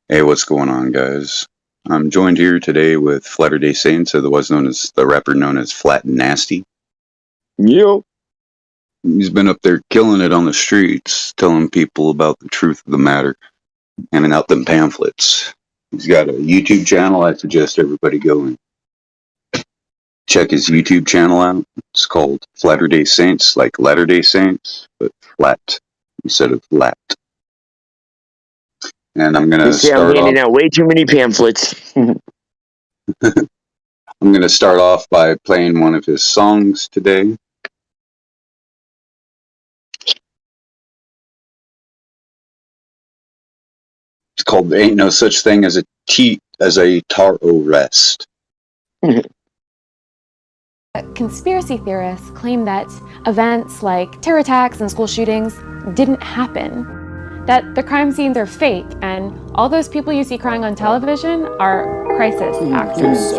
Hey, what's going on, guys? I'm joined here today with Latter-day Saints, otherwise known as the rapper known as Flat and Nasty. Yo. He's been up there killing it on the streets, telling people about the truth of the matter, handing out them pamphlets. He's got a YouTube channel. I suggest everybody go and check his YouTube channel out. It's called Latter-day Saints, like Latter-day Saints, but flat instead of lat. And I'm gonna start I'm handing off. out way too many pamphlets. I'm gonna start off by playing one of his songs today. It's called "Ain't No Such Thing as a Taro Rest." Conspiracy theorists claim that events like terror attacks and school shootings didn't happen, that the crime scenes are fake, and all those people you see crying on television are crisis actors.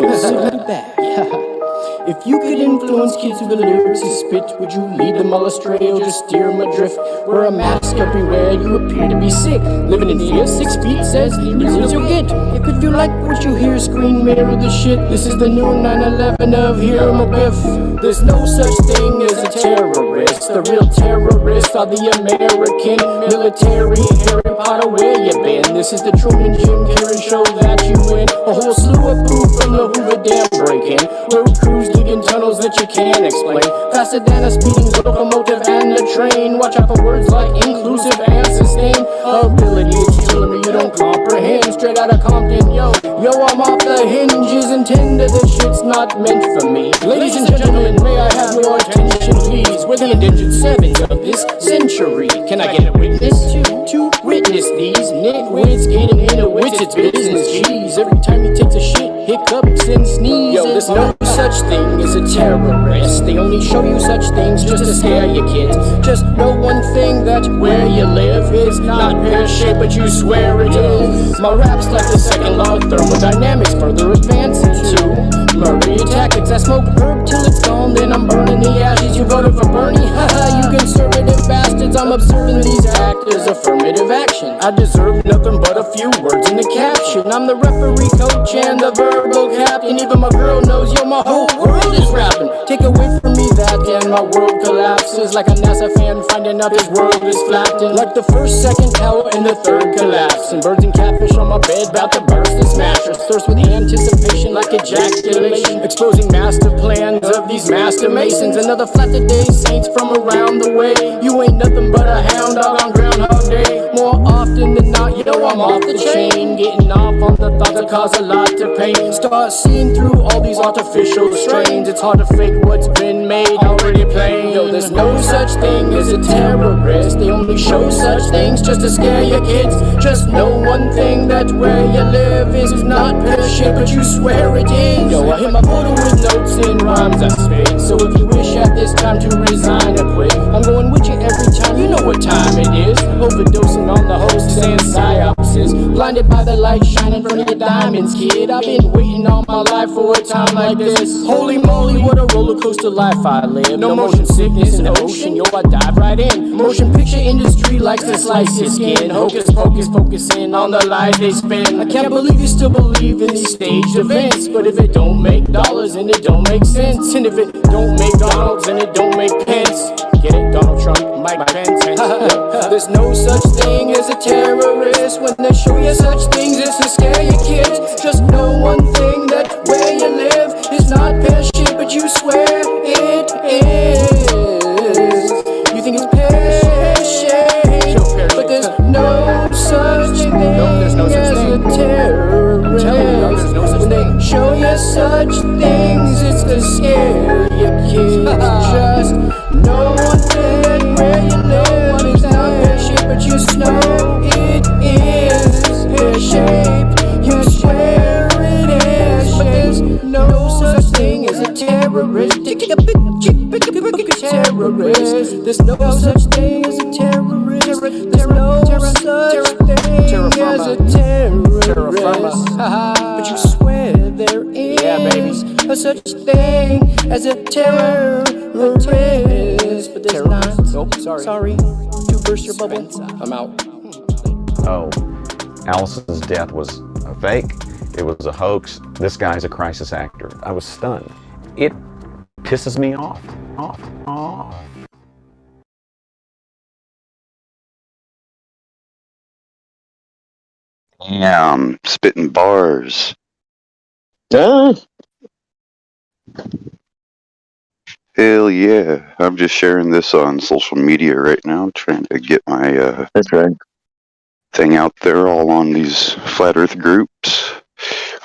If you could influence kids with the lyrics you spit, would you lead them all astray or just steer them adrift? Wear a mask everywhere, you appear to be sick. Living in fear, 6 feet says, here's your it. If you like what you hear, screen mirror the shit. This is the new 9/11 of Here I'm a Biff. There's no such thing as a terrorist. The real terrorists are the American military. Harry Potter, where you been? This is the Truman Jim Carrey show that you win. A whole slew of proof from the Hoover Dam break-in. Road crews digging tunnels that you can't explain. Faster than a speeding locomotive and a train. Watch out for words like inclusive and sustain. Ability is killing me, you don't comprehend. Straight out of Compton, yo, I'm off the hinges. Intended, this shit's not meant for me. Ladies and gentlemen, may I have your attention, please? We're the indentured servants of this century. Can I get a witness to witness these nitwits getting in a witch? It's business, jeez. Every time he takes a shit, hiccups and sneezes. Yo, there's no such thing as a terrorist. They only show you such things just to scare your kids. Just know one thing, that where you live is not pear-shaped, but you swear it is. My rap's like the second law of thermodynamics, further advancing to murder your tactics. I smoke herb till it's gone, then I'm burning the ashes. You voted for Bernie? Haha, you conservative bastards. I'm observing these act as affirmative action. I deserve nothing but a few words in the caption. I'm the referee, coach, and the verbal captain. Even my girl knows, yo, my whole world is rapping. Take away from me that, and my world collapses. Like a NASA fan finding out his world is flattened. Like the first, second tower, and the third collapse. And birds and catfish on my bed, about to burst this mattress. Thirst with anticipation like ejaculation. Exposing master plans of these master masons. Another Latter-day Saints from around the way. You ain't nothing but a hound dog on Groundhog Day. More often than not, yo, I'm off the chain. Getting off on the thoughts that cause a lot of pain. Start seeing through all these artificial strains. It's hard to fake what's been made already plain. Yo, there's no such thing as a terrorist. They only show such things just to scare your kids. Just know one thing, that where you live is not pear-shaped, but you swear it is. Yo, I hit my photo with notes and rhymes I spit. So if you wish at this time to resign or quit, I'm going with you every time, you know what time it is. Overdosing on the hosts and psyopsis. Blinded by the light shining from your diamonds, kid. I've been waiting all my life for a time like this. Holy moly, what a roller coaster life I live. No motion sickness in the ocean, yo, I dive right in. Motion picture industry likes to slice your skin. Hocus pocus, focusing on the lies they spin. I can't believe you still believe in these staged events. But if it don't make dollars, and it don't make sense. And if it don't make Donalds, and it don't make Pence. Get it, Donald Trump, Mike Pence. There's no such thing as a terrorist. When they show you such things, it's to scare your kids. Just know one thing, that where you live is not pear-shaped, but you swear it is. You think it's pear-shaped, but there's no such thing as a terrorist. When they show you such things, it's to scare your kids. Just know one thing, where you live is not pear-shaped, but you know it is pear-shaped. You swear it is, but there's no such thing as a terrorist. Take a picture, terrorist. There's no such thing as a terrorist. There's no such thing as a terrorist. But you swear there is a such thing as a terrorist. But there's not. Nope, sorry. To burst your bubble, I'm out. Oh, Allison's death was a fake. It was a hoax. This guy's a crisis actor. I was stunned. It pisses me off. Damn, spitting bars. Ah, Hell yeah. I'm just sharing this on social media right now, trying to get my that's right. thing out there all on these flat earth groups.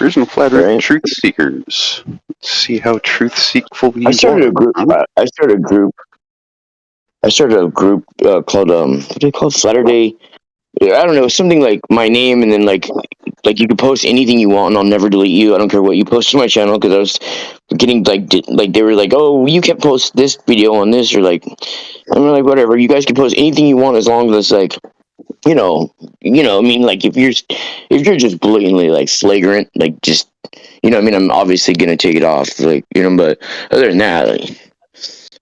Original flat earth Right. truth seekers. Let's see how truth seekful you I started are. a group. Huh? I started a group called what do they call it? Saturday. Yeah, I don't know, something like my name, and then like you can post anything you want, and I'll never delete you. I don't care what you post to my channel, because I was getting like they were like, oh, you can't post this video on this, or like, I'm like, whatever. You guys can post anything you want, as long as it's like, you know. I mean, like if you're just blatantly like flagrant, like just, I mean, I'm obviously gonna take it off, like, but other than that, like,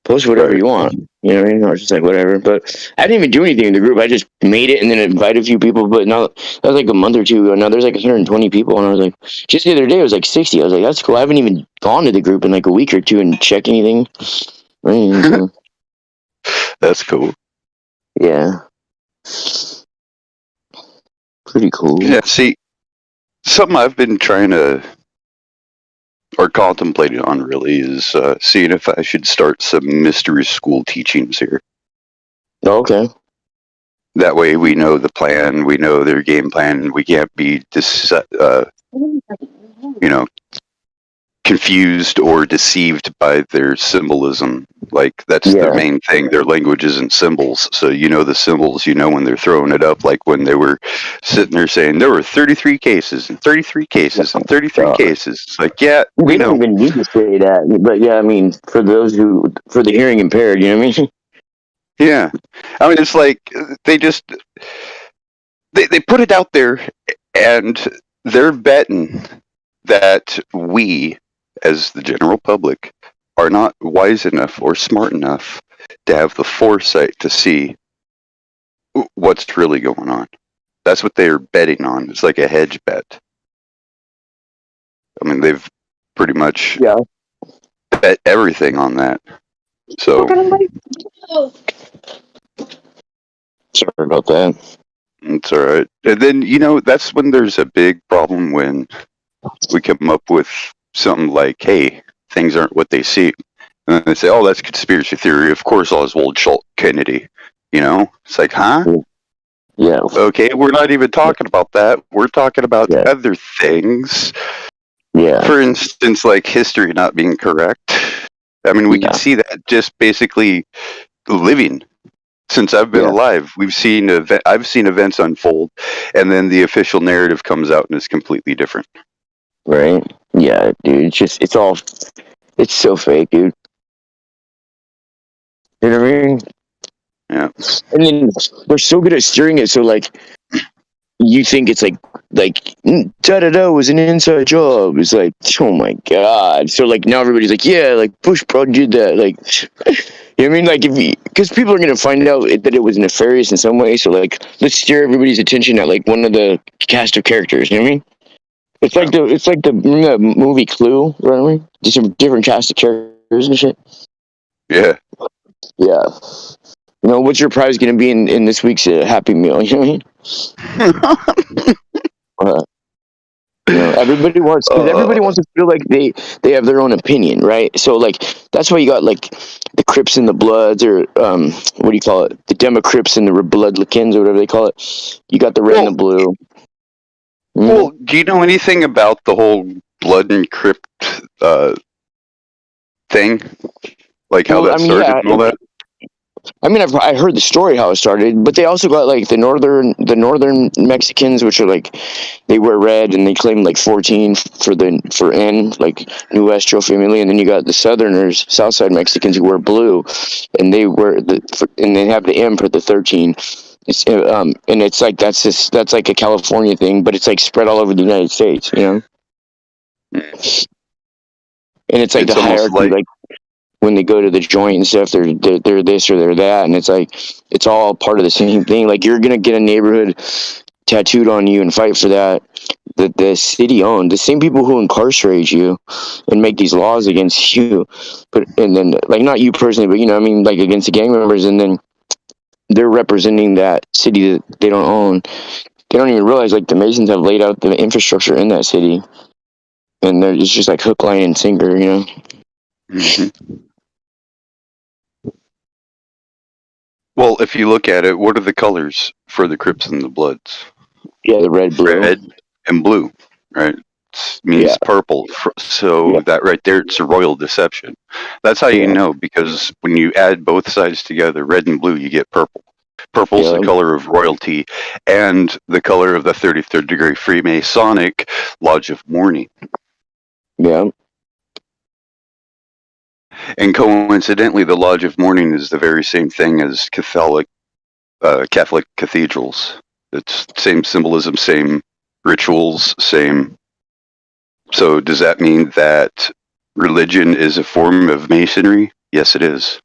post whatever Right. you want. You know what I mean? I was just like, whatever. But I didn't even do anything in the group. I just made it and then invited a few people. But now, that was like a month or two ago. Now there's like 120 people. And I was like, just the other day, it was like 60. I was like, that's cool. I haven't even gone to the group in like a week or two and check anything. So, That's cool. yeah. Pretty cool. Yeah, see, something I've been trying to, or contemplating on really, is seeing if I should start some mystery school teachings here. Okay. That way we know the plan, we know their game plan, and we can't be confused or deceived by their symbolism. Like, that's their Yeah. main thing. Their language isn't symbols. So you know the symbols, when they're throwing it up, like when they were sitting there saying there were 33 cases and 33 cases and 33 cases. It's like, yeah, we They don't know. even need to say that. But yeah, I mean, for the hearing impaired, you know what I mean? Yeah. I mean, it's like they just, they put it out there, and they're betting that we, as the general public, are not wise enough or smart enough to have the foresight to see what's really going on. That's what they're betting on. It's like a hedge bet. I mean, they've pretty much bet everything on that. So, Sorry about that. it's all right. And then, that's when there's a big problem, when we come up with something like, hey, things aren't what they seem. And then they say, oh, that's conspiracy theory. Of course, Oswald Schultz Kennedy. It's like, huh? Yeah. Okay, we're not even talking about that. We're talking about other things. Yeah. For instance, like history not being correct. I mean, we can see that just basically living. Since I've been alive, I've seen events unfold, and then the official narrative comes out and it's completely different. Right? Yeah, dude. It's so fake, dude. You know what I mean? Yeah. And then we're so good at steering it, so like, you think it's like da-da-da was an inside job. It's like, oh my god. So like now everybody's like, yeah, like Bush probably did that. Like, you know what I mean? Like, because people are gonna find out that it was nefarious in some way. So like, let's steer everybody's attention at like one of the cast of characters. You know what I mean? It's like the remember that movie Clue, right? Just different cast of characters and shit. Yeah. Yeah. What's your prize going to be in this week's Happy Meal? You know what I mean? Everybody wants to feel like they have their own opinion, right? So like that's why you got like the Crips and the Bloods, or what do you call it? The Democrips and the Bloodlikins, or whatever they call it. You got the red and the blue. Well, do you know anything about the whole Blood and Crypt thing? Like how that started and all that? I mean, I heard the story how it started, but they also got like the northern Mexicans, which are like, they wear red and they claim like 14 for N, like Nuestro Family, and then you got the Southerners, Southside Mexicans, who wear blue, and they have the M for the 13. It's and it's like that's like a California thing, but it's like spread all over the United States, And it's like the hierarchy, like when they go to the joint and stuff, they're this or they're that, and it's like it's all part of the same thing. Like you're gonna get a neighborhood tattooed on you and fight for that the city owned, the same people who incarcerate you and make these laws against you, but and then like not you personally, but I mean like against the gang members, and then they're representing that city that they don't own. They don't even realize like the Masons have laid out the infrastructure in that city, and it's just like hook, line, and sinker, Mm-hmm. Well, if you look at it, what are the colors for the Crips and the Bloods? Yeah, the red, blue, Red and blue, right? It means purple. So that right there, it's a royal deception. That's how you know, because when you add both sides together, red and blue, you get purple. Purple's the color of royalty and the color of the 33rd degree Freemasonic Lodge of Mourning. Yeah. And coincidentally, the Lodge of Mourning is the very same thing as Catholic cathedrals. It's same symbolism, same rituals, same. So does that mean that religion is a form of masonry? Yes, it is.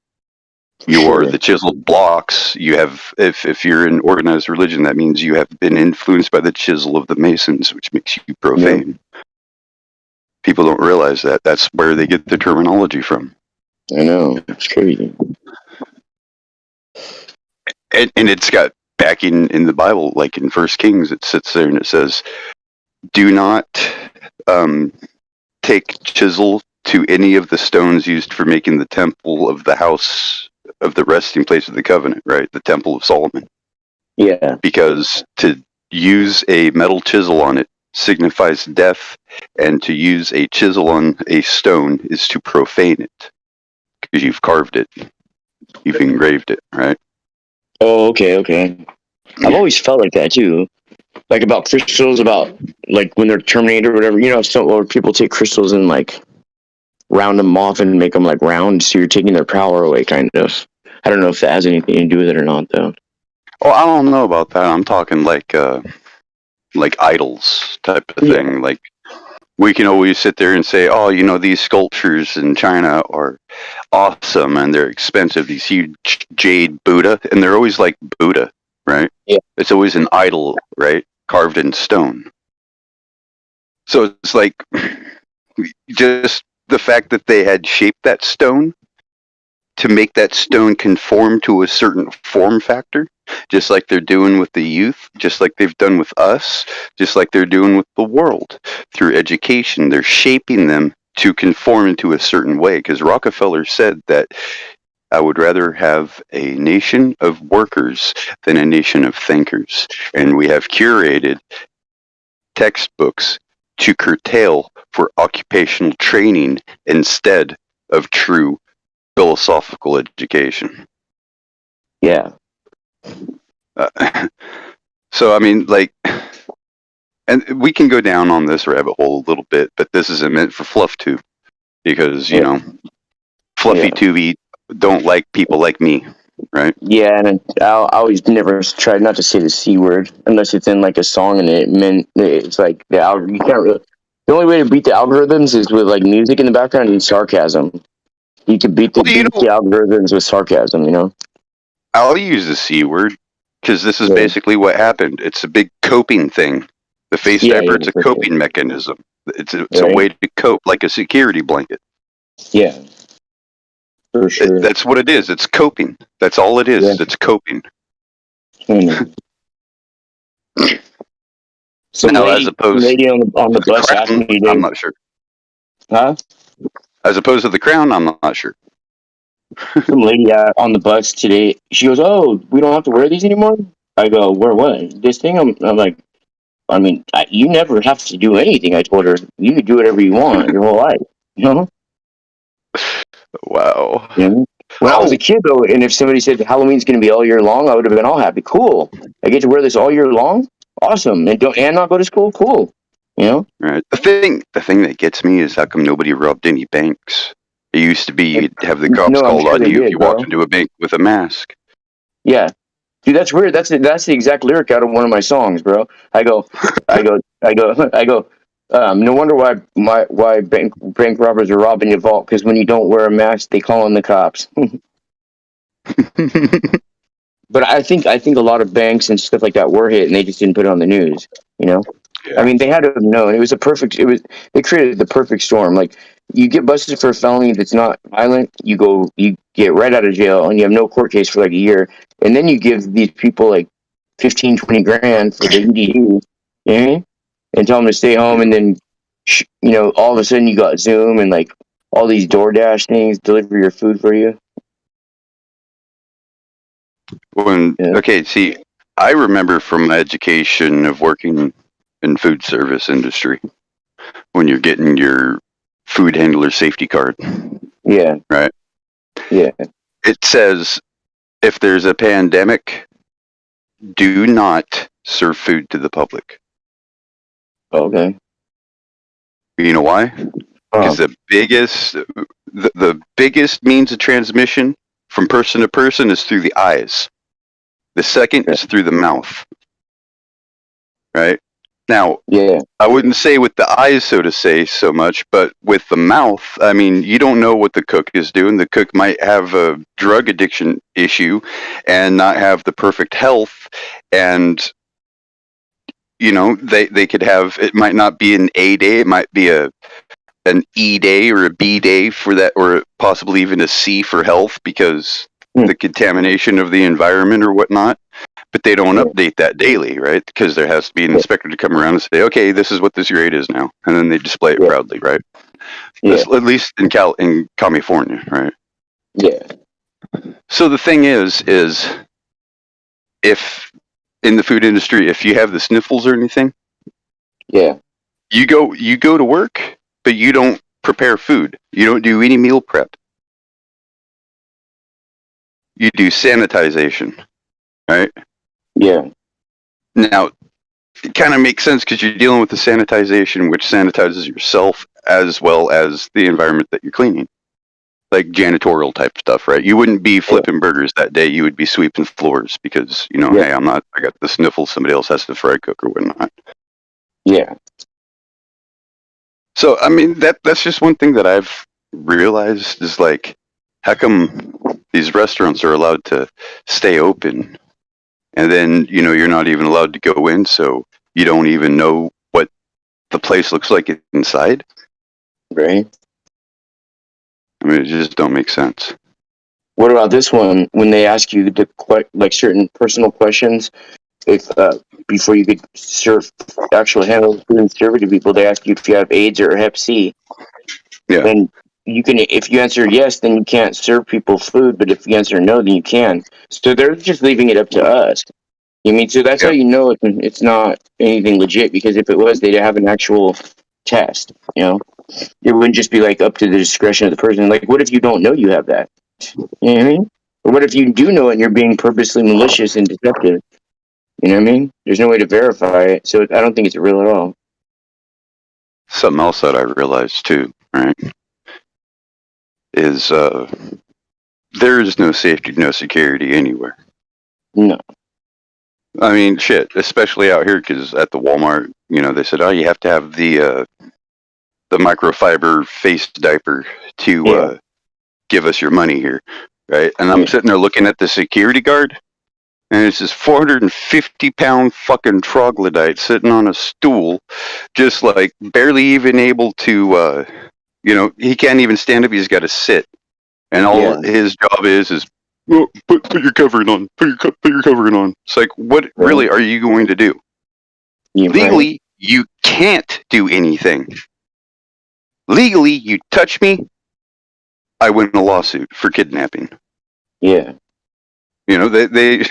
You are the chiseled blocks. You have, if you're in organized religion, that means you have been influenced by the chisel of the Masons, which makes you profane. Yeah. People don't realize that. That's where they get the terminology from. I know. It's crazy. And it's got backing in the Bible, like in 1 Kings, it sits there and it says, do not take chisel to any of the stones used for making the temple of the house of the resting place of the covenant, right? The temple of Solomon. Yeah. Because to use a metal chisel on it signifies death, and to use a chisel on a stone is to profane it. Because you've carved it. You've engraved it, right? Oh, okay. I've always felt like that too. Like about crystals, about like when they're terminated or whatever, or people take crystals and like round them off and make them like round, so you're taking their power away, kind of. I don't know if that has anything to do with it or not, though. Oh, I don't know about that. I'm talking like idols type of thing. Like, we can always sit there and say, oh, these sculptures in China are awesome and they're expensive, these huge jade Buddha, and they're always like Buddha, right? Yeah. It's always an idol, right? Carved in stone. So it's like just the fact that they had shaped that stone to make that stone conform to a certain form factor, just like they're doing with the youth, just like they've done with us, just like they're doing with the world. Through education, they're shaping them to conform into a certain way. Because Rockefeller said that I would rather have a nation of workers than a nation of thinkers. And we have curated textbooks to curtail for occupational training instead of true philosophical education. Yeah. So, I mean, like, and we can go down on this rabbit hole a little bit, but this isn't meant for fluff tube, because, fluffy tubey don't like people like me, right? Yeah, and I always never tried not to say the C word unless it's in like a song and it meant it's like you can't really. The only way to beat the algorithms is with like music in the background and sarcasm. You can beat the algorithms with sarcasm, I'll use the C word because this is basically what happened. It's a big coping thing. The face diaper, it's a coping mechanism. It's a way to cope, like a security blanket. Yeah. For sure. That's what it is. It's coping. That's all it is. Yeah. It's coping. So now, as opposed lady on the bus crown, asked me, I'm not sure. Huh? As opposed to the crown, I'm not sure. Some lady on the bus today, she goes, "Oh, we don't have to wear these anymore?" I go, "Wear what? This thing?" I'm like, I mean, you never have to do anything. I told her, you can do whatever you want your whole life. Wow. Yeah. When I was a kid, though, and if somebody said Halloween's going to be all year long, I would have been all happy. Cool. I get to wear this all year long. Awesome. And not go to school. Cool. Right. The thing that gets me is how come nobody robbed any banks? It used to be you'd have the cops called on you if you walked into a bank with a mask. Yeah. Dude, that's weird. That's the exact lyric out of one of my songs, bro. I go. No wonder why bank robbers are robbing your vault, because when you don't wear a mask, they call in the cops. But I think a lot of banks and stuff like that were hit, and they just didn't put it on the news. You know, Yeah. I mean, they had to have known. It was a perfect. They created the perfect storm. Like, you get busted for a felony that's not violent, you get right out of jail, and you have no court case for like a year, and then you give these people like 15, 20 grand for the EDU, you know what I mean? And tell them to stay home, and then all of a sudden you got Zoom and like all these DoorDash things deliver your food for you. Yeah. Okay, see, I remember from my education of working in food service industry when you're getting your food handler safety card. Yeah. Right. Yeah. It says if there's a pandemic, do not serve food to the public. Okay. You know why? Because the biggest means of transmission from person to person is through the eyes. The second is through the mouth. Right? Now, yeah, I wouldn't say with the eyes, so to say, so much, but with the mouth, I mean, you don't know what the cook is doing. The cook might have a drug addiction issue and not have the perfect health. And, they could have, it might not be an A day, it might be an E day or a B day for that, or possibly even a C for health because the contamination of the environment or whatnot. But they don't update that daily, right? Because there has to be an inspector to come around and say, okay, this is what this grade is now. And then they display it proudly, right? At least in California, right? Yeah. So the thing is if in the food industry, if you have the sniffles or anything, you go to work, but you don't prepare food. You don't do any meal prep. You do sanitization, right? Yeah. Now, it kind of makes sense because you're dealing with the sanitization, which sanitizes yourself as well as the environment that you're cleaning. Like janitorial type stuff, right? You wouldn't be flipping burgers that day. You would be sweeping floors because, hey, I got the sniffles. Somebody else has to fry cook or whatnot. Yeah. So, I mean, that's just one thing that I've realized is like, how come these restaurants are allowed to stay open and then, you're not even allowed to go in, so you don't even know what the place looks like inside? Right. I mean, it just don't make sense. What about this one? When they ask you like certain personal questions, if before you could serve handle food and serve it to people, they ask you if you have AIDS or Hep C. Yeah. Then you can, if you answer yes, then you can't serve people food. But if you answer no, then you can. So they're just leaving it up to us. You mean, so that's how you know it's not anything legit, because if it was, they'd have an actual test. It wouldn't just be like up to the discretion of the person. Like, what if you don't know you have that? You know what I mean? Or what if you do know it and you're being purposely malicious and deceptive? You know what I mean? There's no way to verify it, so I don't think it's real at all. Something else that I realized too, right, is there is no safety, no security anywhere. No. I mean, shit, especially out here, because at the Walmart, they said, oh, you have to have the microfiber face diaper to give us your money here, right? And I'm sitting there looking at the security guard, and it's this 450-pound fucking troglodyte sitting on a stool, just like barely even able to, he can't even stand up. He's got to sit, and all his job is well, put your covering on. Put your covering on. It's like, what really are you going to do? Legally, you can't do anything. Legally, you touch me, I win a lawsuit for kidnapping. Yeah. They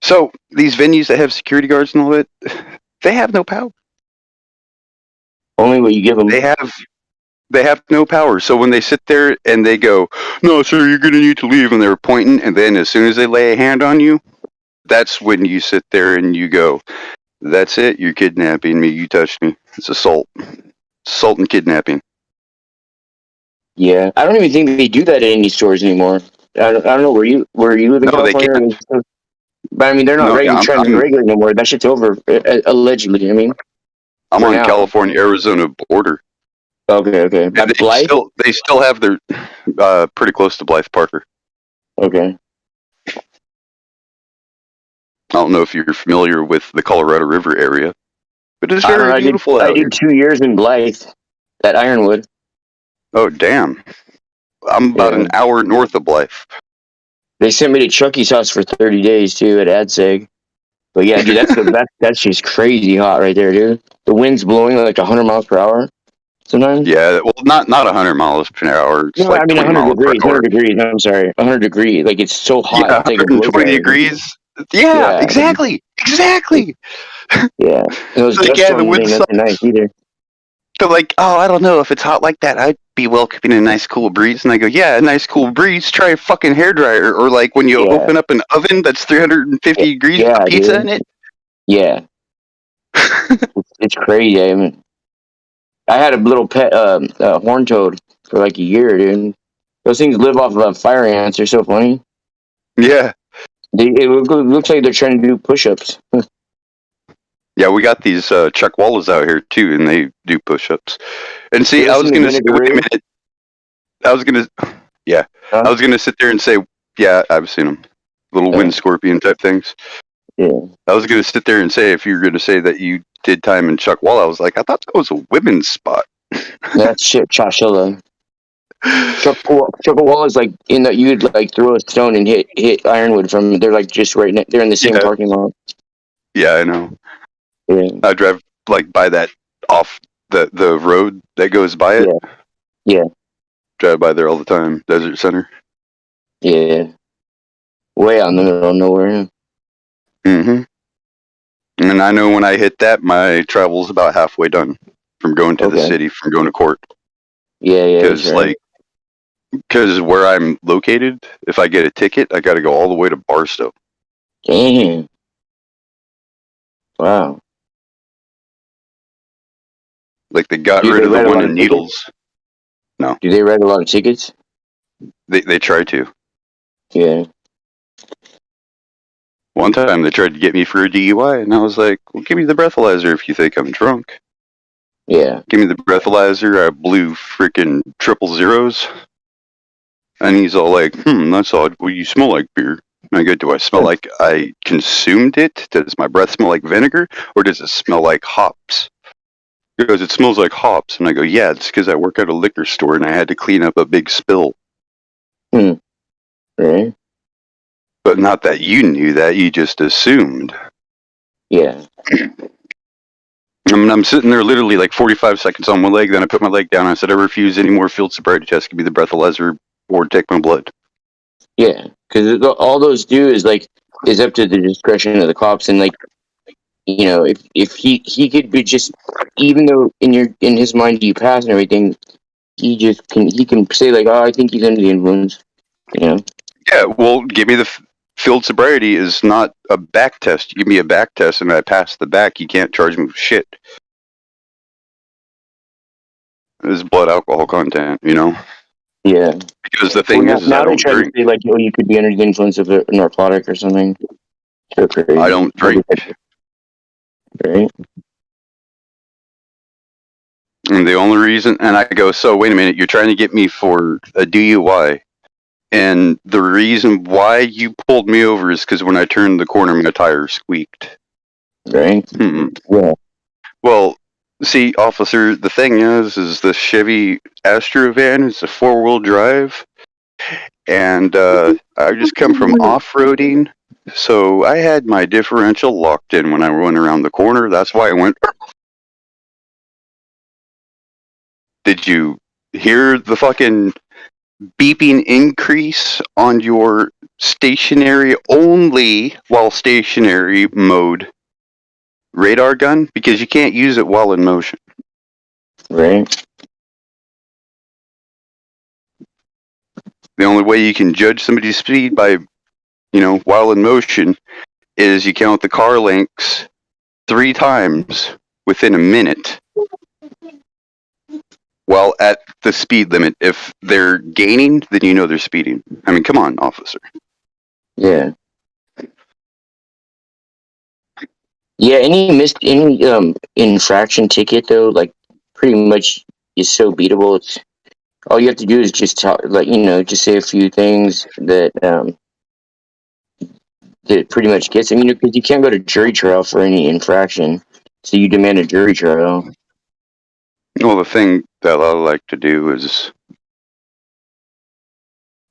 so these venues that have security guards and all that, they have no power. Only what you give them. They have no power. So when they sit there and they go, no, sir, you're going to need to leave, and they're pointing, and then as soon as they lay a hand on you, that's when you sit there and you go, that's it, you're kidnapping me, you touched me. It's assault. Assault and kidnapping. Yeah, I don't even think they do that in any stores anymore. I don't know where you live in California. But I mean, they're not trying to be regular anymore. That shit's over, allegedly. I mean, I'm on California-Arizona border. Okay. And they still have their pretty close to Blythe Parker. Okay. I don't know if you're familiar with the Colorado River area, but it's I don't very know. beautiful I out here. did 2 years in Blythe at Ironwood. Oh, damn. I'm about Yeah. an hour north of Blythe. They sent me to Chucky's house for 30 days too at AdSeg. But yeah, dude, that's just crazy hot right there, dude. The wind's blowing like 100 miles per hour sometimes. Yeah, well, not 100 miles per hour. It's No, I like mean 20 100 miles per degrees. hour. 100 degrees. I'm sorry, 100 degrees. Like it's so hot. Yeah, It's like a blow 120 dryer. degrees. Yeah, Yeah, exactly. Exactly. yeah. And those So dust again, the storms wind ain't nothing nice sucks. either. They're like, oh, I don't know if it's hot like that. I'd be welcoming a nice cool breeze. And I go, yeah, a nice cool breeze. Try a fucking hairdryer. Or like when you Yeah, open up an oven that's 350 degrees with yeah, a pizza dude. in it. Yeah, it's crazy. I mean, I had a little pet, horn toad for like a year, dude. Those things live off of fire ants. They're so funny. Yeah. Looks like they're trying to do push-ups. Yeah, we got these Chuck Wallas out here too, and they do push-ups. And You see, ever I seen was the gonna say, vinegar wait a raid? minute. I was gonna, yeah, Huh? I was gonna sit there and say, yeah, I've seen them, little wind scorpion type things. Yeah. I was gonna sit there and say, if you were gonna say that you did time in Chuck Wall, I was like, I thought that was a women's spot. That's shit, Chashilla. Chuckawalla is like in that you'd like throw a stone and hit Ironwood from. They're like just right next. They're in the same Yeah, parking lot. yeah, I know. Yeah, I drive like by that off the road that goes by it. yeah, yeah, Drive by there all the time. Desert Center. yeah. Way out in the middle of nowhere. Mm-hmm. And I know when I hit that, my travel's about halfway done from going to the Okay. city, from going to court. Yeah, yeah. Because That's right. because where I'm located, if I get a ticket, I got to go all the way to Barstow. Damn. Wow. Like they got Do rid they of the write a one lot in of tickets? Needles. No, Do they write a lot of tickets? they try to. Yeah. One time they tried to get me for a DUI, and I was like, "Well, give me the breathalyzer if you think I'm drunk. Yeah. Give me the breathalyzer." I blew freaking triple zeros, and he's all like, that's odd. Well, you smell like beer." And I go, "Do I smell like I consumed it? Does my breath smell like vinegar, or does it smell like hops?" He goes, "It smells like hops." And I go, "Yeah, it's because I work at a liquor store and I had to clean up a big spill." Right. But not that you knew that, you just assumed. Yeah. I mean, I'm sitting there literally like 45 seconds on one leg, then I put my leg down. I said, "I refuse any more field sobriety tests. Give me the breathalyzer or take my blood." Yeah. Because all those do is like is up to the discretion of the cops, and like if he could be just, even though in his mind you pass and everything, he can say like, oh, I think he's under the influence. Yeah, well, give me the field sobriety is not a back test. You give me a back test and I pass the back, you can't charge me with shit. It's blood alcohol content, Yeah. Because the thing is Now I they don't try to drink. say like, oh, you could be under the influence of a narcotic or something. So crazy. I don't drink. Right? And the only reason, and I go, so wait a minute, you're trying to get me for a DUI. And the reason why you pulled me over is because when I turned the corner, my tire squeaked. Right? Yeah. Well, see, officer, the thing is the Chevy Astro van is a 4-wheel drive. And I just come from off-roading. So I had my differential locked in when I went around the corner. That's why I went. Did you hear the fucking beeping increase on your stationary, only while stationary mode radar gun? Because you can't use it while in motion. Right? The only way you can judge somebody's speed by, while in motion is you count the car links 3 times within a minute while at the speed limit. If they're gaining, then you know they're speeding. I mean, come on, officer. Yeah. Yeah, any infraction ticket though, like pretty much is so beatable. It's all you have to do is just talk, like just say a few things that that pretty much gets. I mean, because you can't go to jury trial for any infraction, so you demand a jury trial. Well, the thing that I like to do is,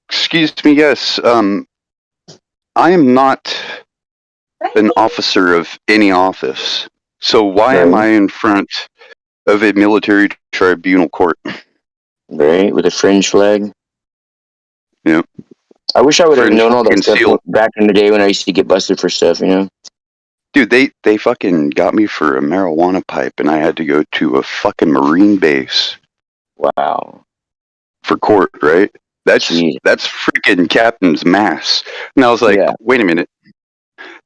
excuse me, yes, I am not an officer of any office. So why am I in front of a military tribunal court? Right, with a fringe flag. Yeah. I wish I would have Fringe known all that stuff concealed. back in the day when I used to get busted for stuff, you know? Dude, they fucking got me for a marijuana pipe, and I had to go to a fucking Marine base Wow. for court, right? Jeez. That's freaking captain's mass. And I was like, Yeah. wait a minute.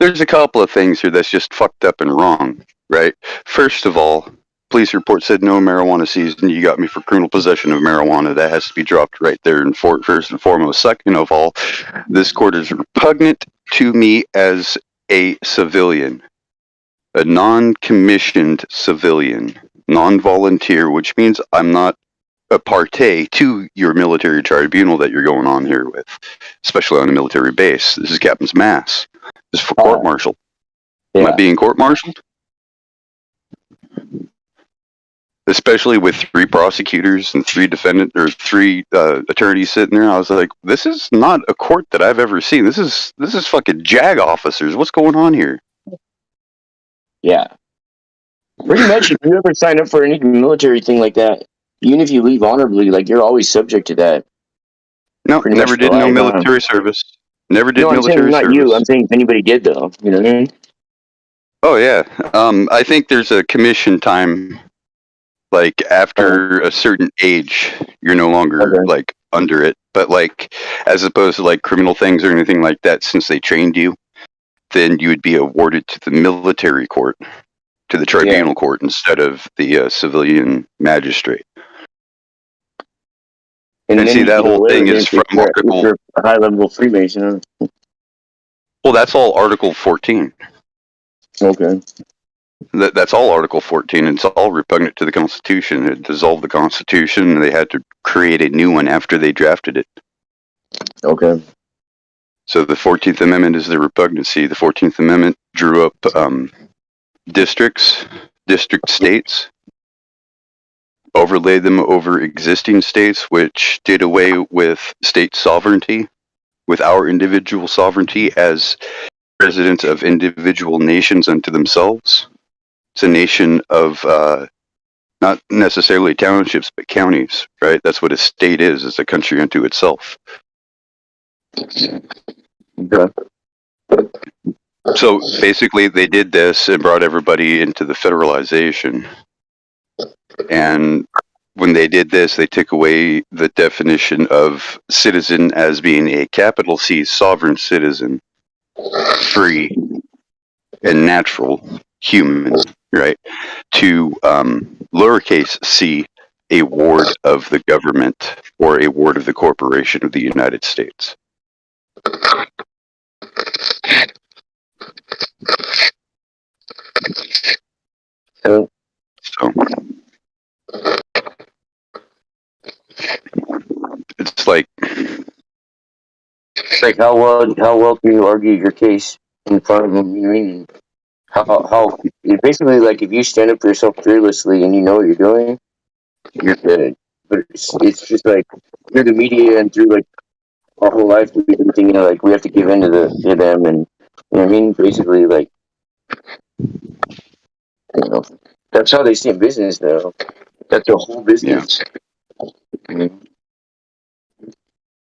There's a couple of things here that's just fucked up and wrong, right? First of all, police report said no marijuana seized, and you got me for criminal possession of marijuana. That has to be dropped right there in first and foremost. Second of all, this court is repugnant to me as a civilian, a non-commissioned civilian, non-volunteer, which means I'm not a partay to your military tribunal that you're going on here with, especially on a military base. This is captain's mass. This is for court-martial. Am I being court-martialed? Especially with 3 prosecutors and 3 3 attorneys sitting there. I was like, this is not a court that I've ever seen. This is fucking JAG officers. What's going on here? Yeah. Pretty much, if you ever sign up for any military thing like that, even if you leave honorably, like, you're always subject to that. No, Pretty never much did for no life, huh? military service. Never did No, I'm saying military not service. you. I'm saying if anybody did, though. You know what I mean? Oh yeah. I think there's a commission time, like after a certain age, you're no longer like under it. But like, as opposed to like criminal things or anything like that, since they trained you, then you would be awarded to the military court, to the tribunal court, instead of the civilian magistrate. And see, that whole thing is from Article. You're a high-level Freemason. Huh? Well, that's all Article 14. Okay. That's all Article 14. It's all repugnant to the Constitution. It dissolved the Constitution, and they had to create a new one after they drafted it. Okay. So the 14th Amendment is the repugnancy. The 14th Amendment drew up district states, overlaid them over existing states, which did away with state sovereignty, with our individual sovereignty as residents of individual nations unto themselves. It's a nation of not necessarily townships, but counties, right? That's what a state is. It's a country unto itself. Okay. So basically, they did this and brought everybody into the federalization. And when they did this, they took away the definition of citizen as being a capital C sovereign citizen, free and natural human, right? To lowercase c, a ward of the government or a ward of the corporation of the United States. So it's like how well can you argue your case in front of them? You know what I mean? How basically, like, if you stand up for yourself fearlessly and you know what you're doing, you're good. But it's just like through the media and through like our whole life, we've been thinking, you know, like we have to give in to them, and you know what I mean. Basically, like, you know, that's how they see in business, though. That's their whole business. Yeah. Mm-hmm.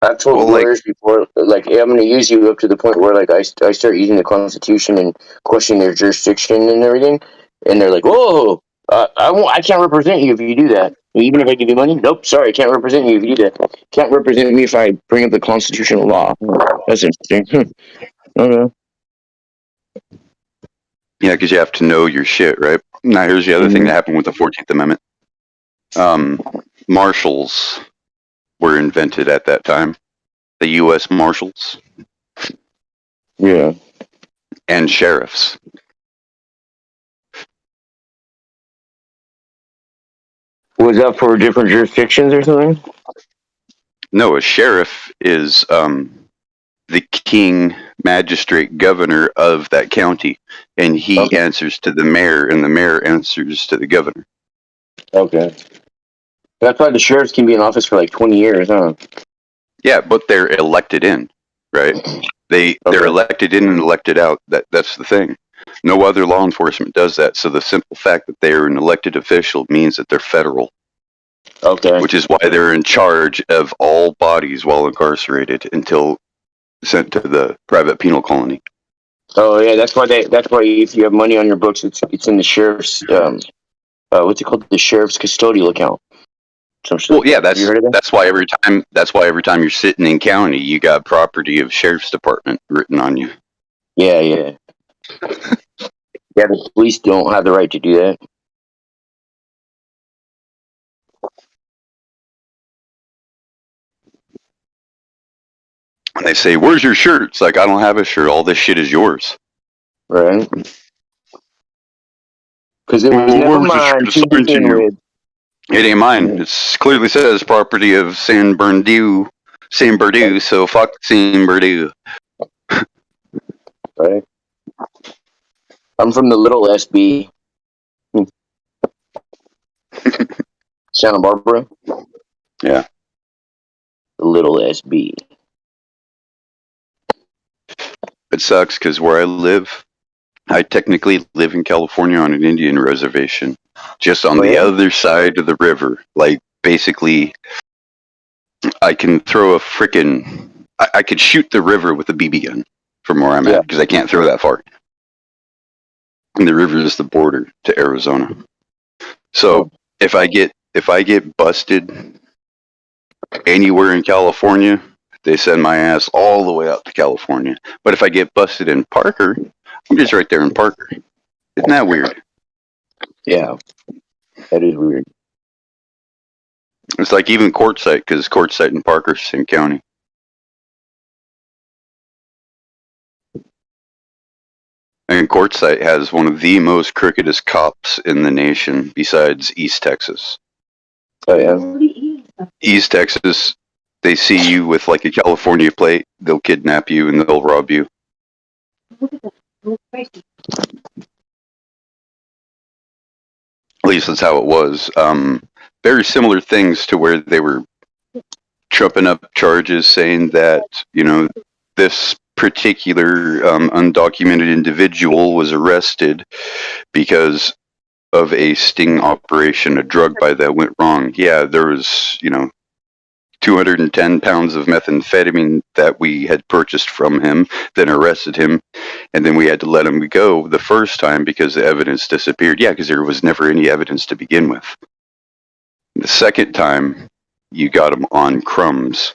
I've told lawyers before, like, hey, I'm going to use you up to the point where, like, I start using the Constitution and questioning their jurisdiction and everything, and they're like, "Whoa, I can't represent you if you do that. Even if I give you money, nope, sorry, I can't represent you if you do that. Can't represent me if I bring up the constitutional law." That's interesting. Okay. Yeah, because you have to know your shit, right? Now, here's the other thing that happened with the 14th Amendment. Marshals were invented at that time. The U.S. Marshals. Yeah. And sheriffs. Was that for different jurisdictions or something? No, a sheriff is the king, magistrate, governor of that county, and he Okay. answers to the mayor, and the mayor answers to the governor. Okay. That's why the sheriffs can be in office for like 20 years, huh? Yeah, but they're elected in, right? They're Okay. elected in and elected out. That's the thing. No other law enforcement does that. So the simple fact that they are an elected official means that they're federal, Okay. which is why they're in charge of all bodies while incarcerated until sent to the private penal colony. Oh yeah, that's why if you have money on your books, it's in the sheriff's what's it called? The sheriff's custodial account. Some shit Well, like yeah, that. Have you heard of that? that's why every time you're sitting in county, you got property of sheriff's department written on you. Yeah, yeah. Yeah, the police don't have the right to do that. And they say, "Where's your shirt?" It's like, I don't have a shirt. All this shit is yours. Right? Because it was Well, never where's the mine shirt to assigned to begin you? with. It ain't mine. It clearly says property of San Bernardino, so fuck San Bernardino. Right? I'm from the little SB. Santa Barbara. Yeah. The little SB. It sucks because where I live, I technically live in California on an Indian reservation, just on the other side of the river. Like, basically, I can throw a frickin'. I could shoot the river with a BB gun from where I'm at because I can't throw that far. And the river is the border to Arizona. So if I get busted anywhere in California, they send my ass all the way out to California. But if I get busted in Parker, I'm just right there in Parker. Isn't that weird? Yeah. That is weird. It's like even Quartzsite, because Quartzsite and Parker, same county. And Quartzsite has one of the most crookedest cops in the nation, besides East Texas. Oh yeah. East Texas, they see you with like a California plate, they'll kidnap you and they'll rob you. At least that's how it was. Very similar things to where they were trumping up charges saying that, this particular undocumented individual was arrested because of a sting operation, a drug buy that went wrong. Yeah, there was, 210 pounds of methamphetamine that we had purchased from him, then arrested him, and then we had to let him go the first time because the evidence disappeared. Yeah, because there was never any evidence to begin with. The second time, you got him on crumbs,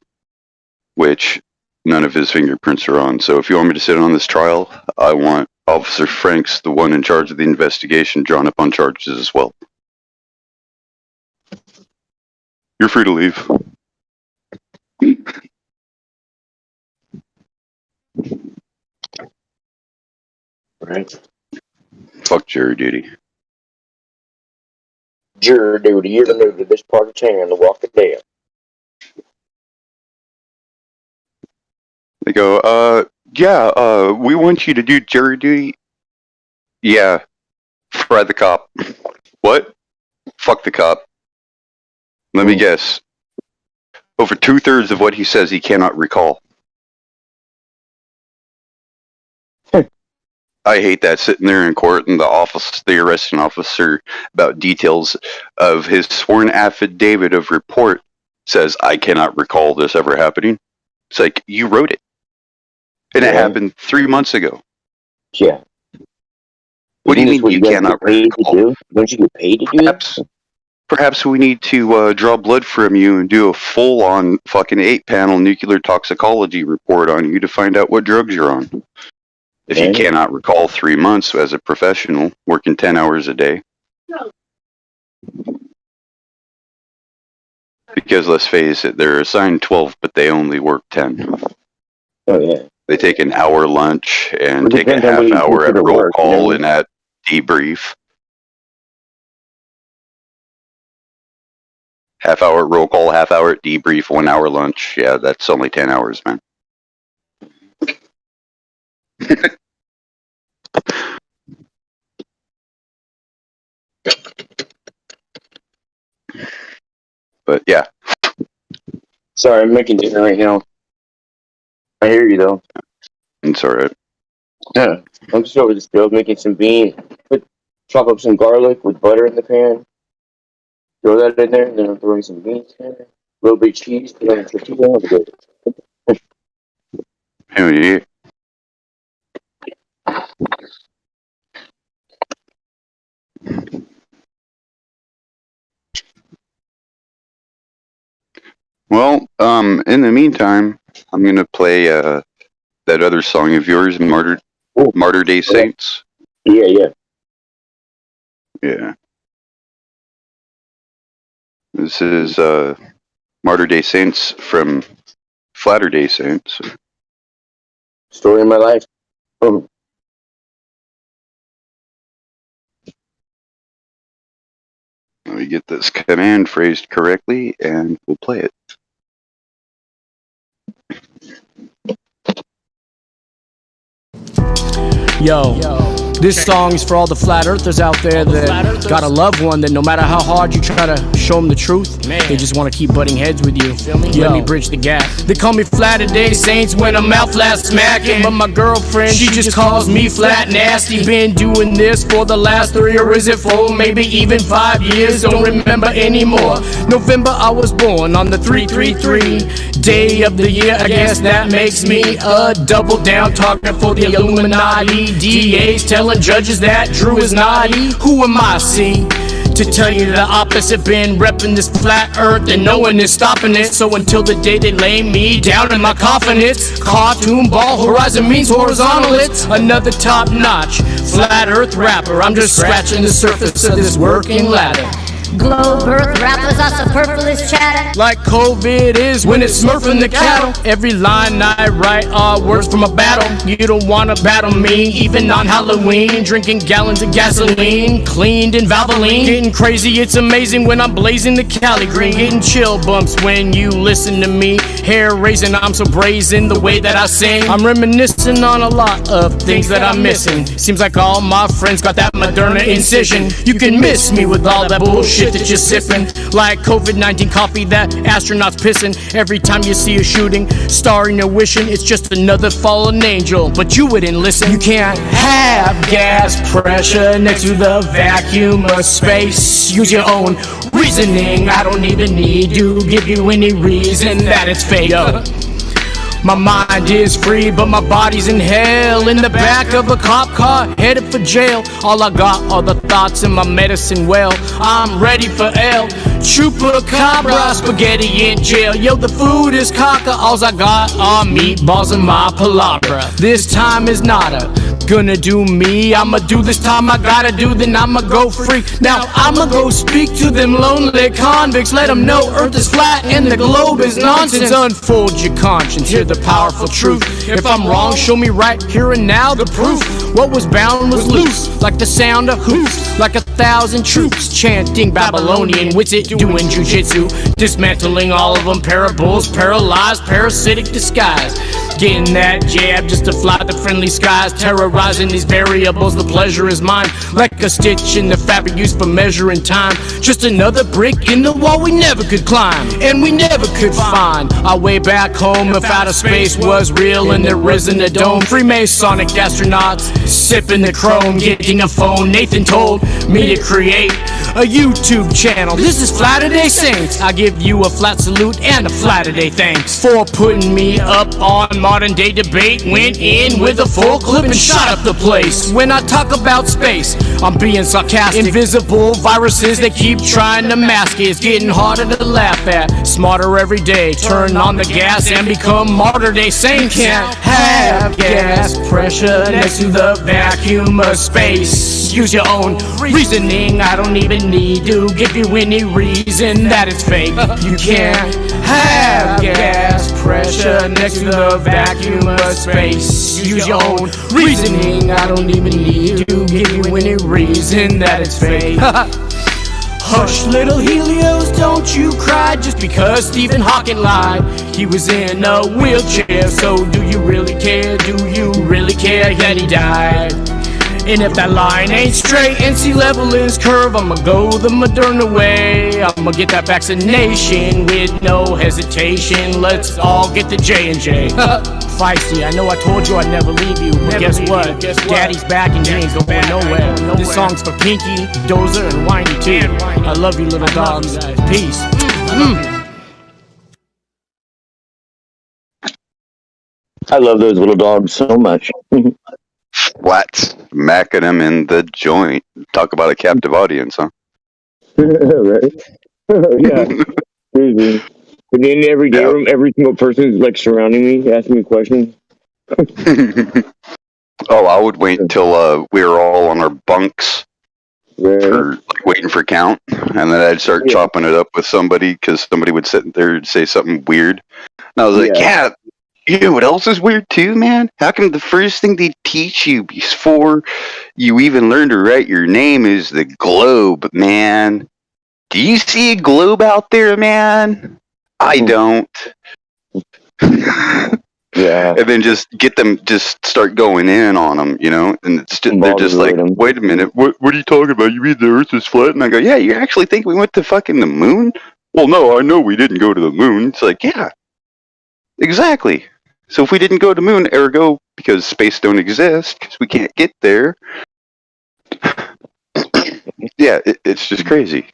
which none of his fingerprints are on. So if you want me to sit on this trial, I want Officer Franks, the one in charge of the investigation, drawn up on charges as well. You're free to leave. Right. Fuck jury duty. Jury duty. You're new to this part of town, the Walk of Death. They go, we want you to do jury duty. Yeah, fry the cop. What? Fuck the cop. Let me guess. Over 2/3 of what he says he cannot recall. I hate that, sitting there in court and the arresting officer, about details of his sworn affidavit of report, says, I cannot recall this ever happening. It's like, you wrote it. And it happened 3 months ago. Yeah. What do you mean you cannot recall? Don't you get paid to do that? Perhaps we need to draw blood from you and do a full-on fucking 8-panel nuclear toxicology report on you to find out what drugs you're on. If you cannot recall 3 months as a professional, working 10 hours a day. Because let's face it, they're assigned 12, but they only work 10. Oh, yeah. They take an hour lunch and take a half hour at roll call and at debrief. Half hour at roll call, half hour at debrief, 1 hour lunch. Yeah, that's only 10 hours, man. But yeah, Sorry, I'm making dinner right now. I hear you though. it's all right. Yeah, I'm just over the stove making some beans. Chop up some garlic with butter in the pan. Throw that in there, and then I'm throwing some beans in there. A little bit of cheese, put on a tortilla. I'll go. Hell yeah. Well, in the meantime, I'm gonna play that other song of yours, Martyr Day Saints. Yeah. Yeah. This is Martyr Day Saints from Flatter Day Saints. Story of my life. Boom. Let me get this command phrased correctly, and we'll play it. Yo, this song is for all the flat earthers out there that got a loved one that no matter how hard you try to show them the truth, they just want to keep butting heads with you. Let me bridge the gap. They call me Flatter Day Saints when I'm out flat smacking, but my girlfriend, she just calls me flat nasty. Been doing this for the last 3 or is it 4, maybe even 5 years, don't remember anymore. November I was born on the 333 day of the year. I guess that makes me a double down target for the Illuminati. DAs telling judges that Drew is naughty. Who am I, see? To tell you the opposite, been repping this flat earth and no one is stopping it. So until the day they lay me down in my coffin, it's cartoon ball, horizon means horizontal. It's another top notch flat earth rapper. I'm just scratching the surface of this working ladder. Globe earth rappers are superfluous chatter. Like COVID is when it's smurfing the cattle. Every line I write are words from a battle. You don't wanna battle me, even on Halloween. Drinking gallons of gasoline, cleaned in Valvoline. Getting crazy, it's amazing when I'm blazing the Cali green. Getting chill bumps when you listen to me. Hair raising, I'm so brazen the way that I sing. I'm reminiscing on a lot of things that I'm missing. Seems like all my friends got that Moderna incision. You can miss me with all that bullshit that you're sipping, like COVID-19 coffee that astronauts pissing. Every time you see a shooting star in your wishing, it's just another fallen angel, but you wouldn't listen. You can't have gas pressure next to the vacuum of space. Use your own reasoning. I don't even need to give you any reason that it's fake. Yo. My mind is free, but my body's in hell. In the back of a cop car, headed for jail. All I got are the thoughts in my medicine well. I'm ready for El Chupacabra, spaghetti in jail. Yo, the food is caca. All I got are meatballs in my palabra. This time is nada gonna do me. I'ma do this time I gotta do, then I'ma go free. Now I'ma go speak to them lonely convicts. Let them know earth is flat and the globe is nonsense. Unfold your conscience, hear the powerful truth. If I'm wrong, show me right here and now the proof. What was bound was loose, like the sound of hoops. Like 1,000 troops chanting Babylonian wizard, doing jujitsu, dismantling all of them. Parables, paralyzed, parasitic disguise. Getting that jab just to fly the friendly skies. Terrorizing these variables, the pleasure is mine. Like a stitch in the fabric used for measuring time. Just another brick in the wall we never could climb, and we never could find our way back home. If outer space was real and there isn't a dome. Freemasonic astronauts sipping the chrome. Getting a phone, Nathan told me to create a YouTube channel. This is Flatter Day Saints. I give you a flat salute and a Flatter Day thanks for putting me up on modern day debate. Went in with a full clip and shot up the place. When I talk about space, I'm being sarcastic. Invisible viruses, they keep trying to mask it. It's getting harder to laugh at. Smarter every day. Turn on the gas and become Martyr Day Saints. Can't have gas pressure next to the vacuum of space. Use your own reasoning. I don't even need to give you any reason that it's fake. You can't have gas pressure next to the vacuum of space. Use your own reasoning. I don't even need to give you any reason that it's fake. Hush, little Helios, don't you cry just because Stephen Hawking lied. He was in a wheelchair, so do you really care? Do you really care that he died? And if that line ain't straight and sea level is curved, I'ma go the Moderna way. I'ma get that vaccination with no hesitation. Let's all get the J&J. Feisty, I know I told you I'd never leave you, but guess what? Daddy's back and you ain't going nowhere. This song's for Pinky, Dozer, and Whiny too. I love you, little dogs. Peace. I love those little dogs so much. Flats, macking them in the joint. Talk about a captive audience, huh? Right? Yeah. Crazy. And then every day, every single person is like surrounding me, asking me questions. Oh, I would wait until we were all on our bunks Right. for like, waiting for count, and then I'd start chopping it up with somebody because somebody would sit there and say something weird, and I was like, "Yeah, you know what else is weird too, man? How come the first thing they teach you before you even learn to write your name is the globe, man? Do you see a globe out there, man? I don't." Yeah. And then just get them, just start going in on them, you know? And it's just, they're just like, wait a minute, what are you talking about? You mean the Earth is flat? And I go, yeah, you actually think we went to fucking the moon? Well, no, I know we didn't go to the moon. It's like, yeah, exactly. So if we didn't go to the moon, ergo, because space don't exist, because we can't get there. Yeah, it's just crazy.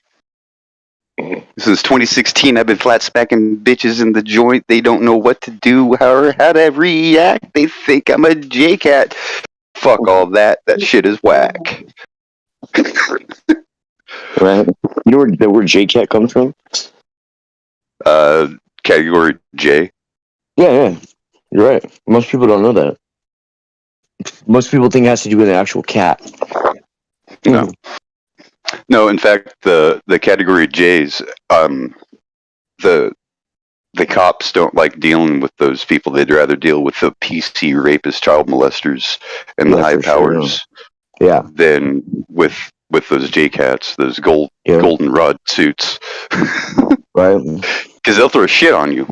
Since 2016, I've been flat smacking bitches in the joint. They don't know what to do or how to react. They think I'm a J-cat. Fuck all that. That shit is whack. Right. You know where the word J-cat comes from? Category J. Yeah. You're right. Most people don't know that. Most people think it has to do with an actual cat. No. No, in fact, the category J's, the cops don't like dealing with those people. They'd rather deal with the PC rapists, child molesters, and the high powers, than with those J-cats, those goldenrod suits, right? Because they'll throw shit on you.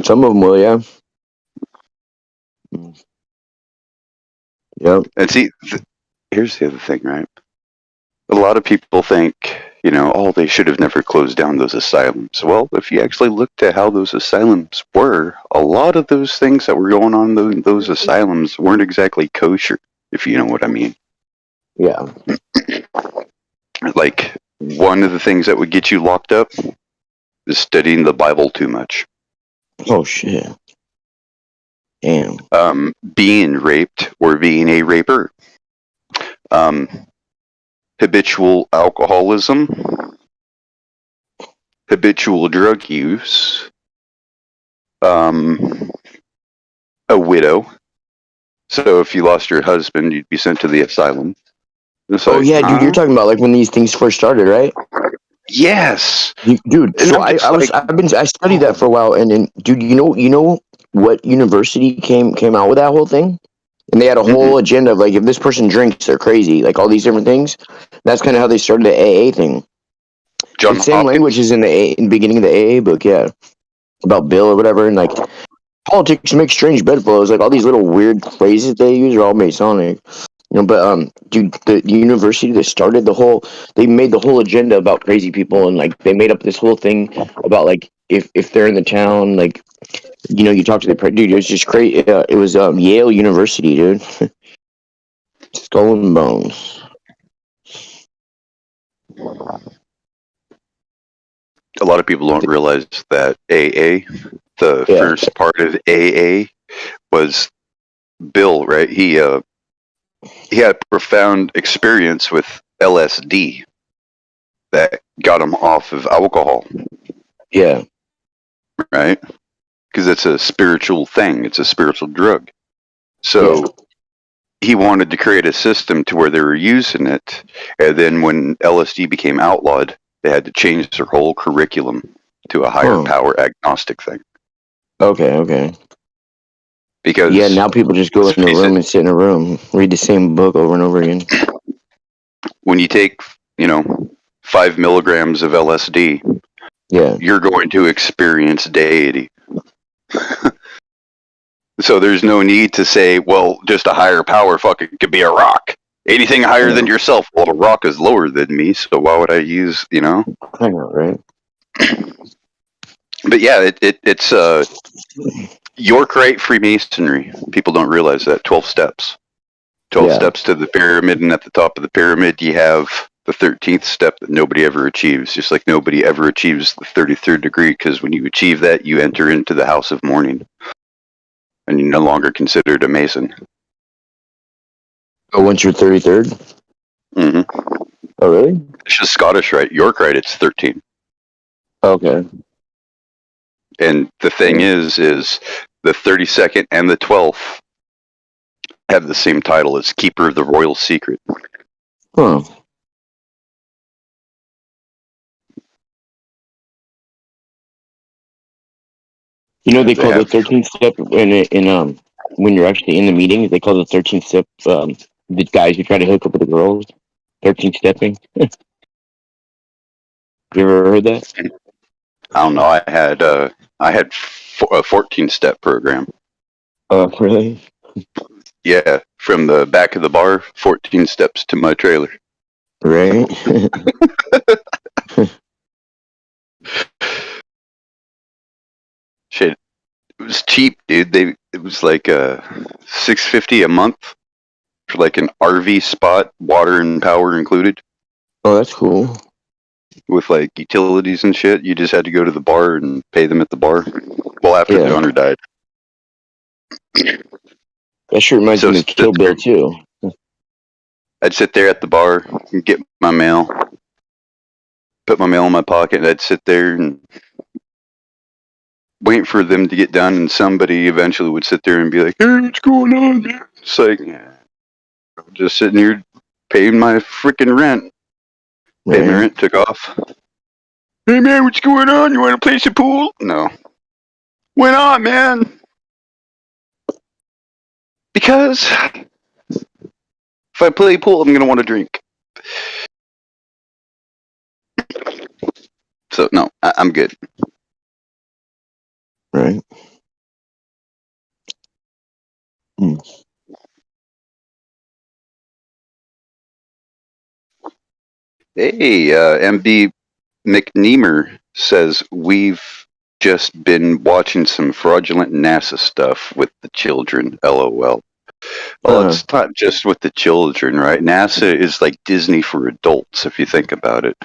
Some of them will, yeah. Yep. And see, here's the other thing, right? A lot of people think, you know, oh, they should have never closed down those asylums. Well, if you actually looked at how those asylums were, a lot of those things that were going on in those asylums weren't exactly kosher, if you know what I mean. Yeah. Like, one of the things that would get you locked up is studying the Bible too much. Oh, shit. Damn. Being raped or being a raper. Habitual alcoholism, habitual drug use, a widow. So if you lost your husband, you'd be sent to the asylum. Oh yeah, dude, you're talking about like when these things first started, right? Yes, dude. So I studied that for a while, and dude, you know what university came out with that whole thing? And they had a whole agenda of like, if this person drinks, they're crazy. Like all these different things. That's kind of how they started the AA thing. The same language is in the beginning of the AA book, yeah, about Bill or whatever. And like, politics make strange bedfellows. Like all these little weird phrases they use are all Masonic. You know, but dude, the university that started they made the whole agenda about crazy people, and like they made up this whole thing about like if they're in the town, like. You know, you talk to the dude. It was just crazy. It was Yale University, dude. Skull and Bones. A lot of people don't realize that AA, the first part of AA, was Bill. Right? He had a profound experience with LSD that got him off of alcohol. Yeah. Right. Because it's a spiritual thing. It's a spiritual drug. So he wanted to create a system to where they were using it. And then when LSD became outlawed, they had to change their whole curriculum to a higher power agnostic thing. Okay. Because now people just go in a room and sit in a room, read the same book over and over again. When you take, 5 milligrams of LSD, Yeah. you're going to experience deity. So there's no need to say, well, just a higher power fucking could be a rock. Anything higher than yourself, well, a rock is lower than me, so why would I use, I know, right? But yeah, it's Yorkite Freemasonry. People don't realize that. 12 steps. 12 steps to the pyramid, and at the top of the pyramid you have the 13th step that nobody ever achieves, just like nobody ever achieves the 33rd degree, because when you achieve that, you enter into the house of mourning. And you're no longer considered a Mason. Oh, once you're 33rd? Mm-hmm. Oh, really? It's just Scottish, right? Yorkite, it's 13. Okay. And the thing is the 32nd and the 12th have the same title as Keeper of the Royal Secret. Huh. You know, they call the 13th step in when you're actually in the meeting, they call the 13th step the guys who try to hook up with the girls 13th stepping. You ever heard that? I don't know. I had a 14-step program. Oh, really? Yeah, from the back of the bar, 14 steps to my trailer. Right. Shit, it was cheap, dude. It was like $650 a month for like an RV spot, water and power included, Oh, that's cool. with like utilities and shit. You just had to go to the bar and pay them at the bar. Well, after the owner died. That sure reminds me of Kill Bill too. I'd sit there at the bar and get my mail, put my mail in my pocket, and I'd sit there and wait for them to get done, and somebody eventually would sit there and be like, "Hey, what's going on, man?" It's like, I'm just sitting here paying my freaking rent. Right. Paid my rent, took off. Hey, man, what's going on? You want to play some pool? No. Why not, man? Because if I play pool, I'm going to want to drink. So, no, I'm good. Right. Hmm. Hey, MB McNeemer says, we've just been watching some fraudulent NASA stuff with the children, LOL. Well, it's not just with the children, right? NASA is like Disney for adults, if you think about it.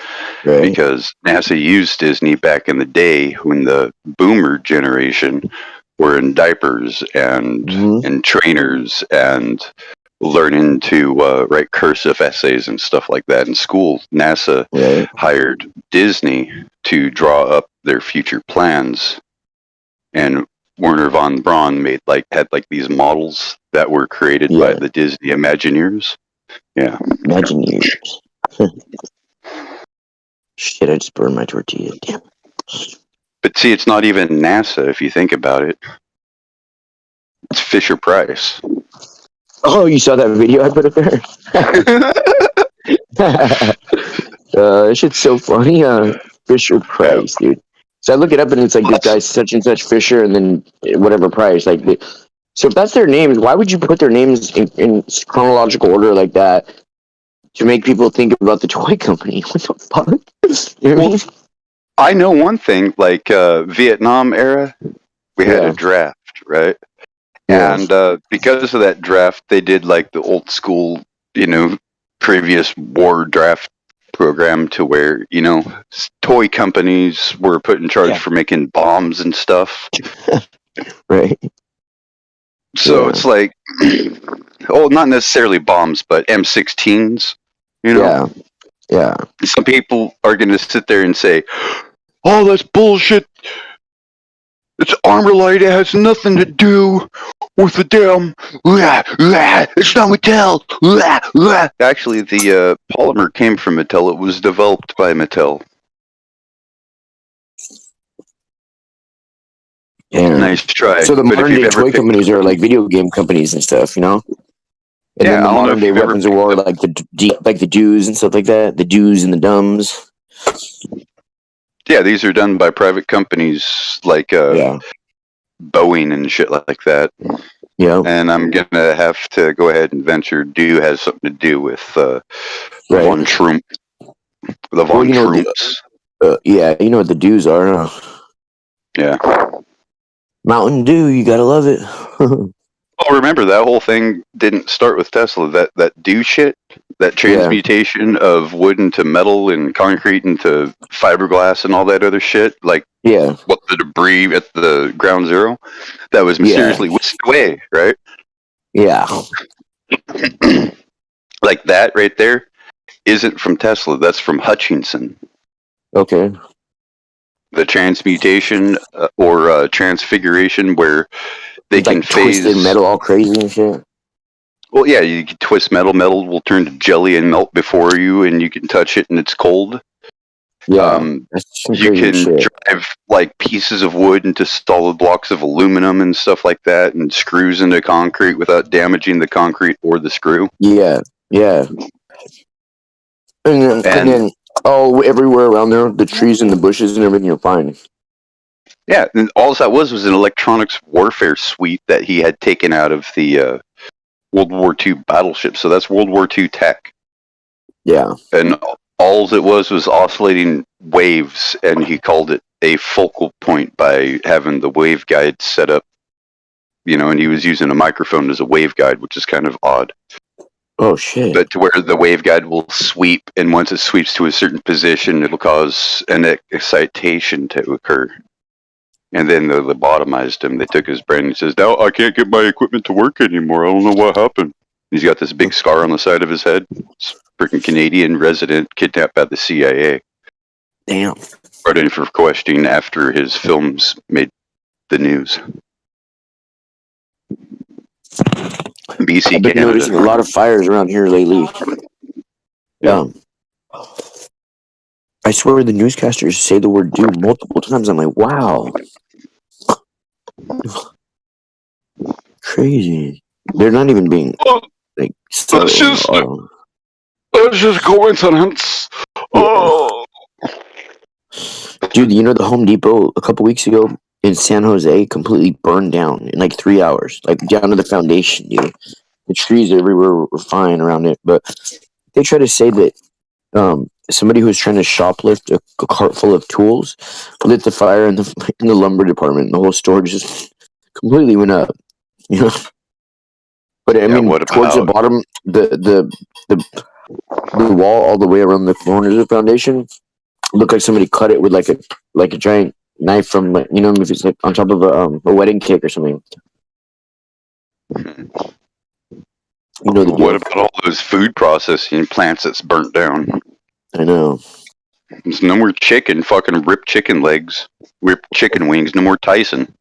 Right. Because NASA used Disney back in the day when the boomer generation were in diapers and in trainers and learning to write cursive essays and stuff like that in school. NASA hired Disney to draw up their future plans, and Werner von Braun had these models that were created by the Disney Imagineers. Yeah. Imagineers. Shit, I just burned my tortilla. Damn. But see, it's not even NASA if you think about it. It's Fisher Price. Oh, you saw that video I put up there? That shit's so funny. Fisher Price, dude. So I look it up and it's like this guy's such and such Fisher and then whatever Price. So if that's their names, why would you put their names in chronological order like that to make people think about the toy company? What the fuck? You know what I mean? I know one thing, like Vietnam era, we had a draft, right? And because of that draft, they did like the old school, previous war draft program to where, toy companies were put in charge for making bombs and stuff. Right. So it's like, not necessarily bombs, but M16s, Yeah. Some people are going to sit there and say, oh, that's bullshit. It's armor light. It has nothing to do with the damn. It's not Mattel. Actually, the polymer came from Mattel. It was developed by Mattel. Yeah. Nice try. So the modern day toy companies are like video game companies and stuff, And then the modern day weapons of war, like the doos and stuff like that. The doos and the dumbs. Yeah, these are done by private companies like Yeah. Boeing and shit like that. Yeah. And I'm gonna have to go ahead and venture do has something to do with Right. von Trump, the Well, von you know what Trumps. yeah, you know what the dues are. Huh? Yeah. Mountain Dew, you gotta love it. Oh, remember that whole thing didn't start with Tesla. That do shit, that Yeah. transmutation of wood into metal and concrete into fiberglass and all that other shit, like Yeah. what the debris at the ground zero, that was Yeah. mysteriously whisked away, right? Yeah. Like that right there isn't from Tesla. That's from Hutchinson. Okay. The transmutation or transfiguration where they It's can like twisted phase. metal all crazy and shit. Well, yeah, you can twist metal. Metal will turn to jelly and melt before you, and you can touch it and it's cold. Yeah. That's some You crazy can shit. drive like pieces of wood into solid blocks of aluminum and stuff like that, and screws into concrete without damaging the concrete or the screw. Yeah. Yeah. And And then all everywhere around there, the trees and the bushes and everything are fine. yeah, and all that was an electronics warfare suite that he had taken out of the World War II battleship. So that's World War II tech. Yeah. And all it was oscillating waves, and he called it a focal point by having the waveguide set up, and he was using a microphone as a waveguide, which is kind of odd. Oh shit. But to where the waveguide will sweep, and once it sweeps to a certain position, it'll cause an excitation to occur. And then they lobotomized him. They took his brain and he says, "Now I can't get my equipment to work anymore. I don't know what happened." He's got this big scar on the side of his head. It's freaking Canadian resident kidnapped by the CIA. Damn. Brought in for questioning after his films made the news. BC, I've been noticing a Canada. lot of fires around here lately. Yeah. I swear the newscasters say the word "do" multiple times. I'm like, wow. Crazy. They're not even being like subtle. That's just coincidence. Oh. Dude, you know the Home Depot a couple weeks ago in San Jose completely burned down in like 3 hours, like down to the foundation, dude. The trees everywhere were fine around it, but they try to say that somebody who was trying to shoplift a cart full of tools lit the fire in the lumber department. And the whole store just completely went up, you know. But I mean, what towards the about bottom, the wall all the way around the corners of the foundation looked like somebody cut it with like a giant knife from, like, you know, if it's like on top of a wedding cake or something. You know the deal. what about all those food processing plants that's burnt down? I know. There's no more chicken, fucking ripped chicken legs, ripped chicken wings, no more Tyson.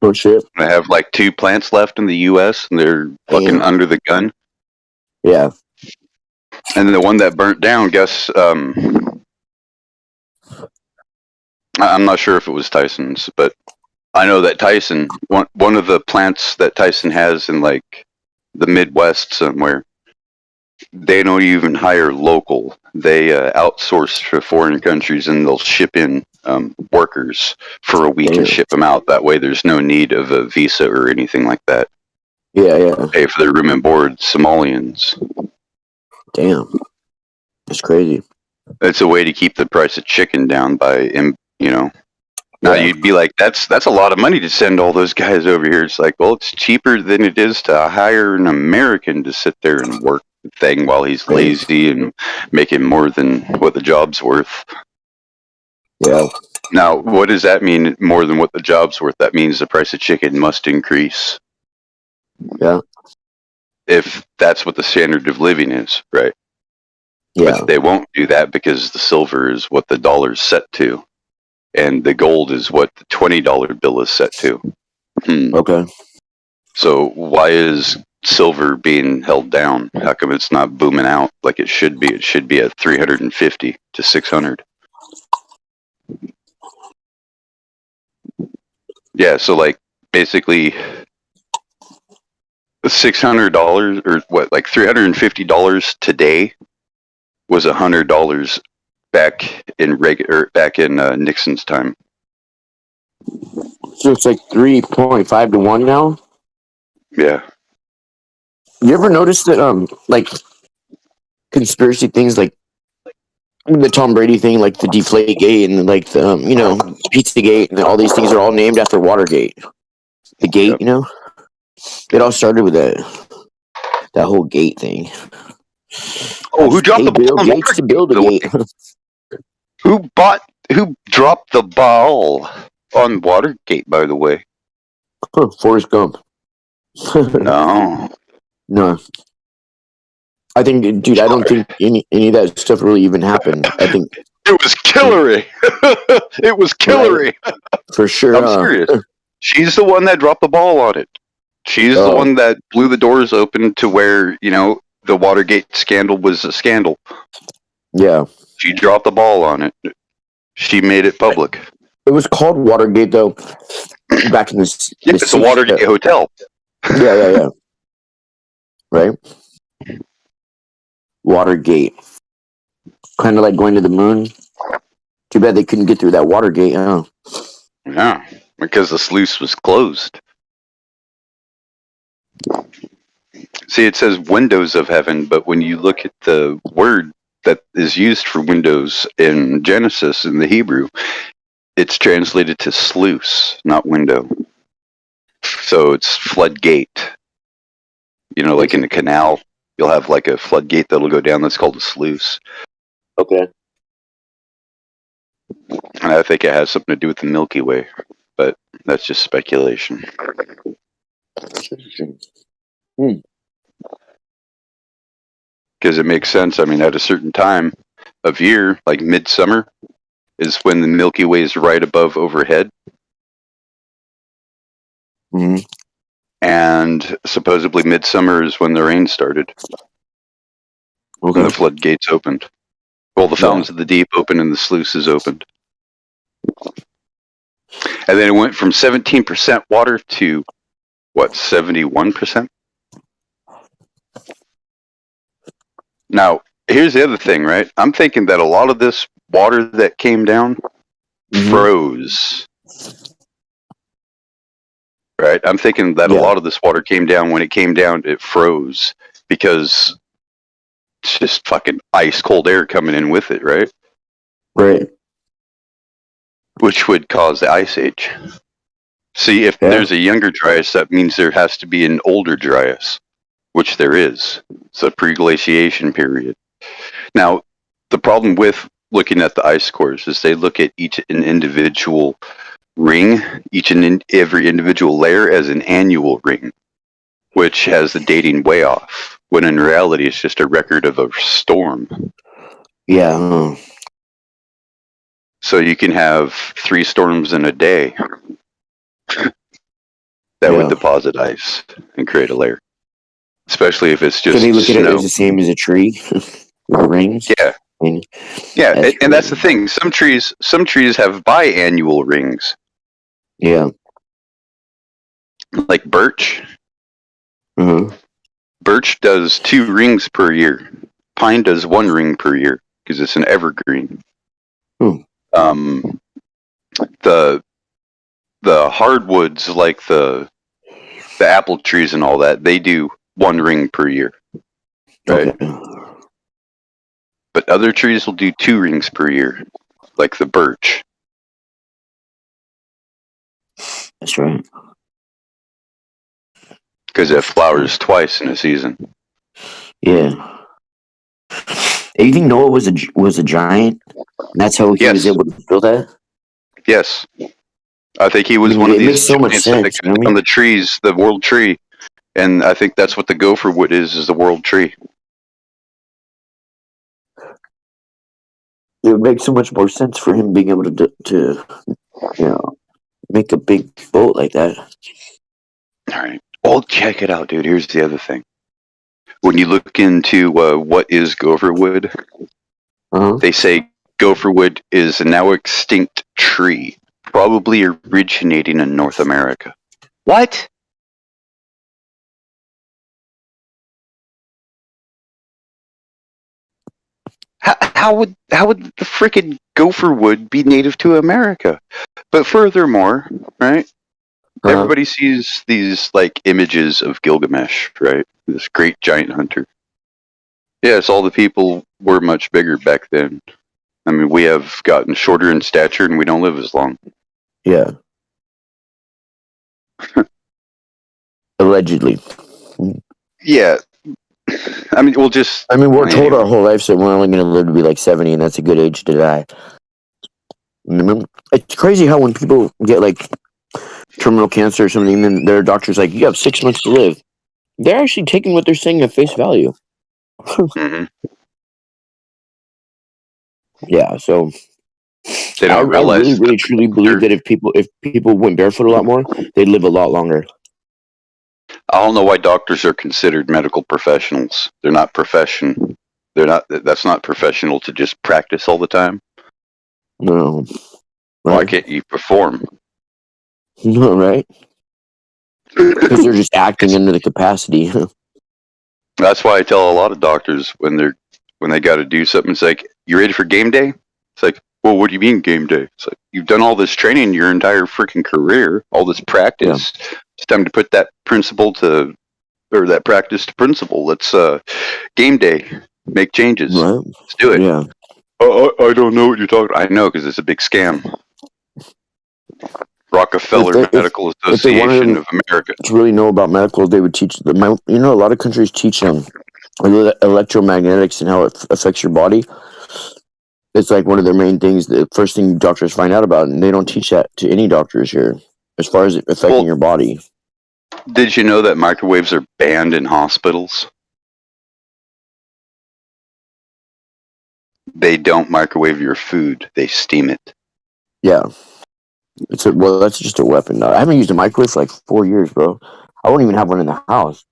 Oh shit. I have like 2 plants left in the U.S. and they're fucking Damn. under the gun. Yeah. And then the one that burnt down, guess, I'm not sure if it was Tyson's, but I know that Tyson, one of the plants that Tyson has in like the Midwest somewhere, they don't even hire local. They outsource to foreign countries, and they'll ship in workers for a week and ship them out. That way, there's no need of a visa or anything like that. Yeah. Pay for their room and board. Somalians. Damn. That's crazy. It's a way to keep the price of chicken down by, Now Yeah. you'd be like, that's a lot of money to send all those guys over here. It's like, well, it's cheaper than it is to hire an American to sit there and work the thing while he's lazy and making more than what the job's worth. Yeah. Now, what does that mean? More than what the job's worth? That means the price of chicken must increase. Yeah. If that's what the standard of living is, right? Yeah. But they won't do that because the silver is what the dollar's set to. And the gold is what the $20 bill is set to. Okay. So why is silver being held down? How come it's not booming out like it should be? It should be at 350 to 600. Yeah, so like basically $600 or what, like $350 today was $100 back in Nixon's time. So it's like 3.5 to 1 now. Yeah. You ever notice that like conspiracy things like the Tom Brady thing, like the Deflate Gate and like the Pizza Gate and all these things are all named after Watergate. The gate, Yep. it all started with that whole gate thing. Oh, who dropped the ball Bill on Gates to Watergate, build by a the way? gate. Who dropped the ball on Watergate, by the way? Forrest Gump. No. No. I think, dude, I don't think any of that stuff really even happened. I think It was Killary. It was Killary. Right. For sure. I'm serious. She's the one that dropped the ball on it. She's the one that blew the doors open to where, the Watergate scandal was a scandal. Yeah. She dropped the ball on it. She made it public. It was called Watergate, though, back in the Yeah, it's a Watergate hotel. Yeah. Right? Watergate. Kind of like going to the moon. Too bad they couldn't get through that Watergate, huh? Yeah, because the sluice was closed. See, it says windows of heaven, but when you look at the word that is used for windows in Genesis in the Hebrew, it's translated to sluice, not window. So it's floodgate. Like in a canal, you'll have like a floodgate that'll go down that's called a sluice. Okay. And I think it has something to do with the Milky Way, but that's just speculation. Because it makes sense. I mean, at a certain time of year, like midsummer, is when the Milky Way is right above overhead. Mm-hmm. And supposedly midsummer is when the rain started. Okay. And the floodgates opened. Well, the fountains of the deep opened and the sluices opened. And then it went from 17% water to, 71%? Now, here's the other thing, right? I'm thinking that a lot of this water that came down froze. Right? I'm thinking that a lot of this water came down. When it came down, it froze because it's just fucking ice cold air coming in with it, right? Right. Which would cause the ice age. See, if there's a younger Dryas, that means there has to be an older Dryas, which there is. It's a pre-glaciation period. Now, the problem with looking at the ice cores is they look at an individual ring, each and every individual layer as an annual ring, which has the dating way off, when in reality it's just a record of a storm. Yeah. So you can have 3 storms in a day that would deposit ice and create a layer. Especially if it's just So they look snow. at it as the same as a tree? Rings? Yeah. And that's the thing. Some trees have biannual rings. Yeah. Like birch. Mm-hmm. Birch does 2 rings per year. Pine does 1 ring per year because it's an evergreen. The hardwoods, like the apple trees and all that, they do 1 ring per year, right? Okay. But other trees will do 2 rings per year, like the birch. That's right. Because it flowers twice in a season. Yeah. Do you think Noah was a giant? That's how he was able to build that? Yes. I think he was one of these makes so much sense, that on the trees, the world tree. And I think that's what the gopher wood is the world tree. It would make so much more sense for him being able to make a big boat like that. All right. Well, check it out, dude. Here's the other thing. When you look into what is gopher wood, they say gopher wood is a now extinct tree, probably originating in North America. What? how would the frickin' gopher wood be native to America? But furthermore, right? Everybody sees these like images of Gilgamesh, right? This great giant hunter. Yes, all the people were much bigger back then. I mean, we have gotten shorter in stature and we don't live as long. Yeah. Allegedly. Yeah. I mean, we'll just. I mean, we're told anyway. our whole lives that we're only going to live to be like 70, and that's a good age to die. It's crazy how when people get like terminal cancer or something, and their doctor's like, "You have 6 months to live." They're actually taking what they're saying at face value. Mm-hmm. Yeah, so They I don't realize. really, really, truly believe that if people went barefoot a lot more, they'd live a lot longer. I don't know why doctors are considered medical professionals. They're not profession. They're not. That's not professional to just practice all the time. No, Why right? can't you perform? No, right? Because they're just acting under the capacity. That's why I tell a lot of doctors when they got to do something. It's like, you ready for game day? It's like, well, what do you mean game day? It's like, you've done all this training your entire freaking career, all this practice. Yeah. It's time to put that that practice to principle. Let's game day, make changes. Right? Let's do it. Yeah. I don't know what you're talking about. I know, because it's a big scam. Rockefeller Medical Association of America. To really know about medical, they would teach a lot of countries teach electromagnetics and how it affects your body. It's like one of their main things, the first thing doctors find out about, and they don't teach that to any doctors here as far as it affecting your body. Did you know that microwaves are banned in hospitals? They don't microwave your food, they steam it. Yeah. That's just a weapon. I haven't used a microwave for like 4 years, bro. I won't even have one in the house.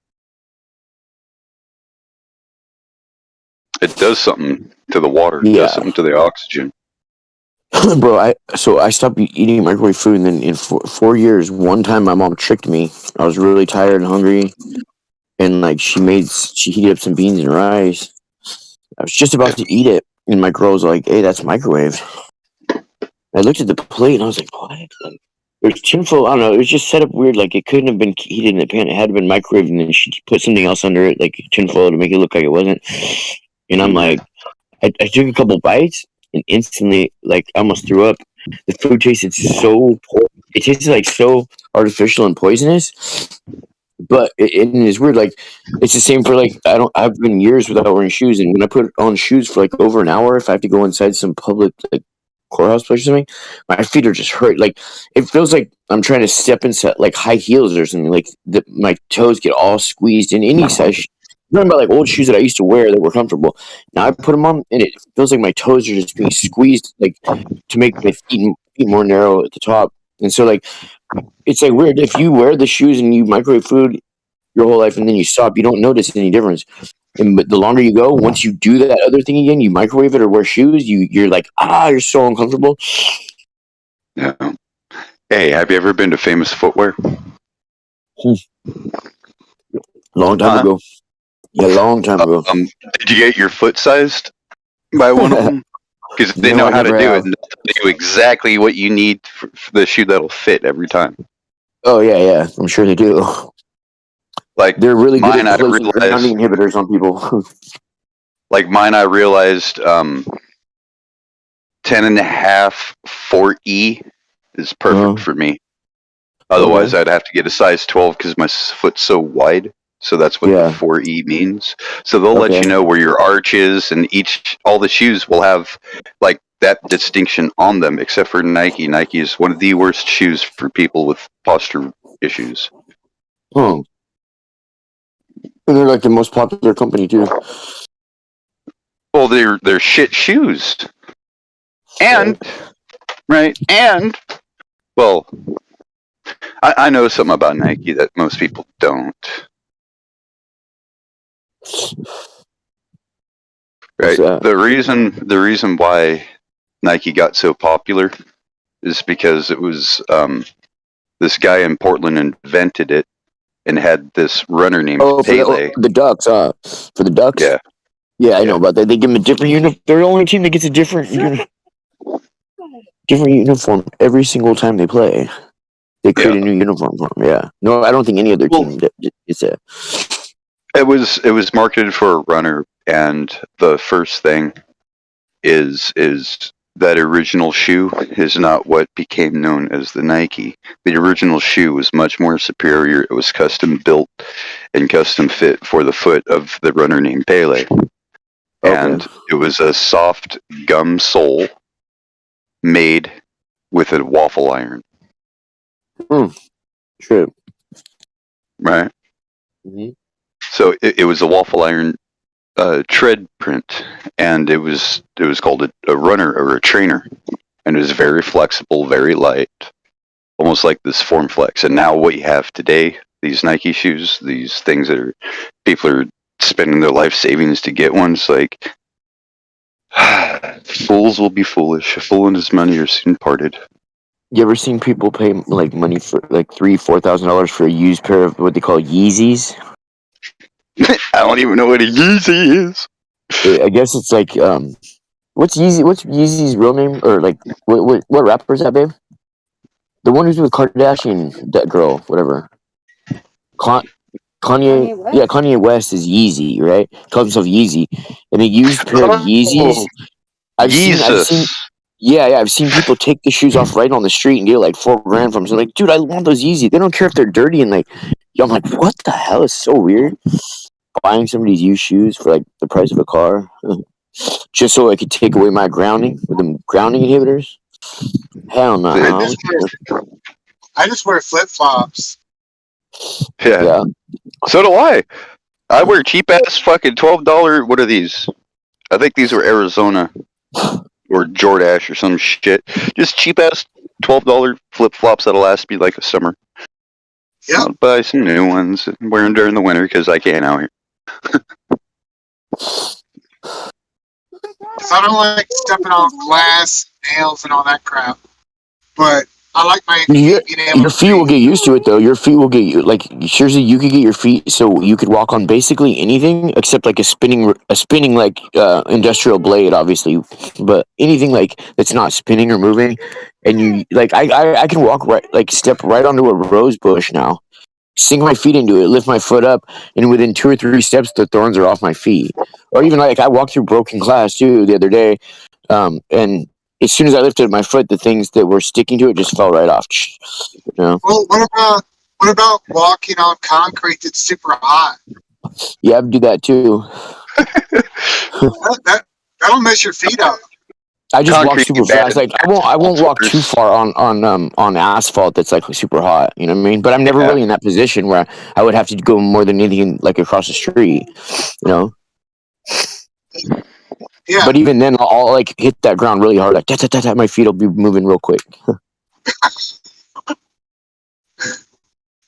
It does something to the water. It does something to the oxygen. Bro, I stopped eating microwave food, and then in 4 years, one time my mom tricked me. I was really tired and hungry, and like she heated up some beans and rice. I was just about to eat it, and my girl was like, "Hey, that's microwave." I looked at the plate, and I was like, "What?" Like, there's tinfoil. I don't know. It was just set up weird. Like, it couldn't have been heated in the pan. It had to have been microwaved, and then she put something else under it, like tinfoil, to make it look like it wasn't. And I'm like, I took a couple bites, and instantly, like, I almost threw up. The food tasted so poor. It tasted like so artificial and poisonous. But it's weird. Like, it's the same for like I've been years without wearing shoes, and when I put on shoes for like over an hour, if I have to go inside some public like courthouse place or something, my feet are just hurt. Like, it feels like I'm trying to step inside like high heels or something. Like my toes get all squeezed in any size. I'm talking about like old shoes that I used to wear that were comfortable. Now I put them on, and it feels like my toes are just being squeezed, like to make my feet more narrow at the top. And so, like, it's like weird. If you wear the shoes and you microwave food your whole life and then you stop, you don't notice any difference. But the longer you go, once you do that other thing again, you microwave it or wear shoes, you're like, you're so uncomfortable. Yeah. Hey, have you ever been to Famous Footwear? Long time ago. Yeah, long time ago. Did you get your foot sized by one of them? Because they know how to do it. And they do exactly what you need for the shoe that'll fit every time. Oh, yeah. I'm sure they do. Like, they're really good mine, at placing grounding inhibitors on people. Like mine, I realized 10.5 4E is perfect for me. Otherwise, I'd have to get a size 12 because my foot's so wide. So that's what the 4E means. So they'll let you know where your arch is, and all the shoes will have like that distinction on them, except for Nike. Nike is one of the worst shoes for people with posture issues. And they're like the most popular company too. Well, they're shit shoes. And well, I know something about Nike that most people don't. Right. The reason why Nike got so popular is because it was this guy in Portland invented it and had this runner named Pele. For the Ducks, for the Ducks. Yeah. Yeah, I know about that. They give them a different uniform. They're the only team that gets a different different uniform every single time they play. They create Yeah. a new uniform for them. Yeah. No, I don't think any other Well, team gets it. it was marketed for a runner, and the first thing is that original shoe is not what became known as the Nike. The original shoe was much more superior. It was custom built and custom fit for the foot of the runner named Pele. Okay. And it was a soft gum sole made with a waffle iron, True. right? Mm-hmm. So it was a waffle iron tread print, and it was called a runner or a trainer, and it was very flexible, very light, almost like this Form Flex. And now what you have today, these Nike shoes, these things that people are spending their life savings to get ones, like fools will be foolish. A fool and his money are soon parted. You ever seen people pay like money for like $3,000-$4,000 for a used pair of what they call Yeezys? I don't even know what a Yeezy is. I guess it's like what's Yeezy's real name, or like what rapper is that, babe? The one who's with Kardashian, that girl, whatever. Kanye West? Yeah, Kanye West is Yeezy, right? Calls himself Yeezy, and a used pair of Yeezys. I've seen. Yeah, I've seen people take the shoes off right on the street and get like $4,000 from them. So like, dude, I want those Yeezy. They don't care if they're dirty, and like, I'm like, what the hell? It's so weird. Buying somebody's used shoes for like the price of a car, just so I could take away my grounding with them grounding inhibitors. Hell no. I just wear flip flops. Yeah. So do I. I wear cheap ass fucking $12. What are these? I think these were Arizona or Jordache or some shit. Just cheap ass $12 flip flops that'll last me like a summer. Yep. I'll buy some new ones and wear them during the winter because I can't out here. If I don't like stepping on glass, nails, and all that crap, but I like my feet being able Your to feet will breathe. get used to it, though. Your feet will get like seriously. You could get your feet so you could walk on basically anything except like a spinning like industrial blade, obviously, but anything like that's not spinning or moving. And you like I can walk right, like step right onto a rose bush now, sink my feet into it, lift my foot up, and within 2 or 3 steps, the thorns are off my feet. Or even like I walked through broken glass too the other day, and as soon as I lifted my foot, the things that were sticking to it just fell right off. You know? Well, what about walking on concrete that's super hot? Yeah, I do that too. That'll mess your feet up. I just walk Concrete super bad. fast. Like I won't walk too far on asphalt that's like super hot. You know what I mean? But I'm never really in that position where I would have to go more than anything like across the street. You know? Yeah. But even then, I'll like hit that ground really hard. Like my feet will be moving real quick.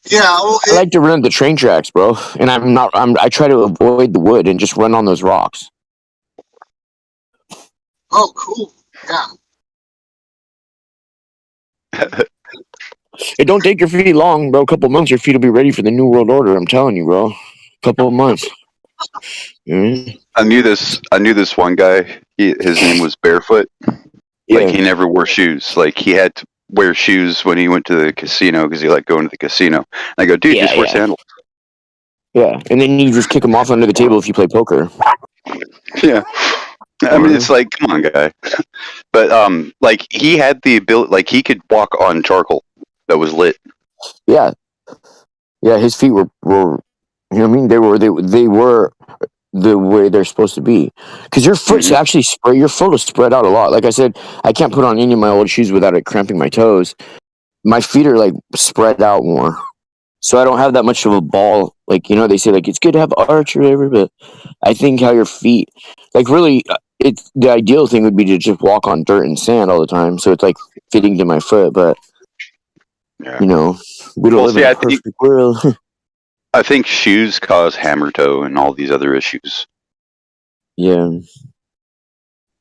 Yeah. Well, I like to run the train tracks, bro. And I try to avoid the wood and just run on those rocks. oh, cool. Yeah. It don't take your feet long, bro. A couple months, your feet will be ready for the new world order. I'm telling you, bro. Couple of months. Mm-hmm. I knew this one guy. His name was Barefoot. Yeah. Like he never wore shoes. Like he had to wear shoes when he went to the casino because he liked going to the casino. And I go, dude, just wear sandals. Yeah, and then you just kick them off under the table if you play poker. Yeah. I mean, it's like, come on, guy. But like he had the ability, like he could walk on charcoal that was lit. Yeah, his feet were you know what I mean? They were the way they're supposed to be. Because your foot's actually your foot will spread out a lot. Like I said, I can't put on any of my old shoes without it cramping my toes. My feet are like spread out more, so I don't have that much of a ball. Like, you know, they say like it's good to have arch or whatever, but I think how your feet, like really, it's the ideal thing would be to just walk on dirt and sand all the time, so it's like fitting to my foot. But you know, we don't live in a perfect world. I think shoes cause hammer toe and all these other issues. Yeah.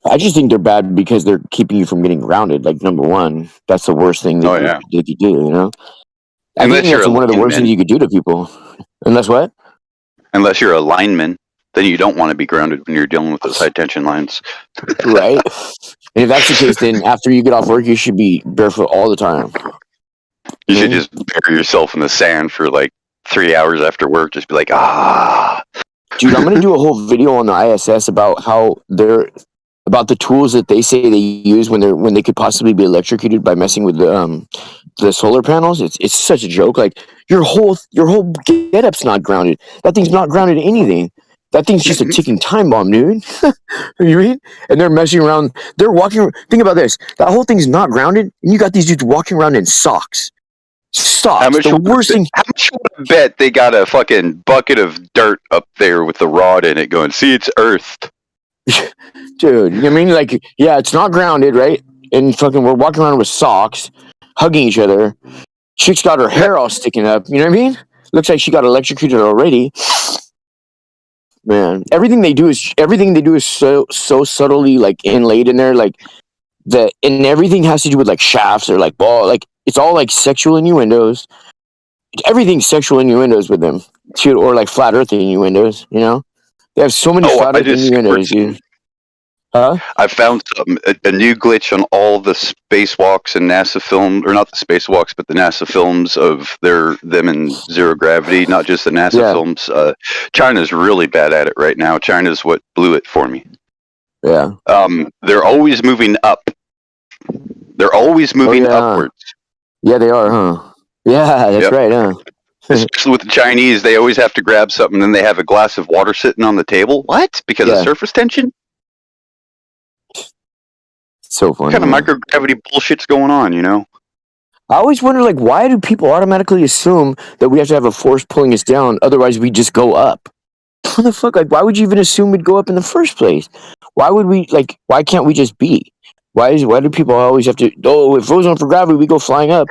I just think they're bad because they're keeping you from getting grounded. Like, number one, that's the worst thing that you could do, you know? I think that's one of the worst things you could do to people. Unless what? Unless you're a lineman. then you don't want to be grounded when you're dealing with those high tension lines. Right? And if that's the case, then after you get off work, you should be barefoot all the time. You should just bury yourself in the sand for like 3 hours after work. Just be like, ah. Dude, I'm gonna do a whole video on the ISS about how about the tools that they say they use when they could possibly be electrocuted by messing with the solar panels. It's such a joke. Like your whole getup's not grounded. That thing's not grounded to anything. That thing's just a ticking time bomb, dude. You mean? And they're messing around. They're walking. Think about this. That whole thing's not grounded, and you got these dudes walking around in socks. Socks. How much The worst thing. How much would I bet they got a fucking bucket of dirt up there with the rod in it going, see, it's earthed. Dude, you know what I mean? Like, yeah, it's not grounded, right? And fucking we're walking around with socks, hugging each other. Chick's got her hair all sticking up. You know what I mean? Looks like she got electrocuted already. Man, everything they do is so subtly like inlaid in there, like and everything has to do with like shafts or like ball, like it's all like sexual innuendos. Everything's sexual innuendos with them, dude, or like flat Earth innuendos. You know, they have so many flat Earth innuendos, dude. Huh? I found a new glitch on all the spacewalks and NASA film, or not the spacewalks, but the NASA films of them in zero gravity, not just the NASA films. China's really bad at it right now. China's what blew it for me. Yeah. They're always moving up. They're always moving upwards. Yeah, they are, huh? Yeah, that's right, huh? Especially with the Chinese, they always have to grab something, and then they have a glass of water sitting on the table. What? Because of surface tension? So funny. What kind of microgravity bullshit's going on, you know? I always wonder, like, why do people automatically assume that we have to have a force pulling us down, otherwise we just go up? What the fuck? Like, why would you even assume we'd go up in the first place? Why would we, like, why can't we just be? Why do people always have to, if it wasn't for gravity, we go flying up?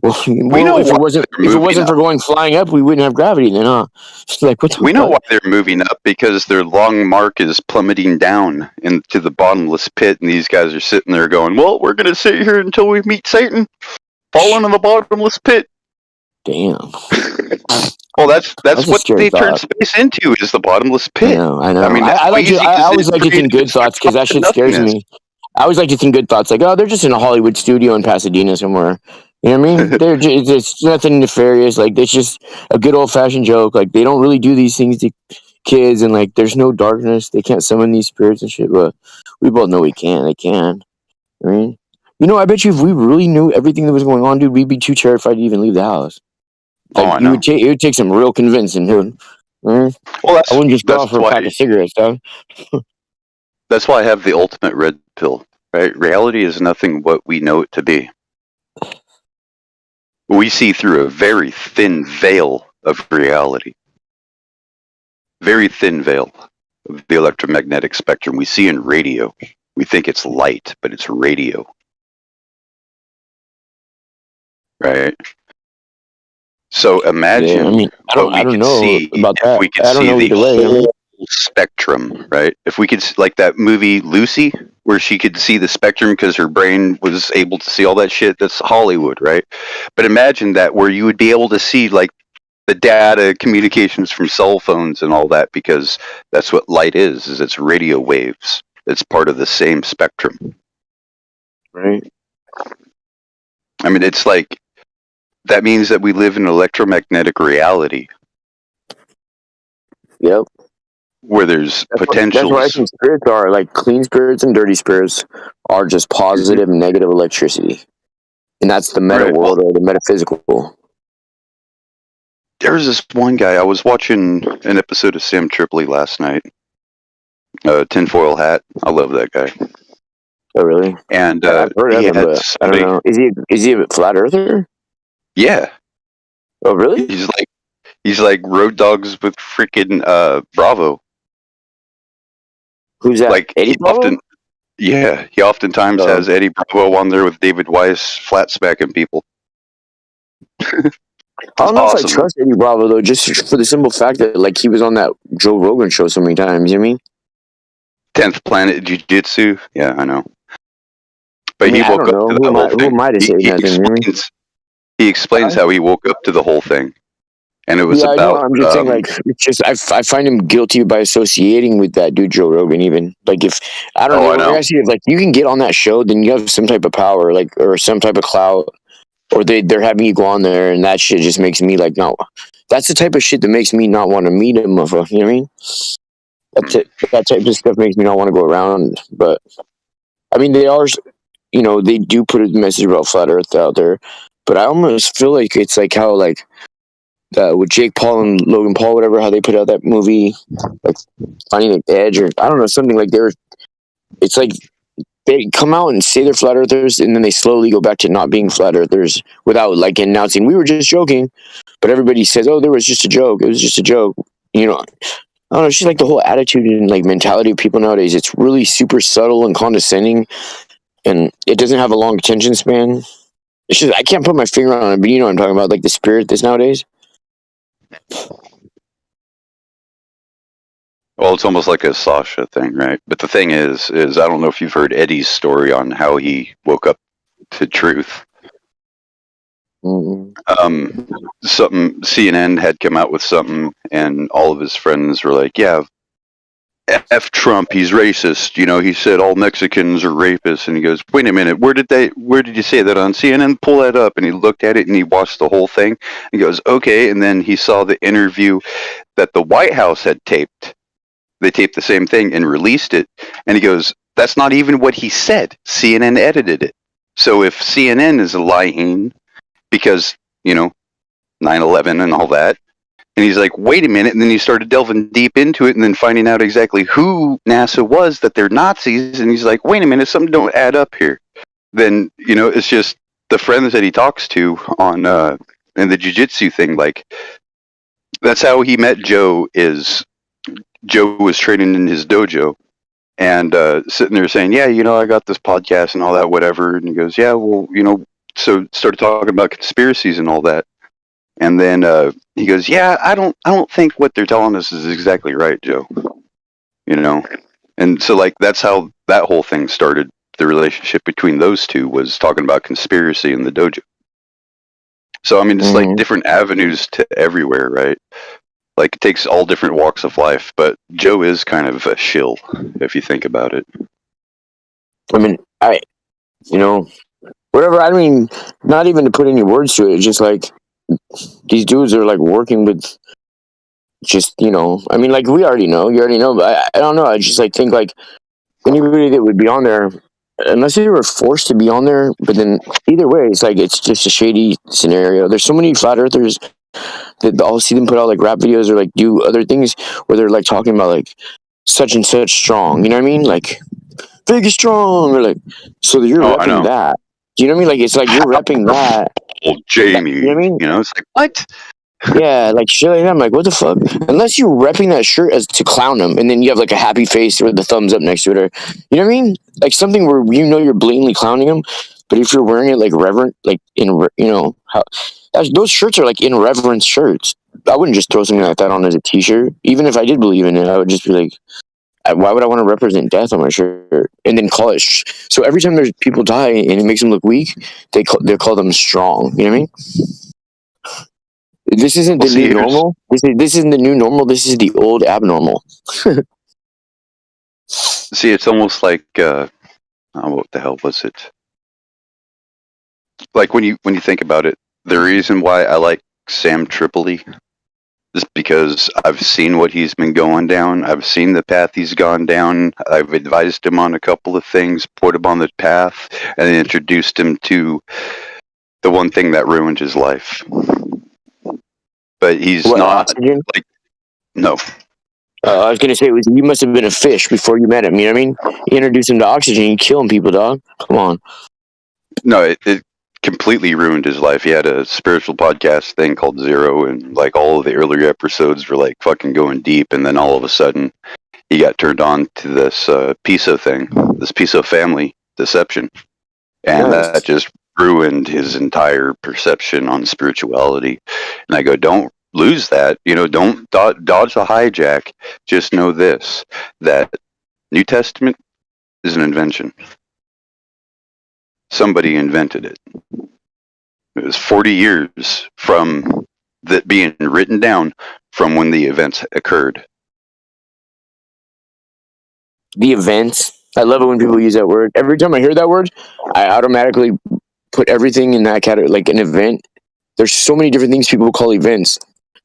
Well, if it wasn't for going flying up, we wouldn't have gravity then, huh? It's like, what the We know why they're moving up, because their long mark is plummeting down into the bottomless pit, and these guys are sitting there going, well, we're going to sit here until we meet Satan, fall into the bottomless pit. Damn. Well, that's what they turn space into, is the bottomless pit. I know. I mean, I always like to think good thoughts, because that shit scares me. I always like to think good thoughts, like, oh, they're just in a Hollywood studio in Pasadena somewhere. You know what I mean? They're just, it's nothing nefarious. Like, it's just a good old-fashioned joke. Like, they don't really do these things to kids, and, like, there's no darkness. They can't summon these spirits and shit, but we both know we can. They can. I mean, you know, I bet you if we really knew everything that was going on, dude, we'd be too terrified to even leave the house. Like, it would take some real convincing, dude. Well, I wouldn't just go out for a pack of cigarettes, dog. That's why I have the ultimate red pill, right? Reality is nothing what we know it to be. We see through a very thin veil of reality. Very thin veil of the electromagnetic spectrum. We see in radio. We think it's light, but it's radio. Right? So imagine I don't know about that. We could see the whole spectrum, right? If we could, like that movie Lucy, where she could see the spectrum because her brain was able to see all that shit. That's Hollywood, right? But imagine that, where you would be able to see like the data communications from cell phones and all that, because that's what light is it's radio waves. It's part of the same spectrum. Right. I mean, it's like, that means that we live in an electromagnetic reality. Yep. Where there's potentials. That's why I think spirits are, like, clean spirits and dirty spirits are just positive and negative electricity. And that's the meta world, or the metaphysical. There's this one guy, I was watching an episode of Sam Tripoli last night. Tinfoil Hat. I love that guy. Oh, really? And I've heard of him, but I don't know. Is he a flat earther? Yeah. Oh, really? He's like Road Dogs with freaking Bravo. Who's that? Like, Eddie Bravo? He oftentimes has Eddie Bravo on there with David Weiss flat smacking people. I don't know if I trust Eddie Bravo, though, just for the simple fact that, like, he was on that Joe Rogan show so many times, you know what I mean? 10th Planet Jiu-Jitsu? Yeah, I know. But he woke up to the whole thing. He explains how he woke up to the whole thing. And it was Yeah, I know. about, I'm just saying, like, it's just I find him guilty by associating with that dude Joe Rogan. Even like, if I don't oh, I know, like know. I see, if like you can get on that show, then you have some type of power, like, or some type of clout, or they're having you go on there, and that shit just makes me like, no, that's the type of shit that makes me not want to meet him. Of a, you know what I mean? That's it. That type of stuff makes me not want to go around. But I mean, they are, you know, they do put a message about flat Earth out there, but I almost feel like it's like how like. With Jake Paul and Logan Paul, whatever, how they put out that movie, like Finding the Edge, or I don't know, something like they're. It's like they come out and say they're flat earthers, and then they slowly go back to not being flat earthers without like announcing we were just joking, but everybody says, "Oh, there was just a joke. It was just a joke." You know, I don't know. It's just like the whole attitude and like mentality of people nowadays. It's really super subtle and condescending, and it doesn't have a long attention span. It's just I can't put my finger on it, but you know what I'm talking about, like the spirit that's nowadays. Well, it's almost like a Sasha thing, right? But the thing is I don't know if you've heard Eddie's story on how he woke up to truth. Mm-hmm. Something CNN had come out with something, and all of his friends were like, "Yeah, F Trump, he's racist. You know, he said all Mexicans are rapists." And he goes, "Wait a minute, where did you say that on CNN? Pull that up." And he looked at it and he watched the whole thing. He goes, "Okay." And then he saw the interview that the White House had taped. They taped the same thing and released it. And he goes, "That's not even what he said. CNN edited it." So if CNN is lying because, 9/11 and all that, and he's like, "Wait a minute." And then he started delving deep into it and then finding out exactly who NASA was, that they're Nazis. And he's like, "Wait a minute, something don't add up here." Then, it's just the friends that he talks to on, in the jiu-jitsu thing. Like, that's how he met Joe. Joe was training in his dojo and sitting there saying, "Yeah, I got this podcast and all that, whatever." And he goes, "Yeah, well, so started talking about conspiracies and all that." And then he goes, "Yeah, I don't think what they're telling us is exactly right, Joe." And so like that's how that whole thing started. The relationship between those two was talking about conspiracy in the dojo. So I mean, it's like Mm-hmm. different avenues to everywhere, right? Like it takes all different walks of life, but Joe is kind of a shill if you think about it. I mean, whatever. I mean, not even to put any words to it. It's just like these dudes are like working with just, I mean, like you already know, but I don't know. I just like think like anybody that would be on there, unless they were forced to be on there, but then either way, it's like it's just a shady scenario. There's so many flat earthers that I'll see them put out like rap videos or like do other things where they're like talking about like such and such strong. You know what I mean? Like Vegas strong, or like so that you're Oh, I repping know. that. Do you know what I mean? Like it's like you're repping that. Old You know what Jamie, I mean? it's like what? Yeah, like shit like that. I'm like, what the fuck? Unless you're repping that shirt as to clown them, and then you have like a happy face with the thumbs up next to it, or you know what I mean? Like something where you're blatantly clowning them, but if you're wearing it like reverent, like how those shirts are like in reverence shirts. I wouldn't just throw something like that on as a t-shirt. Even if I did believe in it, I would just be like, why would I want to represent death on my shirt and then call it? So every time there's people die and it makes them look weak, they call them strong. You know what I mean? This isn't Well, the new normal. This isn't the new normal. This is the old abnormal. see, it's almost like what the hell was it? Like when you think about it, the reason why I like Sam Tripoli is because I've seen what he's been going down. I've seen the path he's gone down. I've advised him on a couple of things, put him on the path, and then introduced him to the one thing that ruined his life. But he's What, not oxygen? like no. I was gonna say you must have been a fish before you met him. You know what I mean? You introduce him to oxygen, you killing people, dog. Come on. No, it completely ruined his life. He had a spiritual podcast thing called Zero, and like all of the earlier episodes were like fucking going deep, and then all of a sudden he got turned on to this Piso thing, this Piso family deception, and Nice. that just ruined his entire perception on spirituality. And I go, don't lose that, don't dodge the hijack. Just know this, that New Testament is an invention. Somebody invented it. It was 40 years from that being written down from when the events occurred. The events. I love it when people use that word. Every time I hear that word, I automatically put everything in that category, like an event. There's so many different things people call events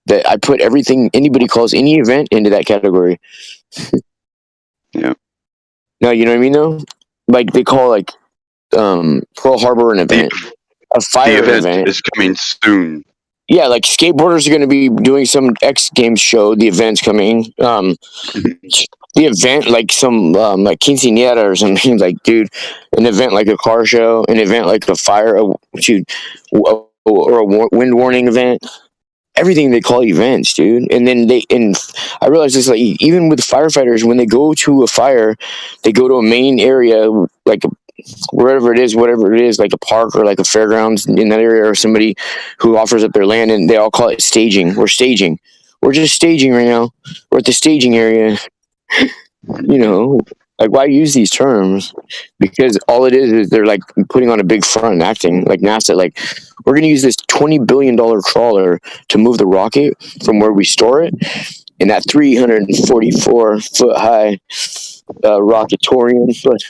that I put everything anybody calls any event into that category. Yeah. No, you know what I mean though? Like they call like Pearl Harbor an event, a fire The event event. is coming soon. Yeah, like skateboarders are going to be doing some X Games show. The event's coming. The event like some like quinceañera or something. Like, dude, an event like a car show, an event like a fire, or a wind warning event. Everything they call events, dude. And then I realized this, like even with firefighters, when they go to a fire, they go to a main area like whatever it is, like a park or like a fairgrounds in that area, or somebody who offers up their land, and they all call it staging. We're staging. We're just staging right now. We're at the staging area. You know, like why use these terms? Because all it is they're like putting on a big front and acting like NASA. Like we're going to use this $20 billion crawler to move the rocket from where we store it, and that 344-foot high rocketorium,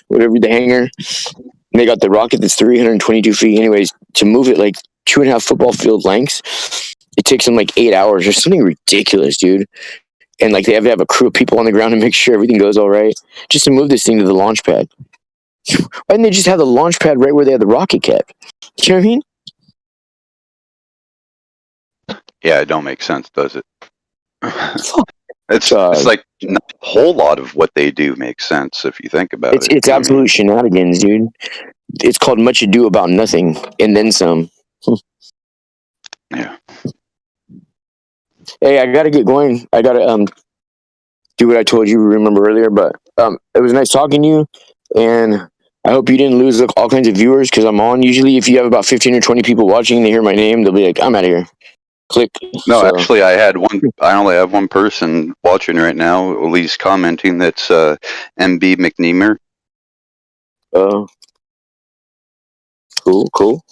whatever the hangar. And they got the rocket that's 322 feet. Anyways, to move it like 2.5 football field lengths, it takes them like 8 hours or something ridiculous, dude. And like they have to have a crew of people on the ground to make sure everything goes all right, just to move this thing to the launch pad. Why didn't they just have the launch pad right where they had the rocket kept? You know what I mean? Yeah, it don't make sense, does it? Fuck. It's like not a whole lot of what they do makes sense if you think about it. It's absolute shenanigans, dude. It's called much ado about nothing, and then some. Yeah. Hey, I gotta get going. I gotta do what I told you. Remember earlier, but it was nice talking to you, and I hope you didn't lose all kinds of viewers because I'm on. Usually, if you have about 15 or 20 people watching, and they hear my name, they'll be like, "I'm out of here." Click. No, So, actually, I only have one person watching right now, at least commenting. That's MB McNeamer. Cool.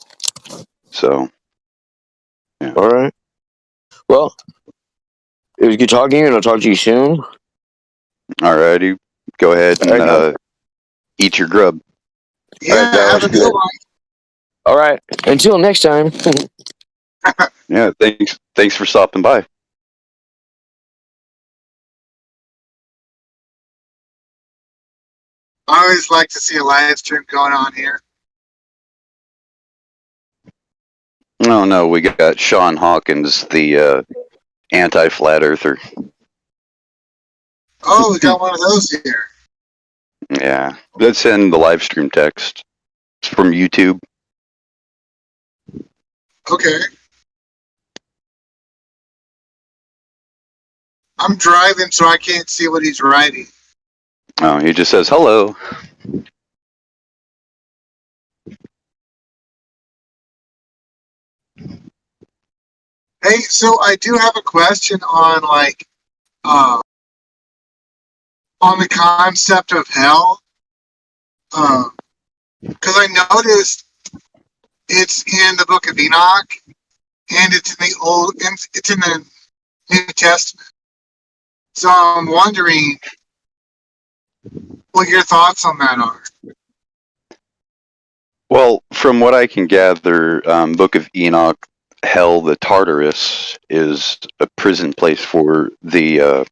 So, yeah. All right. Well, it was good talking to you, and I'll talk to you soon. Alrighty, go ahead and eat your grub. Yeah, have a good one. All right. Until next time. Yeah, thanks for stopping by. I always like to see a live stream going on here. Oh no, we got Sean Hawkins, the anti-flat earther. Oh, we got one of those here. Yeah, that's in the live stream text. It's from YouTube. Okay. I'm driving, so I can't see what he's writing. Oh, he just says hello. Hey, so I do have a question on on the concept of hell. Because I noticed it's in the Book of Enoch, and it's in the New Testament. So I'm wondering what your thoughts on that are. Well, from what I can gather, Book of Enoch, hell, the Tartarus, is a prison place for the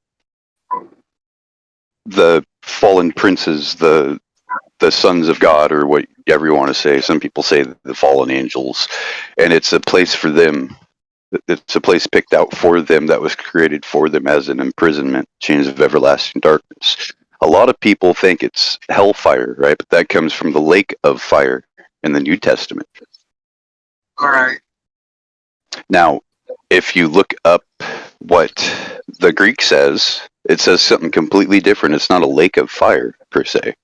fallen princes, the sons of God, or whatever you want to say. Some people say the fallen angels, and it's a place for them. It's a place picked out for them that was created for them as an imprisonment, chains of everlasting darkness. A lot of people think it's hellfire, right? But that comes from the lake of fire in the New Testament. All right. Now, if you look up what the Greek says, it says something completely different. It's not a lake of fire, per se.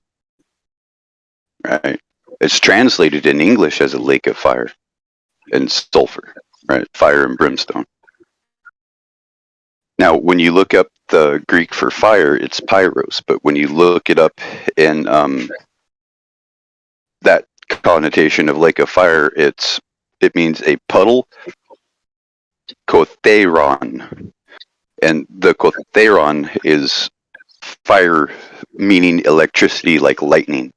Right? It's translated in English as a lake of fire and sulfur, right? Fire and brimstone. Now, when you look up the Greek for fire, it's pyros, but when you look it up in that connotation of lake of fire, it means a puddle kotheron. And the kotheron is fire, meaning electricity, like lightning.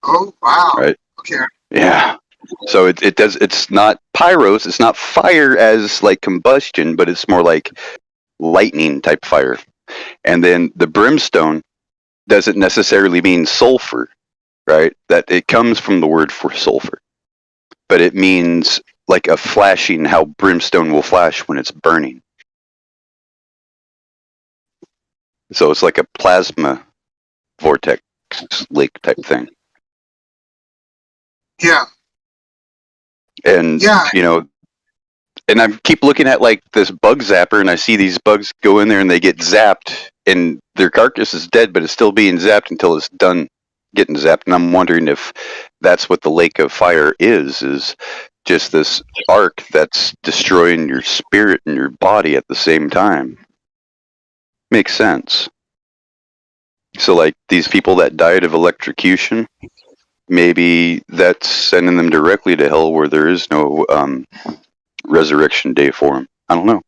Oh, wow. Right. Okay. Yeah. So it's not pyros, it's not fire as like combustion, but it's more like lightning type fire. And then the brimstone doesn't necessarily mean sulfur, right? That it comes from the word for sulfur. But it means like a flashing, how brimstone will flash when it's burning. So it's like a plasma vortex lake type thing. Yeah. And Yeah. you know, and I keep looking at like this bug zapper, and I see these bugs go in there and they get zapped, and their carcass is dead, but it's still being zapped until it's done getting zapped. And I'm wondering if that's what the lake of fire is just this arc that's destroying your spirit and your body at the same time. Makes sense. So like these people that died of electrocution, maybe that's sending them directly to hell where there is no resurrection day for them. I don't know.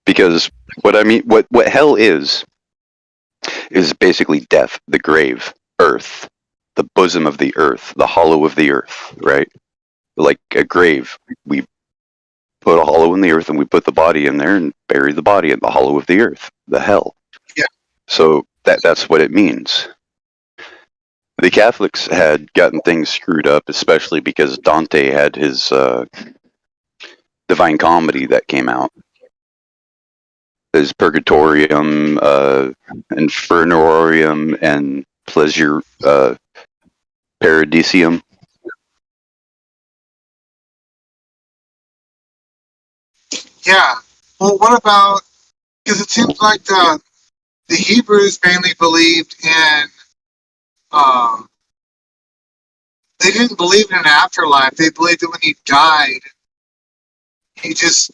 Because what hell is basically death, the grave, earth, the bosom of the earth, the hollow of the earth, right? Like a grave. We put a hollow in the earth and we put the body in there and bury the body in the hollow of the earth, the hell. Yeah. So that's what it means. The Catholics had gotten things screwed up, especially because Dante had his Divine Comedy that came out. His Purgatorium, Infernorium, and Pleasure Paradisium. Yeah. Well, what about, because it seems like the Hebrews mainly believed in, they didn't believe in an afterlife. They believed that when you died, you just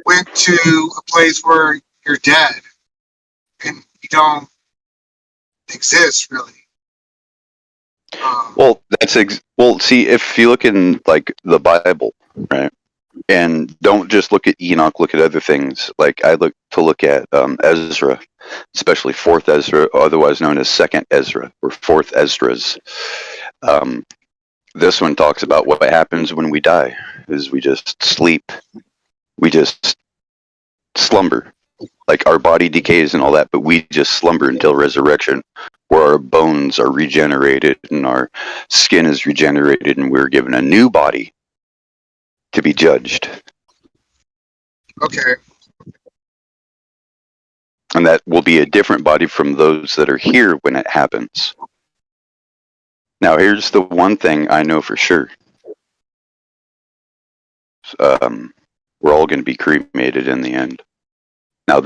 went to a place where you're dead and you don't exist, really. Well, see, if you look in like the Bible, right, and don't just look at Enoch, look at other things. Like I look at Ezra, especially Fourth Ezra, otherwise known as Second Ezra or Fourth Esdras. This one talks about what happens when we die. Is we just sleep, we just slumber. Like our body decays and all that, but we just slumber until resurrection, where our bones are regenerated and our skin is regenerated, and we're given a new body to be judged. Okay. And that will be a different body from those that are here when it happens. Now, here's the one thing I know for sure. We're all going to be cremated in the end. Now,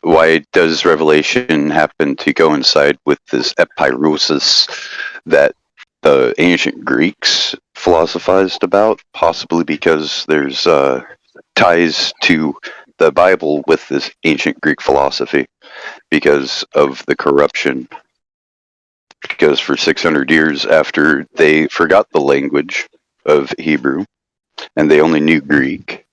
why does Revelation happen to coincide with this epirosis that the ancient Greeks philosophized about? Possibly because there's ties to the Bible with this ancient Greek philosophy because of the corruption. Because for 600 years after they forgot the language of Hebrew and they only knew Greek,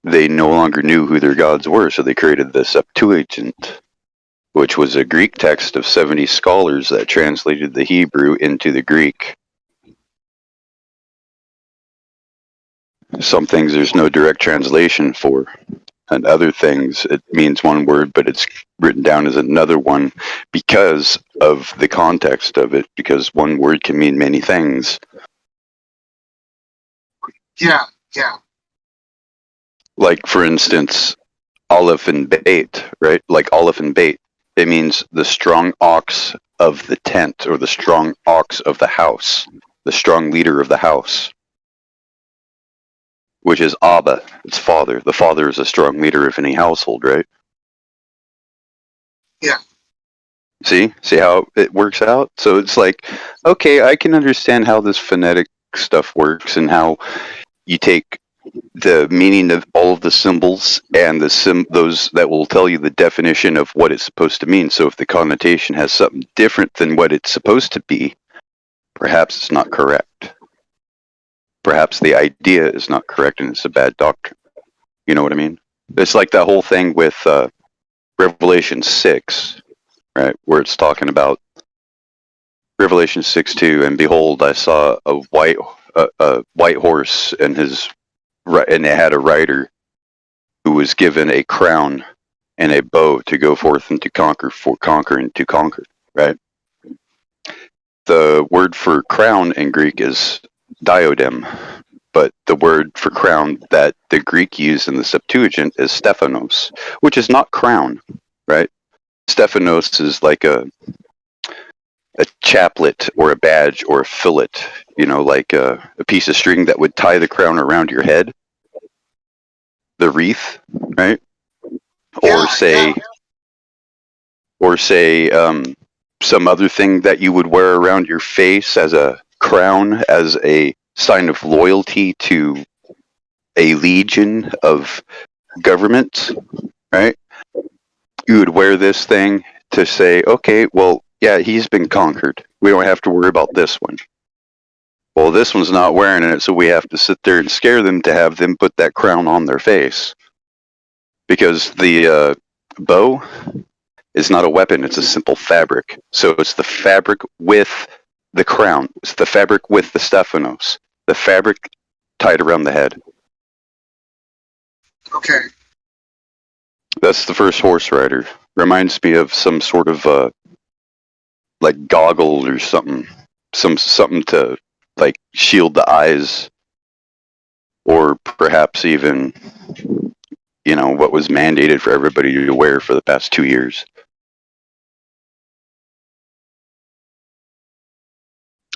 they no longer knew who their gods were, so they created the Septuagint, which was a Greek text of 70 scholars that translated the Hebrew into the Greek. Some things there's no direct translation for, and other things it means one word, but it's written down as another one because of the context of it, because one word can mean many things. Yeah, yeah. Like, for instance, Aleph and Beit, right? Like Aleph and Beit, it means the strong ox of the tent, or the strong ox of the house, the strong leader of the house, which is Abba, it's father. The father is a strong leader of any household, right? Yeah. See how it works out? So it's like, okay, I can understand how this phonetic stuff works and how you take the meaning of all of the symbols and those that will tell you the definition of what it's supposed to mean. So if the connotation has something different than what it's supposed to be, perhaps it's not correct. perhaps the idea is not correct and it's a bad doctrine. You know what I mean? It's like that whole thing with Revelation 6, right? Where it's talking about Revelation 6:2, and behold, I saw a white horse, and it had a rider who was given a crown and a bow to go forth and to conquer and to conquer, right? The word for crown in Greek is diadem, but the word for crown that the Greek used in the Septuagint is Stephanos, which is not crown, right? Stephanos is like a chaplet or a badge or a fillet, like a piece of string that would tie the crown around your head, the wreath, right? Yeah, Or say some other thing that you would wear around your face as a crown, as a sign of loyalty to a legion of government, right? You would wear this thing to say, okay, well, yeah, he's been conquered. We don't have to worry about this one. Well, this one's not wearing it, so we have to sit there and scare them to have them put that crown on their face. Because the bow is not a weapon, it's a simple fabric. So it's the fabric with the crown. It's the fabric with the Stephanos. The fabric tied around the head. Okay. That's the first horse rider. Reminds me of some sort of like goggle or something. Something to like shield the eyes. Or perhaps even, what was mandated for everybody to wear for the past 2 years.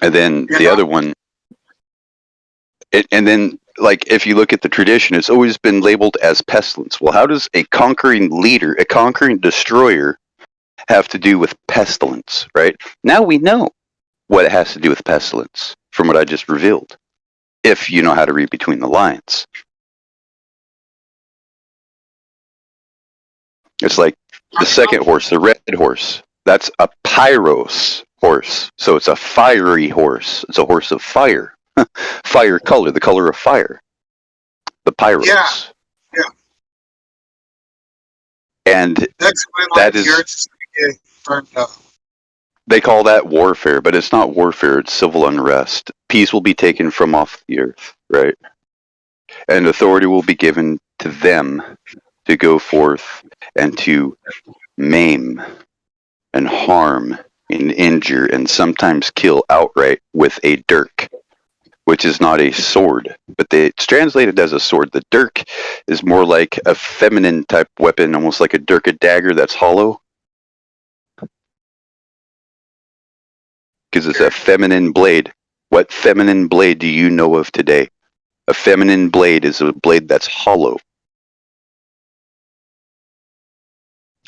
And then the other one, and then, like, if you look at the tradition, it's always been labeled as pestilence. Well, how does a conquering leader, a conquering destroyer, have to do with pestilence, right? Now we know what it has to do with pestilence from what I just revealed, if you know how to read between the lines. It's like the second horse, the red horse. That's a pyros horse. So it's a fiery horse. It's a horse of fire. Fire color, the color of fire. The pyros. Yeah. And that's when that is, they call that warfare, but it's not warfare, it's civil unrest. Peace will be taken from off the earth, right? And authority will be given to them to go forth and to maim and harm and injure and sometimes kill outright with a dirk, which is not a sword, but it's translated as a sword. The dirk is more like a feminine type weapon, almost like a dirk, a dagger that's hollow. Because it's a feminine blade. What feminine blade do you know of today? A feminine blade is a blade that's hollow.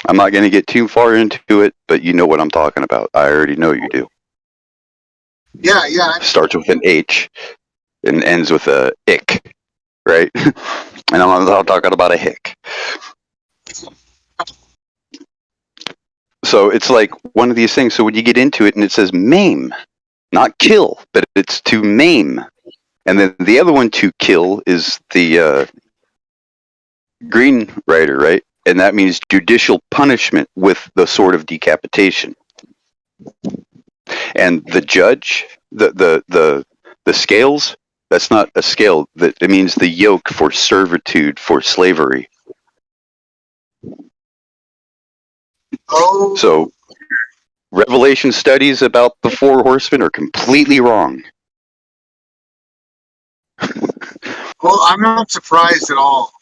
I'm not going to get too far into it, but you know what I'm talking about. I already know you do. Yeah. Starts with an H and ends with a ick, right? And I'm talking about a hick. So it's like one of these things. So when you get into it and it says maim, not kill, but it's to maim. And then the other one, to kill, is the green rider, right? And that means judicial punishment with the sword of decapitation. And the judge, the scales, that's not a scale. It means the yoke for servitude, for slavery. Oh. So Revelation studies about the four horsemen are completely wrong. Well, I'm not surprised at all.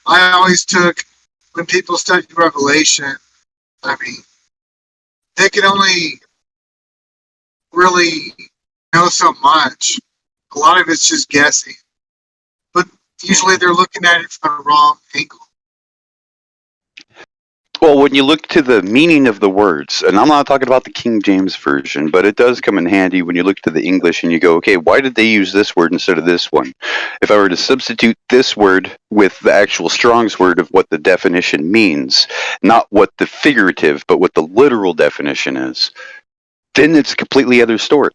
I always took, when people study Revelation, I mean, they can only really know so much. A lot of it's just guessing. But usually they're looking at it from the wrong angle. Well, when you look to the meaning of the words, and I'm not talking about the King James Version, but it does come in handy when you look to the English and you go, okay, why did they use this word instead of this one? If I were to substitute this word with the actual Strong's word of what the definition means, not what the figurative, but what the literal definition is, then it's a completely other story.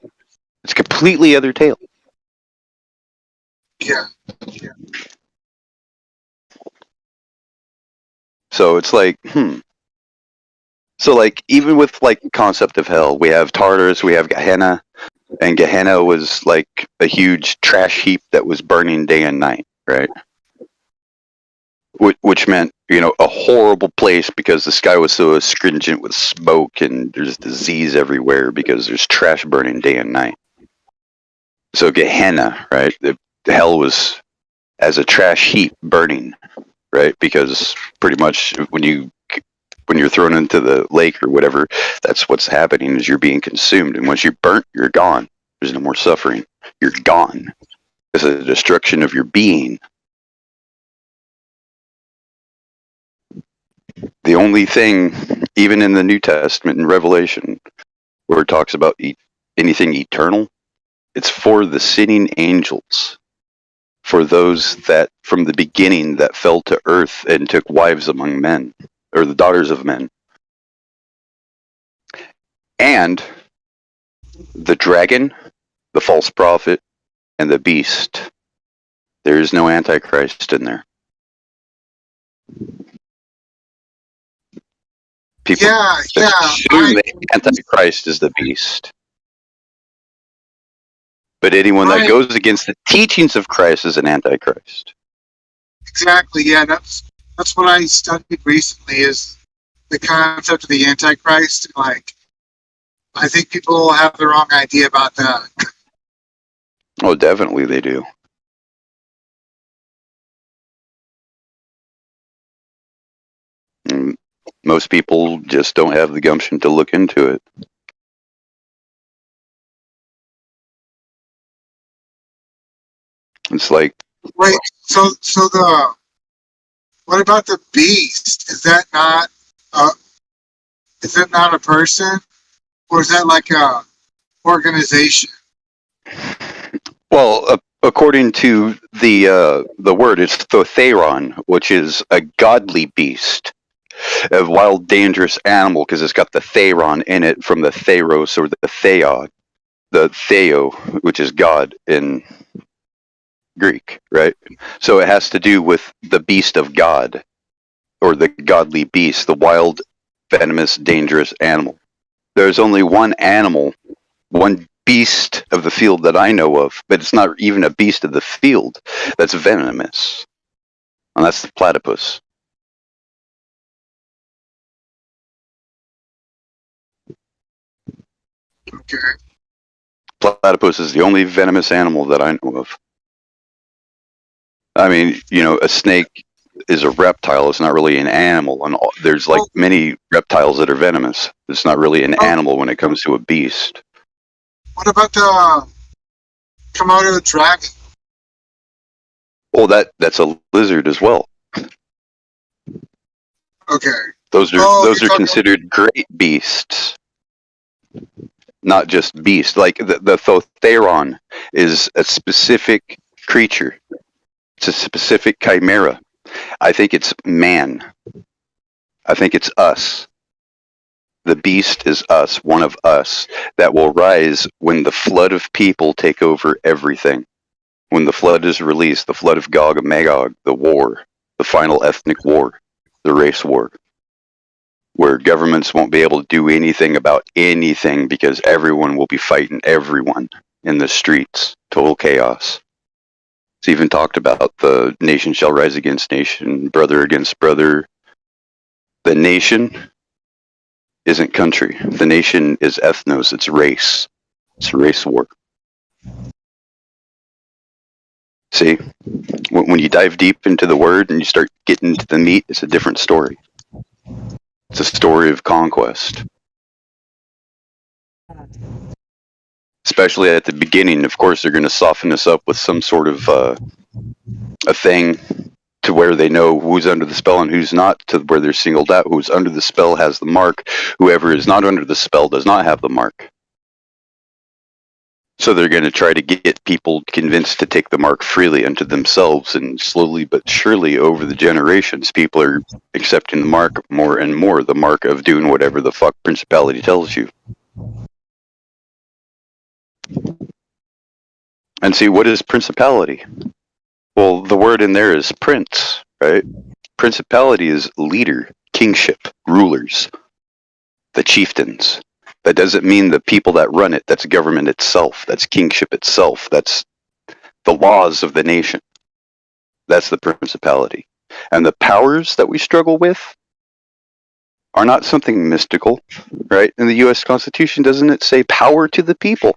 It's a completely other tale. Yeah. So it's like, So like, even with like concept of hell, we have Tartarus, we have Gehenna, and Gehenna was like a huge trash heap that was burning day and night, right? Which meant, a horrible place because the sky was so astringent with smoke and there's disease everywhere because there's trash burning day and night. So Gehenna, right? The hell was as a trash heap burning, right? Because pretty much when you're thrown into the lake or whatever, that's what's happening is you're being consumed. And once you're burnt, you're gone. There's no more suffering. You're gone. It's a destruction of your being. The only thing, even in the New Testament and Revelation, where it talks about anything eternal, it's for the sinning angels, for those that from the beginning that fell to earth and took wives among men, or the daughters of men. And the dragon, the false prophet, and the beast. There is no Antichrist in there. People assume the Antichrist is the beast. But anyone that goes against the teachings of Christ is an Antichrist. Exactly. Yeah, that's what I studied recently is the concept of the Antichrist. Like, I think people have the wrong idea about that. Oh, definitely they do. And most people just don't have the gumption to look into it. It's like, wait, so what about the beast? Is that not a person, or is that like a organization? well, according to the word, it's Thotheron, which is a godly beast, a wild, dangerous animal, because it's got the theron in it from the theros or the theod, the theo, which is God in Greek, right? So it has to do with the beast of God, or the godly beast, the wild, venomous, dangerous animal. There's only one animal, one beast of the field that I know of, but it's not even a beast of the field that's venomous. And that's the platypus. Okay. Platypus is the only venomous animal that I know of. I mean, a snake is a reptile. It's not really an animal. And there's like many reptiles that are venomous. It's not really an animal when it comes to a beast. What about the Komodo dragon? Well, that's a lizard as well. Okay. Those are considered great beasts, not just beast. Like the Thotheron is a specific creature. It's a specific chimera. I think it's man. I think it's us. The beast is us, one of us, that will rise when the flood of people take over everything. When the flood is released, the flood of Gog and Magog, the war, the final ethnic war, the race war, where governments won't be able to do anything about anything because everyone will be fighting everyone in the streets. Total chaos. It's even talked about the nation shall rise against nation, brother against brother. The nation isn't country. The nation is ethnos. It's race. It's a race war. See, when you dive deep into the word and you start getting into the meat, it's a different story. It's a story of conquest. Especially at the beginning, of course, they're going to soften us up with some sort of a thing to where they know who's under the spell and who's not, to where they're singled out. Who's under the spell has the mark. Whoever is not under the spell does not have the mark. So they're going to try to get people convinced to take the mark freely unto themselves, and slowly but surely over the generations, people are accepting the mark more and more, the mark of doing whatever the fuck principality tells you. And see, what is principality? Well, the word in there is prince, right? Principality is leader, kingship, rulers, the chieftains. That doesn't mean the people that run it. That's government itself. That's kingship itself. That's the laws of the nation. That's the principality. And the powers that we struggle with are not something mystical, right? In the U.S. Constitution, doesn't it say power to the people?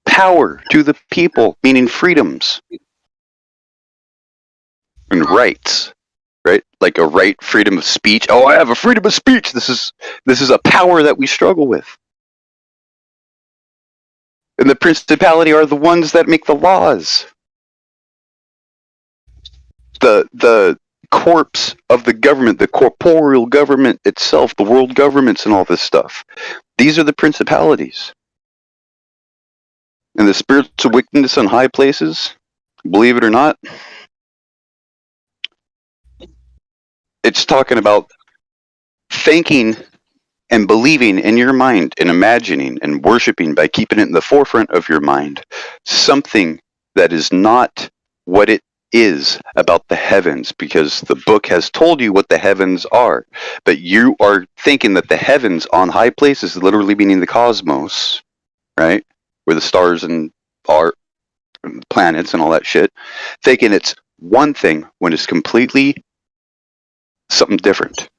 Power to the people, meaning freedoms and rights, right? Like a right, freedom of speech. Oh, I have a freedom of speech. This is a power that we struggle with. And the principality are the ones that make the laws. The corpse of the government, the corporeal government itself, the world governments and all this stuff. These are the principalities. And the spirits of wickedness in high places, believe it or not, it's talking about thinking and believing in your mind and imagining and worshiping by keeping it in the forefront of your mind something that is not what it is about the heavens, because the book has told you what the heavens are, but you are thinking that the heavens on high places, literally meaning the cosmos, right, where the stars and are planets and all that shit, thinking it's one thing when it's completely something different.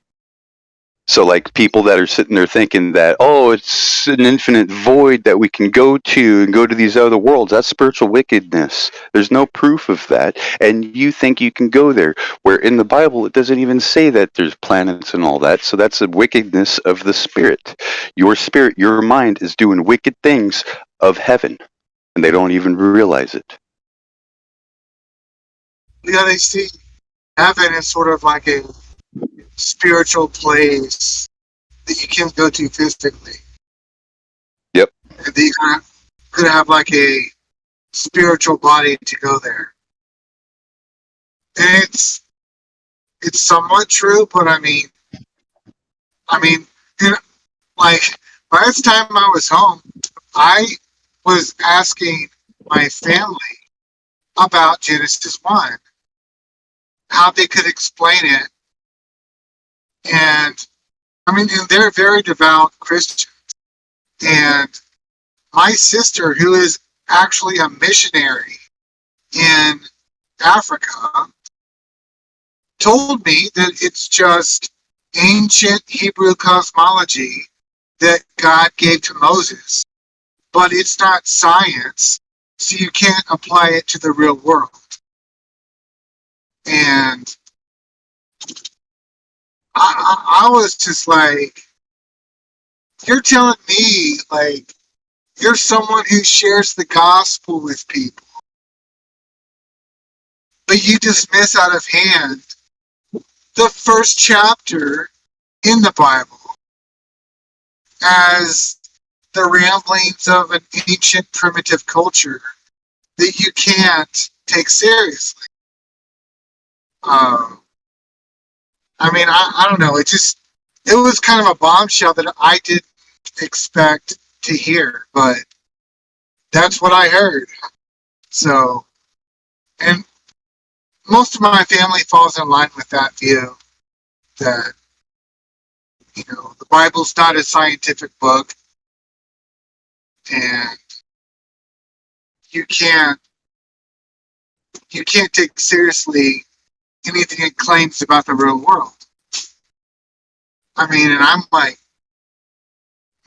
So like people that are sitting there thinking that, oh, it's an infinite void that we can go to and go to these other worlds. That's spiritual wickedness. There's no proof of that. And you think you can go there, where in the Bible it doesn't even say that there's planets and all that. So that's a wickedness of the spirit. Your spirit, your mind is doing wicked things of heaven, and they don't even realize it. Yeah, they see heaven as sort of like a spiritual place that you can't go to physically. Yep. And you could have like a spiritual body to go there. And it's somewhat true, but I mean, you know, like last time I was home, I was asking my family about Genesis 1, how they could explain it. And I mean, and they're very devout Christians. And my sister, who is actually a missionary in Africa, told me that it's just ancient Hebrew cosmology that God gave to Moses. But it's not science, so you can't apply it to the real world. And I was just like, you're telling me, like, you're someone who shares the gospel with people, but you dismiss out of hand the first chapter in the Bible as the ramblings of an ancient primitive culture that you can't take seriously. I mean, I don't know. It was kind of a bombshell that I didn't expect to hear, but that's what I heard. So, and most of my family falls in line with that view that, you know, the Bible's not a scientific book, and you can't take seriously anything it claims about the real world. I mean, and I'm like,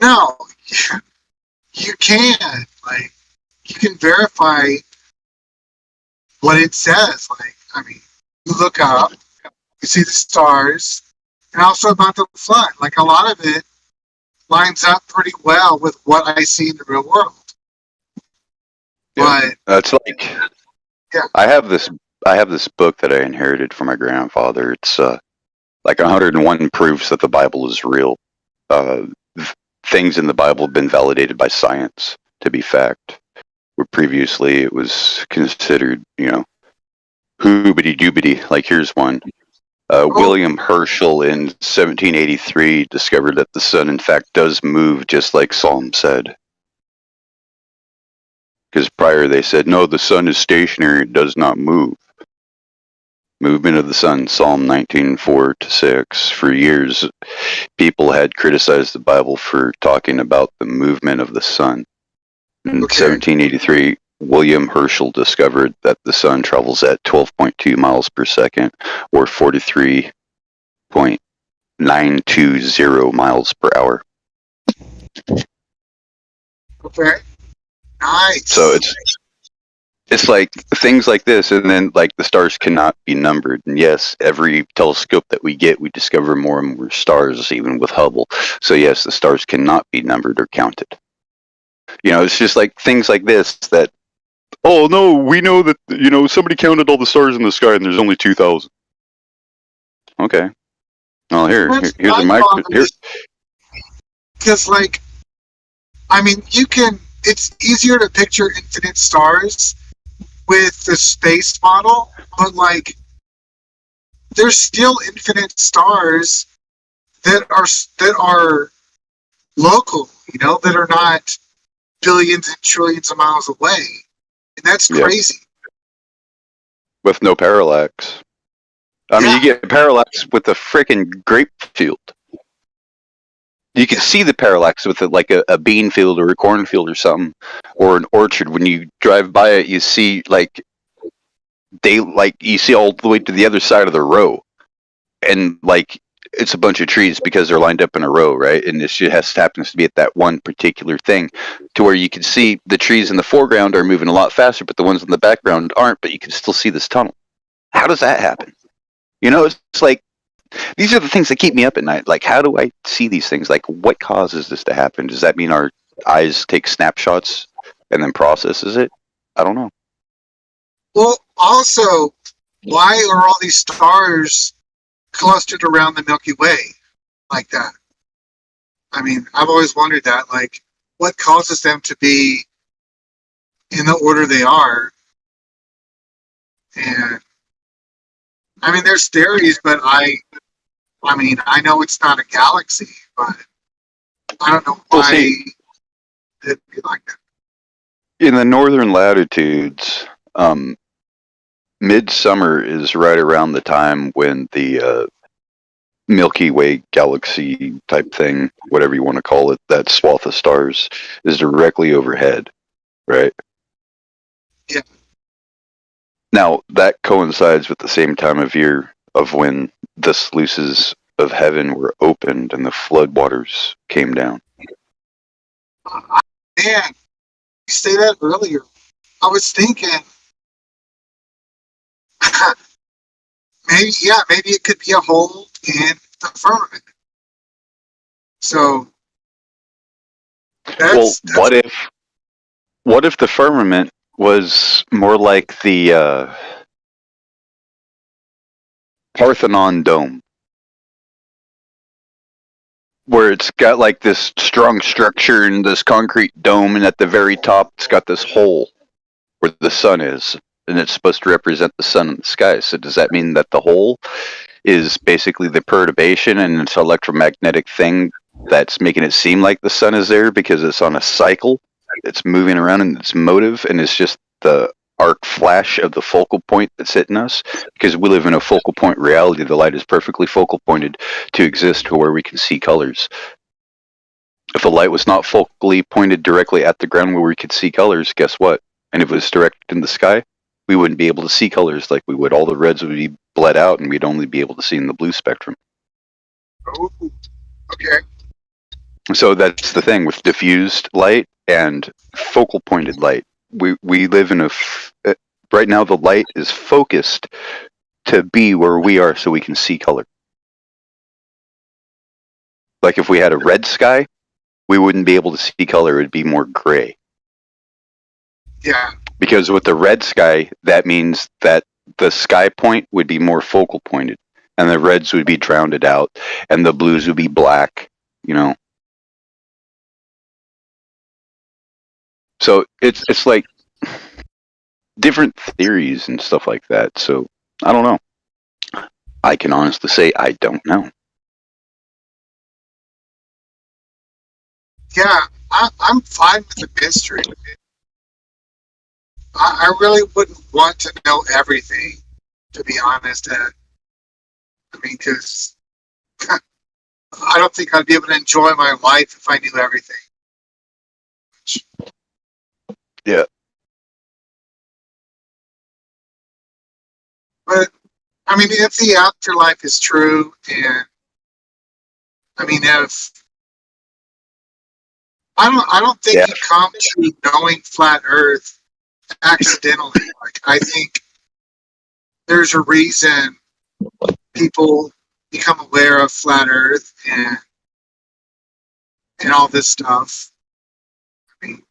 no, you can. Like, you can verify what it says. Like, I mean, you look up, you see the stars, and also about the flood. Like, a lot of it lines up pretty well with what I see in the real world. Yeah, But it's like, yeah. I have this book that I inherited from my grandfather. It's like 101 proofs that the Bible is real. Things in the Bible have been validated by science to be fact, where previously it was considered, you know, hoobity doobity. Like, here's one. William Herschel in 1783 discovered that the sun, in fact, does move just like Psalm said. Because prior they said, no, the sun is stationary, it does not move. Movement of the sun, Psalm 19:4-6. For years, people had criticized the Bible for talking about the movement of the sun. In 1783, William Herschel discovered that the sun travels at 12.2 miles per second, or 43.920 miles per hour. Okay. Nice. So it's like things like this, and then like the stars cannot be numbered. And yes, every telescope that we get, we discover more and more stars, even with Hubble. So yes, the stars cannot be numbered or counted. You know, it's just like things like this that, oh no, we know that, you know, somebody counted all the stars in the sky and there's only 2,000. Okay. Well, here's a micro. Here. Because, like, I mean, it's easier to picture infinite stars with the space model, but, like, there's still infinite stars that are local, you know, that are not billions and trillions of miles away. And that's crazy. With no parallax. I mean, you get parallax with a freaking grape field. You can see the parallax with like a bean field or a cornfield or something, or an orchard. When you drive by it, you see you see all the way to the other side of the row, and like it's a bunch of trees because they're lined up in a row, right? And this just happens to be at that one particular thing, to where you can see the trees in the foreground are moving a lot faster, but the ones in the background aren't. But you can still see this tunnel. How does that happen? You know, it's like, these are the things that keep me up at night. Like, how do I see these things? Like, what causes this to happen? Does that mean our eyes take snapshots and then processes it? I don't know. Well, also, why are all these stars clustered around the Milky Way like that? I mean, I've always wondered that. Like, what causes them to be in the order they are? And I mean, there's theories, but I mean, I know it's not a galaxy, but I don't know why it'd be like that. In the northern latitudes, midsummer is right around the time when the Milky Way galaxy type thing, whatever you want to call it, that swath of stars, is directly overhead, right? Yeah. Now, that coincides with the same time of year of when the sluices of heaven were opened and the floodwaters came down. Man, you say that earlier. I was thinking, maybe it could be a hole in the firmament. So, what if the firmament was more like the Parthenon dome, where it's got like this strong structure and this concrete dome, and at the very top it's got this hole where the sun is, and it's supposed to represent the sun in the sky. So does that mean that the hole is basically the perturbation and it's an electromagnetic thing that's making it seem like the sun is there because it's on a cycle, it's moving around and it's motive, and it's just the arc flash of the focal point that's hitting us? Because we live in a focal point reality. The light is perfectly focal pointed to exist to where we can see colors. If the light was not focally pointed directly at the ground where we could see colors, guess what? And if it was directed in the sky, we wouldn't be able to see colors like we would. All the reds would be bled out and we'd only be able to see in the blue spectrum. Oh, okay. So that's the thing with diffused light and focal pointed light. We live in right now the light is focused to be where we are so we can see color. Like if we had a red sky, we wouldn't be able to see color. It would be more gray. Yeah. Because with the red sky, that means that the sky point would be more focal pointed, and the reds would be drowned out, and the blues would be black, you know. So it's like different theories and stuff like that. So I don't know. I can honestly say I don't know. Yeah, I'm fine with the mystery. I really wouldn't want to know everything, to be honest. I mean, because I don't think I'd be able to enjoy my life if I knew everything. Yeah. But I mean, if the afterlife is true, and I mean, if I don't think Yeah. you come to knowing flat Earth accidentally. Like, I think there's a reason people become aware of flat Earth and all this stuff. I mean,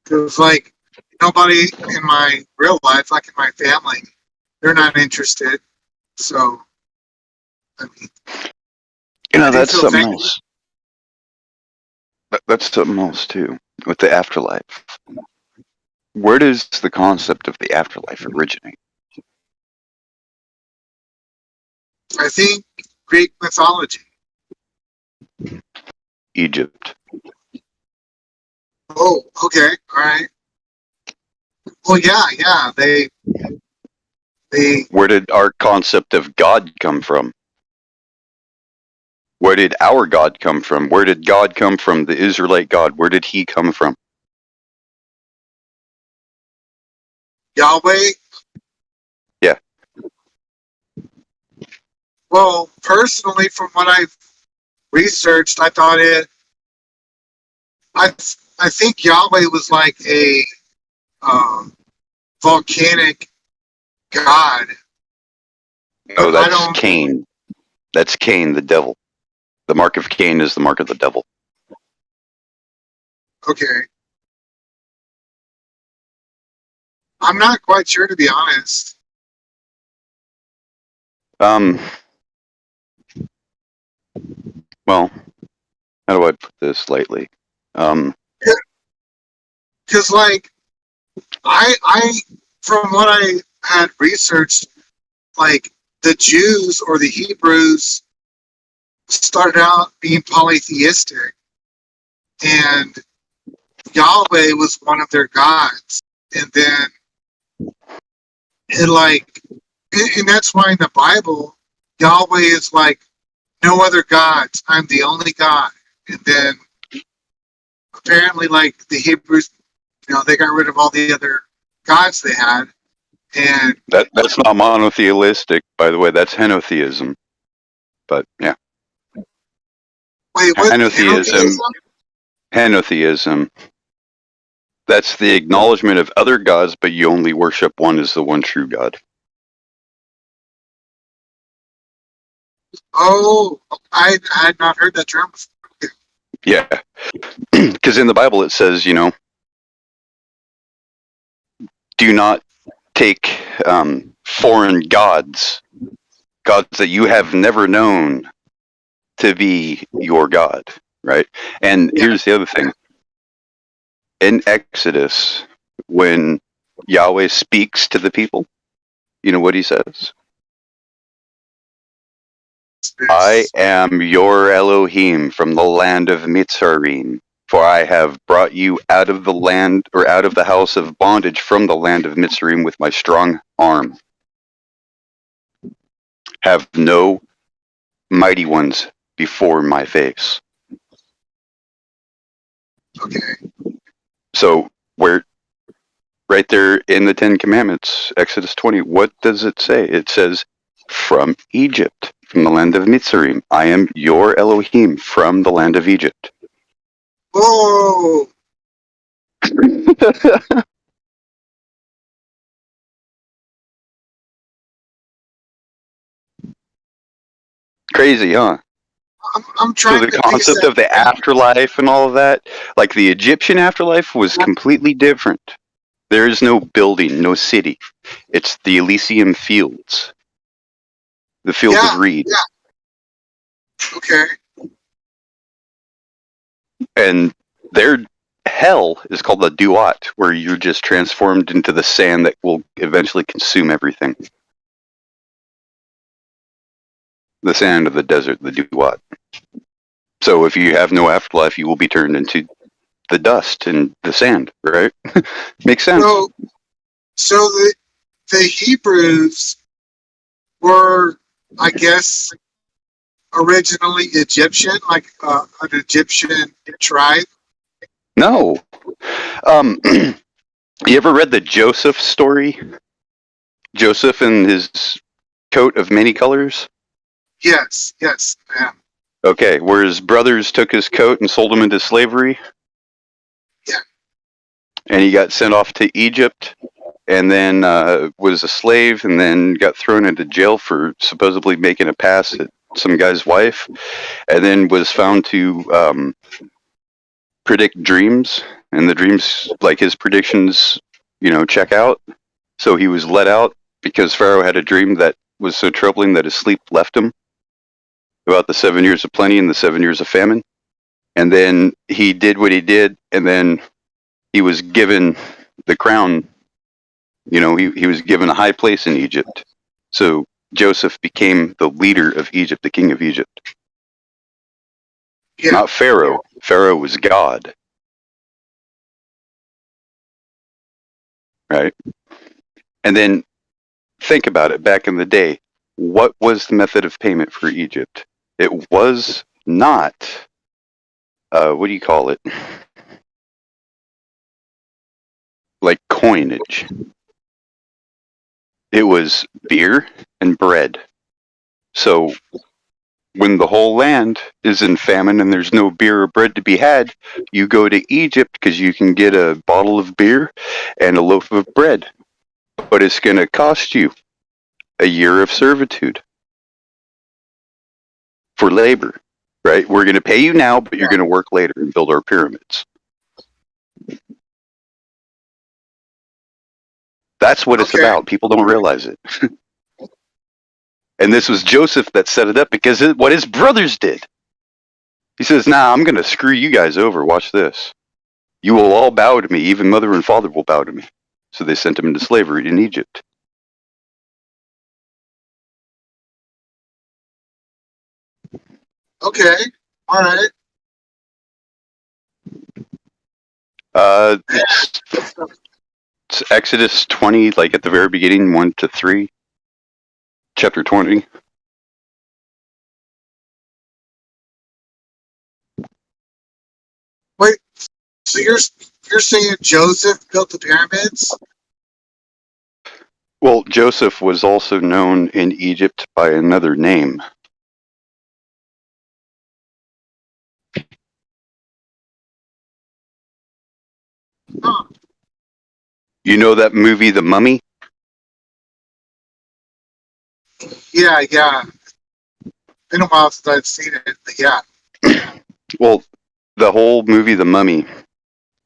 because like nobody in my real life, like in my family, they're not interested. So, I mean, You know, I do that's feel something thankful. else. That's something else too with the afterlife. Where does the concept of the afterlife originate? I think Greek mythology. Egypt. Oh, okay, all right. Well, yeah. They. Where did our concept of God come from? Where did our God come from? Where did God come from? The Israelite God. Where did he come from? Yahweh. Yeah. Well, personally, from what I've researched, I thought it. I I think Yahweh was like a um, volcanic god, but No, I that's don't. Cain. That's Cain, the devil. The mark of Cain is the mark of the devil. Okay, I'm not quite sure, to be honest. Um, well, how do I put this lightly? Because like I from what I had researched, like the Jews or the Hebrews started out being polytheistic, and Yahweh was one of their gods, and then it like, and that's why in the Bible, Yahweh is like no other gods. I'm the only God, and then apparently, like the Hebrews, they got rid of all the other gods they had, and That's not monotheistic, by the way. That's henotheism. But yeah, wait, what henotheism. henotheism? Henotheism. That's the acknowledgement of other gods, but you only worship one as the one true God. Oh, I had not heard that term before. Yeah, because in the Bible it says, do not take foreign gods, gods that you have never known, to be your God, right? And Yeah. here's the other thing. In Exodus, when Yahweh speaks to the people, you know what he says? I am your Elohim from the land of Mitzrayim, for I have brought you out of the land, or out of the house of bondage from the land of Mitzrayim with my strong arm. Have no mighty ones before my face. Okay. So where right there in the Ten Commandments, Exodus 20, what does it say? It says, from Egypt, from the land of Mitzrayim. I am your Elohim from the land of Egypt. Whoa. Crazy, huh? I'm So trying the to piece concept that of the together. afterlife and all of that, like the Egyptian afterlife was completely different. There is no building, no city. It's the Elysium Fields, the fields of Yeah. reed. Yeah. Okay. And their hell is called the Duat, where you're just transformed into the sand that will eventually consume everything. The sand of the desert, the Duat. So if you have no afterlife, you will be turned into the dust and the sand, right? Makes sense. So the Hebrews were, I guess, originally Egyptian, like an Egyptian tribe. No. You ever read the Joseph story? Joseph and his coat of many colors? Yes, yeah. Okay, where his brothers took his coat and sold him into slavery? Yeah. And he got sent off to Egypt, and then was a slave, and then got thrown into jail for supposedly making a pass at some guy's wife, and then was found to predict dreams, and the dreams, like his predictions, check out. So he was let out because Pharaoh had a dream that was so troubling that his sleep left him about the 7 years of plenty and the 7 years of famine. And then he did what he did, and then he was given the crown. He was given a high place in Egypt. So Joseph became the leader of Egypt, the king of Egypt. Yeah. Not Pharaoh. Pharaoh was God. Right? And then think about it. Back in the day, what was the method of payment for Egypt? It was not, what do you call it? Like coinage. It was beer and bread. So when the whole land is in famine and there's no beer or bread to be had, you go to Egypt because you can get a bottle of beer and a loaf of bread. But it's going to cost you a year of servitude for labor, right? We're going to pay you now, but you're going to work later and build our pyramids. That's what it's about. People don't realize it. And this was Joseph that set it up because what his brothers did. He says, nah, I'm going to screw you guys over. Watch this. You will all bow to me. Even mother and father will bow to me. So they sent him into slavery in Egypt. Okay. All right. It's Exodus 20, like at the very beginning, 1 to 3. Chapter 20. Wait. So you're saying Joseph built the pyramids? Well, Joseph was also known in Egypt by another name. Huh. You know that movie, The Mummy? Yeah. Been a while since I've seen it, but yeah. Well, the whole movie, The Mummy,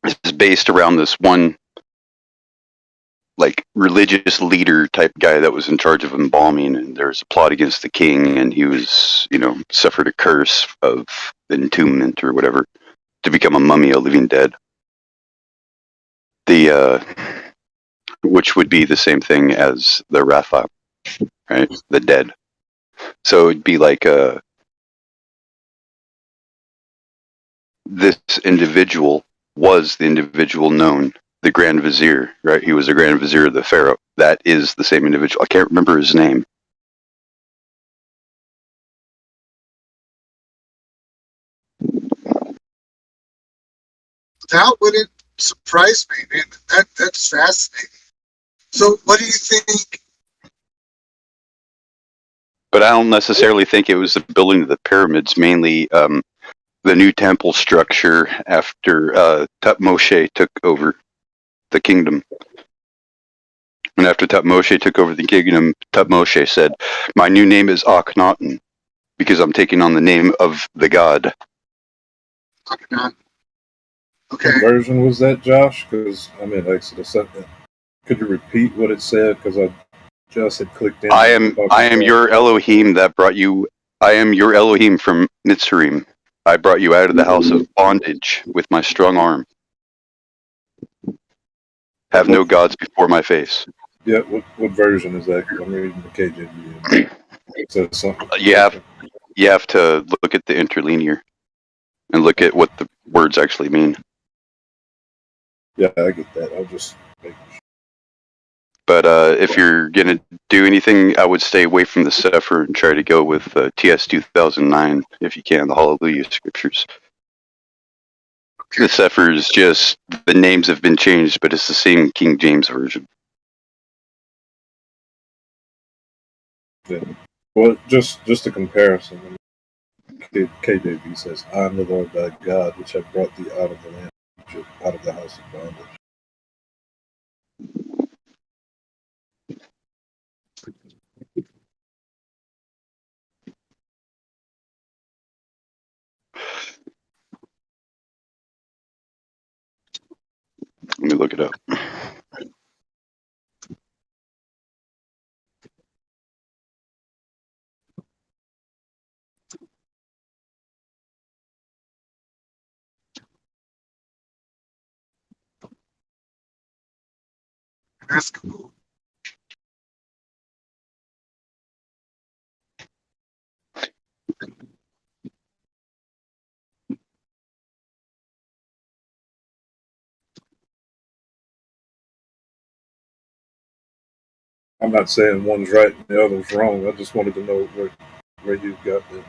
is based around this one, like, religious leader type guy that was in charge of embalming, and there's a plot against the king, and he was, suffered a curse of entombment or whatever to become a mummy, a living dead. Which would be the same thing as the Rapha, right? The dead. So it'd be like this individual was the individual known, the Grand Vizier, right? He was the Grand Vizier of the Pharaoh. That is the same individual. I can't remember his name. That wouldn't surprise me, man. That's fascinating. So what do you think? But I don't necessarily think it was the building of the pyramids, mainly the new temple structure after Tutmoshe took over the kingdom. And after Tutmoshe took over the kingdom, Tutmoshe said, my new name is Akhenaten, because I'm taking on the name of the god. Akhenaten. Okay. What version was that, Josh? Because I'm in Exodus 7. Could you repeat what it said? Because I just had clicked in. I am your Elohim that brought you. I am your Elohim from Mitzrayim. I brought you out of the house of bondage with my strong arm. Have no gods before my face. Yeah, what version is that? I'm reading the KJV. It says something. You have to look at the interlinear and look at what the words actually mean. Yeah, I get that. I'll just make sure. But if you're gonna do anything, I would stay away from the Sefer and try to go with TS 2009 if you can, the Hallelujah Scriptures. The Sefer is just the names have been changed, but it's the same King James version. Yeah. Well, just a comparison. KJV says, "I am the Lord thy God, which have brought thee out of the land of Egypt, out of the house of bondage." Let me look it up. That's cool. I'm not saying one's right and the other's wrong. I just wanted to know where you got that.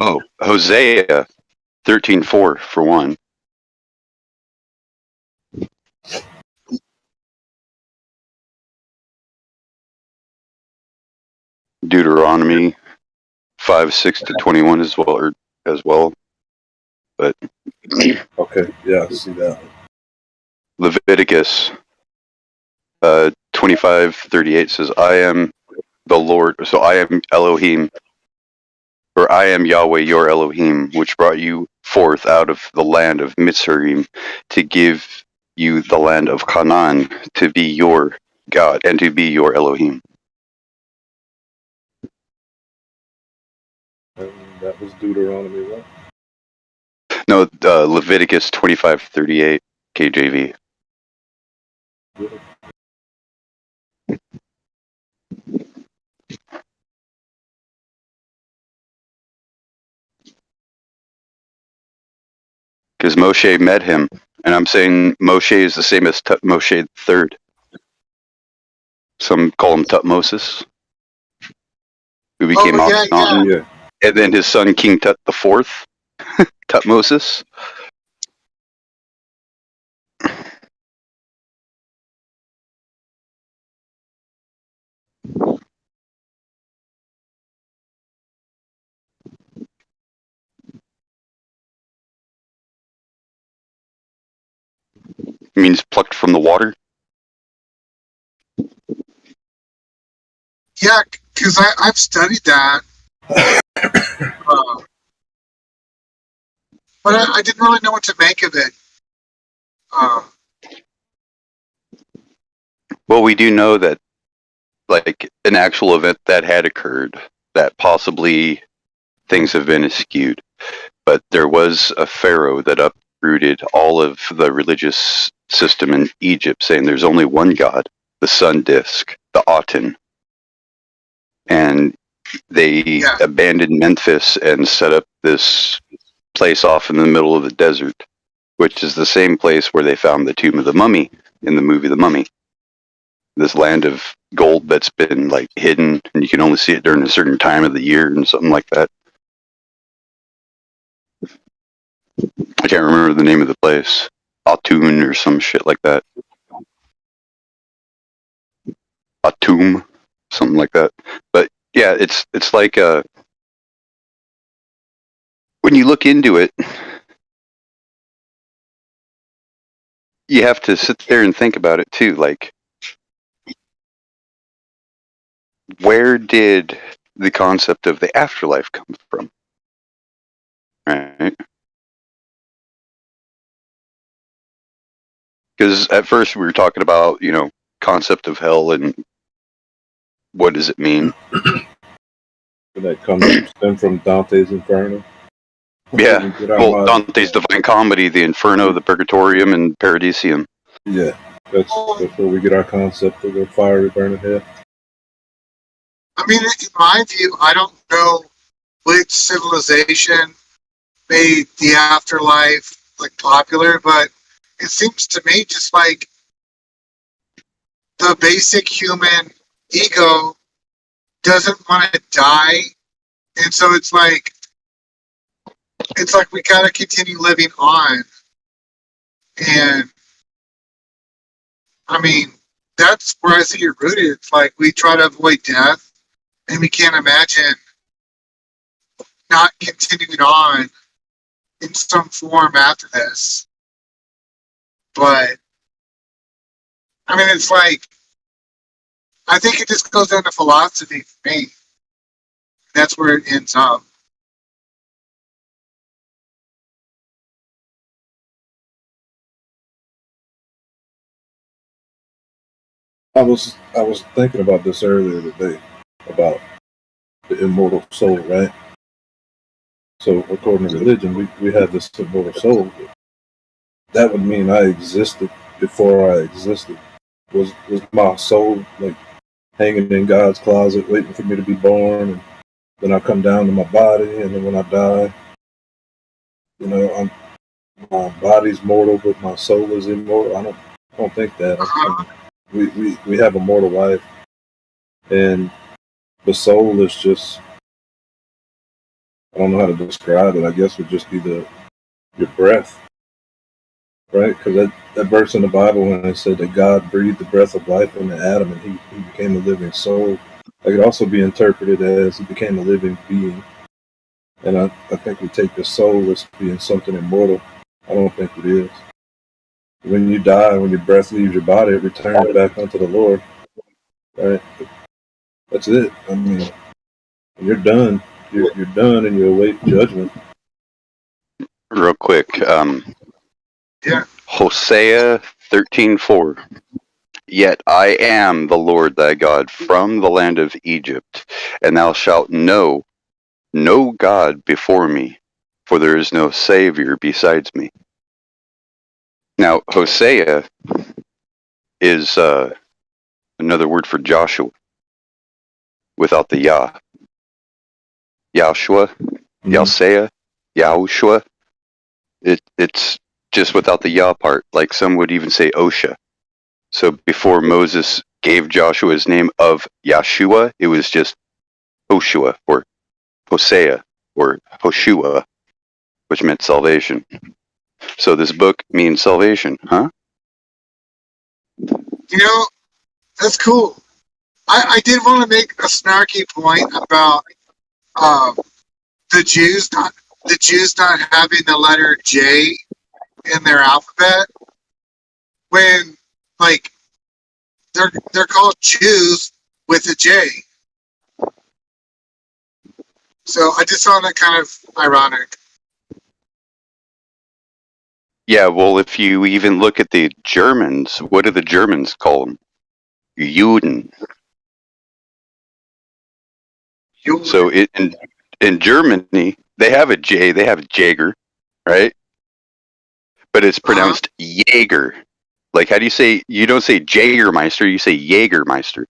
Oh, Hosea 13:4 for one. Deuteronomy 5:6-21 as well. But Okay, yeah, I see that one. Leviticus 25:38 says, "I am the Lord." So I am Elohim, or I am Yahweh your Elohim, which brought you forth out of the land of Mitzrayim to give you the land of Canaan to be your God and to be your Elohim. And that was Deuteronomy what? No, Leviticus 25:38 KJV. Because Moshe met him, and I'm saying Moshe is the same as Moshe III. Some call him Tutmosis, who became Akhenaten, Yeah. and then his son King Tut IV, Tutmosis. Means plucked from the water. Yeah, because I've studied that. But I didn't really know what to make of it. Well, we do know that, like, an actual event that had occurred, that possibly things have been askewed. But there was a pharaoh that uprooted all of the religious system in Egypt, saying there's only one God, the sun disk, the Aten. And they abandoned Memphis and set up this place off in the middle of the desert, which is the same place where they found the tomb of the mummy in the movie The Mummy. This land of gold that's been like hidden, and you can only see it during a certain time of the year and something like that. I can't remember the name of the place. Atun or some shit like that. Atum, something like that. But yeah, it's like when you look into it, you have to sit there and think about it too. Like, where did the concept of the afterlife come from? Right? Because at first we were talking about, concept of hell and what does it mean? And that comes from Dante's Inferno. Yeah, well, Dante's Divine Comedy, the Inferno, the Purgatorium, and Paradisium. Yeah, that's where we get our concept of the fiery burning hell. I mean, in my view, I don't know which civilization made the afterlife like popular, but it seems to me just like the basic human ego doesn't want to die, and so it's like we gotta continue living on. And I mean, that's where I see it rooted. It's like we try to avoid death, and we can't imagine not continuing on in some form after this. But I mean, it's like I think it just goes down to philosophy for me. That's where it ends up. I was thinking about this earlier today about the immortal soul, right? So according to religion, we have this immortal soul. That would mean I existed before I existed. Was my soul like hanging in God's closet, waiting for me to be born, and then I come down to my body, and then when I die, you know, my body's mortal, but my soul is immortal. I don't think that. We have a mortal life, and the soul is just, I don't know how to describe it. I guess would just be your breath, right? Because that verse in the Bible when it said that God breathed the breath of life into Adam and he became a living soul, that could also be interpreted as he became a living being. And I think we take the soul as being something immortal. I don't think it is. When you die, when your breath leaves your body, it returns back unto the Lord, right? That's it. I mean, when you're done. You're done and you await judgment. Real quick, Yeah. Hosea 13:4. Yet I am the Lord thy God from the land of Egypt, and thou shalt know no God before me, for there is no Savior besides me. Now, Hosea is another word for Joshua, without the Yah. Yahshua, Yahsea, Yahushua. It's just without the Yah part. Like some would even say Osha. So before Moses gave Joshua his name of Yahshua, it was just Hoshua or Hosea or Hoshua, which meant salvation. So this book means salvation, huh? You know, that's cool. I did want to make a snarky point about the Jews not having the letter J in their alphabet when like they're called Jews with a J. So I just found that kind of ironic. Yeah, well, if you even look at the Germans, what do the Germans call them? Juden. So in Germany, they have a J, they have a Jaeger, right? But it's pronounced Jaeger. Like, how do you say, you don't say Jägermeister, you say Jägermeister.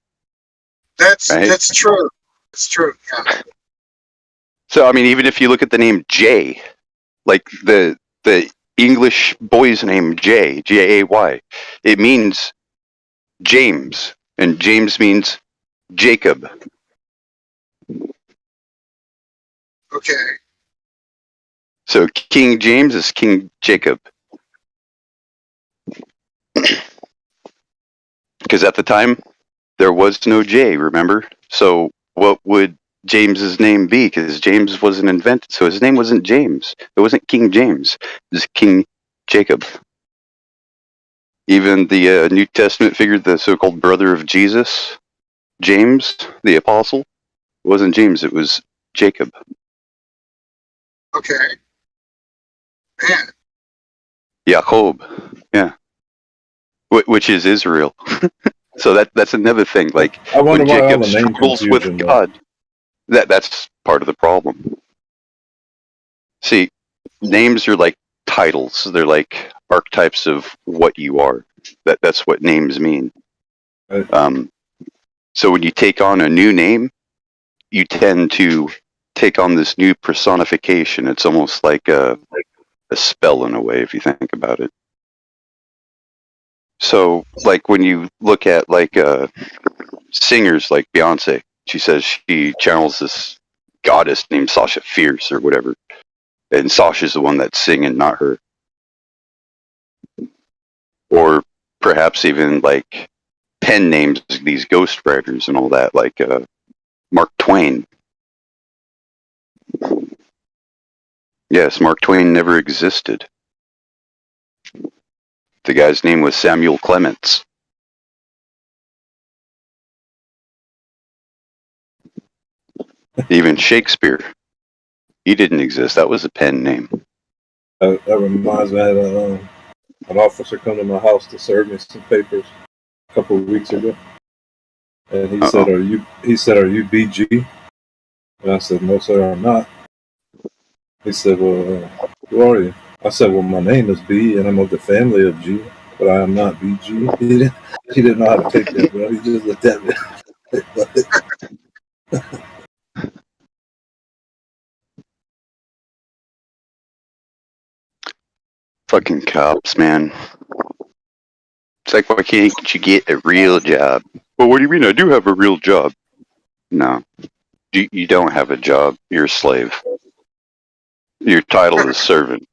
That's right? that's true. It's true, yeah. So, I mean, even if you look at the name Jay, like the English boy's name Jay, Jay, it means James, and James means Jacob. Okay. So King James is King Jacob. Because at the time, there was no J, remember? So what would James's name be? Because James wasn't invented, so his name wasn't James. It wasn't King James. It was King Jacob. Even the New Testament figured the so-called brother of Jesus, James, the apostle, it wasn't James, it was Jacob. Okay. Man. Jacob, yeah. Which is Israel. So that's another thing. Like, I wonder when why all Jacob the name struggles with confusion, God, that's part of the problem. See, names are like titles. They're like archetypes of what you are. That's what names mean. Right. So when you take on a new name, you tend to take on this new personification. It's almost like a spell in a way, if you think about it. So, like when you look at like singers like Beyonce, she says she channels this goddess named Sasha Fierce or whatever, and Sasha's the one that's singing, not her. Or perhaps even like pen names, these ghostwriters and all that, like Mark Twain. Yes, Mark Twain never existed. The guy's name was Samuel Clemens. Even Shakespeare, he didn't exist. That was a pen name. That reminds me, I had an officer come to my house to serve me some papers a couple of weeks ago, and he said, "Are you?" He said, "Are you BG?" And I said, "No, sir, I'm not." He said, "Well, who are you?" I said, "Well, my name is B, and I'm of the family of G, but I am not BG." He didn't know how to take that, bro. He just looked at me. Fucking cops, man. It's like, why can't you get a real job? Well, what do you mean? I do have a real job. No, you don't have a job. You're a slave. Your title is servant.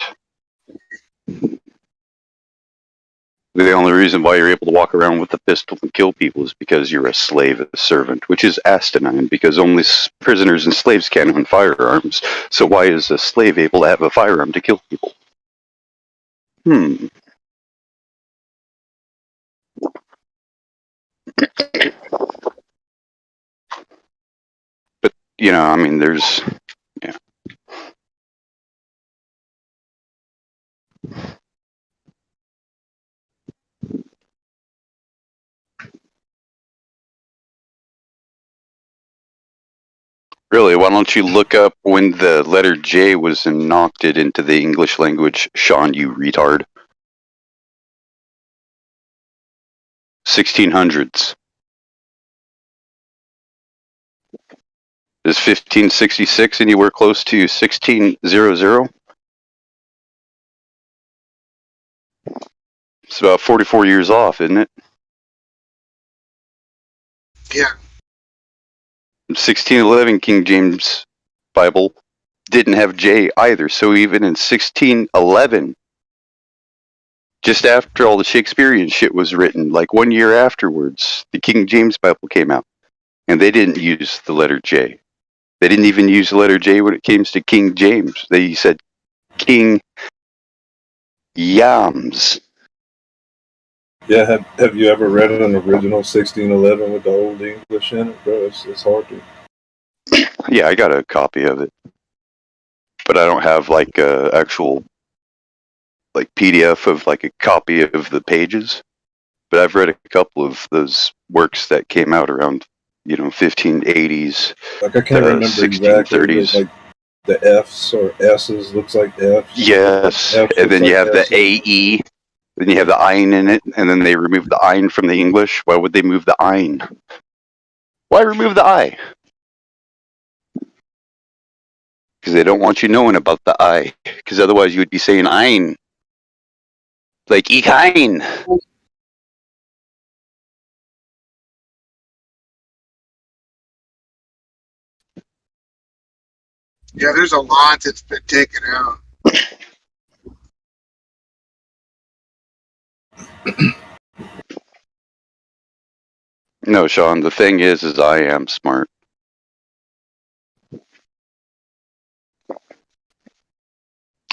The only reason why you're able to walk around with a pistol and kill people is because you're a slave, a servant, which is asinine, because only prisoners and slaves can own firearms. So why is a slave able to have a firearm to kill people? But, you know, I mean, there's... Yeah. Really, why don't you look up when the letter J was enacted into the English language, Sean, you retard? 1600s. Is 1566 anywhere close to 1600? It's about 44 years off, isn't it? Yeah. 1611 King James Bible didn't have J either. So even in 1611, just after all the Shakespearean shit was written, like 1 year afterwards, the King James Bible came out. And they didn't use the letter J. They didn't even use the letter J when it came to King James. They said King Yams. Yeah, have you ever read an original 1611 with the old English in it, bro? It's hard to. Yeah, I got a copy of it, but I don't have like a actual like PDF of like a copy of the pages. But I've read a couple of those works that came out around, 1580s. Like I can't remember 1630s. Exactly, like the F's or S's looks like F's. Yes, F's and then you like have S's. the AE. Then you have the ein in it, and then they remove the ein from the English. Why would they move the ein? Why remove the I? Because they don't want you knowing about the I. Because otherwise you would be saying ein. Like, ich ein. Yeah, there's a lot that's been taken out. No, Sean, the thing is I am smart.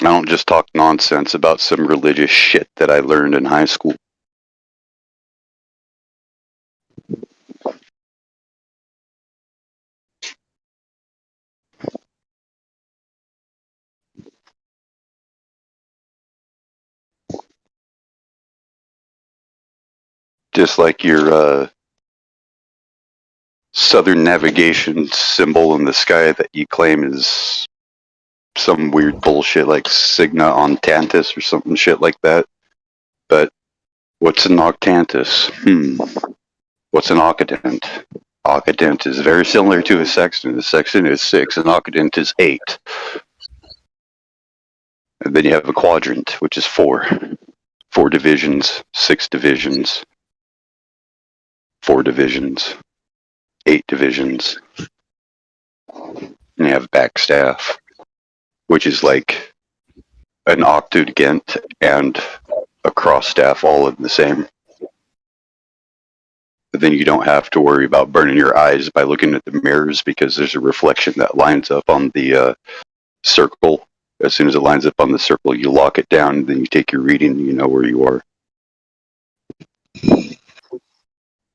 I don't just talk nonsense about some religious shit that I learned in high school. Just like your southern navigation symbol in the sky that you claim is some weird bullshit like Signa Octantis or something shit like that. But what's an octantis? What's an octant? Occident is very similar to a sextant. A sextant is 6, and occident is 8. And then you have a quadrant, which is 4. 4 divisions, 6 divisions, 4 divisions, 8 divisions. And you have backstaff, which is like an octagant and a cross staff all in the same. But then you don't have to worry about burning your eyes by looking at the mirrors because there's a reflection that lines up on the circle. As soon as it lines up on the circle, you lock it down, then you take your reading, and you know where you are.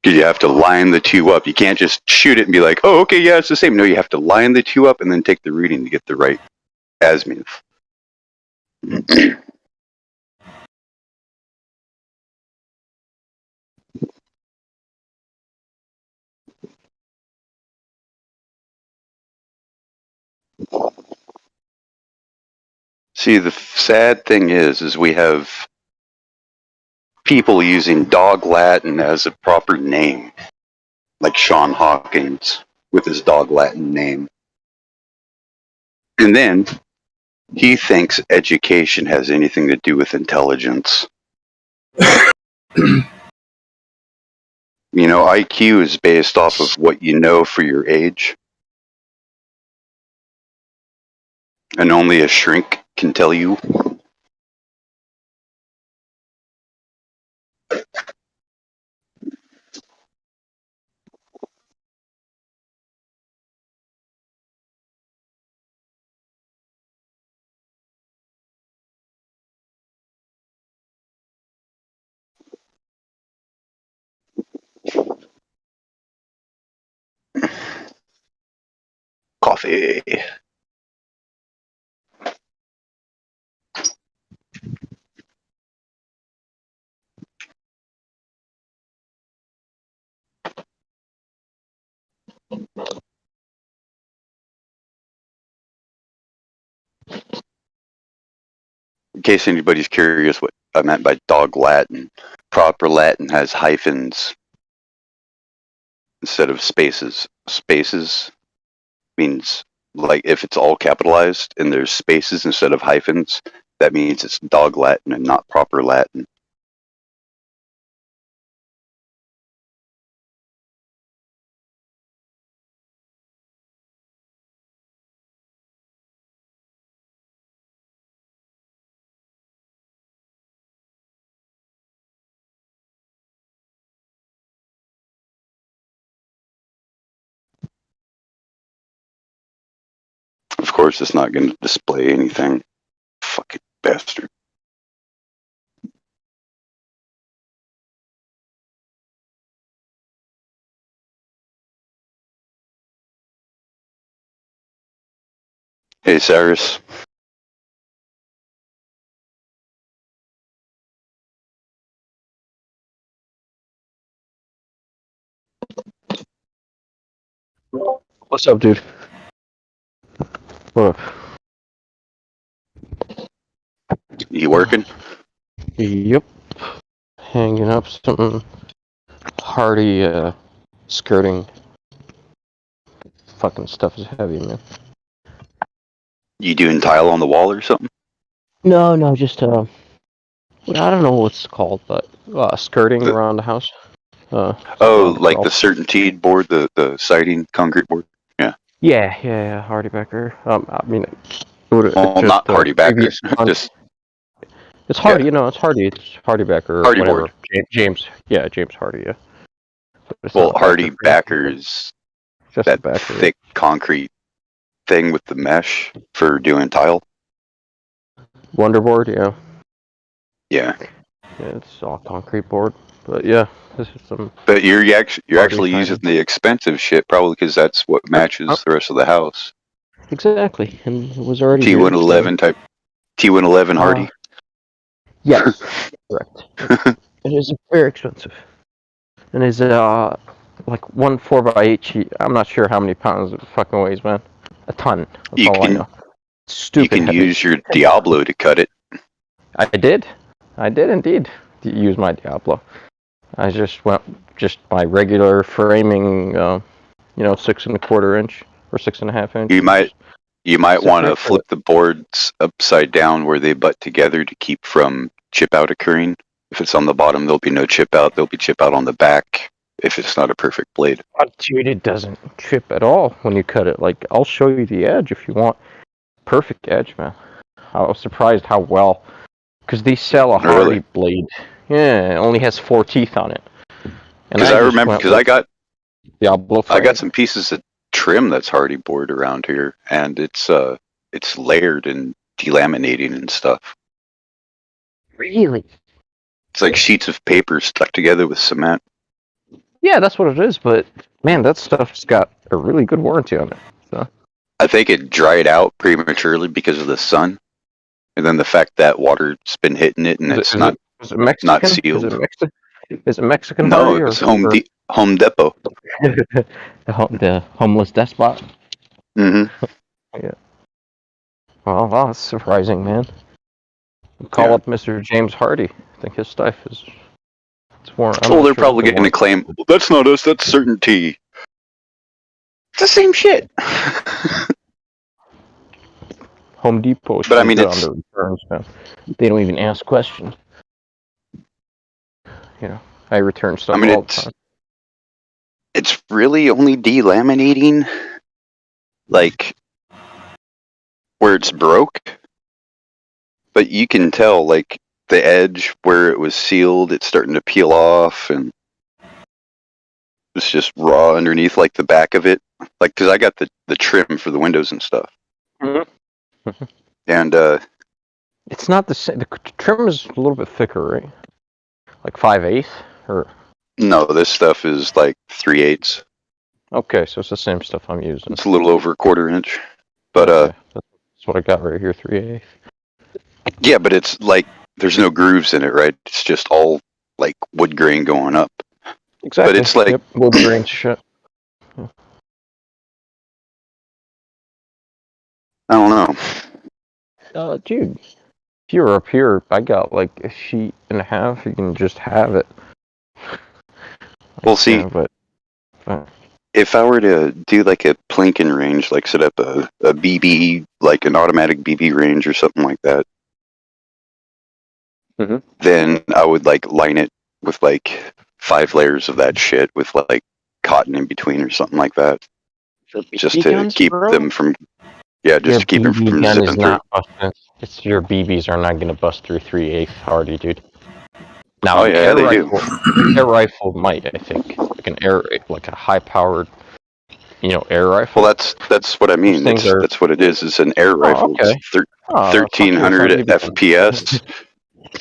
You have to line the two up. You can't just shoot it and be like, oh, okay, yeah, it's the same. No, you have to line the two up and then take the reading to get the right azimuth. See, the sad thing is we have people using dog Latin as a proper name, like Sean Hawkins with his dog Latin name. And then he thinks education has anything to do with intelligence. You know, IQ is based off of what you know for your age. And only a shrink can tell you. Coffee. In case anybody's curious what I meant by dog Latin, proper Latin has hyphens instead of spaces. Spaces means, like, if it's all capitalized and there's spaces instead of hyphens, that means it's dog Latin and not proper Latin. Of course, it's not going to display anything. Fucking bastard. Hey, Cyrus. What's up, dude? What up? You working? Yep. Hanging up some hardy skirting. Fucking stuff is heavy, man. You doing tile on the wall or something? No, just I don't know what it's called, but skirting around the house. Oh, like the certainteed board, the siding concrete board? Yeah. Yeah, Hardy Becker. I mean, Well, not Hardy Becker. Just it's Hardy, you know, it's Hardy. It's Hardy Becker. Hardy whatever. board. James Hardy, yeah. Well, Hardy Becker's just that Becker, thick concrete thing with the mesh for doing tile. Wonderboard, yeah. Yeah. Yeah, it's all concrete board, but yeah, this is some. But you're actually using siding. the expensive shit, probably because that's what matches the rest of the house. Exactly, and it was already T111 type. T111 Hardy. Yes, correct. It is very expensive, and it's like 1 4x8 sheet. I'm not sure how many pounds it fucking weighs, man. A ton. That's all I know. Stupid. You can heavy. use your Diablo to cut it. I did indeed use my Diablo. I just went my regular framing 6 1/4 inch or 6.5 inch. You might Sit want to right for flip the boards upside down where they butt together to keep from chip out occurring. If it's on the bottom, there'll be no chip out. There'll be chip out on the back if it's not a perfect blade. Dude, it doesn't chip at all when you cut it. Like, I'll show you the edge if you want. Perfect edge, man. I was surprised how well, because they sell a Hardy Really? blade. Yeah, it only has 4 teeth on it. Because I remember, because I got Diablo some pieces of trim that's Hardy board around here, and it's layered and delaminating and stuff. Really? It's like sheets of paper stuck together with cement. Yeah, that's what it is. But man, that stuff's got a really good warranty on it. So I think it dried out prematurely because of the sun, and then the fact that water's been hitting it and it's not Mexican? sealed. Is it Mexican? No, Hardy, it's Home Depot. the homeless despot. Mm-hmm. Yeah. Well, that's surprising, man. Call up Mr. James Hardy. I think his stuff is. Well, they're probably getting a claim. Well, that's not us. That's Certainty. It's the same shit. Home Depot. But I mean, it's on the returns, man. They don't even ask questions. I return stuff all the time. It's really only delaminating, like, where it's broke. But you can tell, like, the edge where it was sealed, it's starting to peel off, and it's just raw underneath, like the back of it. Like, because I got the trim for the windows and stuff. Mm-hmm. And, it's not the same. The trim is a little bit thicker, right? Like 5/8, or? No, this stuff is like 3/8. Okay, so it's the same stuff I'm using. It's a little over 1/4 inch. But, okay. That's what I got right here, 3/8. Yeah, but it's like, there's no grooves in it, right? It's just all, like, wood grain going up. Exactly. But it's like... wood grain shit. I don't know. Dude, if you're up here, I got like a sheet and a half. You can just have it. Well, see, but if I were to do like a Plinkin range, like set up a BB, like an automatic BB range or something like that, then I would like line it with like 5 layers of that shit with like cotton in between or something like that, just to keep them from. Yeah, just to keep them from zipping through. It's your BBs are not gonna bust through 3/8 Hardy, dude. Now, yeah, they do. Air rifle might, I think, like a high-powered, air rifle. Well, that's what I mean. That's what it is. It's an air rifle. Okay. It's 1300 FPS.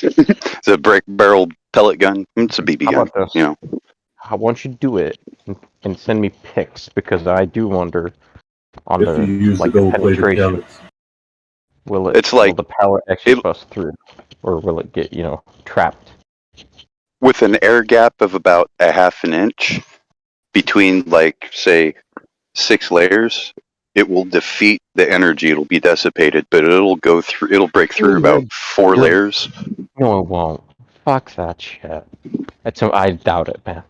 It's a barrel pellet gun. It's a BB gun. How won't you do it and send me pics, because I do wonder on if you use the gold-plated pellets. Will the pellet actually bust through, or will it get trapped? With an air gap of about 1/2 inch between, like, say, 6 layers, it will defeat the energy. It'll be dissipated, but it'll go through. It'll break through about 4 layers. No, it won't. Fuck that shit. I doubt it, man.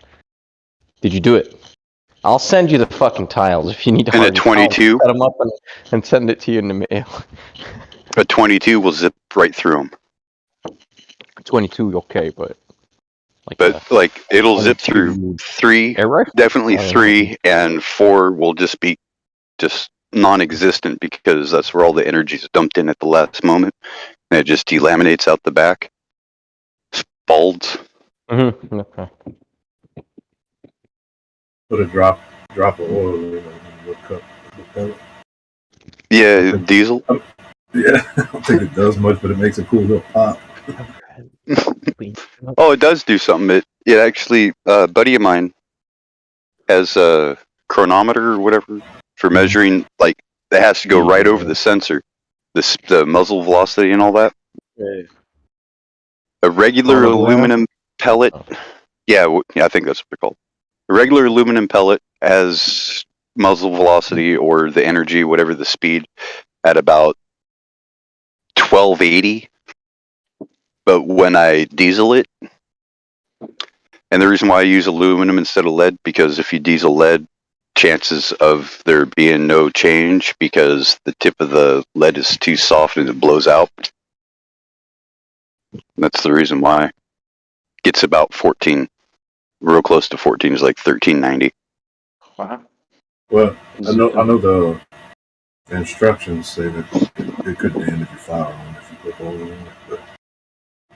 Did you do it? I'll send you the fucking tiles if you need to. And a 22. Set them up and send it to you in the mail. A 22 will zip right through them. 22, okay, but it'll zip through 3, definitely 3, and 4 will just be non-existent, because that's where all the energy is dumped in at the last moment, and it just delaminates out the back. Spalds. Mm-hmm. Okay. Put a drop of oil in a cup of pellet. Yeah, diesel. Yeah, I don't think it does much, but it makes a cool little pop. Oh, it does do something. It actually, a buddy of mine has a chronometer or whatever for measuring, like, it has to go right over the sensor, the muzzle velocity and all that. Yeah. A regular aluminum pellet, yeah, I think that's what they're called. A regular aluminum pellet has muzzle velocity, or the energy, whatever the speed, at about 1280. But when I diesel it, and the reason why I use aluminum instead of lead, because if you diesel lead chances of there being no change because the tip of the lead is too soft and it blows out. That's the reason why. Gets about 14. Real close to 14 is like 1390. Wow. Well, I know the instructions say that it could damage your firearm if you put oil in it, but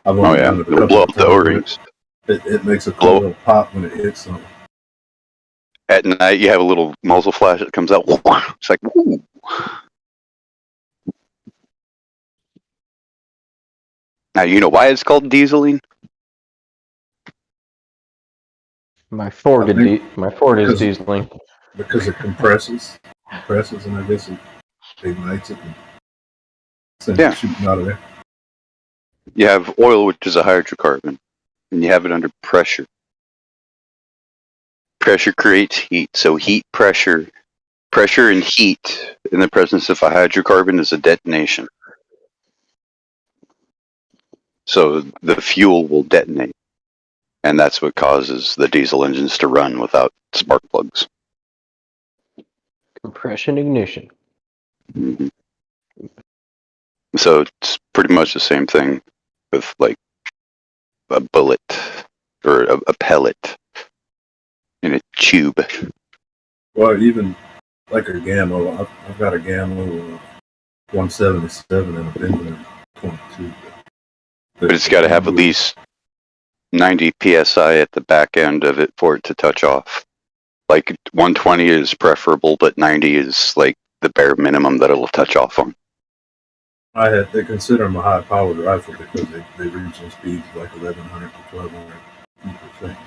I've only done it a It'll couple blow of up the times. O-rings. It makes a cool little pop when it hits something. At night, you have a little muzzle flash that comes out. It's like, woo. Now, you know why it's called dieseling? My Ford is because- dieseling. Because it compresses, and I guess it ignites it and sends it shooting out of there. You have oil, which is a hydrocarbon, and you have it under pressure. Pressure creates heat, so pressure and heat in the presence of a hydrocarbon is a detonation. So the fuel will detonate, and that's what causes the diesel engines to run without spark plugs. Compression ignition. Mm-hmm. So it's pretty much the same thing with like a bullet or a pellet in a tube. Well, even like a Gamma, I've got a Gamma 177 and a Benjamin 22. But it's got to have at least 90 psi at the back end of it for it to touch off. Like 120 is preferable, but 90 is like the bare minimum that it'll touch off on. They consider them a high powered rifle because they reach some speeds like 1100 to 1200 feet per second.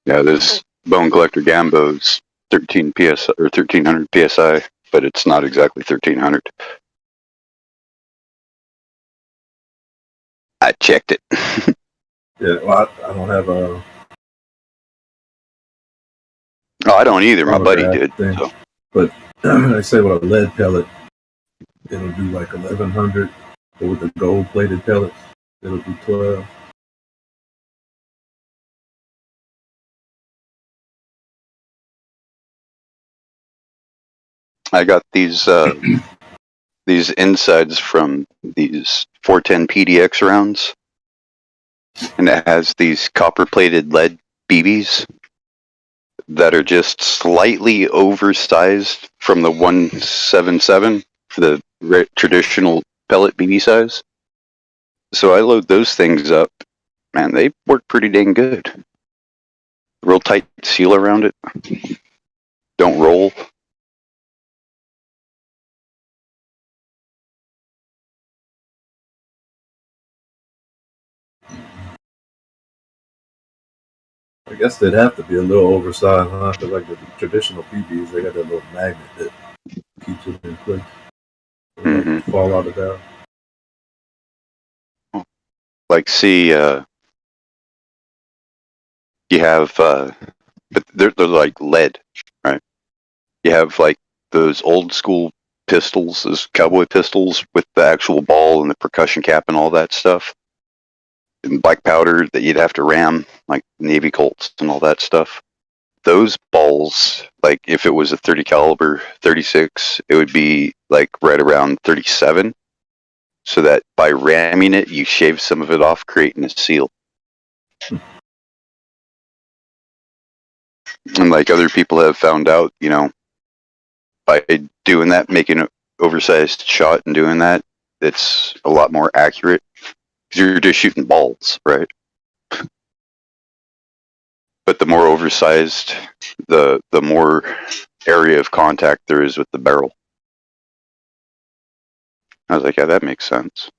Yeah, this Bone Collector Gambo's 13 psi or 1300 psi, but it's not exactly 1300. I checked it. Yeah, well, I don't have a. Oh, I don't either. My buddy did. So. But they say with a lead pellet, it'll do like 1100, but with the gold plated pellets, it'll do 12. I got these insides from these 410 PDX rounds, and it has these copper plated lead BBs that are just slightly oversized from the 177 for the traditional pellet BB size. So I load those things up, man, they work pretty dang good. Real tight seal around it. Don't roll. I guess they'd have to be a little oversized, huh? Because like the traditional PBs, they got that little magnet that keeps it in place. Like fall out of down. Like, see, you have, but they're like lead, right? You have like those old school pistols, those cowboy pistols with the actual ball and the percussion cap and all that stuff. And black powder that you'd have to ram, like Navy Colts and all that stuff. Those balls, like if it was a 30 caliber 36, it would be like right around 37. So that by ramming it, you shave some of it off, creating a seal. And like other people have found out, you know, by doing that, making an oversized shot and doing that, it's a lot more accurate. Because you're just shooting balls, right? But the more oversized, the more area of contact there is with the barrel. I was like, yeah, that makes sense.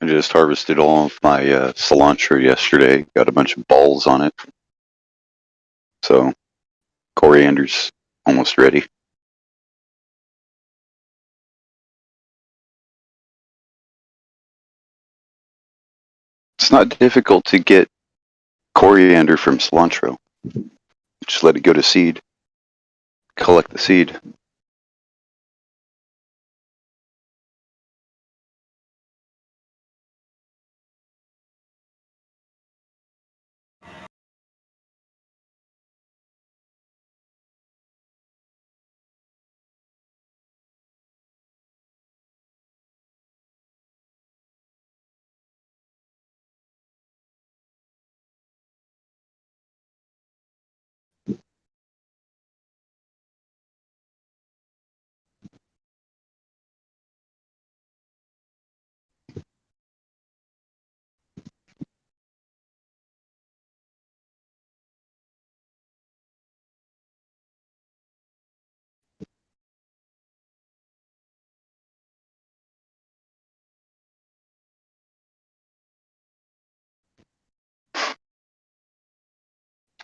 I just harvested all of my cilantro yesterday. Got a bunch of balls on it. So, coriander's almost ready. It's not difficult to get coriander from cilantro. Just let it go to seed. Collect the seed.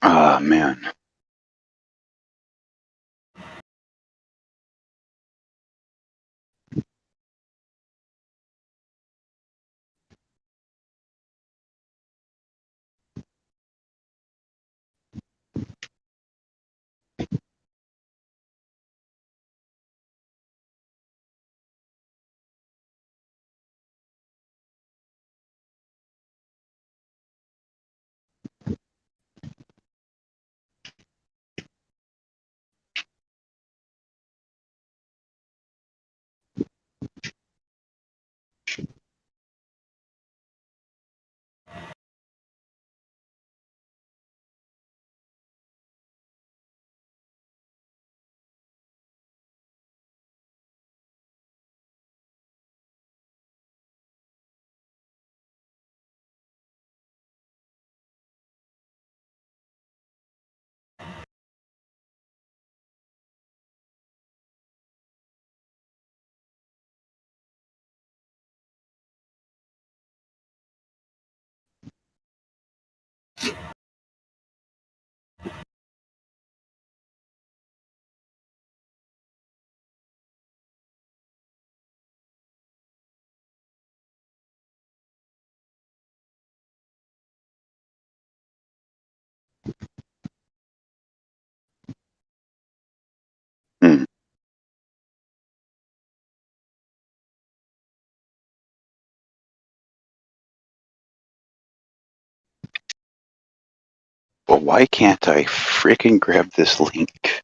Ah, man. Hmm. But why can't I frickin' grab this link?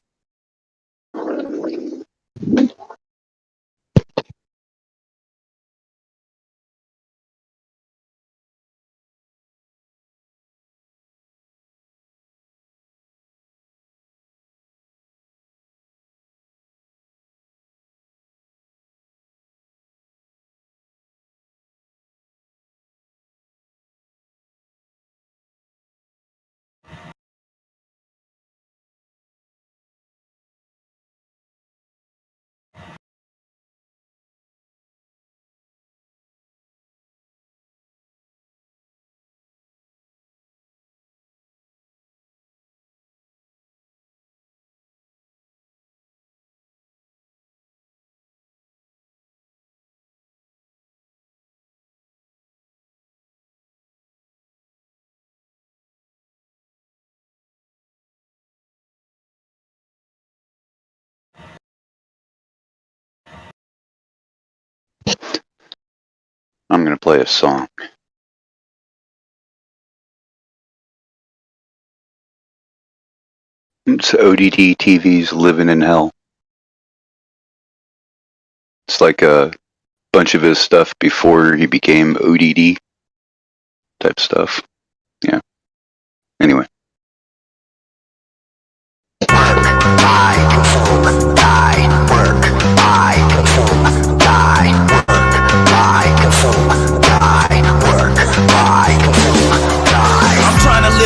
I'm gonna play a song. It's ODD TV's Living in Hell. It's like a bunch of his stuff before he became ODD type stuff. Yeah. Anyway.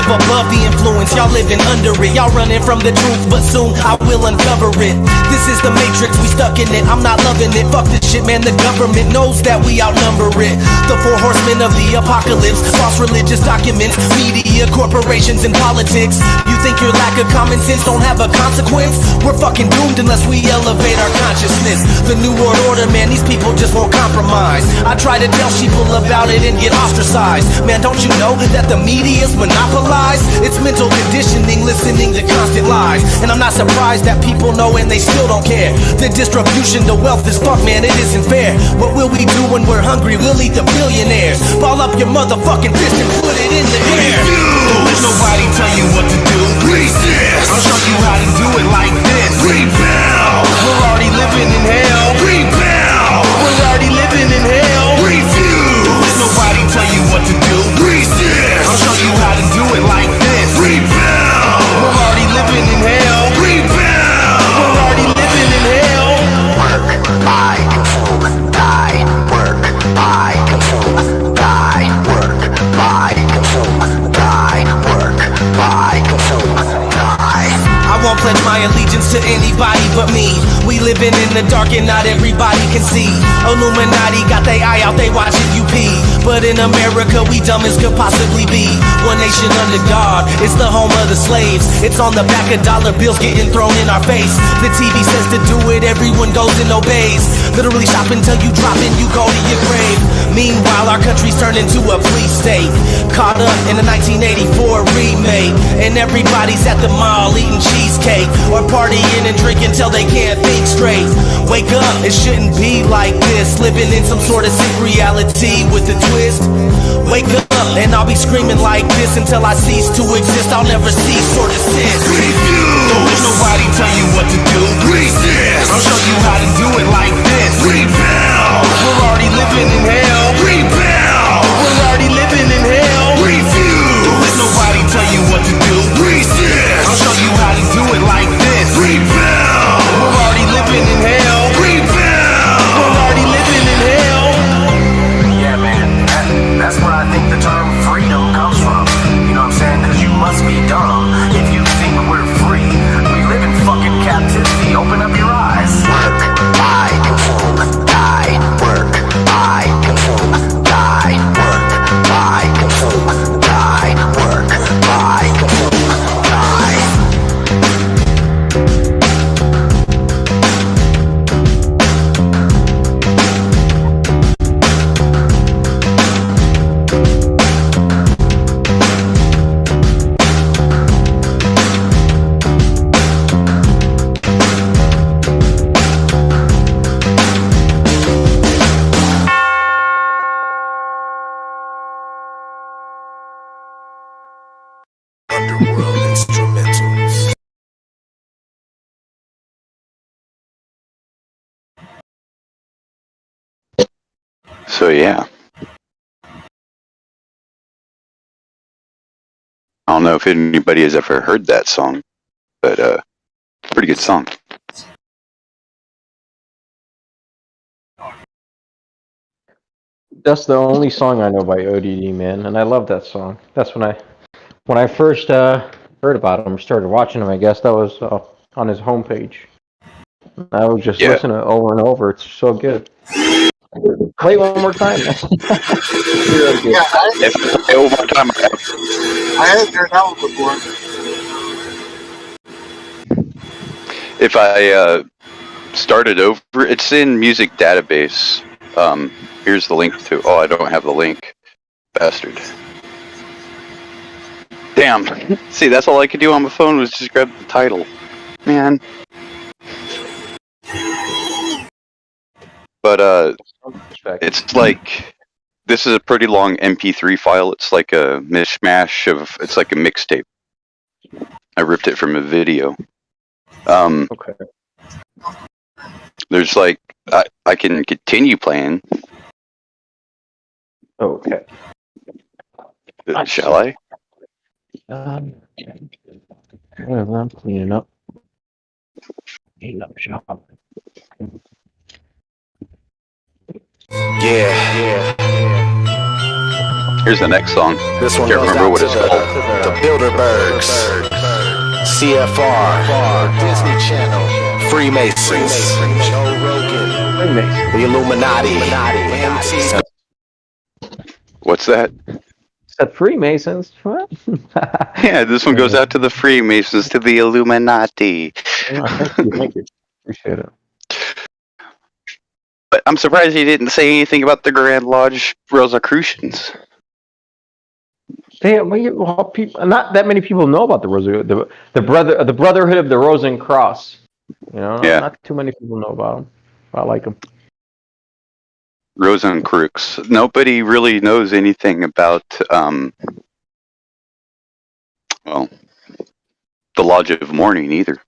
Above the influence, y'all living under it. Y'all running from the truth, but soon I will uncover it. This is the matrix, we stuck in it. I'm not loving it. Fuck this shit, man. The government knows that we outnumber it. The four horsemen of the apocalypse, false religious documents, media, corporations, and politics. You think your lack of common sense don't have a consequence? We're fucking doomed unless we elevate our consciousness. The new world order, man, these people just won't compromise. I try to tell people about it and get ostracized. Man, don't you know that the media's monopolized? It's mental conditioning, listening to constant lies. And I'm not surprised that people know and they still don't care. The distribution to wealth is fucked, man, it isn't fair. What will we do when we're hungry? We'll eat the billionaires. Ball up your motherfucking fist and put it in the air. Don't let nobody tell you what to do. Resist. I'll show you how to do it like this. Rebel. We're already living in hell. Rebel. We're already living in hell. Refuse. Don't let nobody tell you what to do. Resist. I'll show you how to do it like this. Rebel. We're already living in hell. Rebel. We're already living in hell. Work, buy, consume, die. Work, buy, consume, die. Work, buy, consume, die. Work, buy, consume, die. I won't pledge my allegiance to anybody but me. We living in the dark and not everybody can see. Illuminati got their eye out, they watching you pee. But in America, we dumb as could possibly be. One nation under God, it's the home of the slaves. It's on the back of dollar bills getting thrown in our face. The TV says to do it, everyone goes and obeys. Literally stop until you drop and you go to your grave. Meanwhile, our country's turned into a police state. Caught up in the 1984 remake. And everybody's at the mall eating cheesecake. Or partying and drinking till they can't think straight. Wake up, it shouldn't be like this. Living in some sort of sick reality with a twist. Wake up, and I'll be screaming like this until I cease to exist. I'll never cease or desist. Refuse. Don't let nobody tell you what to do. Resist. I'll show you how to do it like this. Rebel. We're already living in hell. Rebel. We're already living in hell. Refuse. Don't let nobody tell you what to do. Resist. I'll show you how to do it like this. Rebel. We're already living in hell. Rebel. We're already living in hell. Yeah, man, that's where I think the term freedom comes from. You know what I'm saying? Because you must be dumb if you think we're free. We live in fucking captivity. Open up your eyes. Work, buy, consume, die. Work, buy, consume, die. Work, buy, consume, die. Work, buy, consume, die. Underworld instrumentals. So yeah. I don't know if anybody has ever heard that song, but pretty good song. That's the only song I know by ODD, man, and I love that song. That's when I first heard about him, started watching him. I guess that was on his homepage. I was just listening to it over and over. It's so good. Play it one more time. Really good. Yeah, One more time. I hadn't heard that one before. If I started over, it's in Music Database. Here's the link to. Oh, I don't have the link. Bastard. Damn. See, that's all I could do on my phone was just grab the title. Man. But it's like, this is a pretty long MP3 file. It's like a mishmash of, it's like a mixtape. I ripped it from a video. Okay. There's like, I can continue playing. Okay. Shall I? I'm cleaning up. Cleaning up shop. Here's the next song. This one Can't goes remember out what to it's called. the Bilderbergs, CFR, Disney Channel, Freemasons, Joe Rogan, the Illuminati, MT. What's that? Said Freemasons. What? Yeah, this one goes out to the Freemasons, to the Illuminati. Thank you. Appreciate it. But I'm surprised he didn't say anything about the Grand Lodge Rosicrucians. Damn, well, people, not that many people know about the Brotherhood of the Rosen Cross. You know, Yeah. not too many people know about them. I like them. Rosencrux. Nobody really knows anything about, well, the Lodge of Mourning either.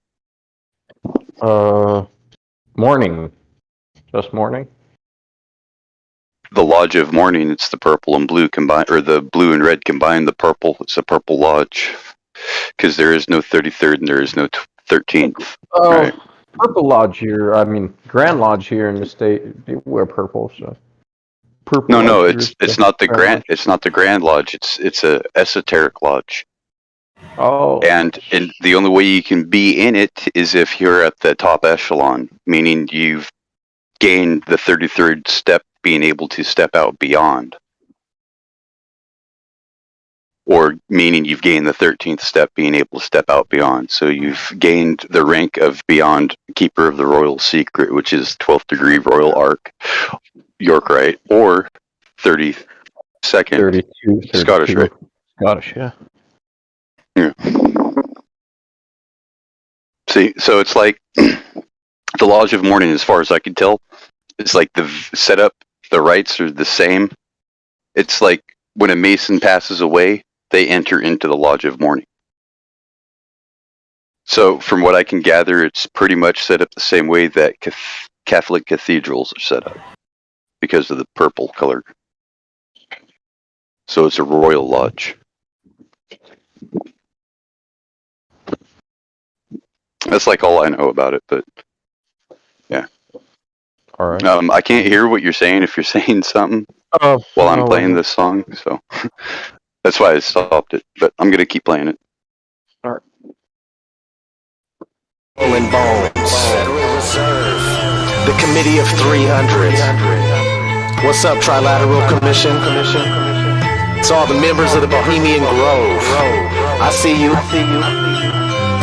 Mourning. Just mourning? The Lodge of Mourning, it's the purple and blue combined, or the blue and red combined, the purple, it's a purple lodge. Because there is no 33rd and there is no 13th. Oh, Right. Purple Lodge here, Grand Lodge here in the state, they wear purple, so. Purple No, Lodge it's not the it's not the Grand Lodge, it's a esoteric lodge. Oh. And the only way you can be in it is if you're at the top echelon, meaning you've gained the 33rd step, being able to step out beyond. Or meaning you've gained the 13th step, being able to step out beyond. So you've gained the rank of beyond Keeper of the Royal Secret, which is 12th degree Royal Arc, York Rite, or 32nd 32, Scottish Rite. Scottish, yeah. Yeah. See, so it's like the Lodge of Mourning, as far as I can tell, it's like the setup, the rites are the same. It's like when a Mason passes away, they enter into the Lodge of Mourning. So from what I can gather, it's pretty much set up the same way that Catholic cathedrals are set up because of the purple color. So it's a royal lodge. That's like all I know about it, but yeah. All right. I can't hear what you're saying if you're saying something while I'm playing this song, so that's why I stopped it. But I'm gonna keep playing it. All right. Rolling Bones, Federal Reserve, the Committee of 300. What's up, Trilateral Commission? It's all the members of the Bohemian Grove. I see you.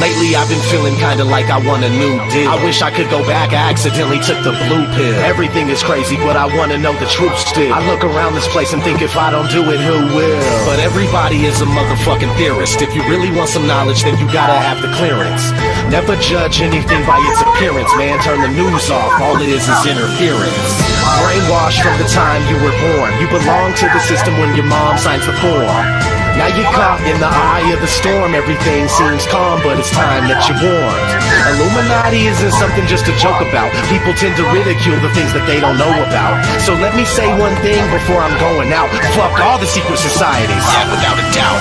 Lately I've been feeling kinda like I want a new deal. I wish I could go back, I accidentally took the blue pill. Everything is crazy, but I wanna know the truth still. I look around this place and think if I don't do it, who will? But everybody is a motherfucking theorist. If you really want some knowledge, then you gotta have the clearance. Never judge anything by its appearance, man. Turn the news off, all it is interference. Brainwashed from the time you were born. You belong to the system when your mom signs the form. Now you're caught in the eye of the storm. Everything seems calm, but it's time that you're warned. Illuminati isn't something just to joke about. People tend to ridicule the things that they don't know about. So let me say one thing before I'm going out. Fuck all the secret societies. Yeah, without a doubt.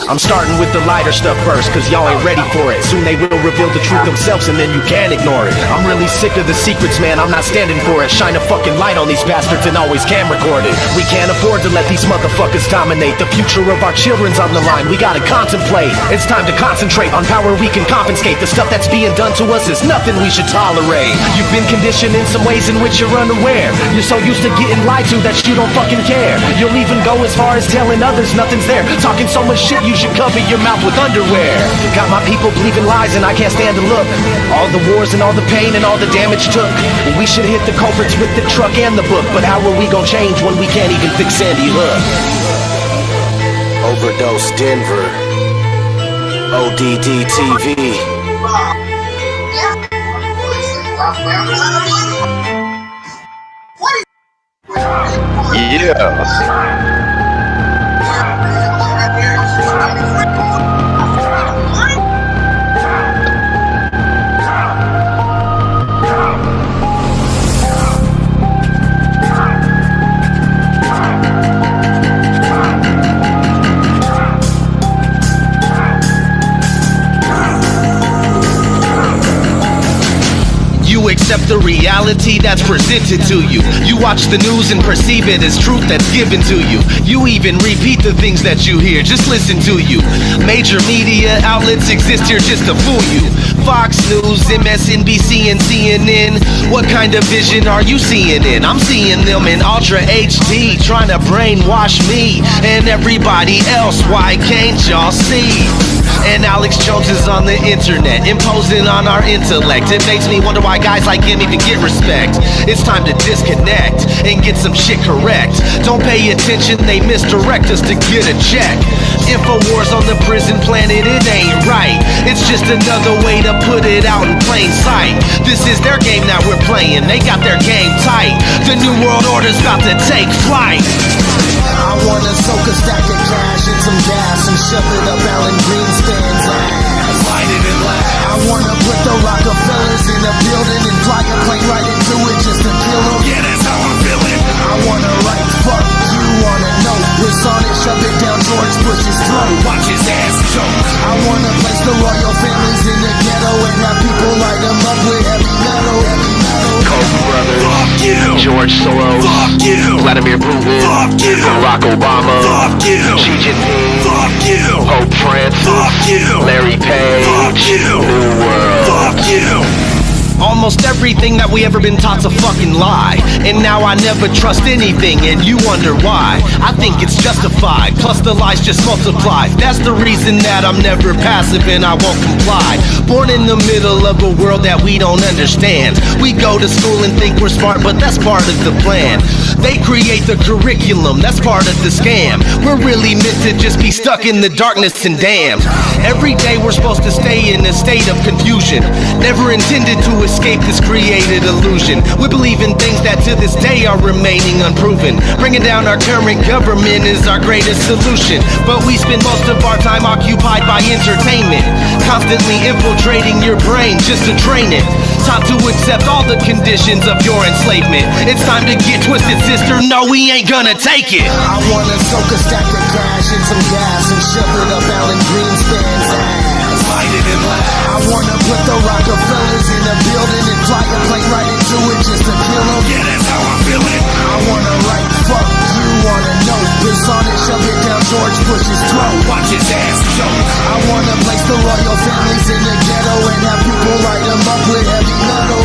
I'm starting with the lighter stuff first, cause y'all ain't ready for it. Soon they will reveal the truth themselves and then you can't ignore it. I'm really sick of the secrets, man, I'm not standing for it. Shine a fucking light on these bastards and always cam record it. We can't afford to let these motherfuckers dominate. The future of our children's on the line, we gotta contemplate. It's time to concentrate on power we can confiscate. The stuff that's being done to us is nothing we should tolerate. You've been conditioned in some ways in which you're unaware. You're so used to getting lied to that you don't fucking care. You'll even go as far as telling others nothing's there. Talking so much shit you should cover your mouth with underwear. Got my people believing lies and I can't stand to look. All the wars and all the pain and all the damage took. We should hit the culprits with the truck and the book. But how are we gonna change when we can't even fix Sandy Hook? Overdose Denver, ODD TV. Yeah. You accept the reality reality that's presented to you. You watch the news and perceive it as truth that's given to you. You even repeat the things that you hear, just listen to you. Major media outlets exist here just to fool you. Fox News, MSNBC, and CNN. What kind of vision are you seeing in? I'm seeing them in Ultra HD, trying to brainwash me and everybody else. Why can't y'all see? And Alex Jones is on the internet, imposing on our intellect. It makes me wonder why guys like him even get respect. It's time to disconnect and get some shit correct. Don't pay attention, they misdirect us to get a check. InfoWars on the prison planet, it ain't right. It's just another way to put it out in plain sight. This is their game that we're playing, they got their game tight. The New World Order's about to take flight. I wanna soak a stack of cash in some gas and shove it up Alan Greenspan's ass. Light it and laugh. I wanna put the Rockefellers in a building and fly a plane right into it just to kill them. Yeah, that's how I'm feeling. I wanna write fuck you on a note, piss on it, shove it down George Bush's throat. Watch his ass choke. I wanna place the royal families in the ghetto and have people light them up with heavy metal. Koch brothers, Fuck you. George Soros, Fuck you. Vladimir Putin, Fuck you. Barack Obama, Fuck you. Xi Jinping, Fuck you. Pope Francis, Fuck you. Larry Page, Fuck you. New World. Fuck you. Almost everything that we ever been taught's a fucking lie. And now I never trust anything, and you wonder why. I think it's justified, plus the lies just multiply. That's the reason that I'm never passive and I won't comply. Born in the middle of a world that we don't understand. We go to school and think we're smart, but that's part of the plan. They create the curriculum, that's part of the scam. We're really meant to just be stuck in the darkness and damned. Every day we're supposed to stay in a state of confusion. Never intended to escape this created illusion. We believe in things that to this day are remaining unproven. Bringing down our current government is our greatest solution. But we spend most of our time occupied by entertainment, constantly infiltrating your brain just to drain it. Time to accept all the conditions of your enslavement. It's time to get twisted, sister. No, we ain't gonna take it. I wanna soak a stack of cash in some gas and shove it up Alan Greenspan's ass. Light it and laugh. I wanna put the Rockefellers in a building and fly a plane right into it just to kill them. Yeah, that's how I'm feeling. I wanna write fuck you on a note, piss on it, shove it down George Bush's throat. Watch his ass choke. I wanna place the royal families in the ghetto and have people light them up with heavy metal.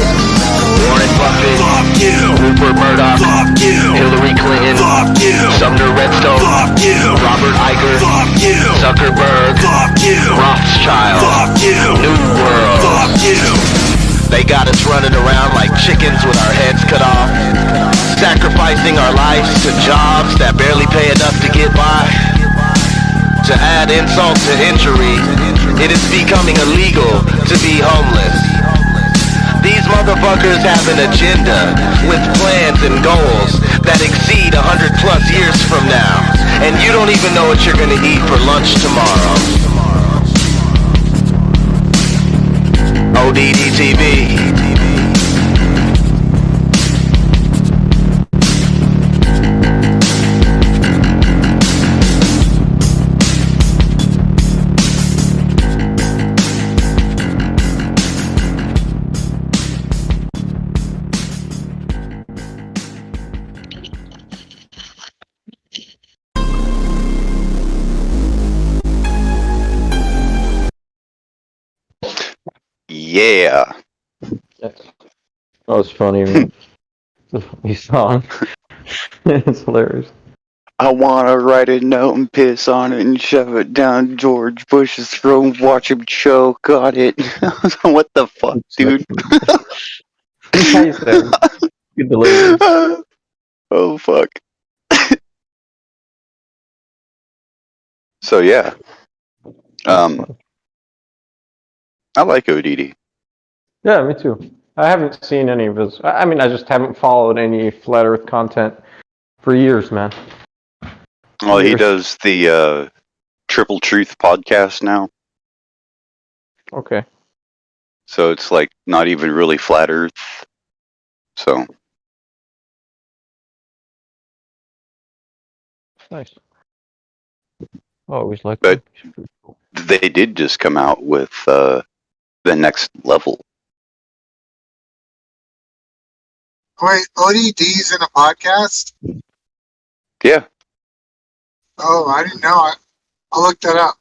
Warren Buffett, Fuck you. Rupert Murdoch, Fuck you. Hillary Clinton, Fuck you. Sumner Redstone, Fuck you. Robert Iger, Fuck you. Zuckerberg, Fuck you. Rothschild, Fuck you. New World. Fuck you. They got us running around like chickens with our heads cut off, sacrificing our lives to jobs that barely pay enough to get by. To add insult to injury, it is becoming illegal to be homeless. These motherfuckers have an agenda with plans and goals that exceed 100 plus years from now. And you don't even know what you're gonna eat for lunch tomorrow. ODDTV. Yeah. That was funny. Man. The funny song. It's hilarious. I want to write a note and piss on it and shove it down George Bush's throat, watch him choke on it. What the fuck, dude? How you say it? Good delivery. Oh, fuck. So, yeah. I like ODD. Yeah, me too. I haven't seen any of his. I mean, I just haven't followed any Flat Earth content for years, man. Well, he does the Triple Truth podcast now. Okay. So it's like not even really Flat Earth. So. Nice. I always like But that. they did just come out with the next level. Wait, ODD's in a podcast? Yeah, Oh, I didn't know. I'll look that up.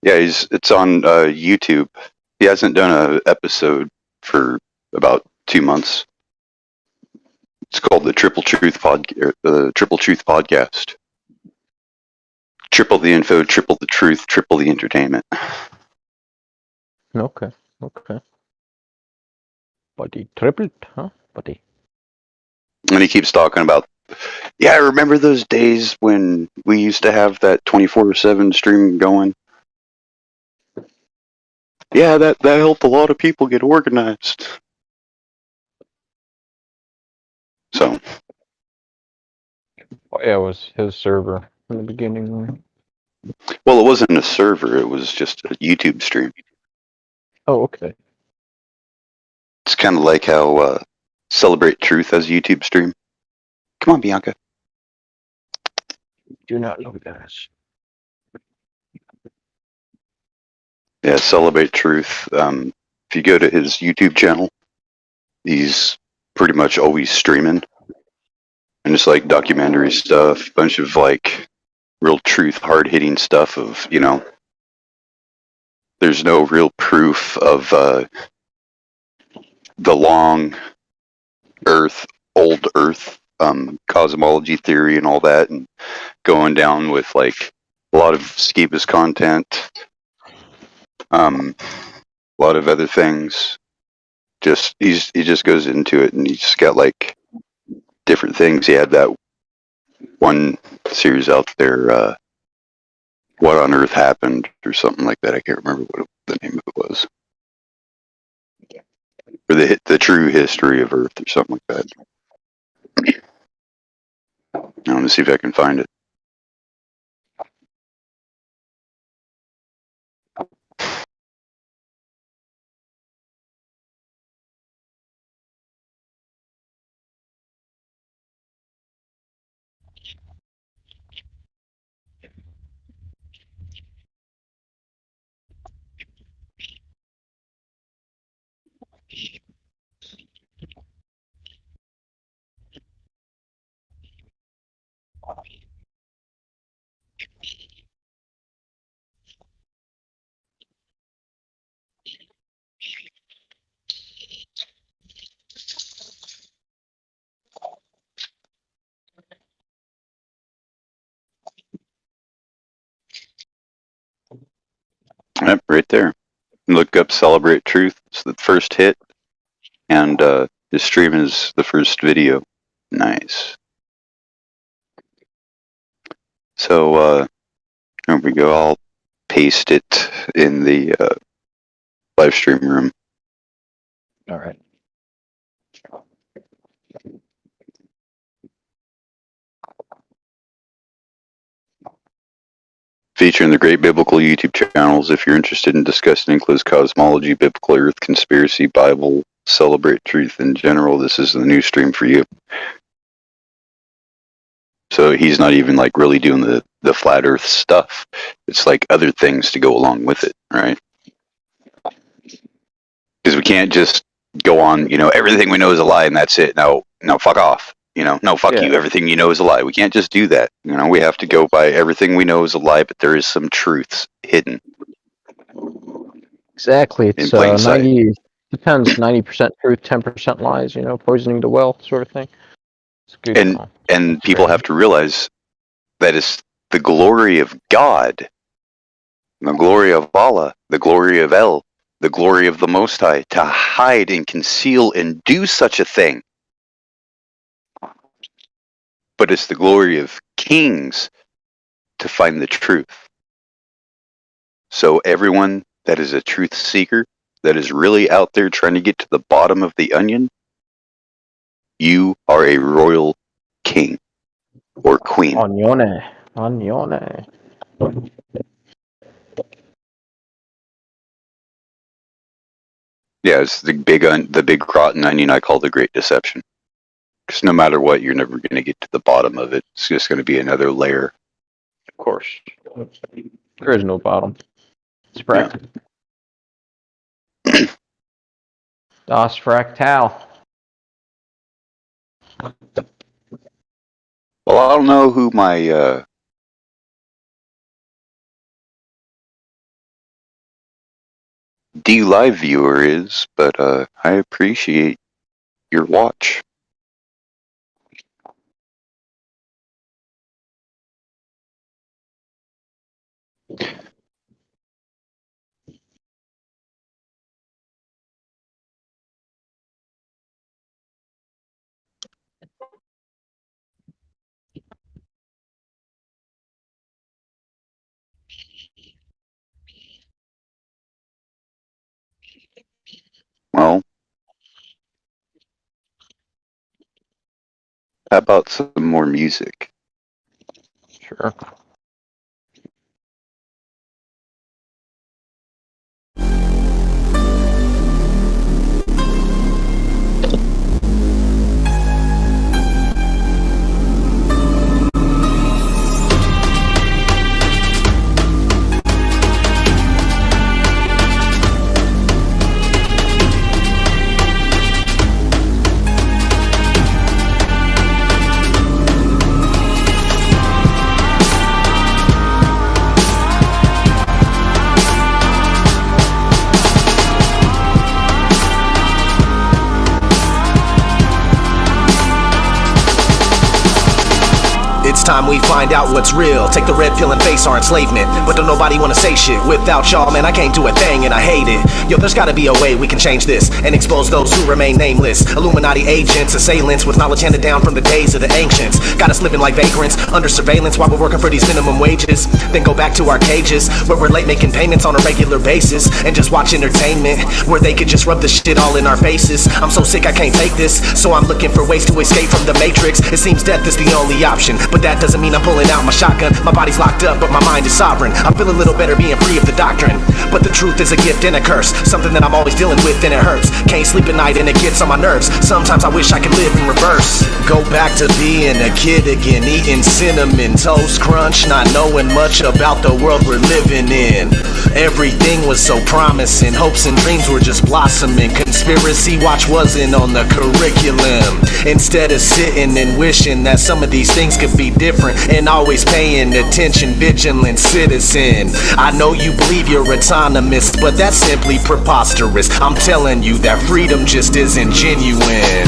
yeah. It's on YouTube. He hasn't done an episode for about 2 months. It's called the Triple Truth Podcast. Triple the info, triple the truth, triple the entertainment. Okay. Buddy tripled, huh? Buddy. And he keeps talking about, yeah, I remember those days when we used to have that 24/7 stream going. Yeah, that helped a lot of people get organized. So, Oh, yeah, it was his server in the beginning. well, it wasn't a server, it was just a YouTube stream. Oh, okay. It's kind of like how Celebrate Truth has a YouTube stream. Come on, Bianca. Do not know that. Yeah, Celebrate Truth. If you go to his YouTube channel, he's pretty much always streaming. And it's like documentary stuff, bunch of like real truth, hard hitting stuff of, there's no real proof of the long Earth, old Earth cosmology theory and all that, and going down with like a lot of escapist content, a lot of other things. He just goes into it, and he's just got like different things. He had that one series out there, What on Earth Happened, or something like that. I can't remember what the name of it was. Or the true history of Earth, or something like that. I want to see if I can find it. Yep, right there. Look up Celebrate Truth. It's the first hit, and his stream is the first video. Nice. So there we go. I'll paste it in the live stream room. All right. Featuring the great biblical YouTube channels. If you're interested in discussing includes cosmology, biblical Earth, conspiracy, Bible, Celebrate Truth in general, this is the new stream for you. So he's not even like really doing the flat Earth stuff. It's like other things to go along with it, right? Because we can't just go on, everything we know is a lie and that's it. No, fuck off. No, fuck you. Everything you know is a lie. We can't just do that. We have to go by everything we know is a lie, but there is some truths hidden. Exactly. It's 90 depends. 90% truth, 10% lies. Poisoning the well, sort of thing. It's good. And people have to realize that it's the glory of God, the glory of Allah, the glory of El, the glory of the Most High to hide and conceal and do such a thing. But it's the glory of kings to find the truth. So everyone that is a truth seeker, that is really out there trying to get to the bottom of the onion, you are a royal king or queen. Onione. Yeah, it's the big rotten onion I call the Great Deception. Because no matter what, you're never going to get to the bottom of it. It's just going to be another layer. Of course. There is no bottom. It's fractal. Das Fractal. Well, I don't know who my D Live viewer is, but I appreciate your watch. Well, how about some more music? Sure. It's time we find out what's real. Take the red pill and face our enslavement. But don't nobody wanna say shit. Without y'all, man, I can't do a thing and I hate it. Yo, there's gotta be a way we can change this and expose those who remain nameless. Illuminati agents, assailants with knowledge handed down from the days of the ancients. Got us living like vagrants, under surveillance while we're working for these minimum wages. Then go back to our cages, where we're late making payments on a regular basis. And just watch entertainment, where they could just rub the shit all in our faces. I'm so sick I can't take this, so I'm looking for ways to escape from the matrix. It seems death is the only option, but that doesn't mean I'm pulling out my shotgun. My body's locked up, but my mind is sovereign. I feel a little better being free of the doctrine. But the truth is a gift and a curse, something that I'm always dealing with and it hurts. Can't sleep at night and it gets on my nerves. Sometimes I wish I could live in reverse. Go back to being a kid again, eating cinnamon toast crunch, not knowing much about the world we're living in. Everything was so promising, hopes and dreams were just blossoming. Conspiracy watch wasn't on the curriculum. Instead of sitting and wishing that some of these things could be different, and always paying attention, vigilant citizen. I know you believe you're autonomous, but that's simply preposterous. I'm telling you that freedom just isn't genuine.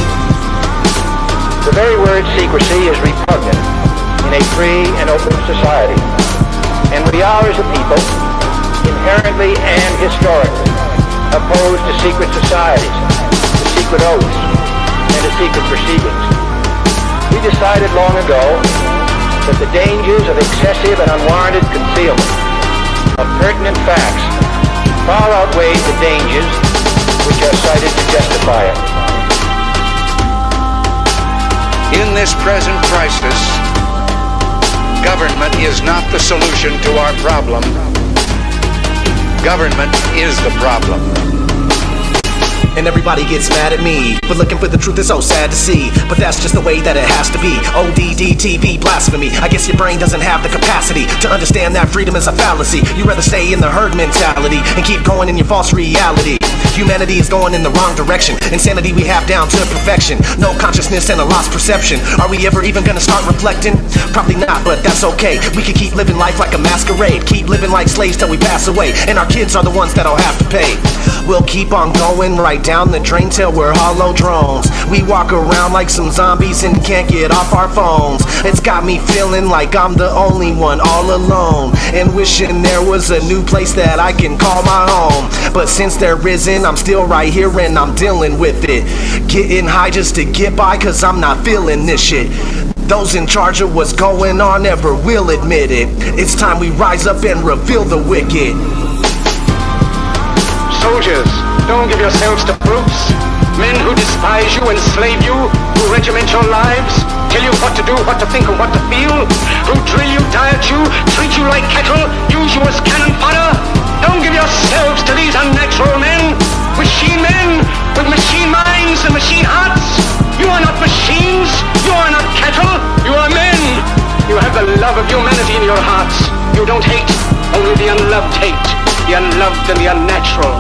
The very word secrecy is repugnant in a free and open society. And we are, as a people, inherently and historically opposed to secret societies, to secret oaths, and to secret proceedings. We decided long ago that the dangers of excessive and unwarranted concealment of pertinent facts far outweigh the dangers which are cited to justify it. In this present crisis, government is not the solution to our problem. Government is the problem. And everybody gets mad at me, but looking for the truth is so sad to see. But that's just the way that it has to be. ODDTV, blasphemy. I guess your brain doesn't have the capacity to understand that freedom is a fallacy. You rather stay in the herd mentality and keep going in your false reality. Humanity is going in the wrong direction. Insanity we have down to perfection. No consciousness and a lost perception. Are we ever even gonna start reflecting? Probably not, but that's okay. We can keep living life like a masquerade. Keep living like slaves till we pass away. And our kids are the ones that'll have to pay. We'll keep on going right down the drain till we're hollow drones. We walk around like some zombies and can't get off our phones. It's got me feeling like I'm the only one all alone, and wishing there was a new place that I can call my home. But since there isn't, I'm still right here and I'm dealing with it. Getting high just to get by, cause I'm not feeling this shit. Those in charge of what's going on never will admit it. It's time we rise up and reveal the wicked. Soldiers, don't give yourselves to brutes. Men who despise you, enslave you, who regiment your lives, tell you what to do, what to think, and what to feel, who drill you, diet you, treat you like cattle, use you as cannon fodder. Don't give yourselves to these unnatural men, machine men with machine minds and machine hearts. You are not machines, you are not cattle, you are men. You have the love of humanity in your hearts. You don't hate, only the unloved hate, the unloved and the unnatural.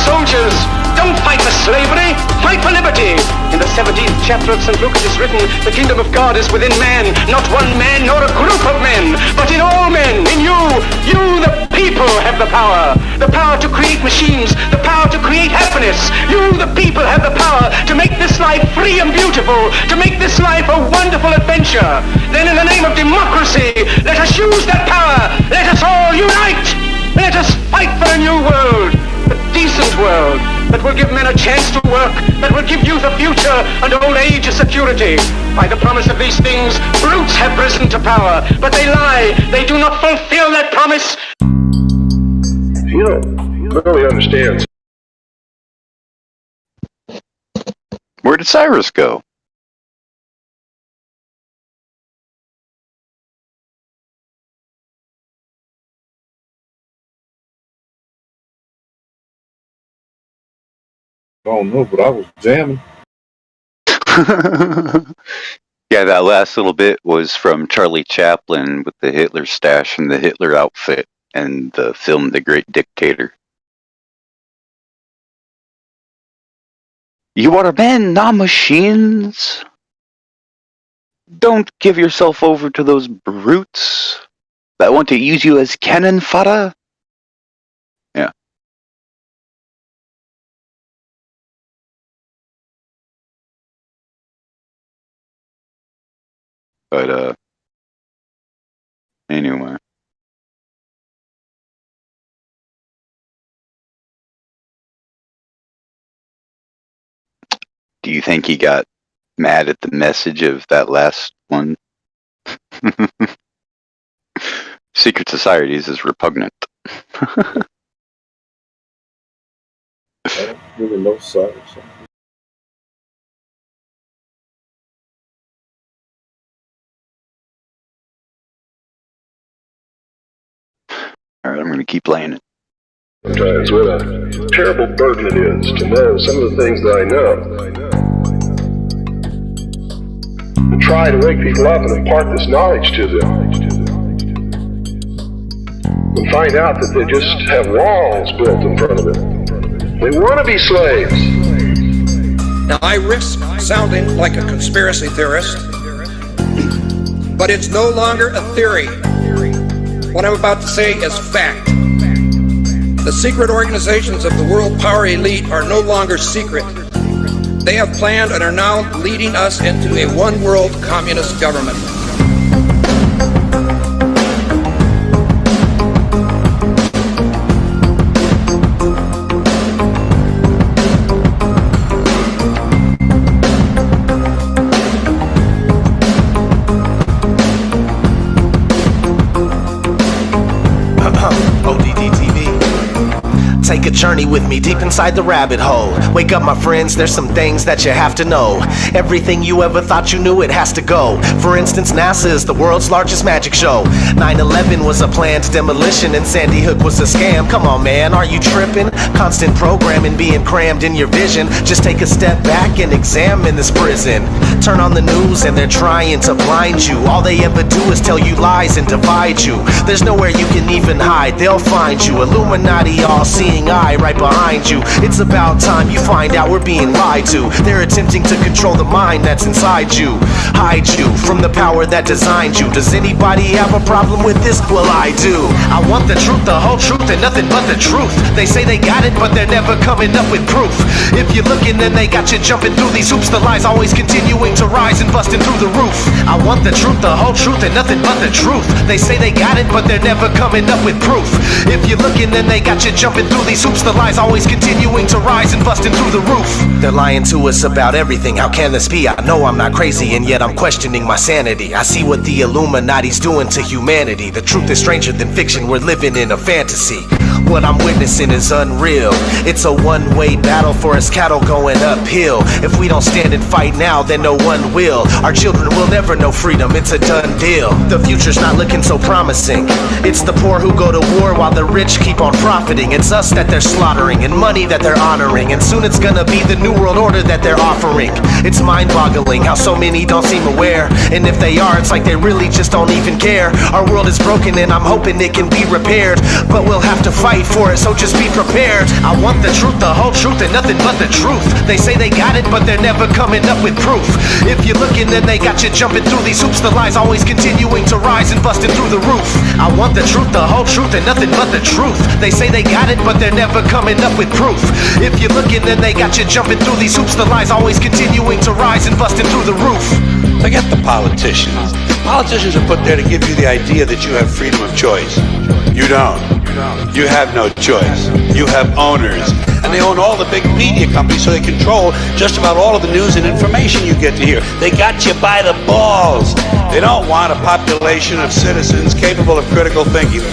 Soldiers, Don't fight for slavery, fight for liberty. In the 17th chapter of St. Luke it is written, the kingdom of God is within man, not one man nor a group of men, but in all men, in you. You, the people, have the power to create machines, the power to create happiness. You, the people, have the power to make this life free and beautiful, to make this life a wonderful adventure. Then in the name of democracy, let us use that power. Let us all unite. Let us fight for a new world, a decent world, that will give men a chance to work, that will give youth a future and old age a security. By the promise of these things, brutes have risen to power, but they lie. They do not fulfill that promise. You don't really understand. Where did Cyrus go? I don't know, but I was jamming. Yeah, that last little bit was from Charlie Chaplin with the Hitler stash and the Hitler outfit and the film The Great Dictator. You are men, not machines. Don't give yourself over to those brutes that want to use you as cannon fodder. Yeah. But, anyway. Do you think he got mad at the message of that last one? Secret societies is repugnant. I don't really know Cyrus. Alright, I'm going to keep playing it. Sometimes what a terrible burden it is to know some of the things that I know. And try to wake people up and impart this knowledge to them. And find out that they just have walls built in front of them. They want to be slaves. Now I risk sounding like a conspiracy theorist, but it's no longer a theory. What I'm about to say is fact. The secret organizations of the world power elite are no longer secret. They have planned and are now leading us into a one-world communist government. Take a journey with me deep inside the rabbit hole. Wake up, my friends, there's some things that you have to know. Everything you ever thought you knew, it has to go. For instance, NASA is the world's largest magic show. 9/11 was a planned demolition and Sandy Hook was a scam. Come on, man, are you tripping? Constant programming being crammed in your vision. Just take a step back and examine this prison. Turn on the news and they're trying to blind you. All they ever do is tell you lies and divide you. There's nowhere you can even hide, they'll find you. Illuminati all-seeing eye right behind you. It's about time you find out we're being lied to. They're attempting to control the mind that's inside you. Hide you from the power that designed you. Does anybody have a problem with this? Well, I do. I want the truth, the whole truth, and nothing but the truth. They say they got it, but they're never coming up with proof. If you're looking, then they got you jumping through these hoops. The lies always continuing to rise and busting through the roof. I want the truth, the whole truth, and nothing but the truth. They say they got it, but they're never coming up with proof. If you're looking, then they got you jumping through these hoops. The lies always continuing to rise and busting through the roof. They're lying to us about everything. How can this be? I know I'm not crazy, and yet I'm questioning my sanity. I see what the Illuminati's doing to humanity. The truth is stranger than fiction. We're living in a fantasy. What I'm witnessing is unreal. It's a one-way battle for us cattle going uphill. If we don't stand and fight now, then no one will. Our children will never know freedom. It's a done deal. The future's not looking so promising. It's the poor who go to war while the rich keep on profiting. It's us that they're slaughtering and money that they're honoring. And soon it's gonna be the new world order that they're offering. It's mind-boggling how so many don't seem aware. And if they are, it's like they really just don't even care. Our world is broken and I'm hoping it can be repaired. But we'll have to fight fight for it, so just be prepared. I want the truth, the whole truth, and nothing but the truth. They say they got it, but they're never coming up with proof. If you're looking, then they got you jumping through these hoops. The lies always continuing to rise and busting through the roof. I want the truth, the whole truth, and nothing but the truth. They say they got it, but they're never coming up with proof. If you're looking, then they got you jumping through these hoops. The lies always continuing to rise and busting through the roof. Forget the politicians. Politicians are put there to give you the idea that you have freedom of choice. You don't. You have no choice. You have owners. And they own all the big media companies, so they control just about all of the news and information you get to hear. They got you by the balls. They don't want a population of citizens capable of critical thinking.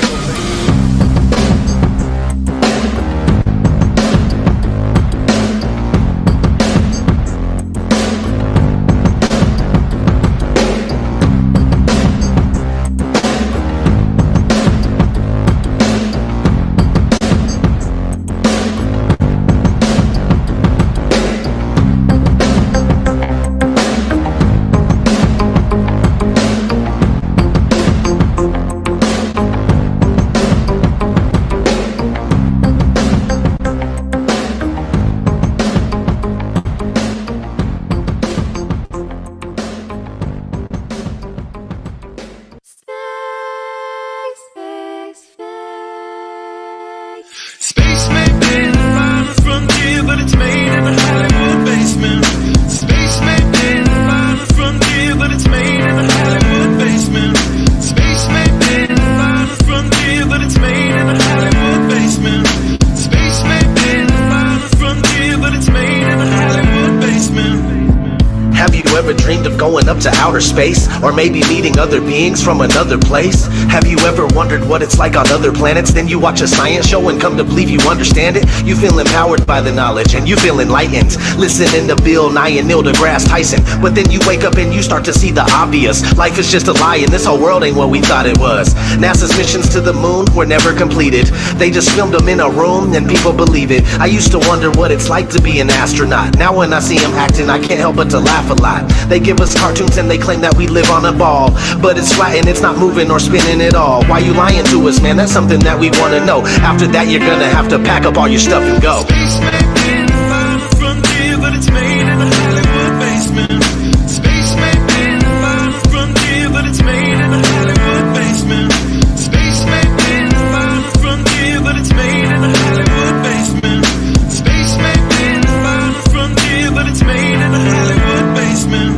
Space may be the final frontier, but it's made in a Hollywood basement. Space may be the final frontier, but it's made in a Hollywood basement. Space may be the final frontier, but it's made in a Hollywood basement. Space may be the final frontier, but it's made in a Hollywood basement. Have you ever dreamed of going up to outer space? Or maybe meeting other beings from another place? Have you ever wondered what it's like on other planets? Then you watch a science show and come to believe you understand it? You feel empowered by the knowledge and you feel enlightened, listening to Bill Nye and Neil deGrasse Tyson. But then you wake up and you start to see the obvious. Life is just a lie and this whole world ain't what we thought it was. NASA's missions to the moon were never completed. They just filmed them in a room and people believe it. I used to wonder what it's like to be an astronaut. Now when I see them acting, I can't help but to laugh a lot. They give us cartoons and they claim that we live on a ball, but it's flat and it's not moving or spinning at all. Why you lying to us, man? That's something that we want to know. After that, you're gonna have to pack up all your stuff and go. Space may be the final frontier, but it's made in a Hollywood basement. Space may be the final frontier, but it's made in a Hollywood basement. Space may be the final frontier, but it's made in a Hollywood basement. Space may be the final frontier, but it's made in a Hollywood basement.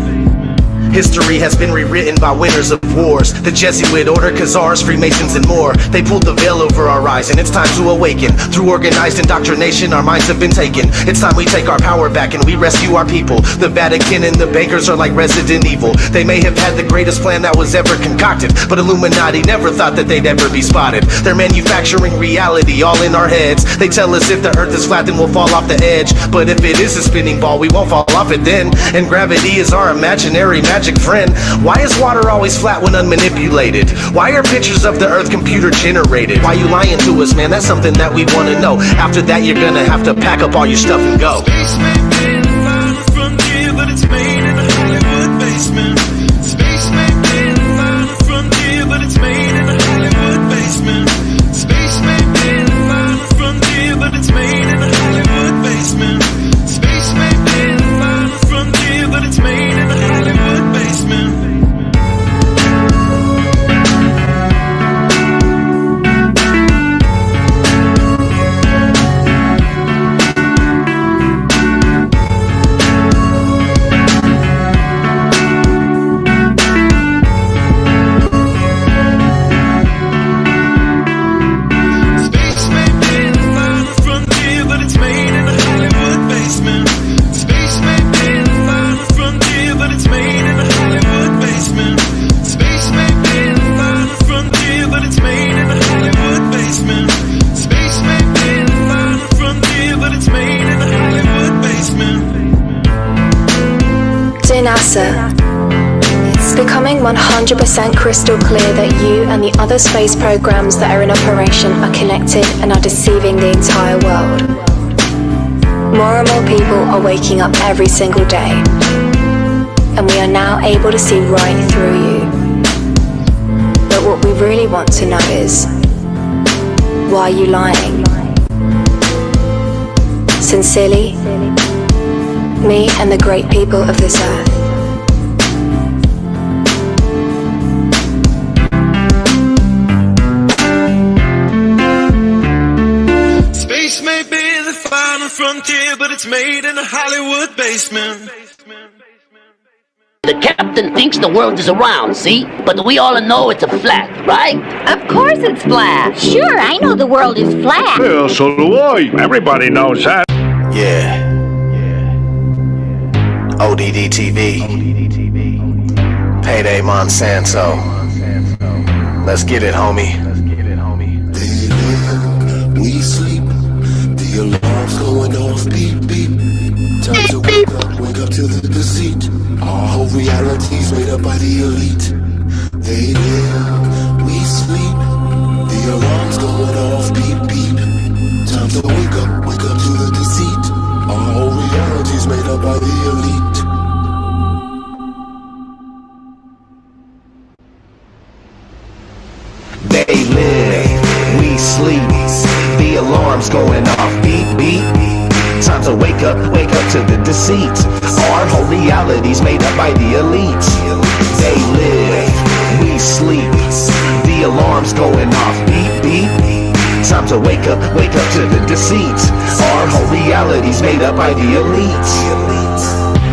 History has been rewritten by winners of wars. The Jesuit order, Khazars, Freemasons, and more. They pulled the veil over our eyes, and it's time to awaken. Through organized indoctrination, our minds have been taken. It's time we take our power back and we rescue our people. The Vatican and the bankers are like Resident Evil. They may have had the greatest plan that was ever concocted, but Illuminati never thought that they'd ever be spotted. They're manufacturing reality all in our heads. They tell us if the earth is flat, then we'll fall off the edge. But if it is a spinning ball, we won't fall off it then. And gravity is our imaginary magic friend. Why is water always flat when unmanipulated? Why are pictures of the earth computer generated? Why you lying to us, man? That's something that we want to know. After that, you're gonna have to pack up all your stuff and go. Space may be the final frontier, but it's made in a Hollywood basement. Space may be the final frontier, but it's made in a Hollywood basement. Space may be the final frontier, but it's made in a Hollywood basement. Space may be the final frontier, but it's made in a Hollywood basement. It's becoming 100% crystal clear that you and the other space programs that are in operation are connected and are deceiving the entire world. More and more people are waking up every single day, and we are now able to see right through you. But what we really want to know is, Why are you lying? Sincerely, me and the great people of this earth. Space may be the final frontier, but it's made in a Hollywood basement. The captain thinks the world is round, see? But we all know it's a flat, right? Of course it's flat. Sure, I know the world is flat. Well, so do I. Everybody knows that. Yeah. ODD TV. Payday Monsanto. Let's get it, homie. We sleep. The alarm's going off. Beep, beep. Time to wake up to the deceit. Our whole reality's made up by the elite. They live, we sleep. The alarm's going off. Beep, beep. Time to wake up to the deceit. Our whole reality's made up by the elite. They live, we sleep. The alarm's going off. Beep, beep. Time to wake up to the deceit. Our whole reality's made up by the elite. They live, we sleep. The alarm's going off. Beep, beep. Time to wake up to the deceit. Our whole reality's made up by the elite.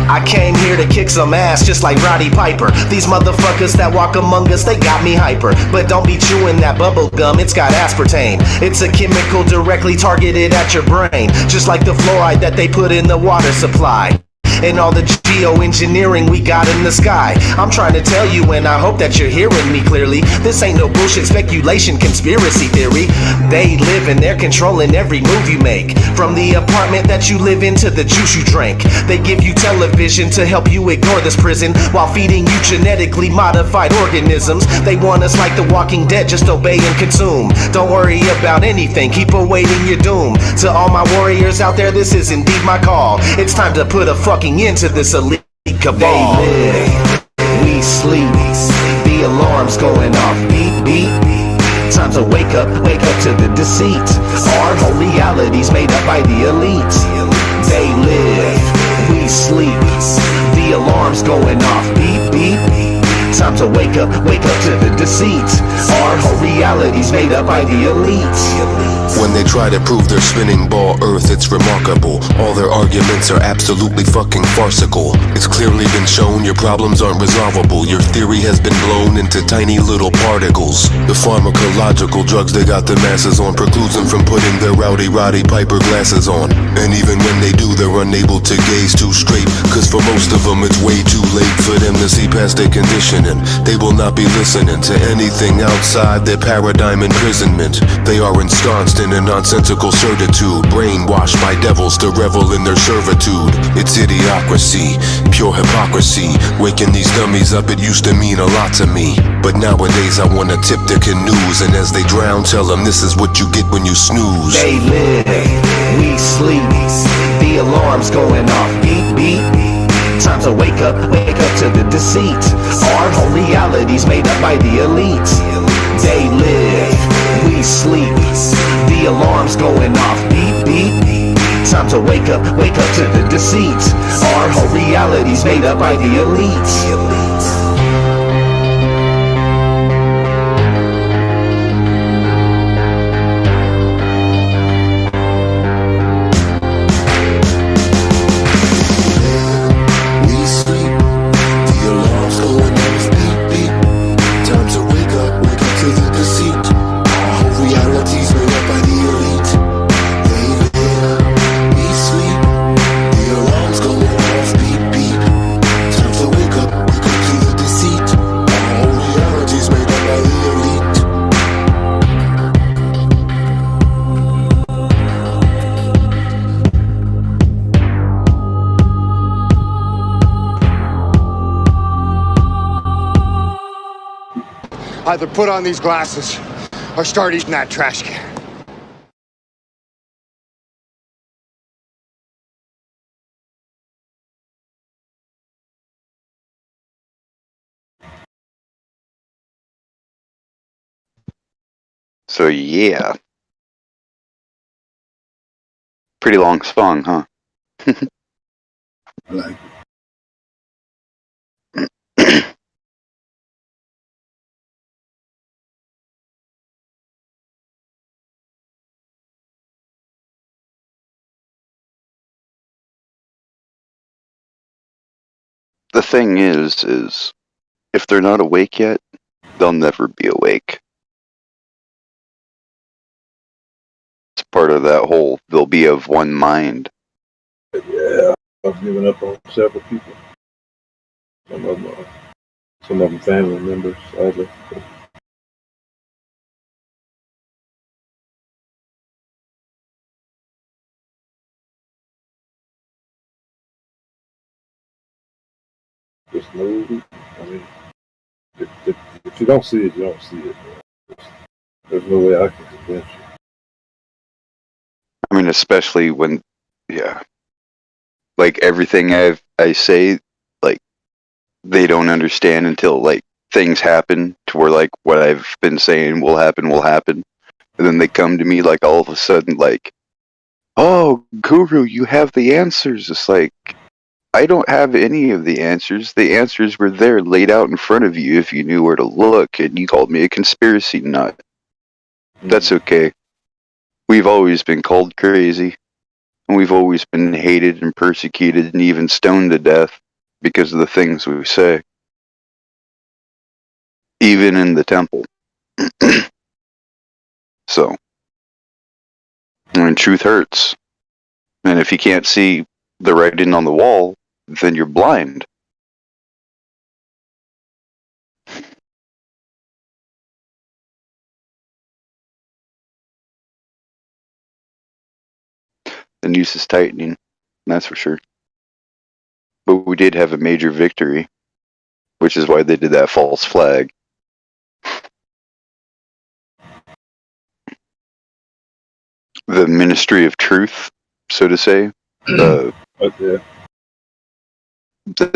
I came here to kick some ass just like Roddy Piper. These motherfuckers that walk among us, they got me hyper. But don't be chewing that bubble gum, it's got aspartame. It's a chemical directly targeted at your brain, just like the fluoride that they put in the water supply. And all the geoengineering we got in the sky. I'm trying to tell you, and I hope that you're hearing me clearly. This ain't no bullshit speculation, conspiracy theory. They live and they're controlling every move you make. From the apartment that you live in to the juice you drink. They give you television to help you ignore this prison, while feeding you genetically modified organisms. They want us like the Walking Dead, just obey and consume. Don't worry about anything, keep awaiting your doom. To all my warriors out there, this is indeed my call. It's time to put a fucking into this elite cabal. They live, we sleep. The alarm's going off. Beep, beep. Time to wake up to the deceit. Our whole reality's made up by the elite. They live, we sleep. The alarm's going off. Beep, beep. Time to wake up to the deceit. Our whole reality's made up by the elite. When they try to prove their spinning ball Earth, it's remarkable. All their arguments are absolutely fucking farcical. It's clearly been shown your problems aren't resolvable. Your theory has been blown into tiny little particles. The pharmacological drugs they got the masses on precludes them from putting their rowdy Roddy Piper glasses on. And even when they do, they're unable to gaze too straight, cause for most of them it's way too late for them to see past their conditioning. They will not be listening to anything outside their paradigm imprisonment. They are ensconced in a nonsensical certitude, brainwashed by devils to revel in their servitude. It's idiocracy, pure hypocrisy. Waking these dummies up, it used to mean a lot to me. But nowadays I wanna tip their canoes, and as they drown, tell them this is what you get when you snooze. They live, we sleep. The alarm's going off. Beep, beep. Time to wake up to the deceit. Our whole reality's made up by the elite. They live, we sleep. The alarm's going off. Beep, beep. Time to wake up to the deceit. Our whole reality's made up by the elite. Either put on these glasses or start eating that trash can. So yeah, Pretty long song, huh? I like The thing is if they're not awake yet, they'll never be awake. It's part of that whole, they'll be of one mind. it. Yeah, I've given up on several people. Some of them family members, sadly. Just know, I mean, if you don't see it, you don't see it. There's no way I can convince you. I mean, especially when, yeah, like everything I say, like they don't understand until like things happen to where like what I've been saying will happen, and then they come to me like all of a sudden like, oh, Guru, you have the answers. It's like I don't have any of the answers. The answers were there, laid out in front of you if you knew where to look, and you called me a conspiracy nut. That's okay. We've always been called crazy. And we've always been hated and persecuted and even stoned to death because of the things we say. Even in the temple. So, when truth hurts, and if you can't see the writing on the wall, then you're blind. The noose is tightening, that's for sure. But we did have a major victory, which is why they did that false flag. The Ministry of Truth, so to say, the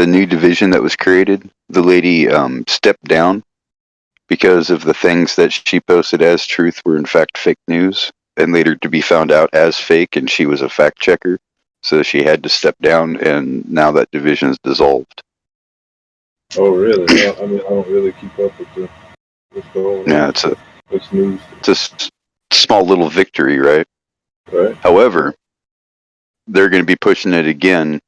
new division that was created, the lady stepped down because of the things that she posted as truth were in fact fake news, and later to be found out as fake, and she was a fact checker, so she had to step down, and now that division is dissolved. Oh, really? I mean, I don't really keep up with what's going on. Yeah, It's news. It's a small little victory, right? Right. However, they're going to be pushing it again,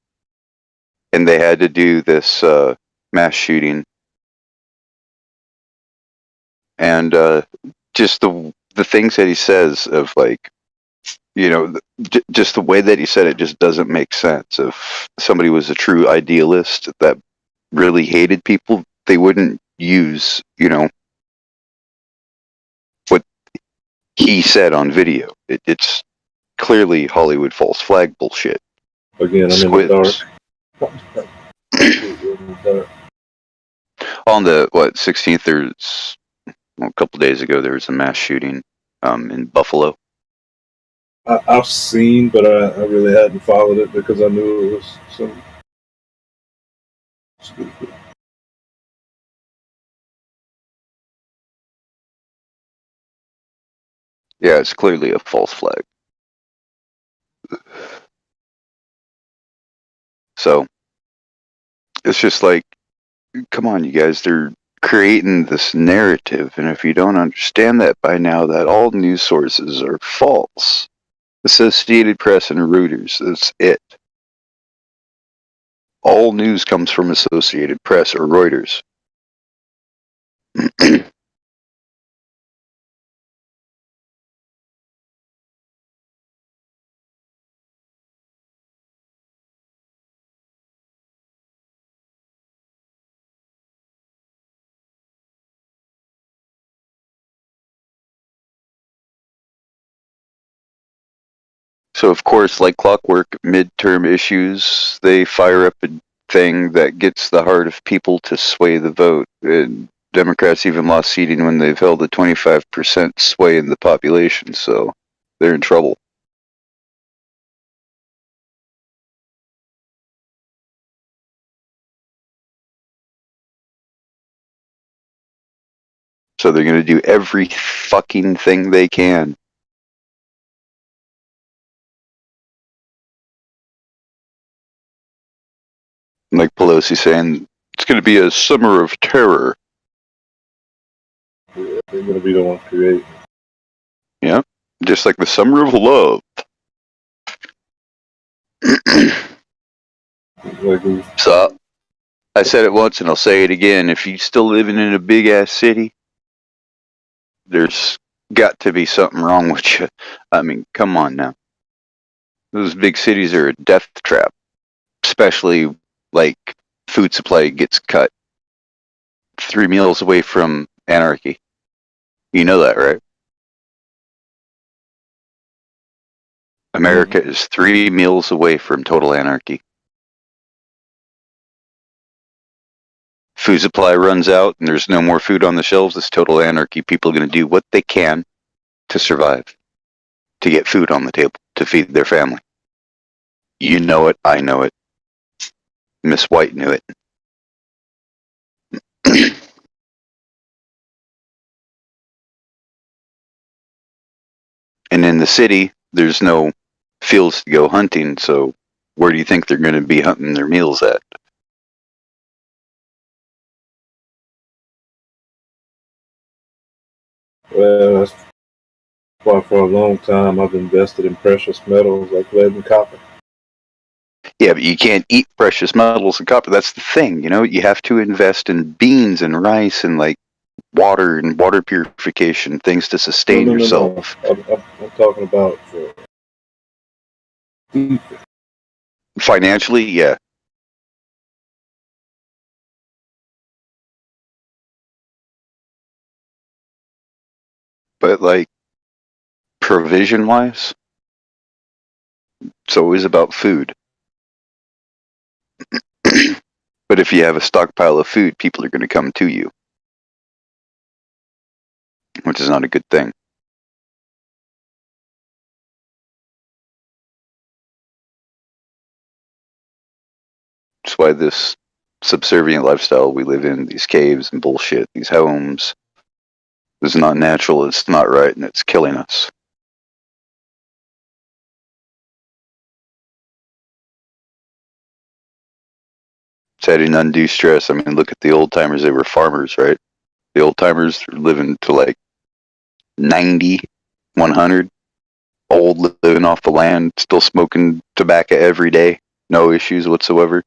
and they had to do this mass shooting, and just the things that he says of like, you know, just the way that he said it just doesn't make sense. If somebody was a true idealist that really hated people, they wouldn't use, you know, what he said on video. It's clearly Hollywood false flag bullshit. Again, I'm in the dark. On the 16th, there's a couple days ago there was a mass shooting in Buffalo. I've seen, but I really hadn't followed it because I knew it was some stupid. Yeah, it's clearly a false flag. So it's just like, come on, you guys, they're creating this narrative, and if you don't understand that by now, that all news sources are false. Associated Press and Reuters, that's it. All news comes from Associated Press or Reuters. So, of course, like clockwork, midterm issues, they fire up a thing that gets the heart of people to sway the vote. And Democrats even lost seating when they've held a 25% sway in the population, so they're in trouble. So they're going to do every fucking thing they can Like Pelosi saying, it's going to be a summer of terror. Yeah, they're going to be the ones creating. Yeah, just like the summer of love. So, I said it once and I'll say it again. If you're still living in a big ass city, there's got to be something wrong with you. I mean, come on now. Those big cities are a death trap, especially like food supply gets cut 3 meals away from anarchy. You know that, right? America is 3 meals away from total anarchy. Food supply runs out and there's no more food on the shelves. It's total anarchy. People are going to do what they can to survive, to get food on the table, to feed their family. You know it. I know it. Miss White knew it. And in the city, there's no fields to go hunting, so where do you think they're going to be hunting their meals at? Well, that's why for a long time I've invested in precious metals like lead and copper. Yeah, but you can't eat precious metals and copper. That's the thing, you know. You have to invest in beans and rice and like water and water purification, things to sustain yourself. I'm talking about for Financially, yeah. But like provision wise, it's always about food. But if you have a stockpile of food, people are going to come to you, which is not a good thing. That's why this subservient lifestyle we live in, these caves and bullshit, these homes, is not natural, it's not right, and it's killing us. It's adding undue stress. I mean, look at the old timers, they were farmers, right? The old timers were living to like 90, 100, old, living off the land, still smoking tobacco every day, no issues whatsoever.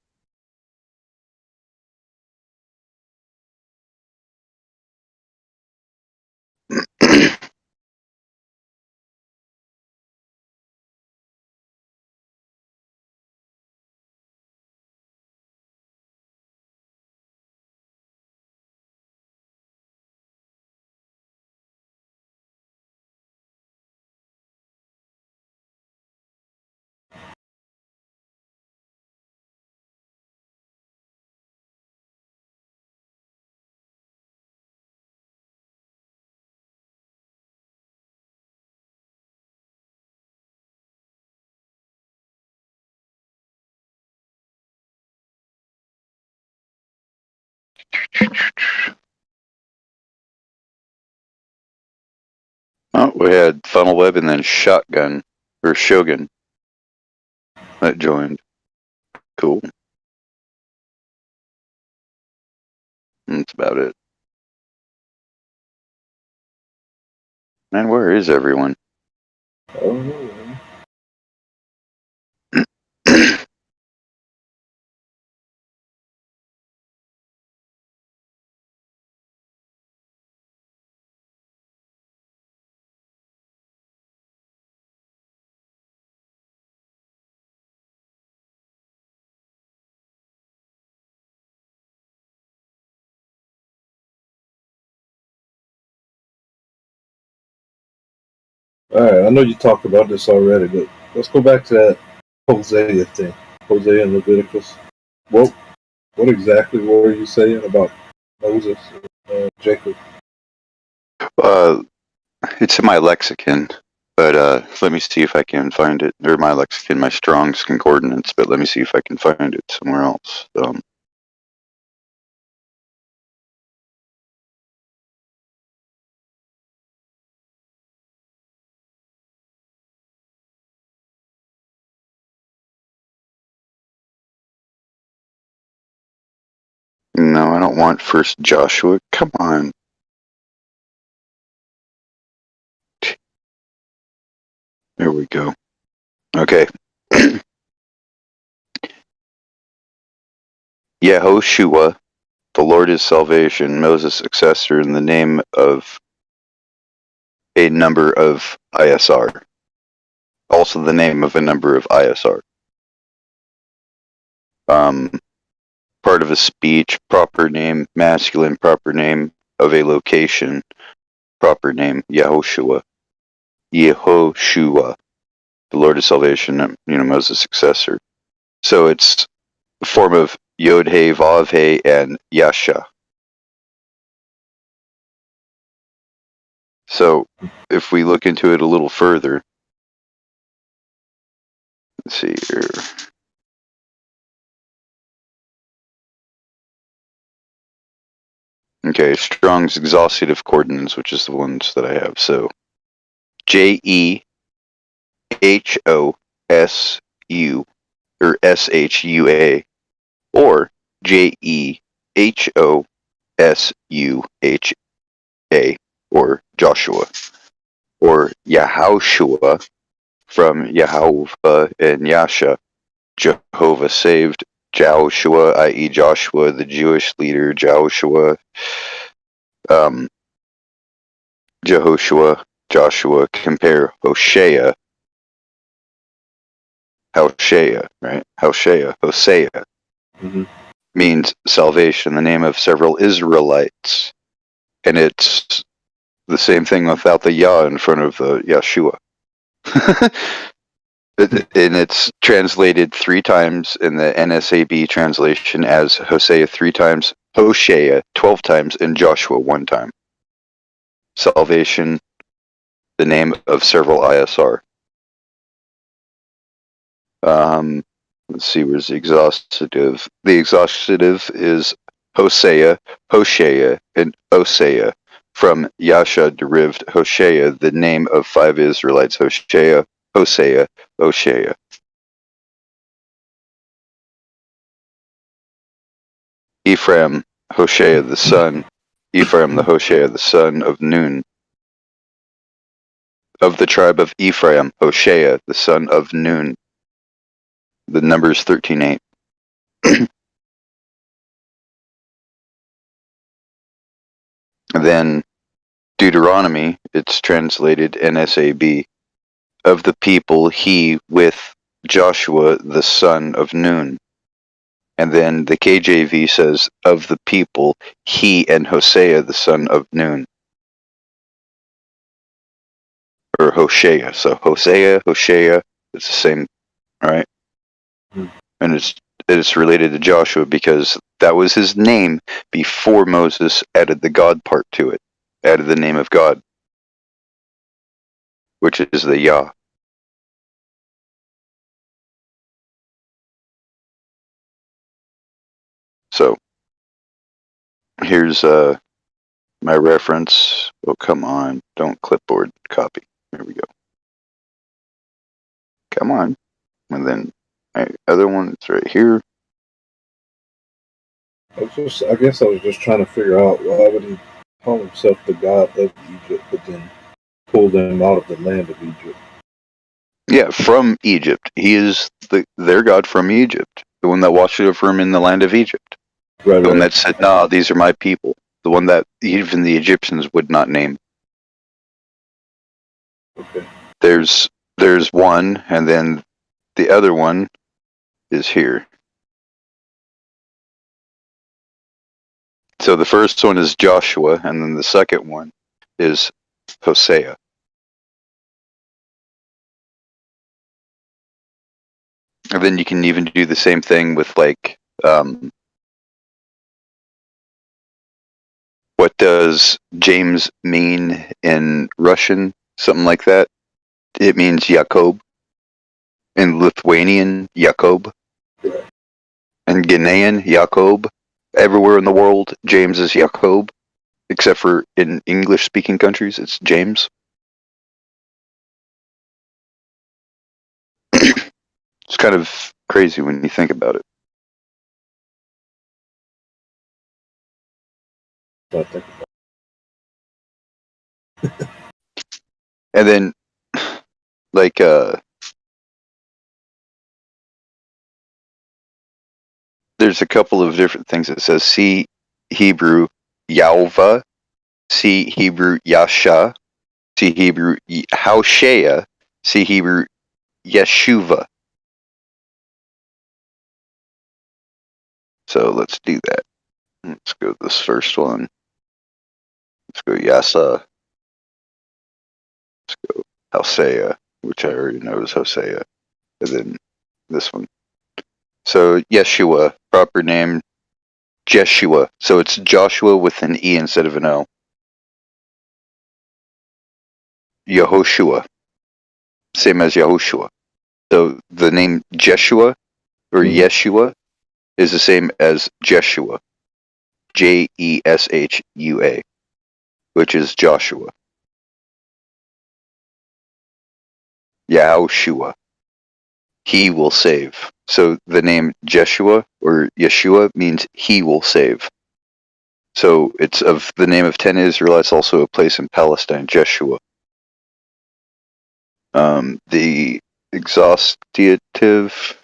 Oh, we had Funnel Web and then Shotgun, or Shogun, that joined. Cool. That's about it. Man, where is everyone? I don't know, man. All right, I know you talked about this already, but let's go back to that Hosea thing. Hosea and Leviticus. What exactly were you saying about Moses and Jacob? It's in my lexicon, but let me see if I can find it. Or my lexicon, my Strong's Concordance, but let me see if I can find it somewhere else. No, I don't want First Joshua. Come on. There we go. Okay. Yehoshua, the Lord is salvation, Moses' successor, in the name of a number of ISR. Also the name of a number of ISR. Part of a speech, proper name, masculine, proper name of a location, proper name, Yehoshua. Yehoshua, the Lord is salvation, Moses' successor. So it's a form of Yod He, Vav He, and Yasha. So if we look into it a little further, let's see here. Okay, Strong's exhaustive coordinates, which is the ones that I have. So JEHOSU or SHUA or JEHOSUHA or Joshua or Yahushua from Yahovah and Yasha. Jehovah saved Joshua, i.e. Joshua, the Jewish leader, Joshua, Jehoshua, Joshua, compare Hosea, right? Hosea, means salvation, the name of several Israelites. And it's the same thing without the Yah in front of the Yeshua. And it's translated 3 times in the NSAB translation as Hosea 3 times, Hosea 12 times, and Joshua 1 time. Salvation, the name of several ISR. Let's see, where's the exhaustive? The exhaustive is Hosea, Hoshea, and Osea. From Yasha derived Hoshea, the name of 5 Israelites, Hoshea, Hosea, Oshea. Ephraim, Hoshea the son. Ephraim the Hoshea the son of Nun. Of the tribe of Ephraim, Hoshea the son of Nun. The numbers 13:8. Then Deuteronomy, it's translated NSAB. Of the people, he with Joshua the son of Nun. And then the KJV says, of the people, he and Hosea the son of Nun. Or Hoshea. So Hosea, it's the same, right? And it's related to Joshua because that was his name before Moses added the God part to it. Added the name of God, which is the Yah. So here's my reference. Oh, come on. Don't clipboard copy. There we go. Come on. And then my other one is right here. I guess I was just trying to figure out why would he call himself the God of Egypt, but then pull them out of the land of Egypt. Yeah, from Egypt. He is their God from Egypt. The one that watched over him in the land of Egypt. Right, the one that said, "Nah, these are my people." The one that even the Egyptians would not name. Okay. There's one, and then the other one is here. So the first one is Joshua, and then the second one is Hosea. And then you can even do the same thing with like, what does James mean in Russian? Something like that. It means Jakob. In Lithuanian, Jakob. And Ghanaian, Jakob. Everywhere in the world, James is Jakob. Except for in English-speaking countries, it's James. It's kind of crazy when you think about it. I think about And then, like, there's a couple of different things. It says, see Hebrew Yahweh, see Hebrew Yasha, see Hebrew Haushea, see Hebrew Yeshuva. So let's do that. Let's go this first one. Let's go Yasa. Let's go Hosea, which I already know is Hosea. And then this one. So Yeshua, proper name Jeshua. So it's Joshua with an E instead of an O. Yehoshua. Same as Yehoshua. So the name Jeshua or Yeshua is the same as Jeshua. Jeshua, which is Joshua. Yahushua. He will save. So the name Jeshua or Yeshua means he will save. So it's of the name of 10 Israelites, also a place in Palestine, Jeshua. The exhaustiative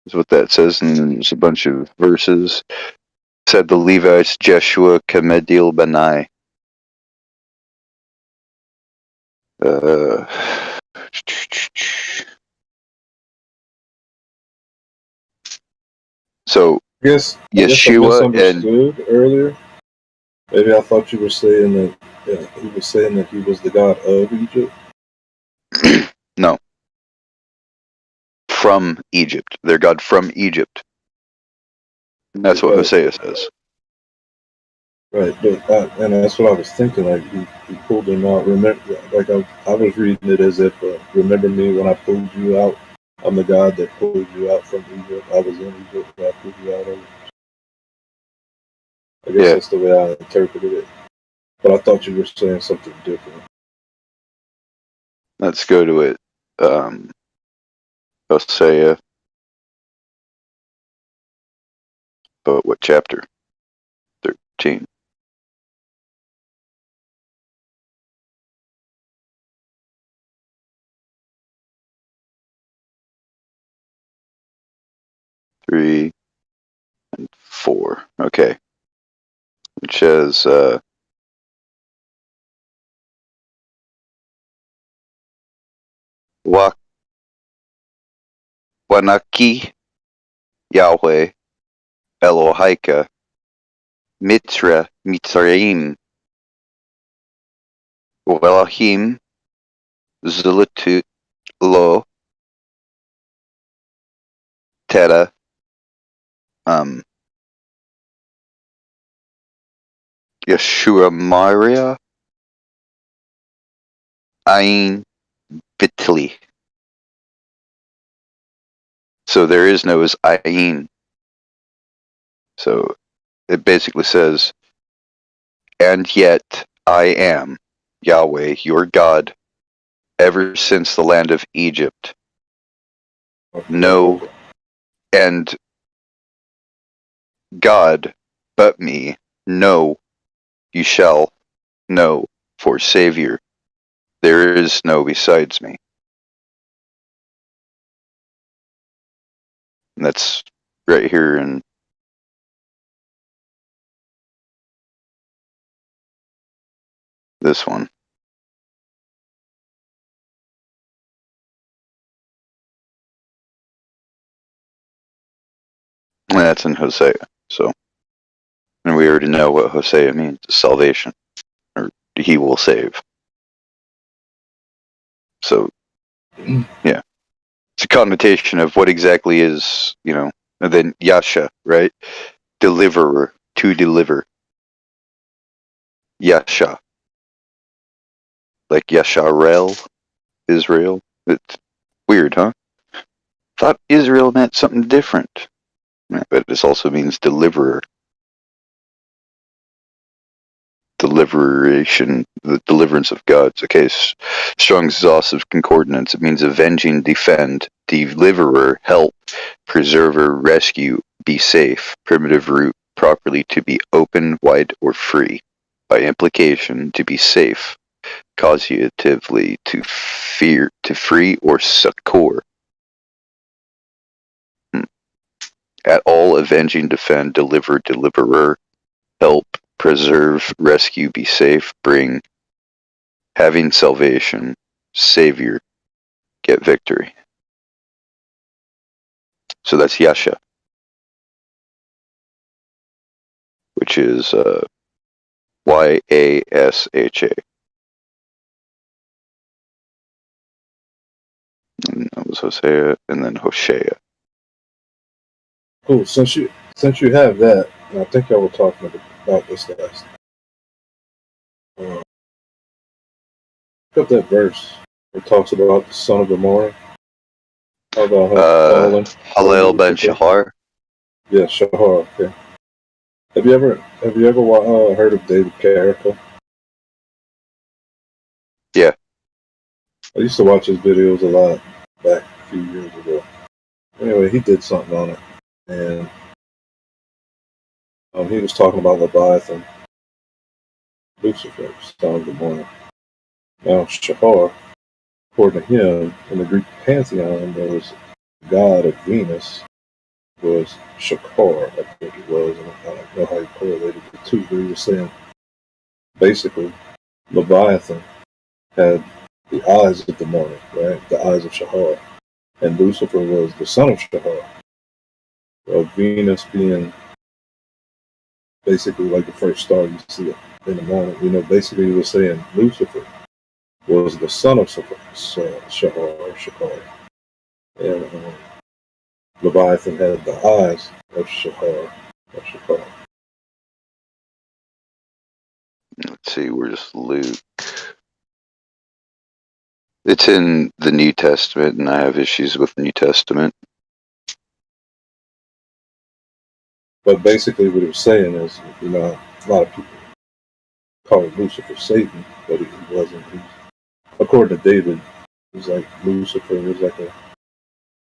is what that says, and there's a bunch of verses. Said the Levites, Jeshua, Kamedil, Benai. So I guess I Yeshua and misunderstood earlier. Maybe I thought you were saying that he was saying that he was the god of Egypt. no, from Egypt. They're God from Egypt. And that's what Hosea says. Right, but and that's what I was thinking. Like he pulled him out. Remember, like I was reading it as if remember me when I pulled you out. I'm the God that pulled you out from Egypt. I was in Egypt when I pulled you out of it. I guess that's the way I interpreted it. But I thought you were saying something different. Let's go to it. Hosea. But what chapter? 13. Three and 4. Okay. Which says Wanaki Yahweh Elohika Mitzrayim Welahim Zulutut Lo Teta Yeshua Maria Ain Bitli. So there is no as Ain. So it basically says, and yet I am Yahweh, your God, ever since the land of Egypt. No, and God but me, no, you shall know for Savior. There is no besides me. And that's right here in this one. And that's in Hosea. So, and we already know what Hosea means, salvation, or he will save. So, yeah. It's a connotation of what exactly is, and then Yasha, right? Deliverer, to deliver. Yasha. Like Yasharel, Israel. It's weird, huh? Thought Israel meant something different. But this also means deliverer. Deliberation, the deliverance of gods. Okay, Strong's exhaustive concordance. It means avenging, defend, deliverer, help, preserver, rescue, be safe. Primitive root, properly to be open, wide, or free. by implication, to be safe, causatively, to fear, to free or succor. At all, avenging, defend, deliver, deliverer, help, preserve, rescue, be safe, bring, having salvation, savior, get victory. So that's Yasha, which is Yasha. And that was Hosea, and then Hosea. Cool. Since you have that, and I think I was talking about this last. Look up that verse. It talks about the son of the morning. How about fallen? Halel ben Shahar. Yeah, Shahar. Okay. Have you ever heard of David Carrico? Yeah. I used to watch his videos a lot back a few years ago. Anyway, he did something on it, and he was talking about Leviathan, Lucifer, son of the morning. Now, Shahar, according to him, in the Greek pantheon, there was the god of Venus, was Shakar, I think it was, and I don't know how he correlated the two, but he was saying, basically, Leviathan had the eyes of the morning, right? The eyes of Shahar. And Lucifer was the son of Shahar. Venus being basically like the first star you see in the morning. You know, basically he was saying Lucifer was the son of Shahar. And Leviathan had the eyes of Shahar. Let's see, where's Luke? It's in the New Testament, and I have issues with the New Testament. But basically what he was saying is, you know, a lot of people call Lucifer Satan, but he wasn't. According to David, he's like Lucifer was like a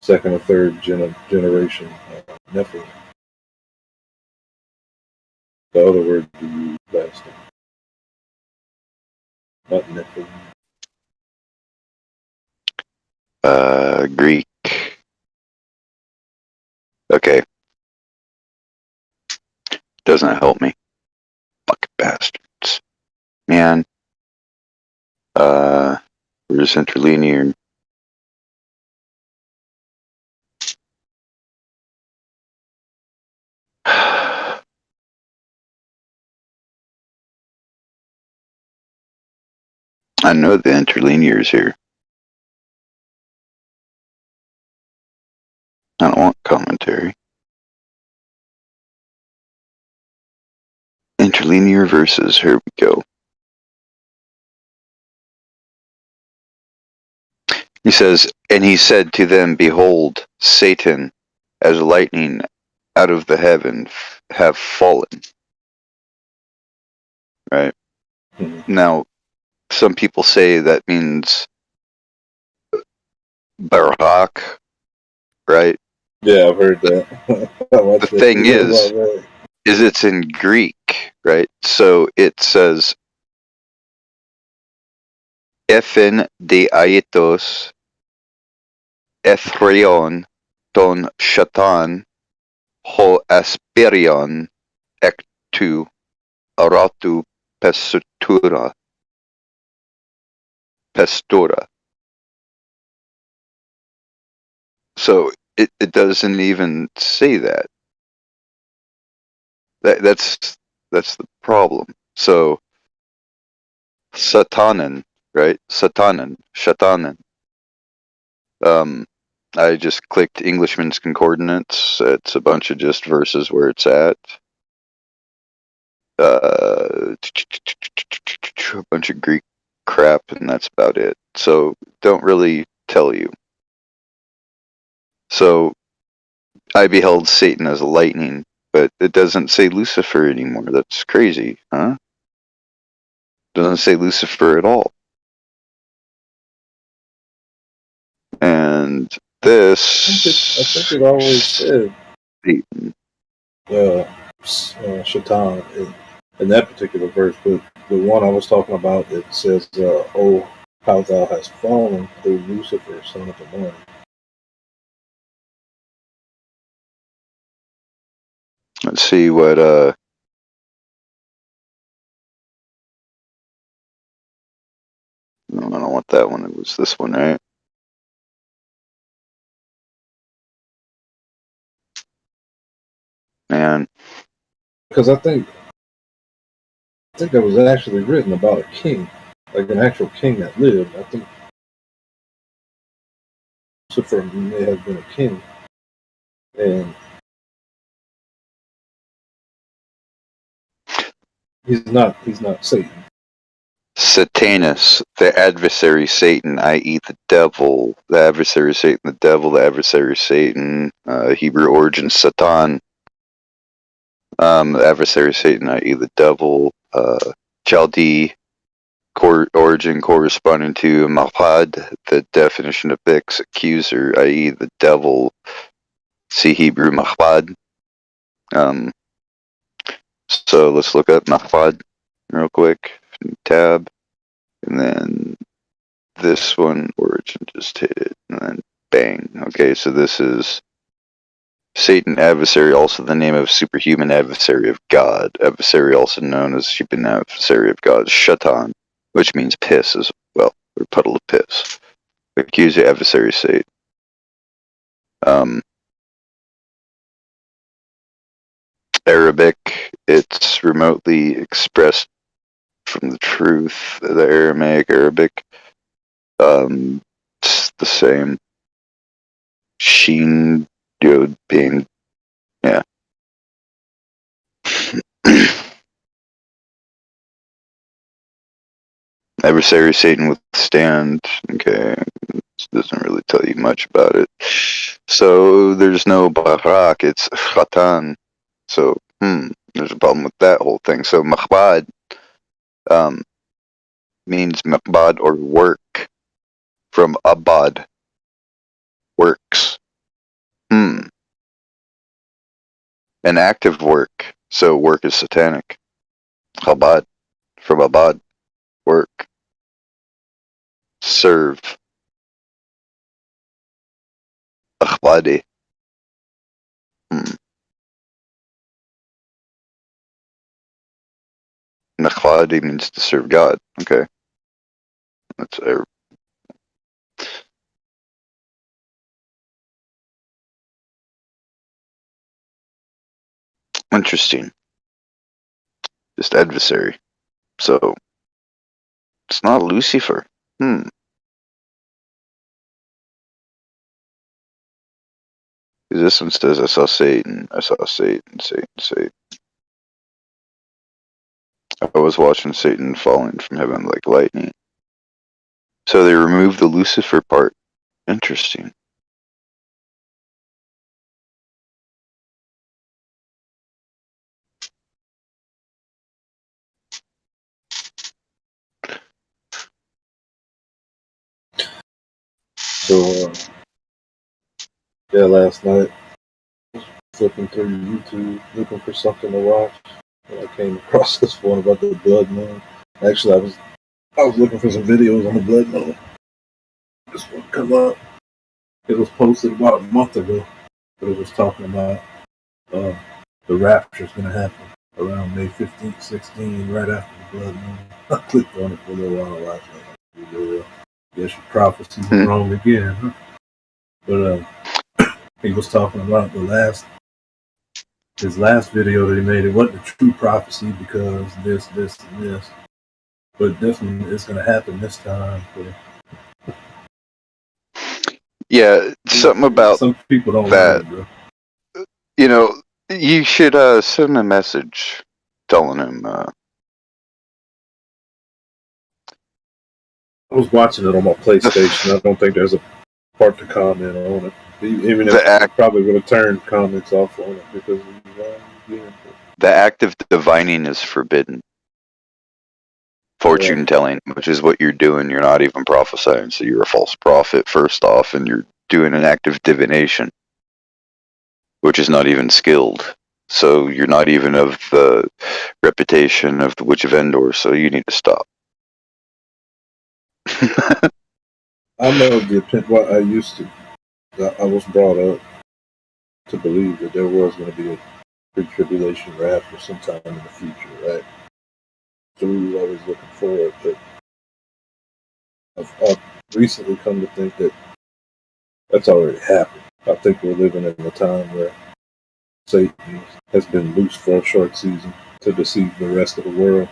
second or third generation Nephilim. The other word we used last time. Not Nephilim. Greek. Okay. Doesn't help me. Fucking bastards. Man. Where's interlinear? I know the interlinear is here. I don't want commentary. Interlinear verses. Here we go. He says, and he said to them, behold, Satan, as lightning out of the heaven, have fallen. Right? Mm-hmm. Now, some people say that means Barak, right? Yeah, I've heard that. The thing is it's in Greek, right? So it says, Ephen de aitos ethrion ton shatan ho asperion ectu aratu pestura. So it doesn't even say that. That's the problem. So Satanan, right? Shatanan. I just clicked Englishman's Concordance. It's a bunch of just verses where it's at. A bunch of Greek crap, and that's about it. So don't really tell you. So I beheld Satan as lightning, but it doesn't say Lucifer anymore. That's crazy, huh? Doesn't say Lucifer at all. And this, I think it always said Satan. Shaitan in that particular verse, but the one I was talking about, it says, "Oh, how thou hast fallen, O Lucifer, son of the morning." Let's see what no, I don't want that one. It was this one, right? Man, Because I think that was actually written about a king, like an actual king that lived. I think Lucifer may have been a king, and he's not Satan. Satanus, the adversary Satan, i.e. the devil, the adversary Satan, the devil, the adversary Satan, Hebrew origin Satan, the adversary Satan, i.e. the devil, Chaldee origin corresponding to Mahad, the definition of Bix, accuser, i.e. the devil, see Hebrew Mahad. So let's look up Mahad real quick, tab, and then this one, origin, just hit it, and then bang. Okay, so this is Satan adversary, also the name of superhuman adversary of God. Adversary, also known as human adversary of God, Shaitan, which means piss as well, or puddle of piss. Accuser, adversary, Satan. Arabic, it's remotely expressed from the truth. The Aramaic, Arabic, it's the same. Sheen, Yod, being, yeah. Adversary Satan withstand. Okay, this doesn't really tell you much about it. So there's no Barak, it's Khatan. So, there's a problem with that whole thing. So Mahbad means Mahbad or work, from Abad, works. An active work. So work is satanic. Chabad, from Abad, work. Serve. Akhbadi. Nakhwadi means to serve God. Okay. That's interesting. Just adversary. So it's not Lucifer. This one says, I saw Satan, Satan. I was watching Satan falling from heaven like lightning. So they removed the Lucifer part. Interesting. So, yeah, last night, flipping through YouTube, looking for something to watch, and I came across this one about the blood moon. Actually, I was looking for some videos on the blood moon. This one come up. It was posted about a month ago, but it was talking about the rapture is going to happen around May 15th, 16, right after the blood moon. I clicked on it for a little while last night. Guess your prophecies were wrong again, huh? But he was talking about his last video that he made. It wasn't a true prophecy because this, and this. But this one is going to happen this time. Yeah, something about some people don't that. Like it, bro. You know, you should send a message telling him. I was watching it on my PlayStation. I don't think there's a part to comment on it. Even if I probably would have turned comments off on it because the act of divining is forbidden. Fortune telling, which is what you're doing, you're not even prophesying, so you're a false prophet first off, and you're doing an act of divination, which is not even skilled. So you're not even of the reputation of the Witch of Endor, so you need to stop. I'm of the opinion. Well, I used to. I was brought up to believe that there was going to be a pre-tribulation rapture sometime in the future, right? So we were always looking forward. But I've recently come to think that that's already happened. I think we're living in a time where Satan has been loosed for a short season to deceive the rest of the world.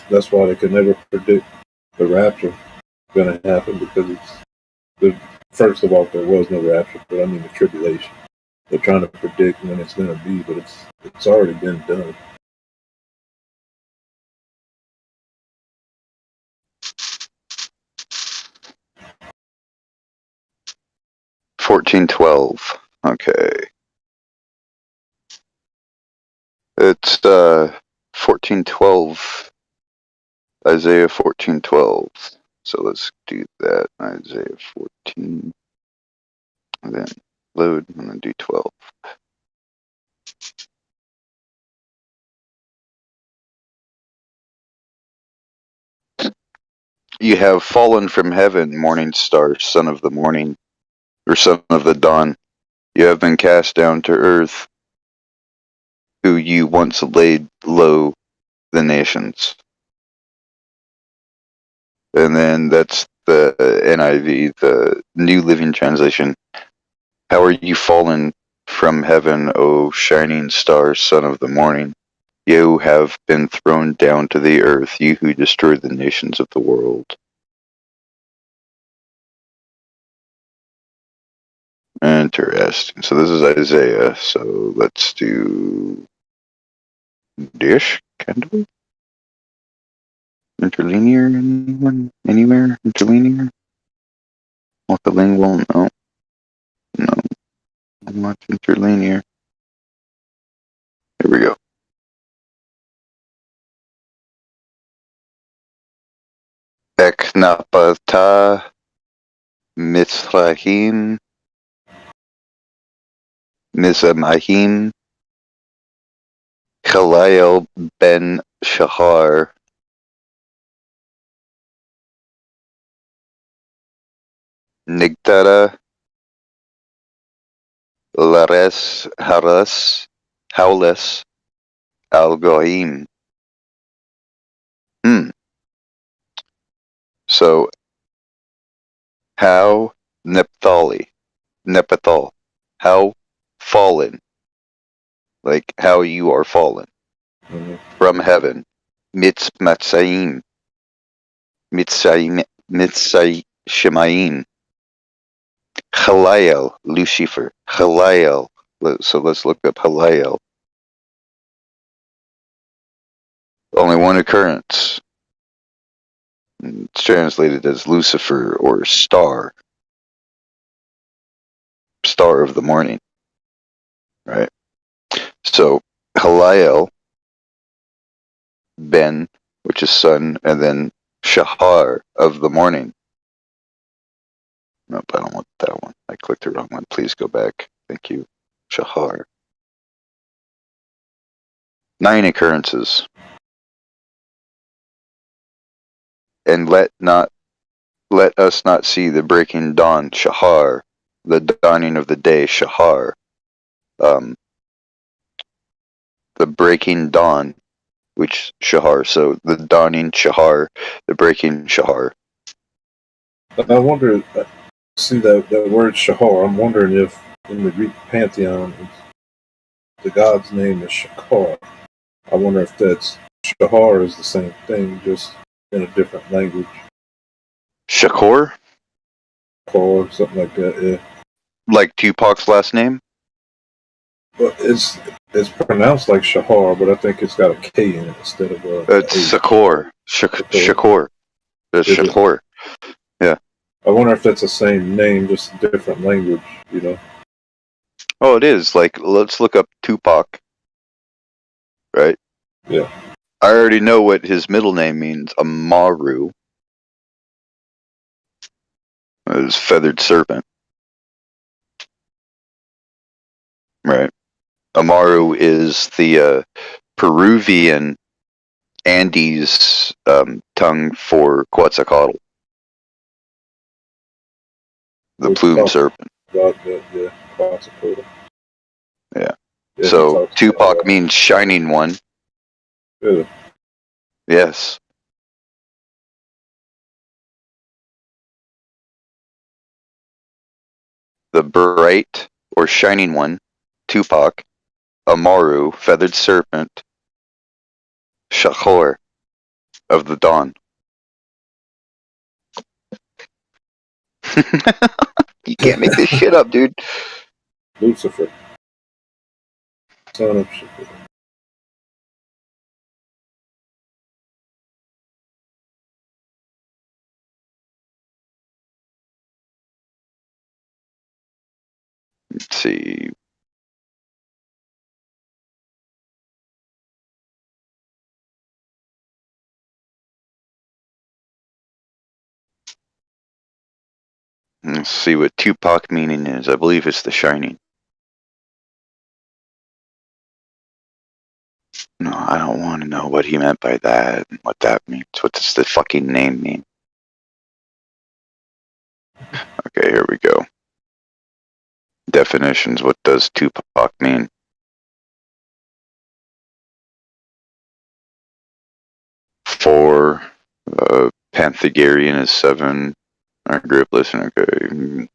That's why they could never predict the rapture going to happen, because first of all, there was no rapture, but I mean the tribulation. They're trying to predict when it's going to be, but it's already been done. $14.12. Okay. It's 14:12. Isaiah 14:12. So let's do that. Isaiah 14. And then load and then do 12. You have fallen from heaven, morning star, son of the morning, or son of the dawn. You have been cast down to earth, who you once laid low the nations. And then that's the NIV, the New Living Translation. How are you fallen from heaven, O shining star, son of the morning? You have been thrown down to the earth, you who destroyed the nations of the world. Interesting. So this is Isaiah. So let's do dish, can we? Interlinear, anyone? Anywhere? Interlinear? Multilingual? No. No. Not interlinear. Here we go. Eknapata Mizrahim Mizamahim Khalael ben Shahar Nigdara Lares Haras Howles Al Goim. So how Nepthali, how fallen, like how you are fallen from heaven. Mitzmatzaim, Mitzayim, Halael, Lucifer, Halael. So let's look up Halael. Only one occurrence. It's translated as Lucifer or star. Star of the morning. Right? So Halael, Ben, which is sun, and then Shahar of the morning. Nope, I don't want that one. I clicked the wrong one. Please go back. Thank you. Shahar. 9 occurrences. And let us not see the breaking dawn, Shahar, the dawning of the day, Shahar. The breaking dawn, which Shahar, so the dawning Shahar, the breaking Shahar. I wonder, see that word Shahar, I'm wondering if in the Greek pantheon, the god's name is Shakar. I wonder if that's Shahar is the same thing, just in a different language. Shakur? Or something like that, yeah. Like Tupac's last name? Well, it's pronounced like Shahar, but I think it's got a K in it instead of a. It's Shakur. Shakur. It's Shakur. Yeah. I wonder if that's the same name, just a different language, you know? Oh, it is. Like, let's look up Tupac. Right? Yeah. I already know what his middle name means. Amaru. It was feathered serpent. Right. Amaru is the Peruvian Andes tongue for Quetzalcoatl, the plume serpent. About that, yeah, Quetzalcoatl. Yeah. Yeah, So Tupac means shining one. Really? Yes. The bright or shining one, Tupac. Amaru, feathered serpent. Shachor, of the dawn. You can't make this shit up, dude. Lucifer. Son of Lucifer. Let's see. Let's see what Tupac meaning is. I believe it's the shining. No, I don't want to know what he meant by that and what that means. What does the fucking name mean? Okay, here we go. Definitions. What does Tupac mean? Four. Pythagorean is 7. Our group listen. Okay.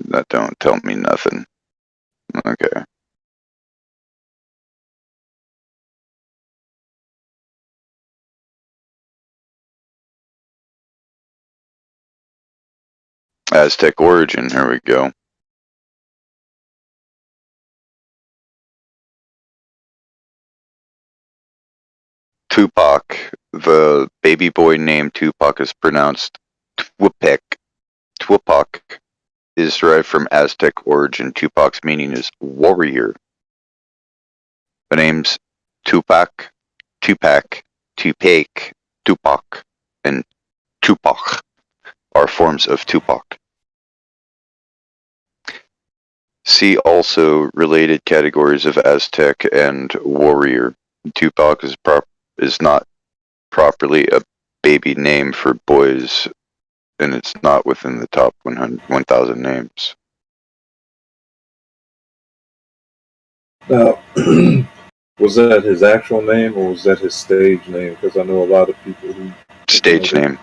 That don't tell me nothing. Okay. Aztec origin. Here we go. Tupac. The baby boy named Tupac is pronounced Twipek. Twipak is derived from Aztec origin. Tupac's meaning is warrior. The names Tupac, Tupac, Tupac, Tupac, and Tupac are forms of Tupac. See also related categories of Aztec and warrior. Tupac is not properly a baby name for boys, and it's not within the top 1,000 names. Now, was that his actual name or was that his stage name? Because I know a lot of people who stage name.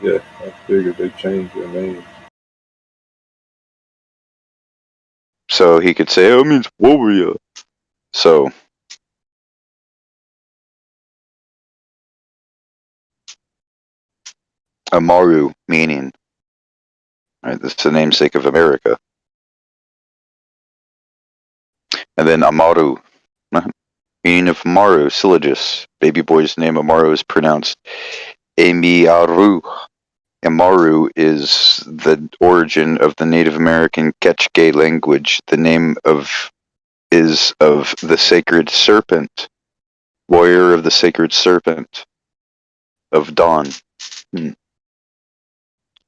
Yeah, I figured they changed their name. So he could say, "Oh, it means warrior." So Amaru meaning, right? This is the namesake of America. And then Amaru, meaning of Amaru, Syllogist. Baby boy's name Amaru is pronounced Emiaru. Amaru is the origin of the Native American Quechua language. The name is of the sacred serpent, warrior of the sacred serpent of dawn.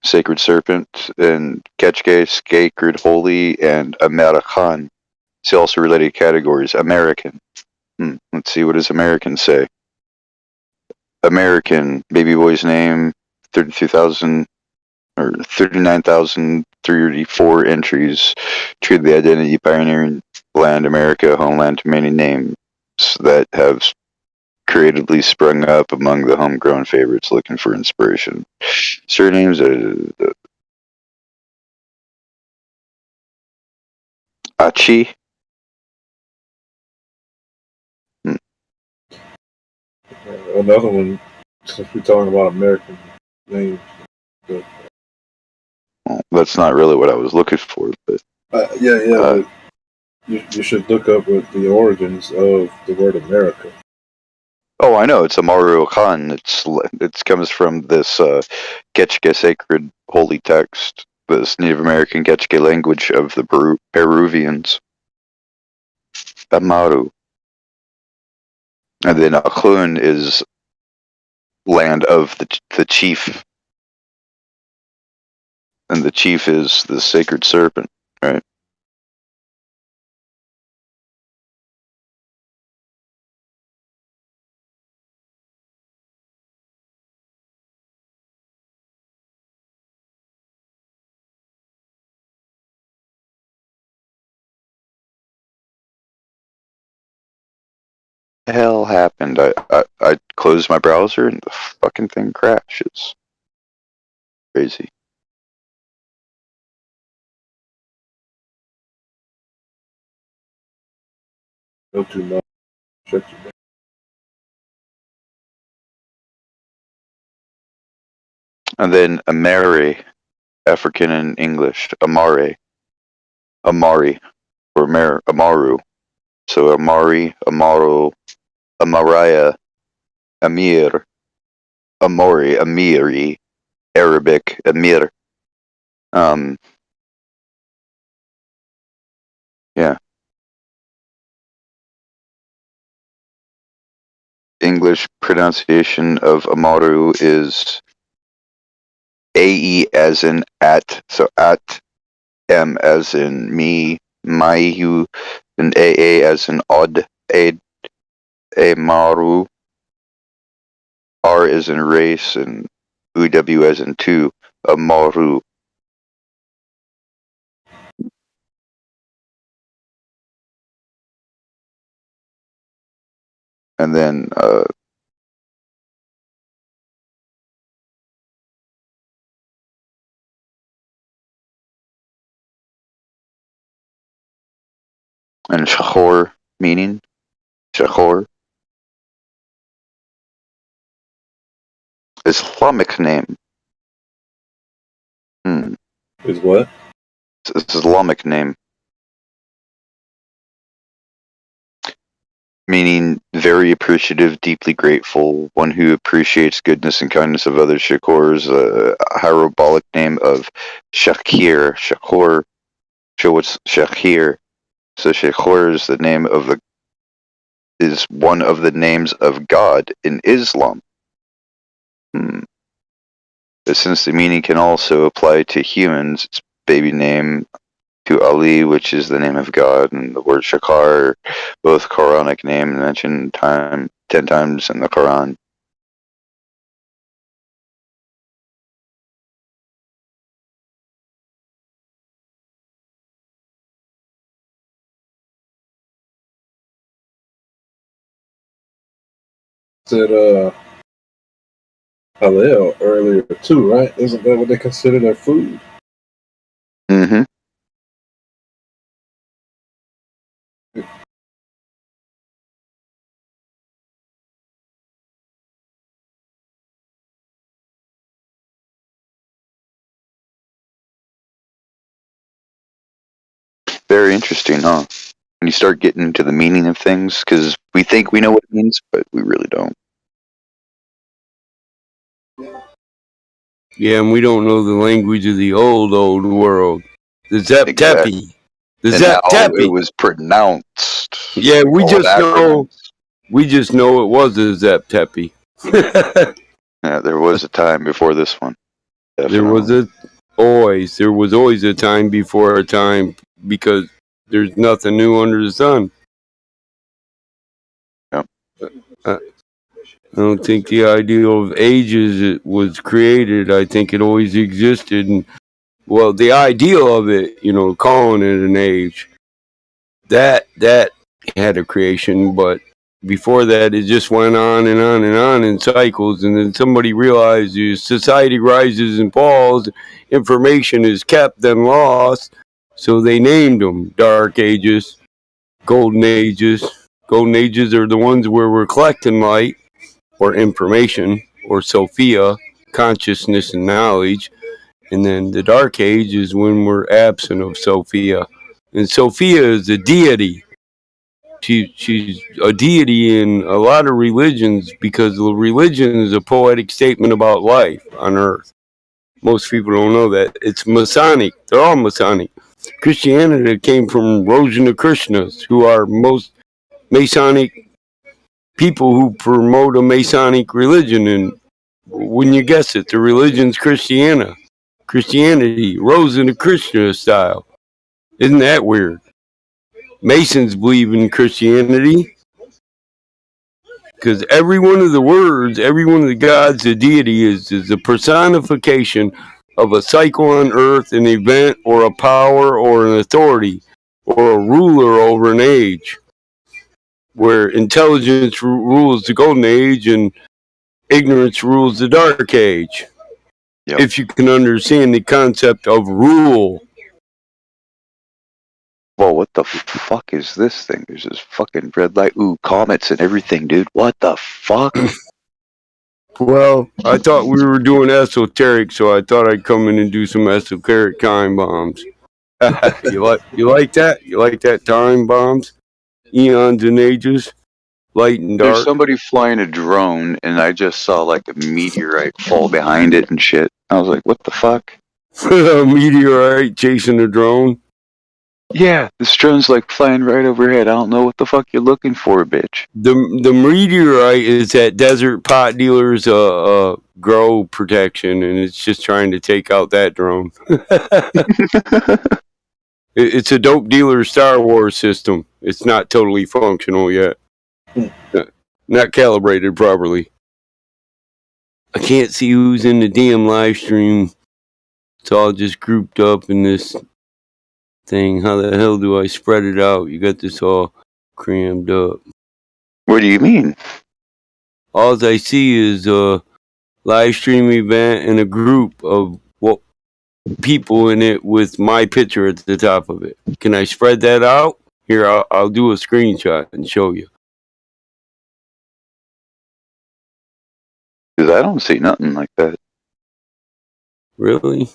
Sacred serpent and Quechua, sacred holy, and American. See also related categories. American. Let's see, what does American say? American, baby boy's name, 32,000 or 39,034 entries. True to the identity, pioneering land, America, homeland to many names that have creatively sprung up among the homegrown favorites looking for inspiration. Surnames Achi. Another one, since we're talking about American names. But, well, that's not really what I was looking for, but but you should look up what the origins of the word America. Oh, I know. It's Amaru Khan. It comes from this Quechua sacred holy text, this Native American Quechua language of the Peruvians. Amaru. And then Akhun is land of the chief. And the chief is the sacred serpent, right? The hell happened? I closed my browser and the fucking thing crashes. Crazy. Go to my shut your mouth. And then Amare, African and English. Amare, or Amaru. So Amari, Amaru, Amaraya, Amir, Amori, Amiri, Arabic, Amir. Yeah. English pronunciation of Amaru is AE as in at, so at, M as in me, Maihu, and AA as in odd, Amaru, R as in race, and UW as in two, Amaru. And then and Shahor meaning Shahor, Islamic name. Is what? It's Islamic name. Meaning very appreciative, deeply grateful, one who appreciates goodness and kindness of others. Shakur is a hyperbolic name of Shakir. Shakur, show what's Shakir. So Shakur is the name of is one of the names of God in Islam. But since the meaning can also apply to humans, its baby name to Ali, which is the name of God, and the word Shakar, both Quranic name mentioned 10 times in the Quran. Said halal earlier too, right? Isn't that what they consider their food? Mm-hmm. Very interesting, huh? When you start getting into the meaning of things, because we think we know what it means, but we really don't. Yeah, and we don't know the language of the old world. The Zep Exactly. Tepi. The And Zep how it Tepi. was pronounced. Yeah, we All just know. acronyms. We just know it was a Zep Tepi. Yeah, there was a time before this one. There was always a time before a time, because there's nothing new under the sun. Yep. I don't think the idea of ages was created. I think it always existed. And, well, the idea of it, calling it an age, that had a creation, but before that, it just went on and on and on in cycles. And then somebody realized society rises and falls, information is kept then lost, so they named them Dark Ages, Golden Ages. Golden Ages are the ones where we're collecting light or information, or Sophia, consciousness and knowledge. And then the Dark Age is when we're absent of Sophia. And Sophia is a deity. She's a deity in a lot of religions, because the religion is a poetic statement about life on earth. Most people don't know that. It's Masonic. They're all Masonic. Christianity came from Roshan Krishnas, who are most Masonic people who promote a Masonic religion. And wouldn't you guess it, the religion's Christiana. Christianity, Rosicrucian style. Isn't that weird? Masons believe in Christianity because every one of the words, every one of the gods, the deity is a personification of a cycle on earth, an event, or a power, or an authority, or a ruler over an age, where intelligence rules the golden age and ignorance rules the dark age. Yep. If you can understand the concept of rule. Whoa, what the fuck is this thing? There's this fucking red light. Ooh, comets and everything, dude. What the fuck? Well, I thought we were doing esoteric, so I thought I'd come in and do some esoteric time bombs. You like that? You like that time bombs? Eons and ages, light and dark. There's somebody flying a drone, and I just saw like a meteorite fall behind it and shit. I was like, what the fuck? A meteorite chasing a drone. Yeah, this drone's like flying right overhead. I don't know what the fuck you're looking for, bitch. The meteorite is that desert pot dealers grow protection, and it's just trying to take out that drone. It's a dope dealer Star Wars system. It's not totally functional yet. Not calibrated properly. I can't see who's in the damn live stream. It's all just grouped up in this thing. How the hell do I spread it out? You got this all crammed up. What do you mean? All I see is a live stream event and a group of people in it with my picture at the top of it. Can I spread that out? Here, I'll do a screenshot and show you. Because I don't see nothing like that. Really?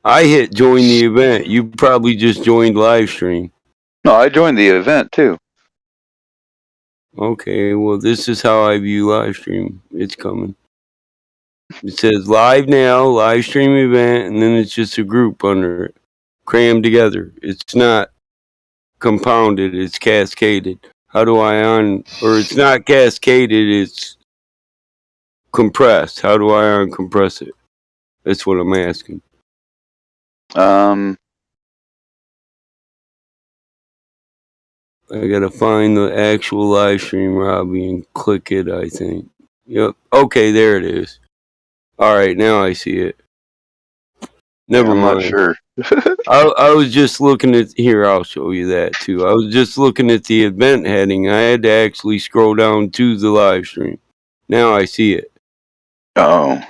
I hit join the event. You probably just joined live stream. No, I joined the event too. Okay, well, this is how I view live stream. It's coming. It says live now, live stream event, and then it's just a group under it, crammed together. It's not compounded, it's cascaded. How do I or it's not cascaded, it's compressed. How do I uncompress it? That's what I'm asking. I gotta find the actual live stream, Robbie, and click it, I think. Yep. Okay, there it is. Alright, now I see it. Never mind. I'm not sure. I was just looking at... Here, I'll show you that, too. I was just looking at the event heading. I had to actually scroll down to the live stream. Now I see it. Oh.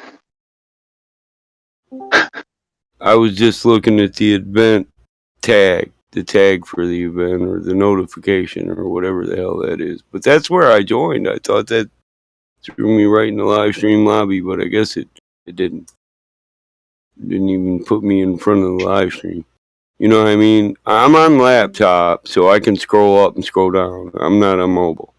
I was just looking at the event tag. The tag for the event or the notification or whatever the hell that is. But that's where I joined. I thought that threw me right in the live stream lobby, but I guess it didn't. It didn't even put me in front of the live stream. You know what I mean? I'm on laptop, so I can scroll up and scroll down. I'm not on mobile.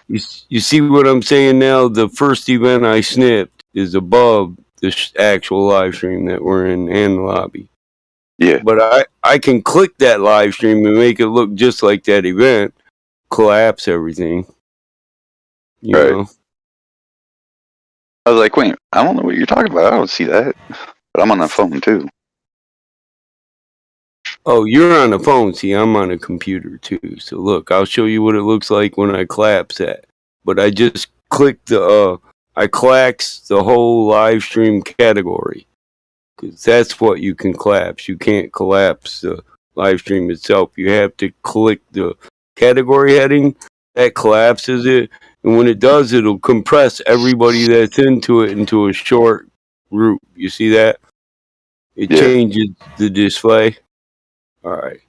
You see what I'm saying now? The first event I snipped is above the actual live stream that we're in and the lobby. Yeah. But I can click that live stream and make it look just like that event, collapse everything. You know? I was like, wait, I don't know what you're talking about. I don't see that. But I'm on the phone too. Oh, you're on the phone. See, I'm on a computer too. So look, I'll show you what it looks like when I collapse that. But I just clicked I collapsed the whole live stream category. Because that's what you can collapse. You can't collapse the live stream itself. You have to click the category heading. That collapses it. And when it does, it'll compress everybody that's into it into a short group. You see that? It changes the display. All right.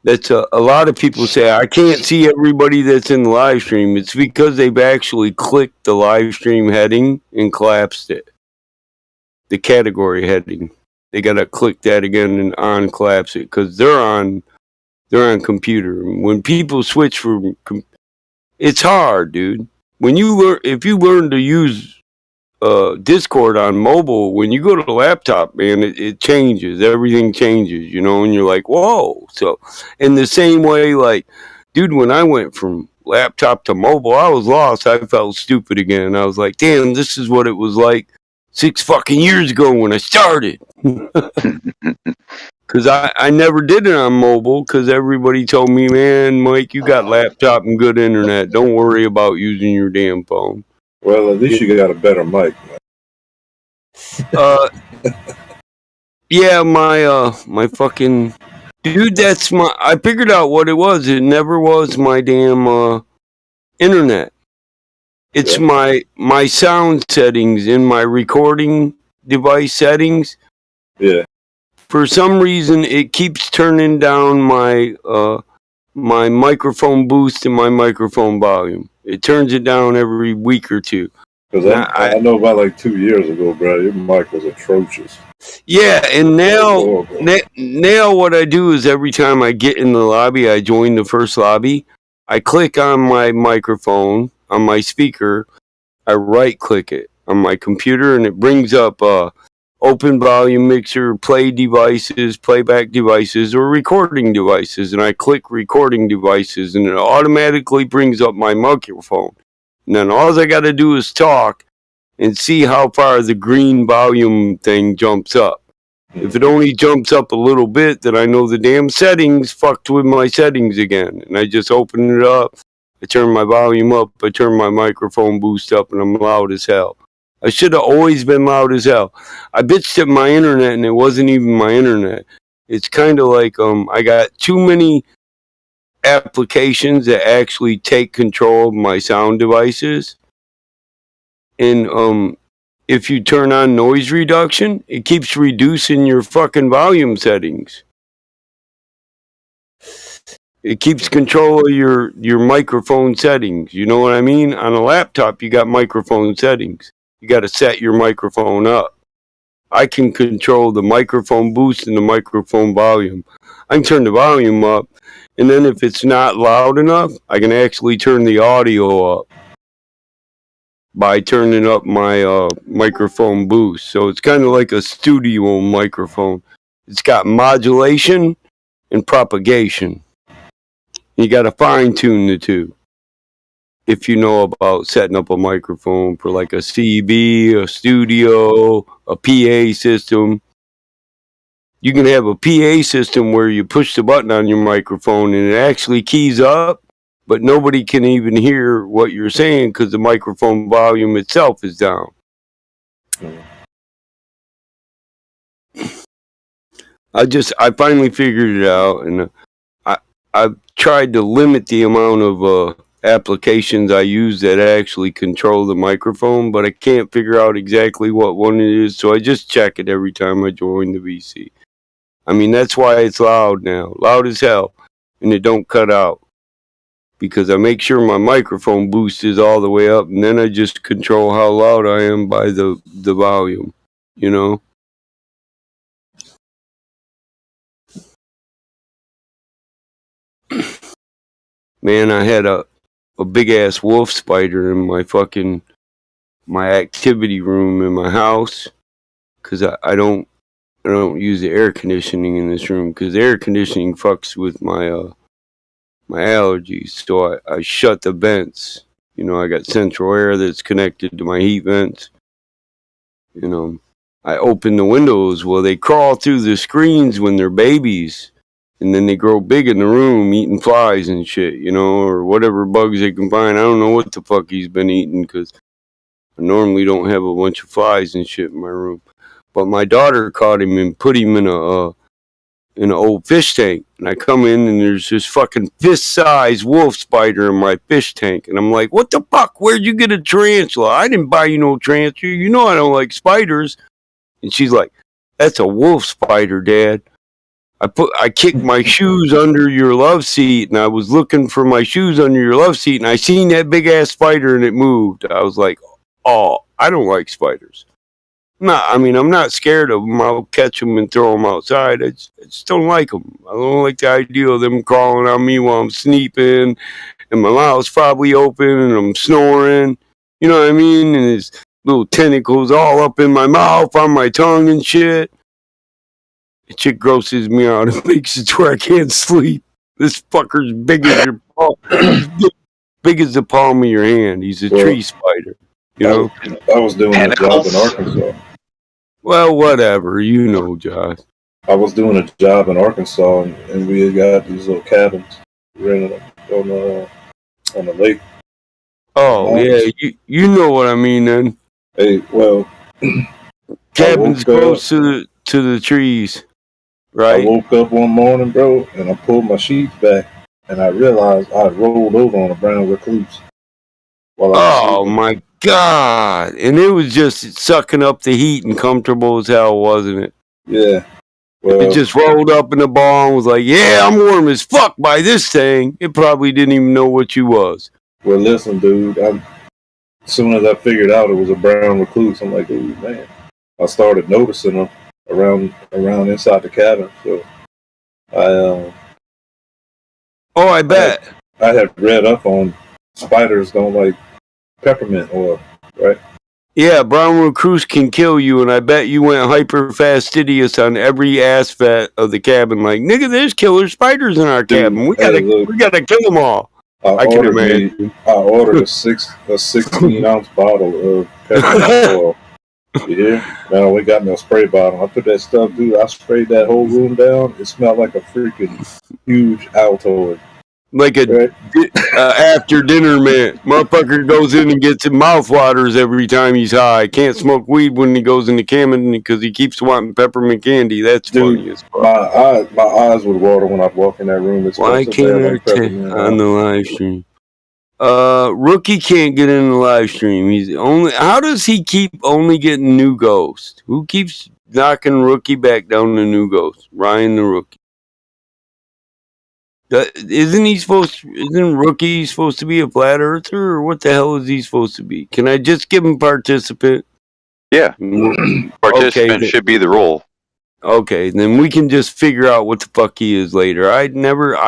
That's a lot of people say, I can't see everybody that's in the live stream. It's because they've actually clicked the live stream heading and collapsed it. The category heading. They got to click that again and uncollapse it because they're on computer. When people switch from... It's hard, dude. If you learn to use Discord on mobile, when you go to the laptop, man, it changes. Everything changes, you know, and you're like, whoa. So, in the same way, like, dude, when I went from laptop to mobile, I was lost. I felt stupid again. I was like, damn, this is what it was like 6 fucking years ago when I started. Because I never did it on mobile because everybody told me, man, Mike, you got laptop and good internet. Don't worry about using your damn phone. Well, at least you got a better mic. Yeah, my fucking dude. That's I figured out what it was. It never was my damn internet. It's my sound settings in my recording device settings. Yeah. For some reason, it keeps turning down my my microphone boost and my microphone volume. It turns it down every week or two. Because I know about like 2 years ago, bro, your mic was atrocious. Yeah, and now what I do is every time I get in the lobby, I join the first lobby, I click on my microphone, on my speaker, I right-click it on my computer, and it brings up open volume mixer, play devices, playback devices, or recording devices, and I click recording devices, and it automatically brings up my microphone. And then all I got to do is talk and see how far the green volume thing jumps up. If it only jumps up a little bit, then I know the damn settings fucked with my settings again. And I just open it up, I turn my volume up, I turn my microphone boost up, and I'm loud as hell. I should have always been loud as hell. I bitched at my internet, and it wasn't even my internet. It's kind of like I got too many applications that actually take control of my sound devices. And if you turn on noise reduction, it keeps reducing your fucking volume settings. It keeps control of your microphone settings. You know what I mean? On a laptop, you got microphone settings. You got to set your microphone up. I can control the microphone boost and the microphone volume. I can turn the volume up, and then if it's not loud enough, I can actually turn the audio up by turning up my microphone boost. So it's kind of like a studio microphone. It's got modulation and propagation. You got to fine tune the two. If you know about setting up a microphone for like a CB, a studio, a PA system. You can have a PA system where you push the button on your microphone and it actually keys up, but nobody can even hear what you're saying because the microphone volume itself is down. I finally figured it out, and I've tried to limit the amount of applications I use that actually control the microphone, but I can't figure out exactly what one it is, so I just check it every time I join the VC. I mean, that's why it's loud now, loud as hell, and it don't cut out. Because I make sure my microphone boost is all the way up, and then I just control how loud I am by the volume, you know? Man, I had a big-ass wolf spider in my activity room in my house, because I don't use the air conditioning in this room, because the air conditioning fucks with my allergies, so I shut the vents. You know, I got central air that's connected to my heat vents. You know, I open the windows. Well, they crawl through the screens when they're babies, and then they grow big in the room eating flies and shit, you know, or whatever bugs they can find. I don't know what the fuck he's been eating, because I normally don't have a bunch of flies and shit in my room. But my daughter caught him and put him in an old fish tank, and I come in and there's this fucking fist-sized wolf spider in my fish tank, and I'm like, what the fuck, where'd you get a tarantula? I didn't buy you no tarantula, you know I don't like spiders. And she's like, that's a wolf spider, Dad. I kicked my shoes under your love seat, and I was looking for my shoes under your love seat, and I seen that big-ass spider, and it moved. I was like, oh, I don't like spiders. I'm not scared of them. I'll catch them and throw them outside. I just don't like them. I don't like the idea of them crawling on me while I'm sleeping, and my mouth's probably open, and I'm snoring. You know what I mean? And his little tentacles all up in my mouth, on my tongue and shit. It shit grosses me out. It makes it to where I can't sleep. This fucker's big as your paw. big as the palm of your hand. He's a tree spider. You know? I was doing a job in Arkansas. Well, whatever. You know, Josh. I was doing a job in Arkansas, and we had got these little cabins rented on the lake. Oh, yeah. You know what I mean, then. Hey, well, cabins close to the trees, right? I woke up one morning, bro, and I pulled my sheets back, and I realized I had rolled over on a brown recluse. Oh my God! And it was just sucking up the heat and comfortable as hell, wasn't it? Yeah. It just rolled up in the ball and was like, "Yeah, I'm warm as fuck by this thing." It probably didn't even know what you was. Well, listen, dude. As soon as I figured out it was a brown recluse, I'm like, "Ooh, man!" I started noticing them around inside the cabin. So I bet. I had read up on spiders don't like peppermint oil, right? Yeah, brown recluse can kill you, and I bet you went hyper fastidious on every aspect of the cabin. Like, nigga, there's killer spiders in our cabin. We gotta kill them all. I can imagine. I ordered a 16-ounce bottle of peppermint oil. You hear? Now we got no spray bottle. I put that stuff, dude. I sprayed that whole room down. It smelled like a freaking huge Altoid. Like a after dinner man. Motherfucker goes in and gets his mouth waters every time he's high. Can't smoke weed when he goes in the cabin because he keeps wanting peppermint candy. That's funny as fuck. My eyes would water when I'd walk in that room. It's Why can't I take on the live stream? Rookie can't get in the live stream. He's only. How does he keep only getting new ghosts? Who keeps knocking Rookie back down to new ghosts? Ryan the Rookie. Isn't Rookie supposed to be a flat earther, or what the hell is he supposed to be? Can I just give him participant? Yeah. Participant should be the role. Okay, then we can just figure out what the fuck he is later. I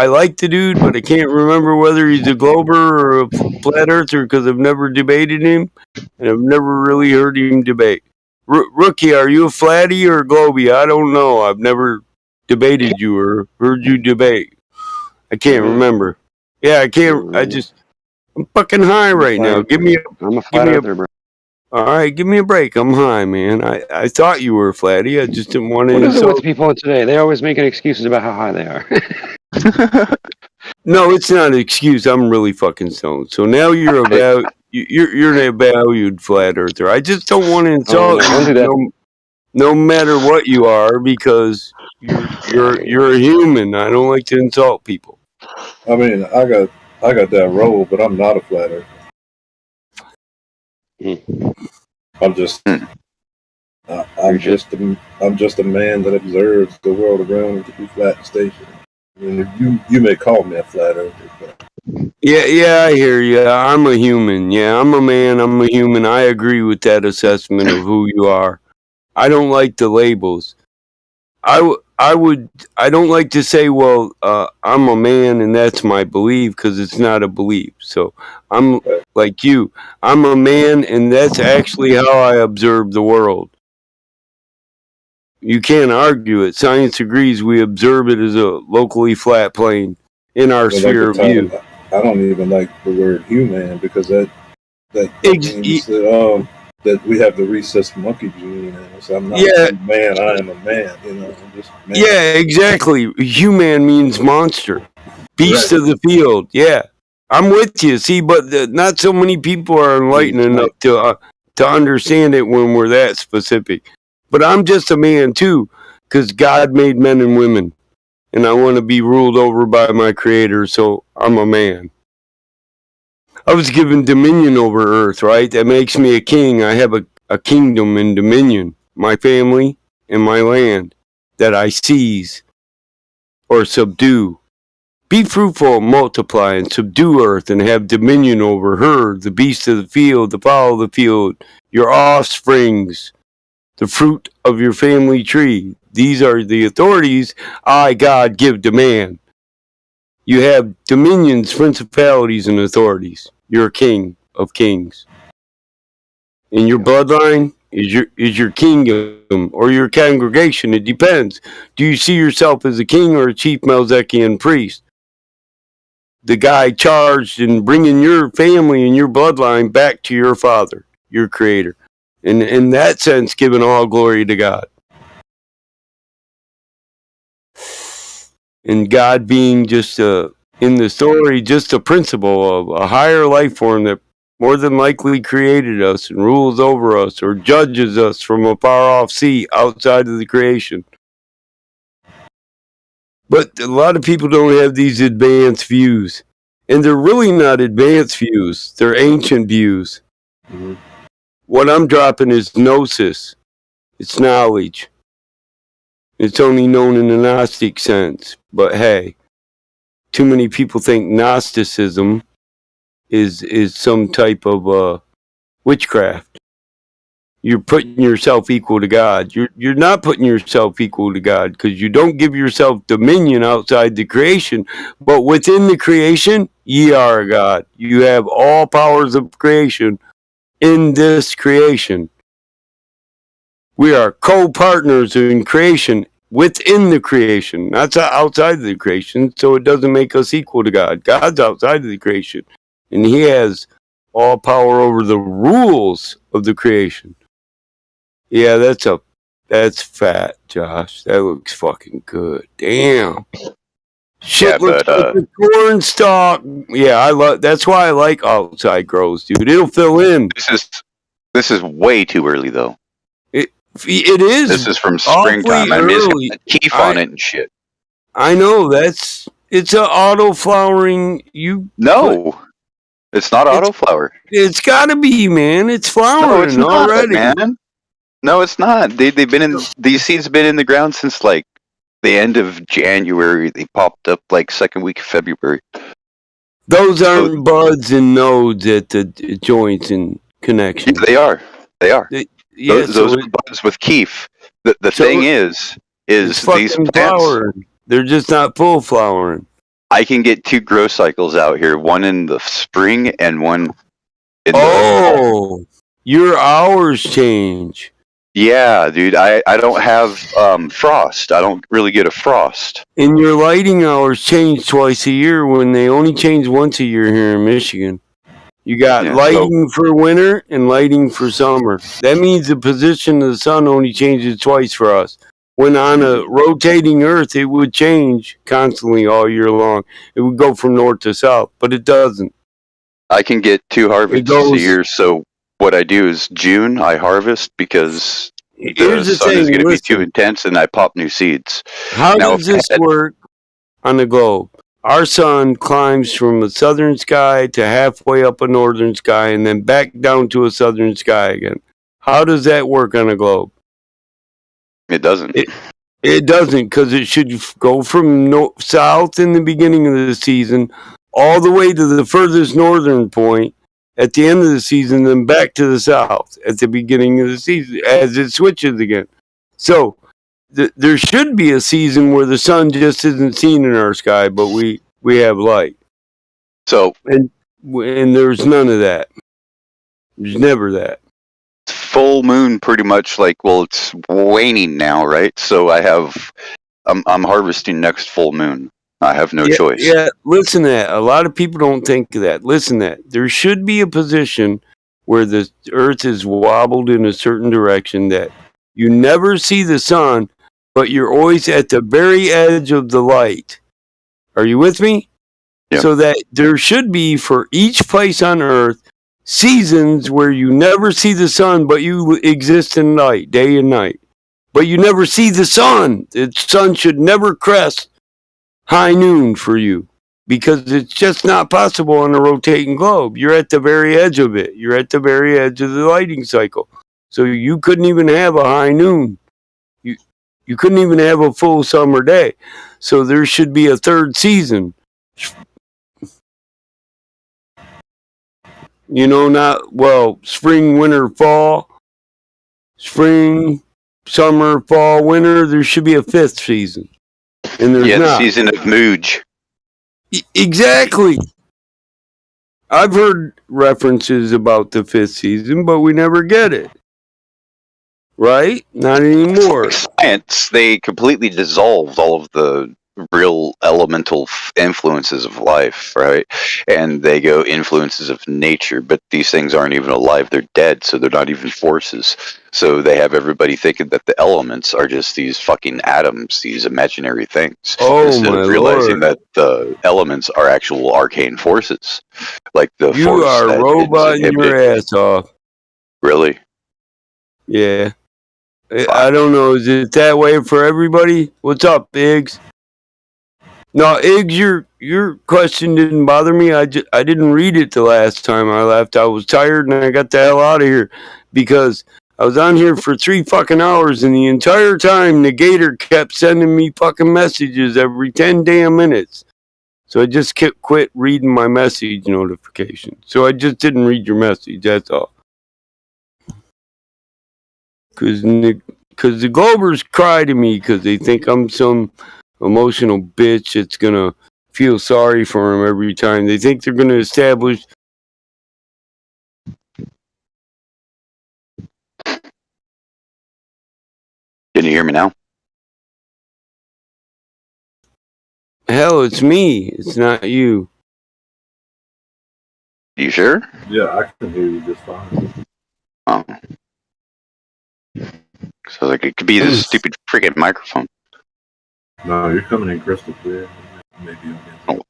like the dude, but I can't remember whether he's a Glober or a flat earther because I've never debated him, and I've never really heard him debate. Rookie, are you a flatty or a Globey? I don't know. I've never debated you or heard you debate. I can't remember. Yeah, I can't. I'm fucking high right now. I'm a flat earther, bro. All right, give me a break. I'm high, man. I thought you were a flatty. I just didn't want to. What is it with people today? They're always making excuses about how high they are. No, it's not an excuse. I'm really fucking stoned. So now you're a valued flat earther. I just don't want to insult you. No matter what you are, because you're a human. I don't like to insult people. I mean, I got that role, but I'm not a flat earther. I'm just a man that observes the world around him to be flat and stationary. I mean, you may call me a flat earther, but Yeah, I hear you. I'm a human. Yeah, I'm a man. I'm a human. I agree with that assessment of who you are. I don't like the labels. I don't like to say, well, I'm a man and that's my belief, because it's not a belief. So I'm like you. I'm a man and that's actually how I observe the world. You can't argue it. Science agrees we observe it as a locally flat plane in our sphere of view. I don't even like the word human because that means that we have the rhesus monkey gene in us. I'm not a man. I am a man. I'm just a man. Yeah, exactly. Human means monster, beast of the field. Yeah, I'm with you. See, but not so many people are enlightened enough to understand it when we're that specific. But I'm just a man too, because God made men and women, and I want to be ruled over by my Creator. So I'm a man. I was given dominion over earth, right? That makes me a king. I have a kingdom and dominion, my family and my land that I seize or subdue. Be fruitful, multiply, and subdue earth and have dominion over her, the beasts of the field, the fowl of the field, your offsprings, the fruit of your family tree. These are the authorities I, God, give to man. You have dominions, principalities, and authorities. You're a king of kings. And your bloodline is your kingdom or your congregation. It depends. Do you see yourself as a king or a chief Melzekian priest? the guy charged in bringing your family and your bloodline back to your Father, your Creator. And in that sense, giving all glory to God. And God being just in the story, just a principle of a higher life form that more than likely created us and rules over us or judges us from a far off seat outside of the creation. But a lot of people don't have these advanced views. And they're really not advanced views. They're ancient views. Mm-hmm. What I'm dropping is gnosis. It's knowledge. It's only known in a Gnostic sense. But hey, too many people think Gnosticism is some type of witchcraft. You're putting yourself equal to God. You're not putting yourself equal to God because you don't give yourself dominion outside the creation. But within the creation, ye are a God. You have all powers of creation in this creation. We are co-partners in creation within the creation, not outside of the creation, so it doesn't make us equal to God. God's outside of the creation, and he has all power over the rules of the creation. Yeah, that's fat, Josh. That looks fucking good. Damn. Shit Yeah, looks but like a corn stalk. Yeah, that's why I like outside grows, dude. It'll fill in. this is way too early though. It is. This is from springtime. I mean, it's got teeth on it and shit. I know it's an auto flowering. No, it's not auto flower. It's got to be, man. It's flowering No, it's not, already, man. No, it's not. They've been in these seeds have been in the ground since like the end of January. They popped up like second week of February. Those aren't buds and nodes at the joints and connections. Yeah, they are. They are. Yeah, those are buds with keef. The thing is these plants. Flowering. They're just not full flowering. I can get 2 growth cycles out here, one in the spring and one in the fall. Your hours change. Yeah, dude. I don't have frost. I don't really get a frost. And your lighting hours change twice a year when they only change once a year here in Michigan. You got lighting for winter and lighting for summer. That means the position of the sun only changes twice for us. When on a rotating Earth, it would change constantly all year long. It would go from north to south, but it doesn't. I can get 2 harvests a year, so what I do is June, I harvest because the sun is going to be too intense and I pop new seeds. How does this work on the globe? Our sun climbs from a southern sky to halfway up a northern sky and then back down to a southern sky again. How does that work on a globe? It doesn't. It doesn't, because it should go from south in the beginning of the season all the way to the furthest northern point at the end of the season, then back to the south at the beginning of the season as it switches again. So there should be a season where the sun just isn't seen in our sky, but we have light. So and there's none of that. There's never that. Full moon, pretty much like, well, it's waning now, right? So I'm harvesting next full moon. I have no choice. Yeah, listen to that. A lot of people don't think of that. Listen to that. There should be a position where the earth is wobbled in a certain direction that you never see the sun, but you're always at the very edge of the light. Are you with me? Yeah. So that there should be, for each place on earth, seasons where you never see the sun, but you exist in night, day and night. But you never see the sun. The sun should never crest high noon for you, because it's just not possible on a rotating globe. You're at the very edge of it. You're at the very edge of the lighting cycle. So you couldn't even have a high noon. You couldn't even have a full summer day. So there should be a third season. Spring, winter, fall. Spring, summer, fall, winter. There should be a 5th season. And there's not. The season of Mooj. Exactly. I've heard references about the 5th season, but we never get it. Right? Not anymore. Science, they completely dissolved all of the real elemental influences of life, right? And they go influences of nature, but these things aren't even alive. They're dead, so they're not even forces. So they have everybody thinking that the elements are just these fucking atoms, these imaginary things, instead my of realizing lord. that the elements are actual arcane forces, like the You force are that is roboting your inhibited. ass off. Really? Yeah. I don't know. Is it that way for everybody? What's up, Iggs? No, Iggs, your question didn't bother me. I didn't read it the last time I left. I was tired and I got the hell out of here because I was on here for 3 fucking hours, and the entire time the Gator kept sending me fucking messages every 10 damn minutes. So I just quit reading my message notification. So I just didn't read your message. That's all. Because the Globers cry to me because they think I'm some emotional bitch that's going to feel sorry for them every time. They think they're going to establish... Can you hear me now? Hell, it's me. It's not you. You sure? Yeah, I can hear you just fine. Oh. So like it could be this stupid freaking microphone. No, you're coming in crystal clear. Maybe oh.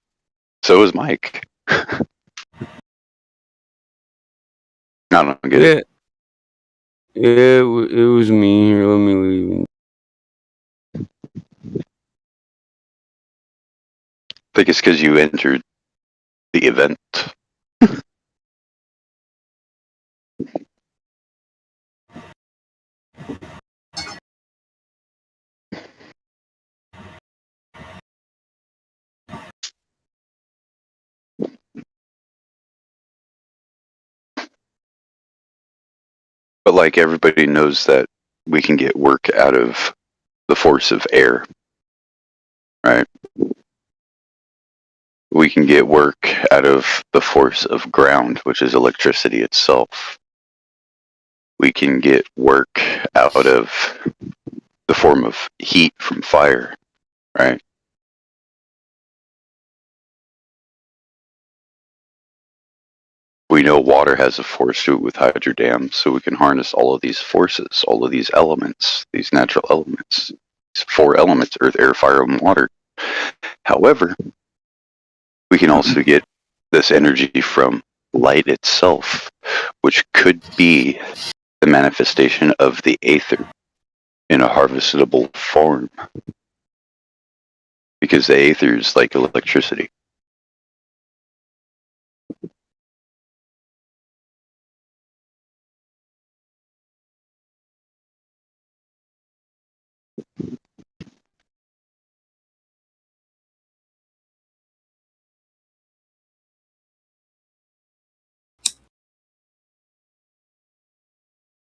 So is Mike. I don't get it. Yeah, it was me. Here, let me leave. I think it's because you entered the event. But like everybody knows that we can get work out of the force of air, right? We can get work out of the force of ground, which is electricity itself. We can get work out of the form of heat from fire, right? We know water has a force to it with hydro dams, so we can harness all of these forces, all of these elements, these natural elements, these 4 elements, earth, air, fire, and water. However, we can also get this energy from light itself, which could be the manifestation of the aether in a harvestable form. Because the aether is like electricity.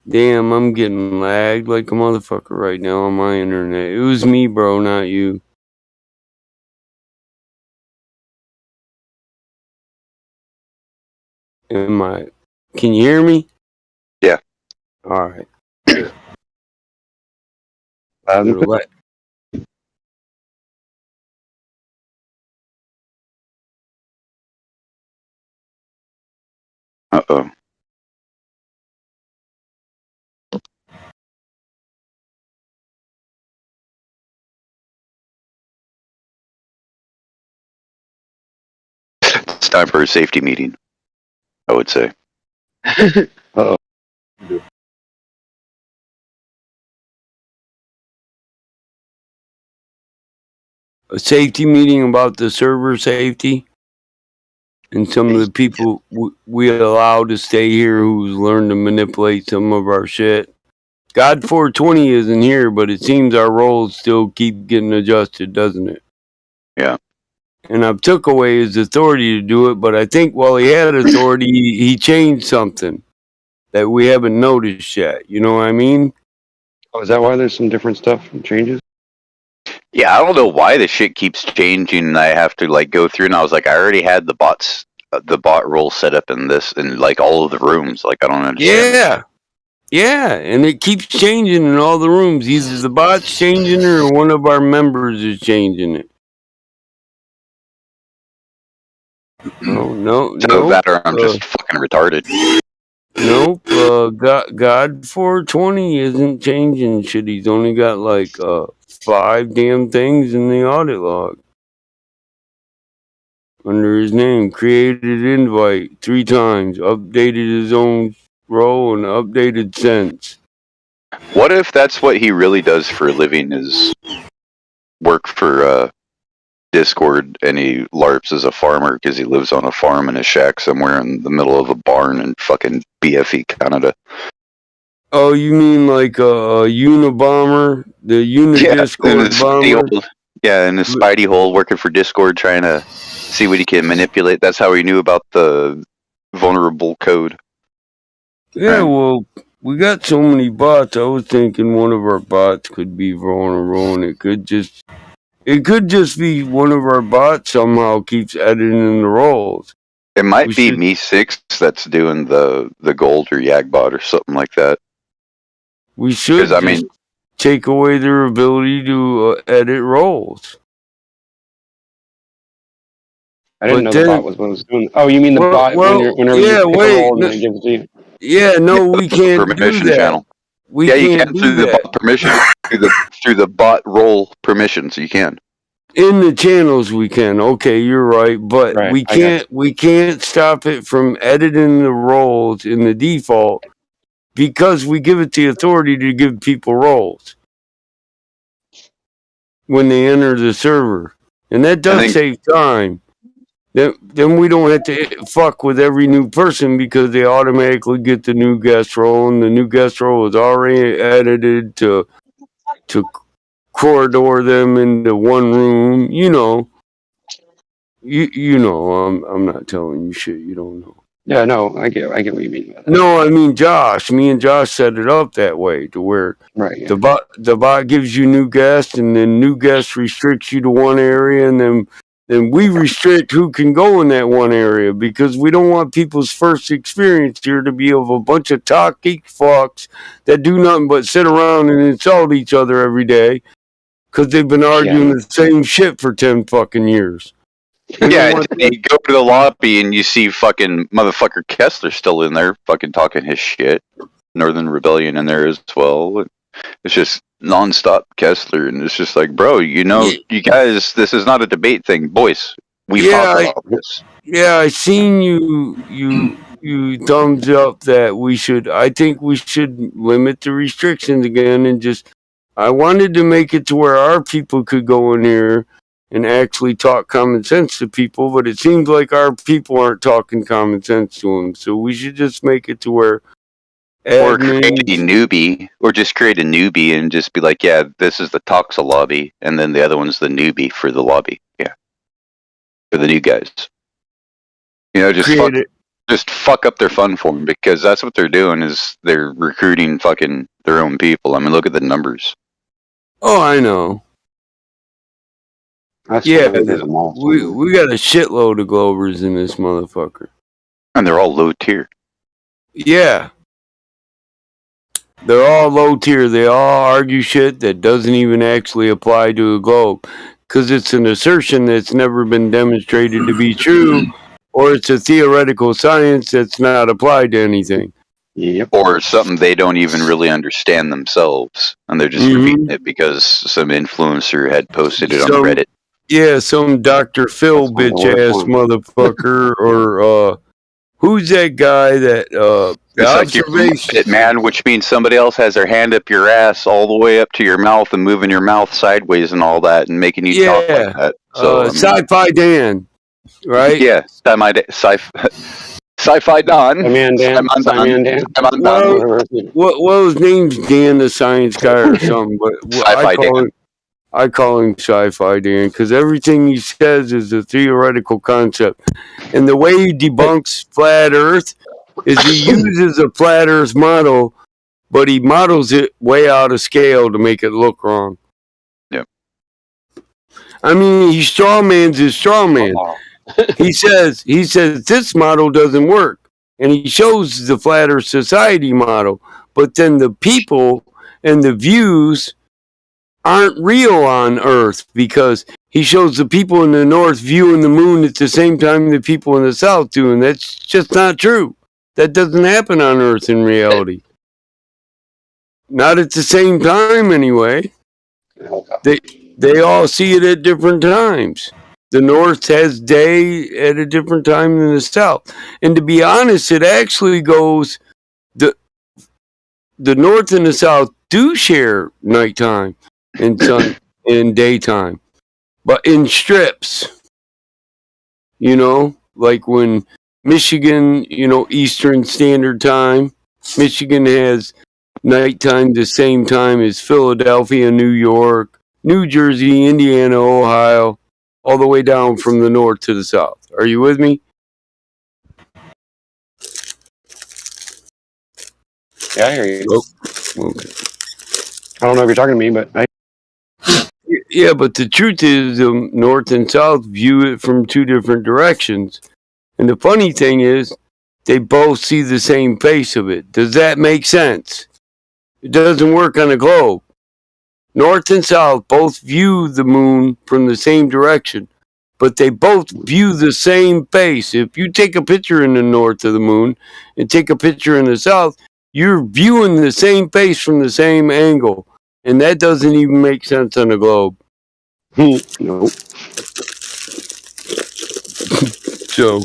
Damn, I'm getting lagged like a motherfucker right now on my internet. It was me, bro, not you. Can you hear me? Yeah. Alright. Uh-oh. It's time for a safety meeting, I would say. Uh-oh. A safety meeting about the server safety and some of the people we allow to stay here who's learned to manipulate some of our shit. God 420 isn't here, but it seems our roles still keep getting adjusted, doesn't it? Yeah. And I've took away his authority to do it, but I think while he had authority, he changed something that we haven't noticed yet. You know what I mean? Oh, is that why there's some different stuff and changes? Yeah, I don't know why the shit keeps changing. I have to like go through, and I was like, I already had the bot role set up in this, in like all of the rooms. Like, I don't understand. Yeah, and it keeps changing in all the rooms. Either the bot's changing it or one of our members is changing it. No. So that or I'm just fucking retarded. Nope. God 420 isn't changing shit. He's only got like 5 damn things in the audit log under his name. Created invite 3 times. Updated his own role and updated since. What if that's what he really does for a living? Is work for Discord, and he LARPs as a farmer because he lives on a farm in a shack somewhere in the middle of a barn in fucking BFE Canada. Oh, you mean like a Unabomber? The Unidiscord bomber? In his Spidey hole working for Discord trying to see what he can manipulate. That's how he knew about the vulnerable code. Yeah, well, we got so many bots. I was thinking one of our bots could be vulnerable, and it could just be one of our bots somehow keeps editing the roles. It might be Me6 that's doing the gold or Yagbot or something like that. We should take away their ability to edit roles. I didn't know the bot was what it was doing. Oh, you mean the bot whenever you pick a role and then it gives it to you? Yeah, no, we can't permission do that. channel. We you can't can do through that. the bot permission through the bot role permissions. You can. In the channels we can. Okay, you're right, but we can't stop it from editing the roles in the default because we give it the authority to give people roles when they enter the server. And that does save time. Then we don't have to fuck with every new person because they automatically get the new guest role, and the new guest role is already edited to corridor them into one room. You know, I'm not telling you shit you don't know. Yeah, no, I get what you mean by that. No, I mean Josh. Me and Josh set it up that way to where the bot gives you new guests, and then new guests restricts you to one area, and then we restrict who can go in that one area because we don't want people's first experience here to be of a bunch of toxic fucks that do nothing but sit around and insult each other every day because they've been arguing the same shit for 10 fucking years. You go to the lobby and you see fucking motherfucker Kessler still in there fucking talking his shit. Northern Rebellion in there as well. It's just nonstop Kessler, and it's just like, bro, you guys, this is not a debate thing, boys. We talk about this. Yeah, I seen you thumbs up that I think we should limit the restrictions again, and I wanted to make it to where our people could go in here and actually talk common sense to people, but it seems like our people aren't talking common sense to them, so we should just make it to where or create a newbie, or just create a newbie and just be like, yeah, this is the Toxa lobby, and then the other one's the newbie for the lobby. Yeah. For the new guys. You know, just fuck up their fun for them, because that's what they're doing, is they're recruiting fucking their own people. I mean, look at the numbers. Oh, I know. We got a shitload of Glovers in this motherfucker. And they're all low tier. Yeah. They're all low tier. They all argue shit that doesn't even actually apply to a globe. Because it's an assertion that's never been demonstrated to be true, or it's a theoretical science that's not applied to anything. Yep. Or something they don't even really understand themselves. And they're just repeating it because some influencer had posted it on Reddit. Yeah, some Dr. Phil bitch-ass motherfucker, or who's that guy that it's like you're it, man, which means somebody else has their hand up your ass all the way up to your mouth and moving your mouth sideways and all that and making you talk like that. So Sci-Fi Dan, right? Yeah, Sci-Fi Don. Well, his name's Dan the Science Guy or something, but I call him Sci-Fi Dan because everything he says is a theoretical concept. And the way he debunks flat Earth is he uses a flat Earth model, but he models it way out of scale to make it look wrong. Yep. I mean, he strawmans his strawman. He says this model doesn't work, and he shows the flat Earth society model, but then the people and the views aren't real on Earth because he shows the people in the north viewing the moon at the same time the people in the south do, and that's just not true. That doesn't happen on Earth in reality. Not at the same time, anyway. They all see it at different times. The north has day at a different time than the south. And to be honest, it actually goes the north and the south do share nighttime and sun and daytime, but in strips. You know, like when Michigan, Eastern Standard Time, Michigan has nighttime the same time as Philadelphia, New York, New Jersey, Indiana, Ohio, all the way down from the north to the south. Are you with me? Yeah, I hear you. Oh, okay. I don't know if you're talking to me, but Yeah, but the truth is the north and south view it from two different directions. And the funny thing is, they both see the same face of it. Does that make sense? It doesn't work on a globe. North and south both view the moon from the same direction, but they both view the same face. If you take a picture in the north of the moon and take a picture in the south, you're viewing the same face from the same angle. And that doesn't even make sense on a globe. Nope. So,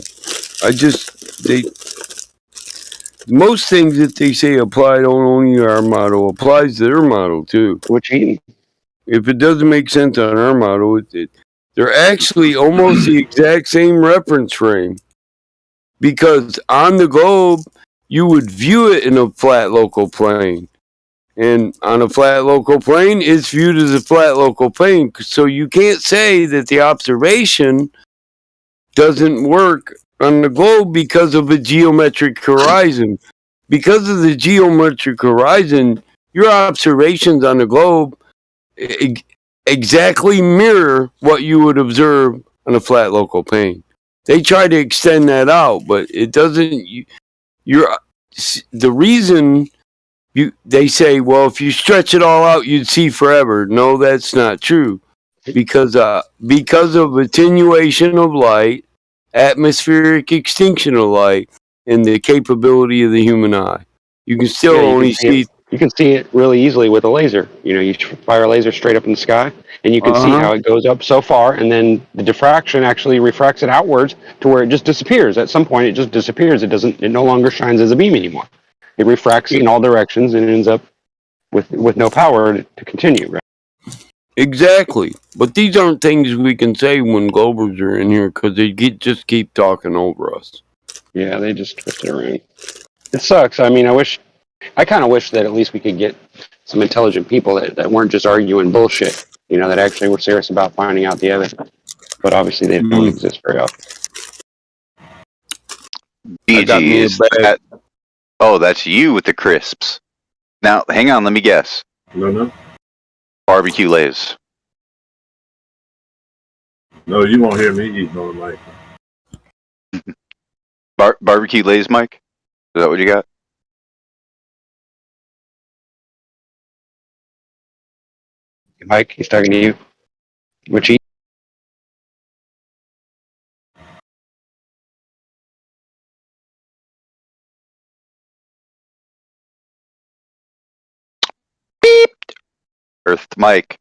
most things that they say apply don't only to our model, applies to their model too. What you eating? If it doesn't make sense on our model, they're actually almost the exact same reference frame. Because on the globe, you would view it in a flat local plane. And on a flat local plane, it's viewed as a flat local plane. So you can't say that the observation doesn't work on the globe because of a geometric horizon. Because of the geometric horizon, your observations on the globe exactly mirror what you would observe on a flat local plane. They try to extend that out, but it doesn't. The reason they say, well, if you stretch it all out, you'd see forever. No, that's not true, because of attenuation of light, atmospheric extinction of light, and the capability of the human eye. You can still only see. You can see it really easily with a laser. You fire a laser straight up in the sky, and you can see how it goes up so far, and then the diffraction actually refracts it outwards to where it just disappears. At some point, it just disappears. It no longer shines as a beam anymore. It refracts in all directions, and it ends up with no power to continue. Right? Exactly. But these aren't things we can say when Globers are in here because they just keep talking over us. Yeah, they just twist it around. It sucks. I mean, I kind of wish that at least we could get some intelligent people that weren't just arguing bullshit, that actually were serious about finding out the evidence. But obviously they don't exist very often. BG, that's you with the crisps. Now, hang on, let me guess. No. Barbecue Lays. No, you won't hear me eating on the mic. Barbecue Lays, Mike? Is that what you got? Mike, he's talking to you. What you eat? Beep. Earthed Mike.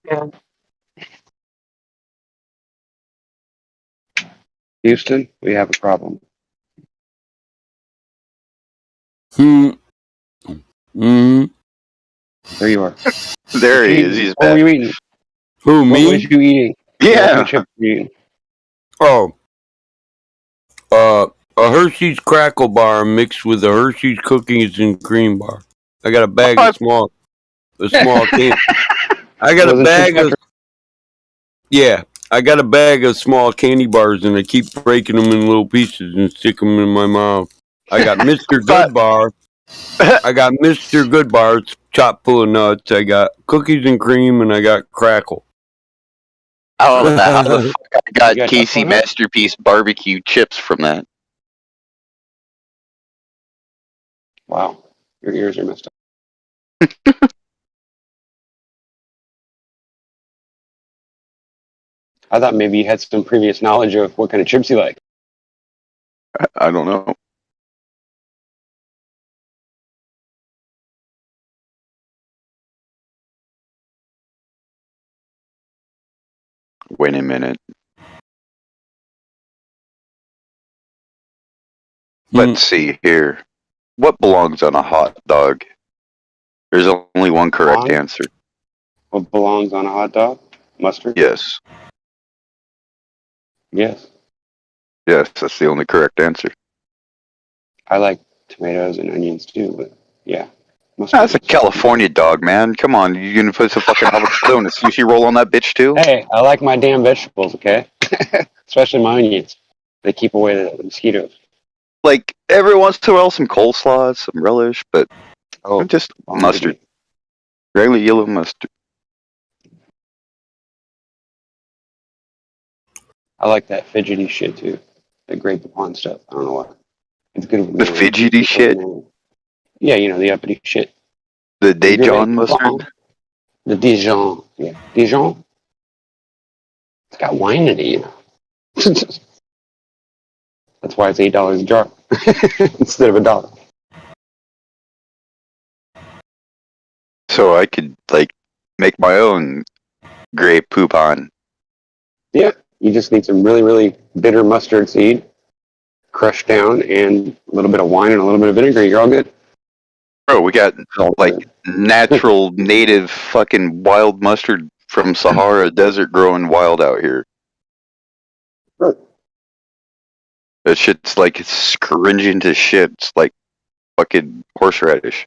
Yeah. Houston, we have a problem. There you are. There he is. He's what were you eating? Who, me? What was you eating? Yeah. What chip were you eating? Oh. A Hershey's Crackle Bar mixed with a Hershey's Cookies and Cream Bar. I got a bag of small candy. I got a bag of... Yeah. I got a bag of small candy bars, and I keep breaking them in little pieces and stick them in my mouth. I got Mr. Good Bar. I got Mr. Good Bar. It's chock full of nuts. I got cookies and cream, and I got Crackle. How the fuck I got Casey Masterpiece barbecue chips from that? Wow. Your ears are messed up. I thought maybe you had some previous knowledge of what kind of chips you like. I don't know. Wait a minute. Let's see here. What belongs on a hot dog? There's only one correct answer. What belongs on a hot dog? Mustard? Yes. Yes. Yes, that's the only correct answer. I like tomatoes and onions too, but yeah. That's a California dog, man. Come on, you gonna put some fucking avocado and a sushi roll on that bitch too? Hey, I like my damn vegetables, okay? Especially my onions. They keep away the mosquitoes. Like every once in a while, some coleslaw, some relish, but just mustard, regular yellow mustard. I like that fidgety shit too. The grape upon stuff. I don't know why. It's good. The fidgety shit. Yeah, you know, the uppity shit. The Dijon mustard. The Dijon. Yeah, Dijon. It's got wine in it, you know. That's why it's $8 a jar instead of $1. So I could like make my own grape poupon. Yeah, you just need some really, really bitter mustard seed, crushed down, and a little bit of wine and a little bit of vinegar. You're all good. Bro, we got like natural, native, fucking wild mustard from Sahara Desert growing wild out here. Right. That shit's like stringent as shit. It's like fucking horseradish.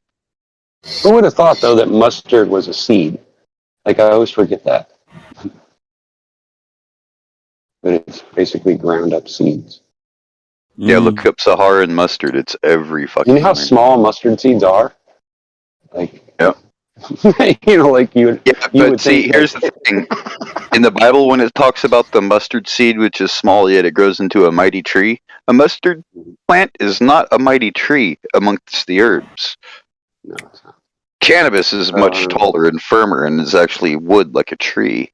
Who would have thought, though, that mustard was a seed? Like, I always forget that. But it's basically ground up seeds. Yeah, look up Saharan mustard. It's every fucking. You know how small mustard seeds are? Like, yeah. You know, like you would. Yeah, you but would see, think here's the thing. In the Bible, when it talks about the mustard seed, which is small yet it grows into a mighty tree, a mustard plant is not a mighty tree amongst the herbs. No, it's not. Cannabis is much taller and firmer and is actually wood like a tree.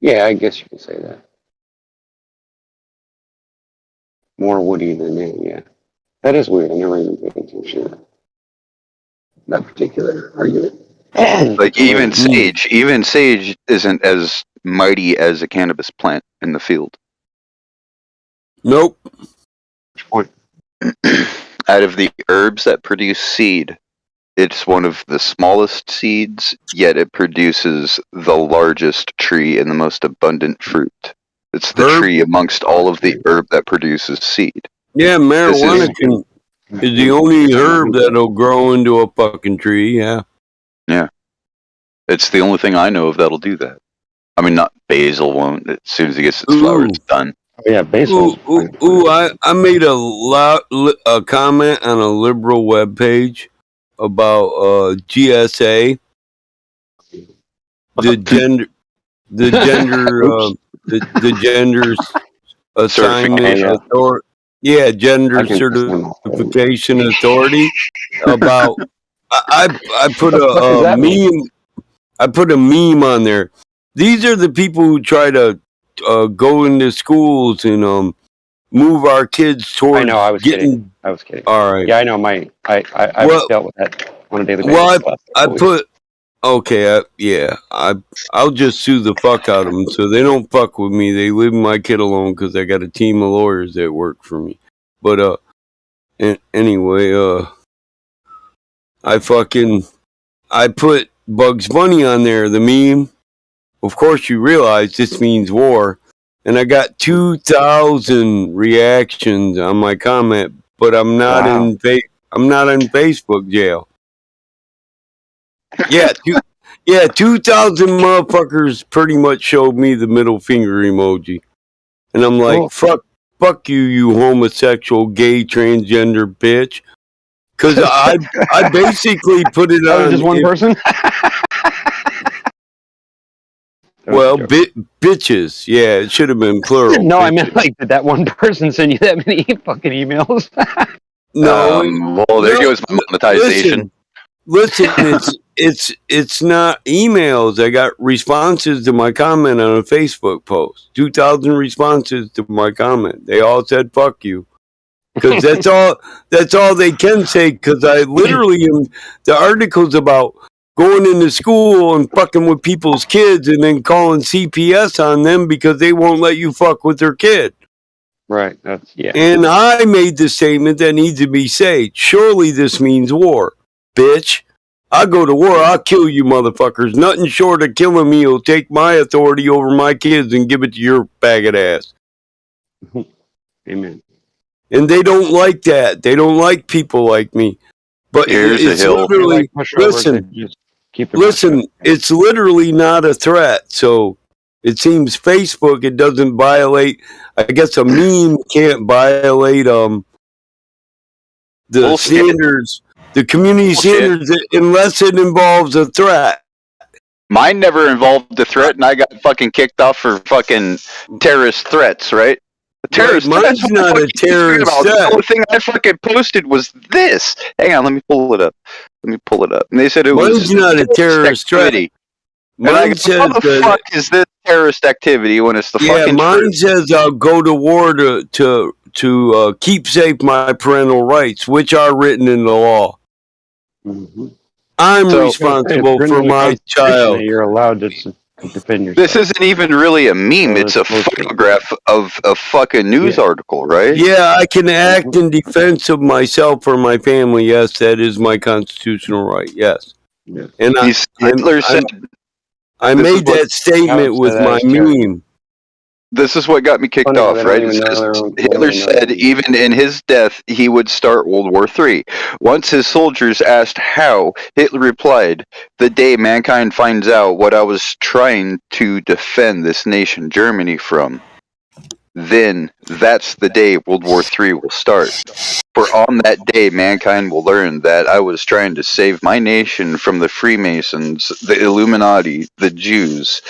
Yeah, I guess you could say that. More woody than that, yeah. That is weird. I never even paid attention to that particular argument. Like even sage isn't as mighty as a cannabis plant in the field. Nope. Which point? Out of the herbs that produce seed, it's one of the smallest seeds, yet it produces the largest tree and the most abundant fruit. It's the tree amongst all of the herb that produces seed. Yeah, marijuana is the only herb that'll grow into a fucking tree, yeah. Yeah. It's the only thing I know of that'll do that. I mean, not basil won't. As soon as it gets its flowers, it's done. Oh, yeah, basil. I made a comment on a liberal webpage about GSA, the gender assignment authority. Yeah, gender certification authority. About I put a meme. I put a meme on there. These are the people who try to go into schools and move our kids towards. I know. I was kidding. All right. Yeah, I know. I dealt with that on a daily basis. Well, I put. Okay, I'll just sue the fuck out of them so they don't fuck with me. They leave my kid alone because I got a team of lawyers that work for me. But anyway, I put Bugs Bunny on there, the meme. Of course, you realize this means war, and I got 2,000 reactions on my comment. But I'm not in Facebook jail. Yeah, 2,000 motherfuckers pretty much showed me the middle finger emoji, and I'm like, fuck you, you homosexual, gay, transgender bitch, because I basically put it on just one person. Well, bitches, yeah, it should have been plural. No, I meant like, did that one person send you that many fucking emails? No. Well, there goes my monetization. Listen, it's not emails. I got responses to my comment on a Facebook post. 2,000 responses to my comment. They all said "fuck you," because that's all they can say. Because I literally am. The article's about going into school and fucking with people's kids, and then calling CPS on them because they won't let you fuck with their kid. Right. That's yeah. And I made the statement that needs to be said. Surely this means war, bitch. I'll go to war. I'll kill you motherfuckers. Nothing short of killing me will take my authority over my kids and give it to your faggot ass. Amen. And they don't like that. They don't like people like me. But Here's it's a hill. literally, listen, it's literally not a threat. So it seems Facebook, it doesn't violate, I guess a meme can't violate the Bullshit. standards, the community Bullshit. standards, unless it involves a threat. Mine never involved a threat, and I got fucking kicked off for fucking terrorist threats, right? Terrorist Right, threats. mine's What the not fuck a are you talking terrorist about? threat. The only thing I fucking posted was this. Hang on, let me pull it up. And they said it Mine's was not a terrorist threat. activity. And I Mine go, says how the that, fuck is this terrorist activity when it's the yeah, fucking mine truth? says I'll go to war to keep safe my parental rights, which are written in the law. Mm-hmm. I'm So- responsible It's for written in the my Constitution child. that you're allowed to defend yourself. This isn't even really a meme. So It's a it's bullshit. photograph of a fucking news article, right? Yeah, I can act in defense of myself or my family. Yes, that is my constitutional right. Yes. Yes. And Hitler said, I this is made what- that statement with my meme. This is what got me kicked Funny, off, they don't right? even It know says, their own- Hitler they don't know said their own. even in his death he would start World War III. Once his soldiers asked how, Hitler replied, "The day mankind finds out what I was trying to defend this nation Germany from, then that's the day World War III will start. For on that day mankind will learn that I was trying to save my nation from the Freemasons, the Illuminati, the Jews.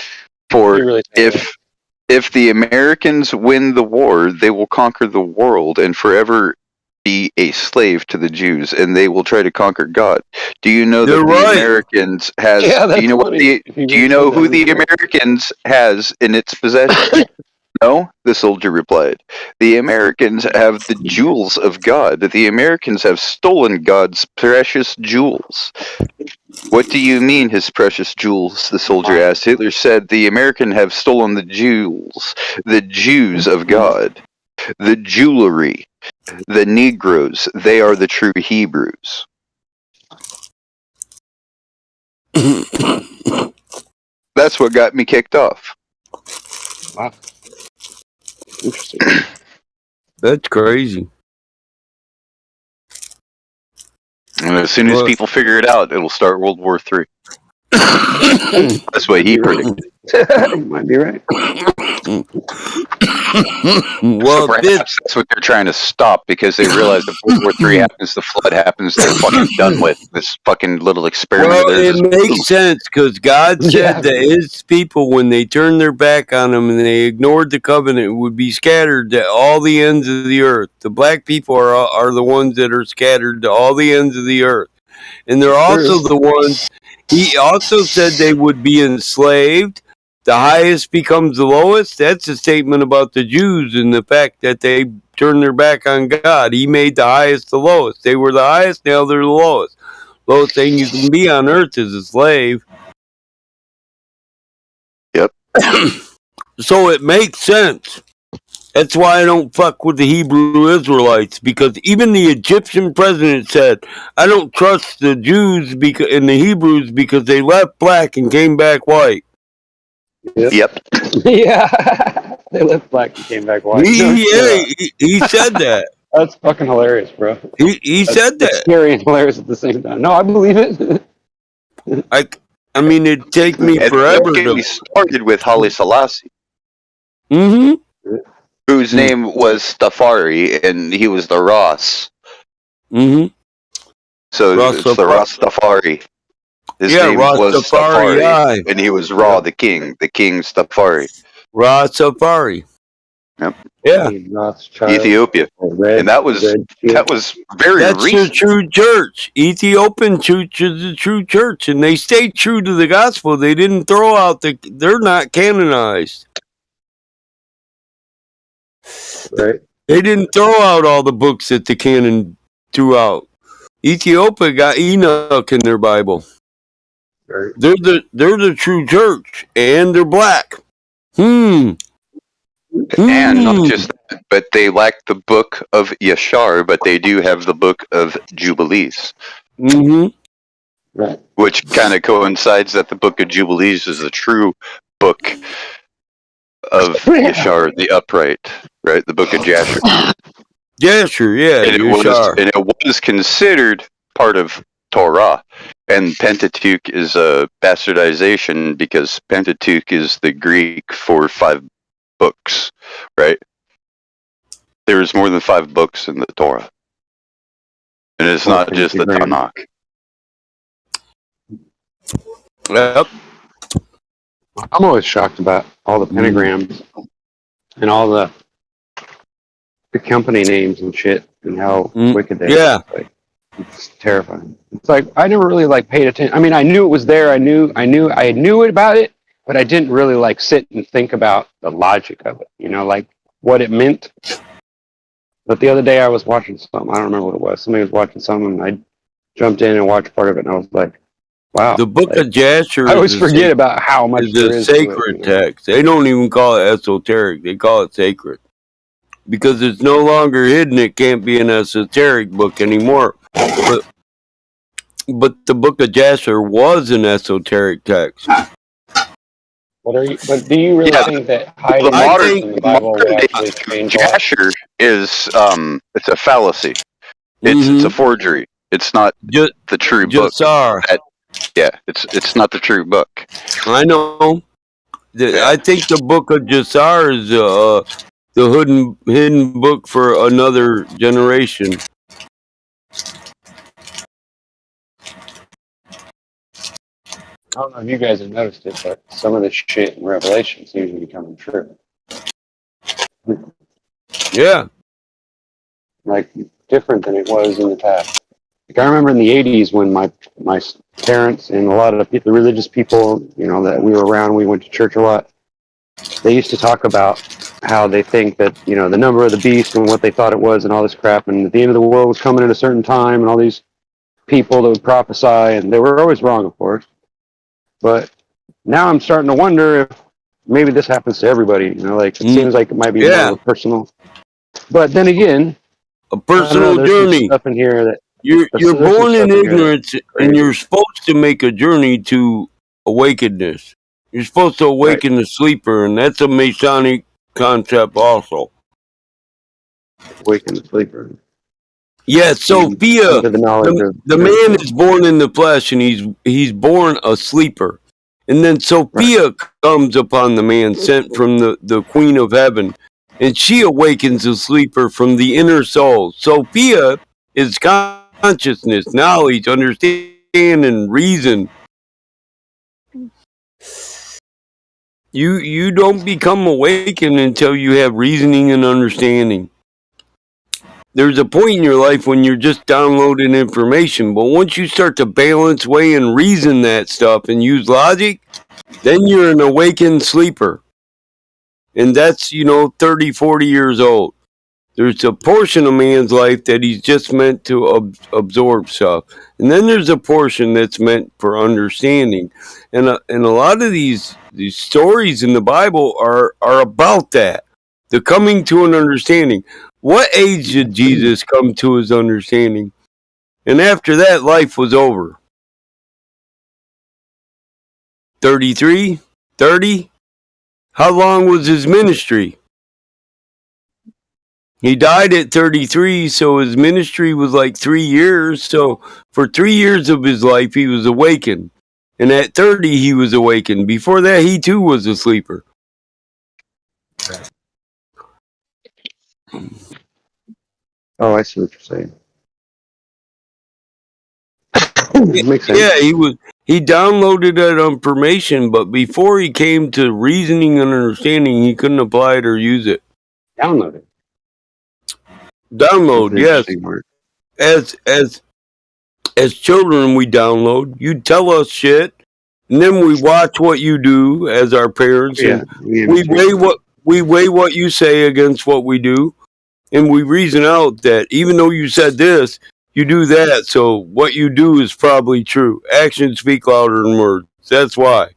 For if the Americans win the war, they will conquer the world and forever be a slave to the Jews, and they will try to conquer God. Do you know that You're the right. Americans has? Yeah, do you know that's what funny. the? Do you know who the Americans has in its possession? No, the soldier replied. The Americans have the jewels of God. The Americans have stolen God's precious jewels. What do you mean, his precious jewels? The soldier asked. Hitler said, the American have stolen the jewels, the Jews of God, the jewelry, the Negroes. They are the true Hebrews. That's what got me kicked off. Wow. Interesting. That's crazy. And as soon as people figure it out, it'll start World War III. That's what he predicted. Might be right. Well, so perhaps that's what they're trying to stop, because they realize if World War III happens, the flood happens, they're fucking done with this fucking little experiment Well, of theirs. it makes sense because God said that His people, when they turned their back on Him and they ignored the covenant, would be scattered to all the ends of the earth. The black people are the ones that are scattered to all the ends of the earth, and they're also the ones. He also said they would be enslaved. The highest becomes the lowest. That's a statement about the Jews and the fact that they turned their back on God. He made the highest the lowest. They were the highest, now they're the lowest. Lowest thing you can be on earth is a slave. Yep. So it makes sense. That's why I don't fuck with the Hebrew Israelites, because even the Egyptian president said, I don't trust the Jews and the Hebrews because they left black and came back white. Yep. Yeah. They left black and came back white. He said that. That's fucking hilarious, bro. He said that. It's scary and hilarious at the same time. No, I believe it. I mean, it'd take me And forever don't get me started with Haile Selassie, Mm-hmm. whose name was Stafari, and he was the Ross. Mm-hmm. So it's the Rastafari. His name was Rastafari, Stafari, and he was Ra, the king Stafari. Rastafari. Yep. Yeah. Ethiopia. And that was very That's recent. the true church. Ethiopian church is the true church, and they stayed true to the gospel. They didn't throw out they're not canonized. Right. They didn't throw out all the books that the canon threw out. Ethiopia got Enoch in their Bible. Right. They're the true church, and they're black. And not just that, but they lack the book of Yashar, but they do have the book of Jubilees. Mm-hmm. Right. Which kind of coincides that the book of Jubilees is the true book of Yashar, the upright, right? The book of Jasher. Jasher, yeah, and it was considered part of Torah. And Pentateuch is a bastardization because Pentateuch is the Greek for 5 books, right? There's more than 5 books in the Torah. And it's not just the Tanakh. Yep. I'm always shocked about all the pentagrams and all the company names and shit and how wicked they are. Like, it's terrifying. It's like I never really like paid attention. I mean, I knew it was there. I knew about it, but I didn't really like sit and think about the logic of it. You know, like what it meant. But the other day I was watching something. I don't remember what it was. Somebody was watching something, and I jumped in and watched part of it, and I was like, wow. The book of Jasher. I always forget about how much there is sacred text. They don't even call it esoteric. They call it sacred. Because it's no longer hidden, it can't be an esoteric book anymore. But the book of Jasher was an esoteric text. But do you really think that hiding in the Bible would actually change Jasher is it's a fallacy. It's a forgery. It's not the true book. It's not the true book. I know. I think the book of Jasar is the hidden book for another generation. I don't know if you guys have noticed it, but some of the shit in Revelation seems to be coming true. Yeah. Like, different than it was in the past. Like, I remember in the 80s when my parents and a lot of the religious people, you know, that we were around, we went to church a lot, they used to talk about how they think that, you know, the number of the beast and what they thought it was and all this crap, and at the end of the world was coming at a certain time, and all these people that would prophesy, and they were always wrong, of course. But now I'm starting to wonder if maybe this happens to everybody. You know, like it seems like it might be more personal. But then again, a personal journey. Stuff in here that you're born in ignorance, and you're supposed to make a journey to awakeness. You're supposed to awaken the sleeper, and that's a Masonic concept also. Awaken the sleeper. Yeah, Sophia, the man is born in the flesh, and he's born a sleeper. And then Sophia comes upon the man sent from the Queen of Heaven, and she awakens the sleeper from the inner soul. Sophia is consciousness, knowledge, understanding, reason. You don't become awakened until you have reasoning and understanding. There's a point in your life when you're just downloading information, but once you start to balance, weigh, and reason that stuff and use logic, then you're an awakened sleeper. And that's, 30, 40 years old. There's a portion of man's life that he's just meant to absorb stuff. And then there's a portion that's meant for understanding. And a lot of these stories in the Bible are about that. The coming to an understanding. What age did Jesus come to his understanding? And after that, life was over. 33? 30? How long was his ministry? He died at 33, so his ministry was like 3 years. So for 3 years of his life, he was awakened. And at 30, he was awakened. Before that, he too was a sleeper. Oh, I see what you're saying. Makes sense. Yeah, he downloaded that information, but before he came to reasoning and understanding, he couldn't apply it or use it. Download it. Download, yes. Interesting word. As children, we download. You tell us shit, and then we watch what you do as our parents, Yeah, and we weigh what you say against what we do, and we reason out that even though you said this, you do that. So what you do is probably true. Actions speak louder than words. That's why.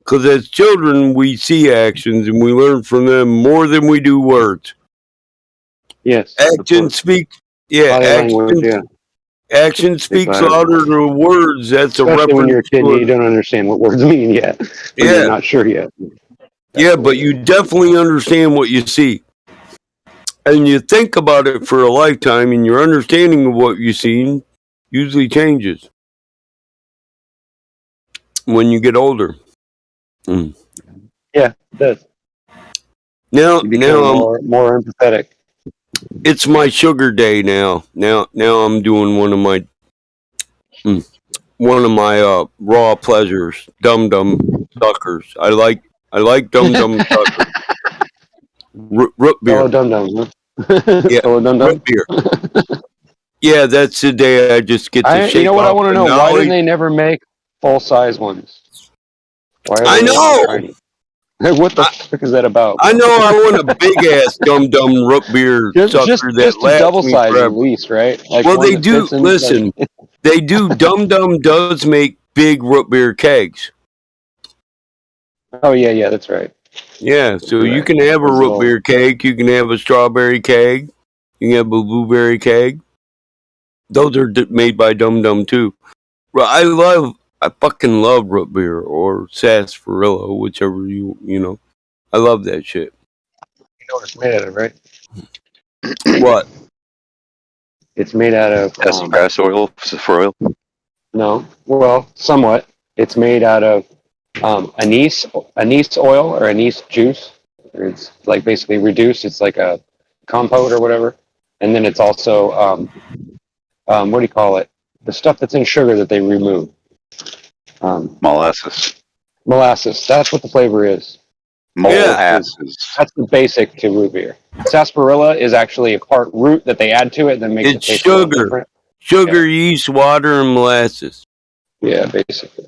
Because as children, we see actions and we learn from them more than we do words. Yes. Actions speak. Yeah, Body language, yeah. action speaks louder than words. That's Especially a reference when you're a kid to and you don't understand what words mean yet. When you're not sure yet. Yeah, but you definitely understand what you see. And you think about it for a lifetime, and your understanding of what you've seen usually changes when you get older. Mm. Yeah, it does. Now You become more empathetic. It's my sugar day now. Now I'm doing one of my raw pleasures, dum dum suckers. I like dum dum suckers. Root beer. Fellow dum dum. Huh? Yeah, Fellow dum root dum. beer. Yeah, that's the day I just get to shake You know what I off want to the know? Why knowledge. didn't they never make full size ones? Why are I they know. tiny? What the fuck is that about? I know I want a big ass dum dum root beer sucker that just a lasts double me size forever. at least, right? Like Well, one they that do. fits in. Listen, they do. Dum Dum does make big root beer kegs. Oh yeah, that's right. Yeah, so you Right. can have a Those root little- beer keg. You can have a strawberry keg. You can have a blueberry keg. Those are made by Dum Dum too. I fucking love root beer or sarsaparilla, whichever you know. I love that shit. You know what it's made out of, right? What? It's made out of Espresso oil for oil. No, well, somewhat. It's made out of anise oil or anise juice. It's like basically reduced. It's like a compote or whatever. And then it's also what do you call it? The stuff that's in sugar that they remove. Molasses. Molasses. That's what the flavor is. Molasses. That's the basic to root beer. Sarsaparilla is actually a part root that they add to it that makes It's it taste a little sugar. different. Sugar, yeast, water, and molasses. Yeah, basically.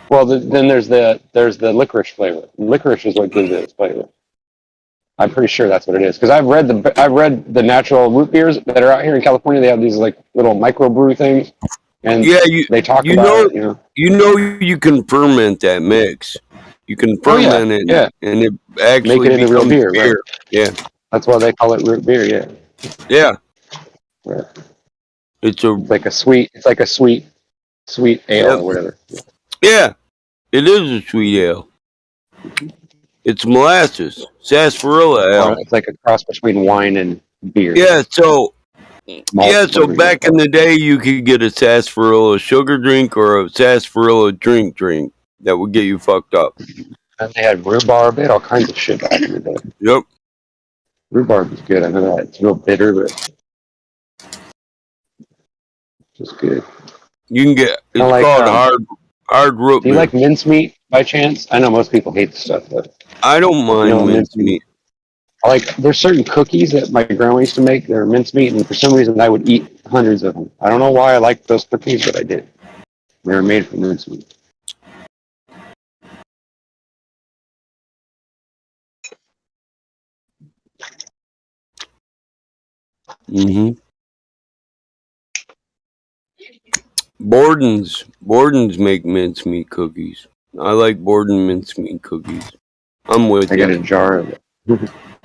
Well, then there's the licorice flavor. Licorice is what gives it its flavor. I'm pretty sure that's what it is because I've read the natural root beers that are out here in California. They have these like little microbrew things, and they talk about it. You know, you can ferment that mix. You can ferment it, and it actually make it into real becomes beer. Right? Yeah, that's why they call it root beer. Yeah. Yeah. Right. It's like a sweet. It's like a sweet ale or whatever. Yeah, it is a sweet ale. It's molasses, sarsaparilla ale. It's like a cross between wine and beer. Yeah, so back in the day, you could get a sarsaparilla sugar drink or a sarsaparilla drink that would get you fucked up. And they had rhubarb. They had all kinds of shit back in the day. Yep. Rhubarb is good. I know that. It's real bitter, but it's good. You can get. It's called hard root Do you beer. like mincemeat by chance? I know most people hate the stuff, but I don't mind mincemeat. There's certain cookies that my grandma used to make. They're mincemeat, and for some reason I would eat hundreds of them. I don't know why I liked those cookies, but I did. They were made from mincemeat. Mm-hmm. Borden's make mincemeat cookies. I like Borden mincemeat cookies. I'm with I you. got a jar of it.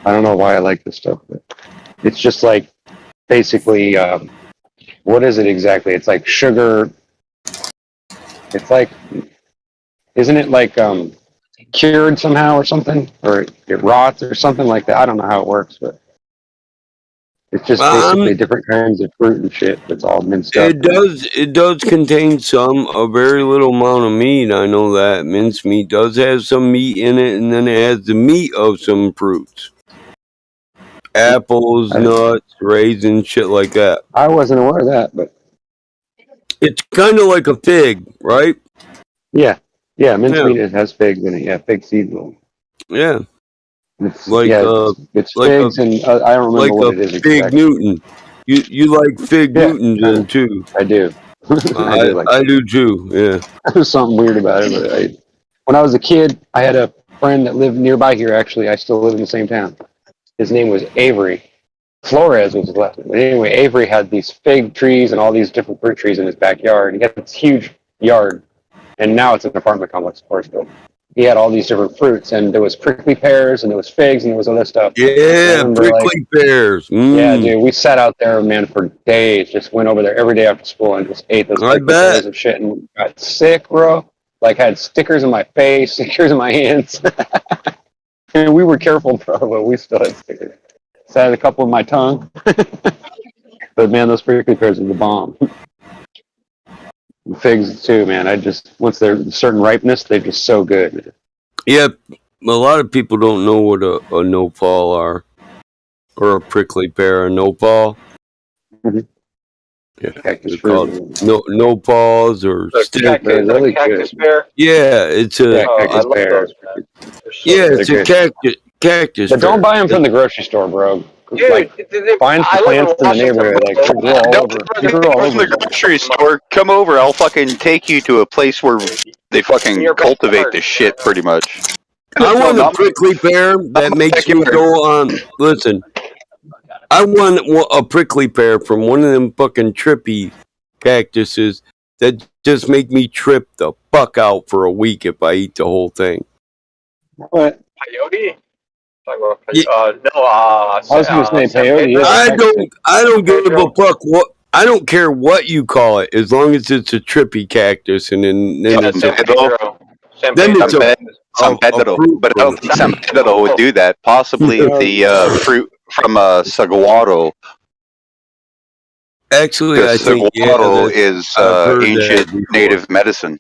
I don't know why I like this stuff, but it's just like basically, what is it exactly? It's like sugar. It's like, isn't it like cured somehow or something? Or it rots or something like that? I don't know how it works, but it's just basically different kinds of fruit and shit that's all minced up. It does contain a very little amount of meat. I know that mincemeat does have some meat in it, and then it has the meat of some fruits, apples, nuts, raisins, shit like that. I wasn't aware of that, but it's kind of like a fig, right? Yeah, mincemeat has figs in it. Yeah, fig seeds. Yeah. It's, like yeah, a it's like a figs, and I don't like remember a what it is fig exactly. Newton. You like fig Yeah, Newtons kind then of. too. I do. I do like I that. do too. Yeah. There's something weird about it. But when I was a kid, I had a friend that lived nearby here. Actually, I still live in the same town. His name was Avery. Flores was his last name. But anyway, Avery had these fig trees and all these different fruit trees in his backyard. He had this huge yard, and now it's an apartment complex, of course. But he had all these different fruits, and there was prickly pears, and there was figs, and there was other stuff. And I Yeah, remember, like, prickly pears. yeah, dude, we sat out there, man, for days. Just went over there every day after school and just ate those I prickly bet. pears and shit, and got sick, bro. Like, had stickers in my face, stickers in my hands. And we were careful, bro, but we still had stickers. So I had a couple in my tongue. But man, those prickly pears are the bomb. Figs too, man. Once they're a certain ripeness, they're just so good. Yeah, a lot of people don't know what a nopal are, or a prickly pear. A nopal. Mm-hmm. Yeah, Cactus they're fruit. called nopals or Cactus pear. Yeah, it's a Yeah, cactus pear. yeah, They're it's a good. cactus. But don't pear. buy them from the grocery store, bro. Dude, Like, find some plants in the neighborhood. Like, they grow all over. They grow all From over. the grocery store, come over. I'll fucking take you to a place where they fucking cultivate this shit pretty much. I want No, a prickly pear that makes me go on. Listen, I want a prickly pear from one of them fucking trippy cactuses that just make me trip the fuck out for a week if I eat the whole thing. What? Peyote? Yeah. I was going to say peyote. I don't give a fuck what. I don't care what you call it, as long as it's a trippy cactus, and then it's San Pedro. But I don't think San Pedro would do that. Possibly the fruit from saguaro. Actually, I think saguaro is ancient native medicine.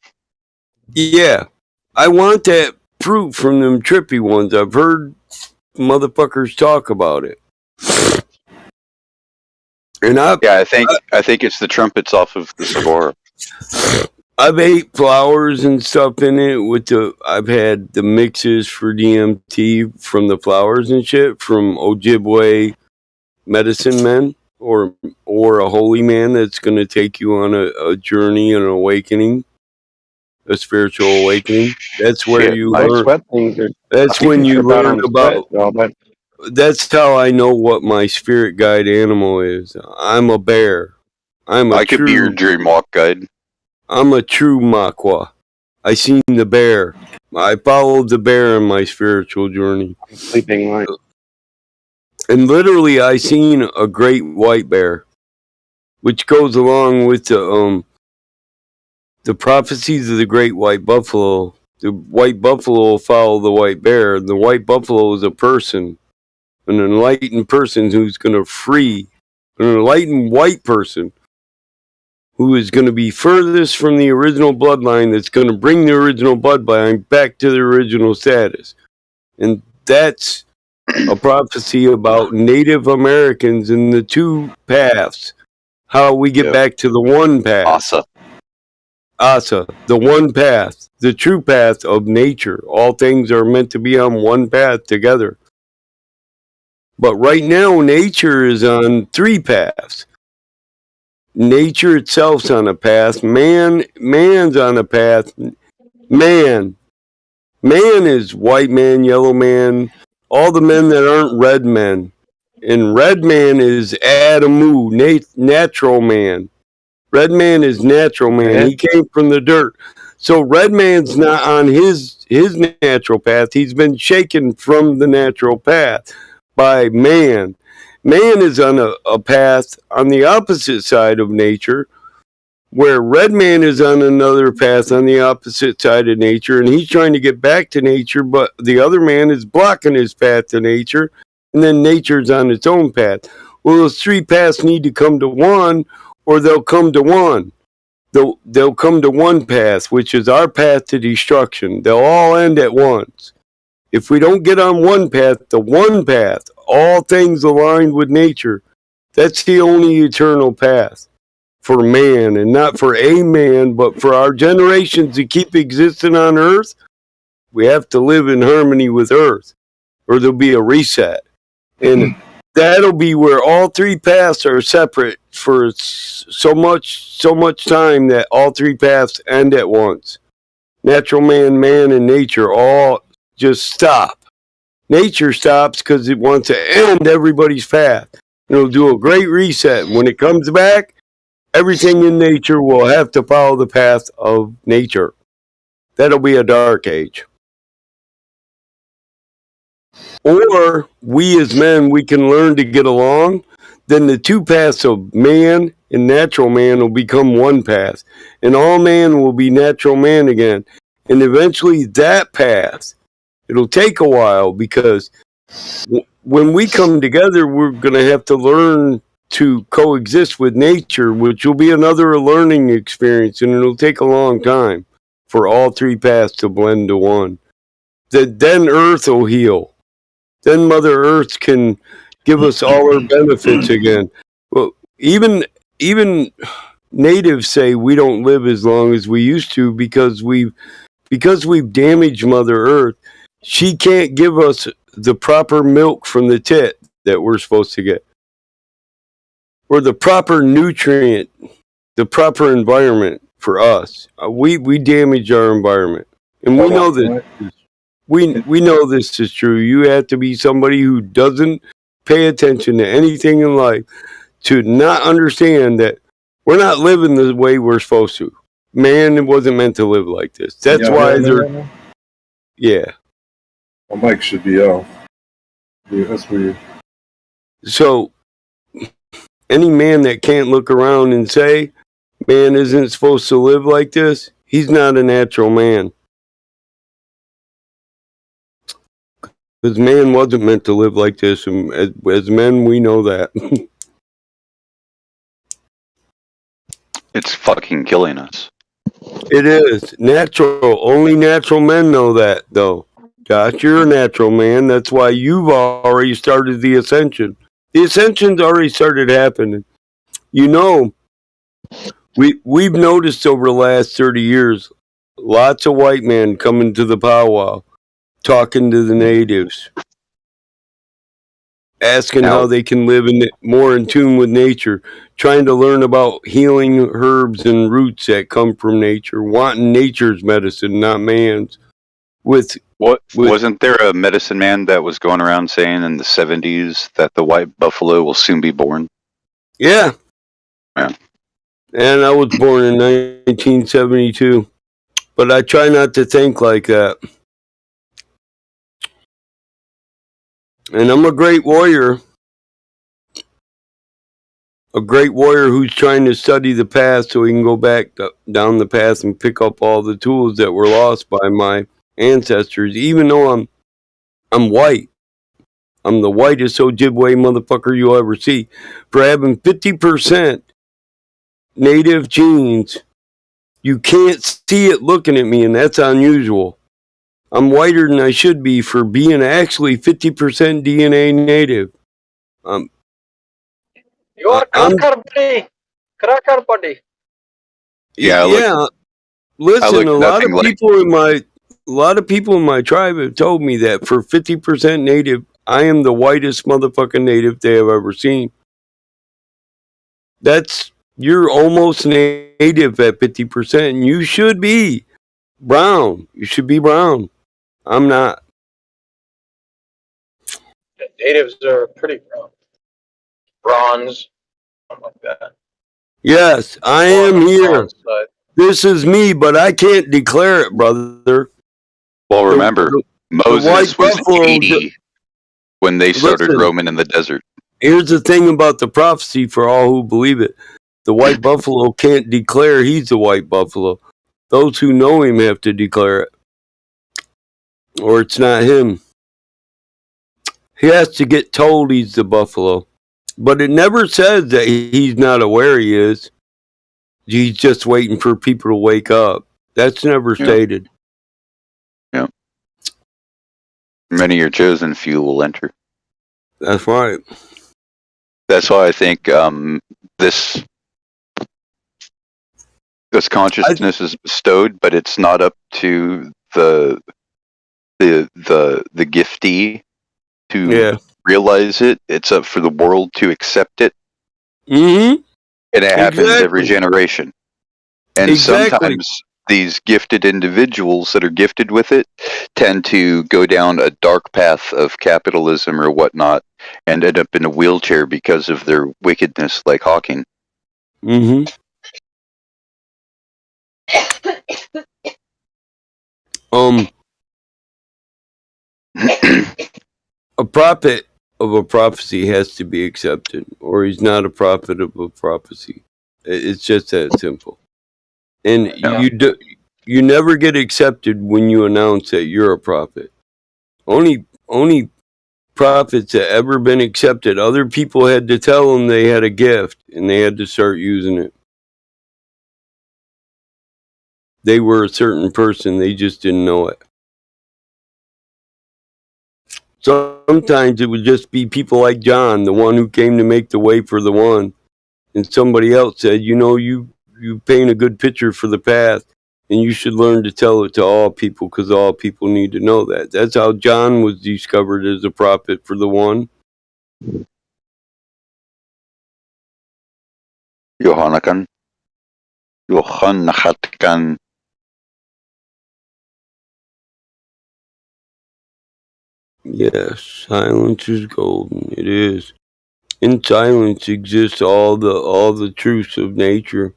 Yeah, I want that fruit from them trippy ones. I've heard motherfuckers talk about it. And I think it's the trumpets off of the saguaro. I've ate flowers and stuff in it I've had the mixes for DMT from the flowers and shit from Ojibwe medicine men or a holy man that's going to take you on a journey, an awakening, a spiritual awakening. That's where you learn. That's when you learn about. That's how I know what my spirit guide animal is. I'm a bear. I could be your dream walk guide. I'm a true Makwa. I seen the bear. I followed the bear on my spiritual journey. Sleeping line. And literally, I seen a great white bear, which goes along with the prophecies of the great white buffalo. The white buffalo will follow the white bear. The white buffalo is a person, an enlightened person who's going to free, an enlightened white person who is going to be furthest from the original bloodline, that's going to bring the original bloodline back to the original status. And that's a prophecy about Native Americans and the two paths, how we get back to the one path. Asa, the one path, the true path of nature. All things are meant to be on one path together. But right now, nature is on three paths. Nature itself's on a path. Man's on a path. Man is white man, yellow man, all the men that aren't red men. And red man is Adamu, natural man. Red man is natural man. He came from the dirt. So red man's not on his natural path. He's been shaken from the natural path by man. Man is on a path on the opposite side of nature, where red man is on another path on the opposite side of nature, and he's trying to get back to nature, but the other man is blocking his path to nature, and then nature's on its own path. Well, those three paths need to come to one, or they'll come to one. They'll come to one path, which is our path to destruction. They'll all end at once. If we don't get on one path, the one path, all things aligned with nature, that's the only eternal path for man, and not for a man, but for our generations to keep existing on Earth. We have to live in harmony with Earth. or there'll be a reset. And that'll be where all three paths are separate for so much time that all three paths end at once. Natural man, man, and nature all just stop. Nature stops because it wants to end everybody's path. It'll do a great reset. When it comes back, everything in nature will have to follow the path of nature. That'll be a dark age. Or we as men, we can learn to get along. Then the two paths of man and natural man will become one path. And all man will be natural man again. And eventually that path, it'll take a while because when we come together, we're going to have to learn to coexist with nature, which will be another learning experience. And it'll take a long time for all three paths to blend to one. Then Earth will heal. Then Mother Earth can give us all her benefits again. Well, even natives say we don't live as long as we used to because we've damaged Mother Earth. She can't give us the proper milk from the tit that we're supposed to get, or the proper nutrient, the proper environment for us. We damage our environment, and we know that. We know this is true. You have to be somebody who doesn't pay attention to anything in life to not understand that we're not living the way we're supposed to. Man wasn't meant to live like this. That's why they're... Yeah. My mic should be off. Yeah, that's weird. So, any man that can't look around and say, man isn't supposed to live like this, he's not a natural man. Because man wasn't meant to live like this, and as men, we know that. It's fucking killing us. It is. Natural. Only natural men know that, though. Josh, you're a natural man. That's why you've already started the ascension. The ascension's already started happening. You know, we've noticed over the last 30 years, lots of white men coming to the powwow, talking to the natives, asking how they can live more in tune with nature, trying to learn about healing herbs and roots that come from nature, wanting nature's medicine, not man's. Wasn't there a medicine man that was going around saying in the 70s that the white buffalo will soon be born? Yeah. Yeah. And I was born in 1972. But I try not to think like that. And I'm a great warrior. A great warrior who's trying to study the past so he can go back down the path and pick up all the tools that were lost by my ancestors. Even though I'm white. I'm the whitest Ojibwe motherfucker you'll ever see. For having 50% native genes, you can't see it looking at me, and that's unusual. I'm whiter than I should be for being actually 50% DNA native. You are cracker buddy. Yeah. Listen, a lot of people in my tribe have told me that for 50% native, I am the whitest motherfucking native they have ever seen. You're almost native at 50%, and you should be brown. You should be brown. I'm not. The natives are pretty brown. Bronze, something like that. Yes, I am here. This is me, but I can't declare it, brother. Well, remember, Moses was 80 when they started roaming in the desert. Here's the thing about the prophecy for all who believe it. The white buffalo can't declare he's the white buffalo. Those who know him have to declare it. Or it's not him. He has to get told he's the buffalo. But it never says that he's not aware he is. He's just waiting for people to wake up. That's never stated. Yeah. Many are chosen, few will enter. That's right. That's why I think this consciousness is bestowed, but it's not up to the giftee to realize it. It's up for the world to accept it. Mm-hmm. And it happens every generation. And sometimes these gifted individuals that are gifted with it tend to go down a dark path of capitalism or whatnot and end up in a wheelchair because of their wickedness, like Hawking. Mm-hmm. A prophet of a prophecy has to be accepted, or he's not a prophet of a prophecy. It's just that simple. And you never get accepted when you announce that you're a prophet. Only prophets that ever been accepted, other people had to tell them they had a gift and they had to start using it. They were a certain person, they just didn't know it. Sometimes it would just be people like John, the one who came to make the way for the one. And somebody else said, you paint a good picture for the path, and you should learn to tell it to all people because all people need to know that. That's how John was discovered as a prophet for the one. Johannatan. Yes, silence is golden. It is. In silence exists all the truths of nature.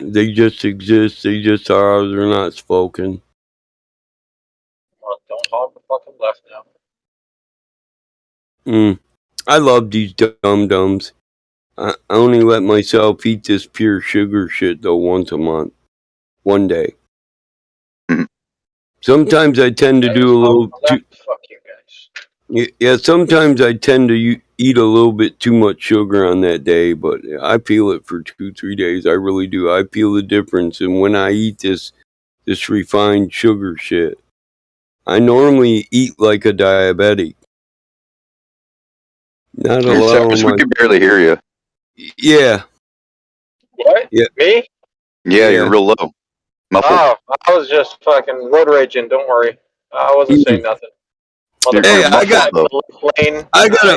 They just exist. They just are. They're not spoken. Well, don't hog the fucking left now. I love these dum-dums. I only let myself eat this pure sugar shit, though, once a month. One day. Sometimes I tend to do a little too... Fuck you guys. Yeah, sometimes I tend to eat a little bit too much sugar on that day, but I feel it for 2-3 days. I really do. I feel the difference. And when I eat this refined sugar shit, I normally eat like a diabetic. Not alone. We can barely hear you. Yeah. What? Yeah. Me? Yeah, you're real low. Muffled. Oh, I was just fucking road raging. Don't worry. I wasn't saying nothing. Hey, I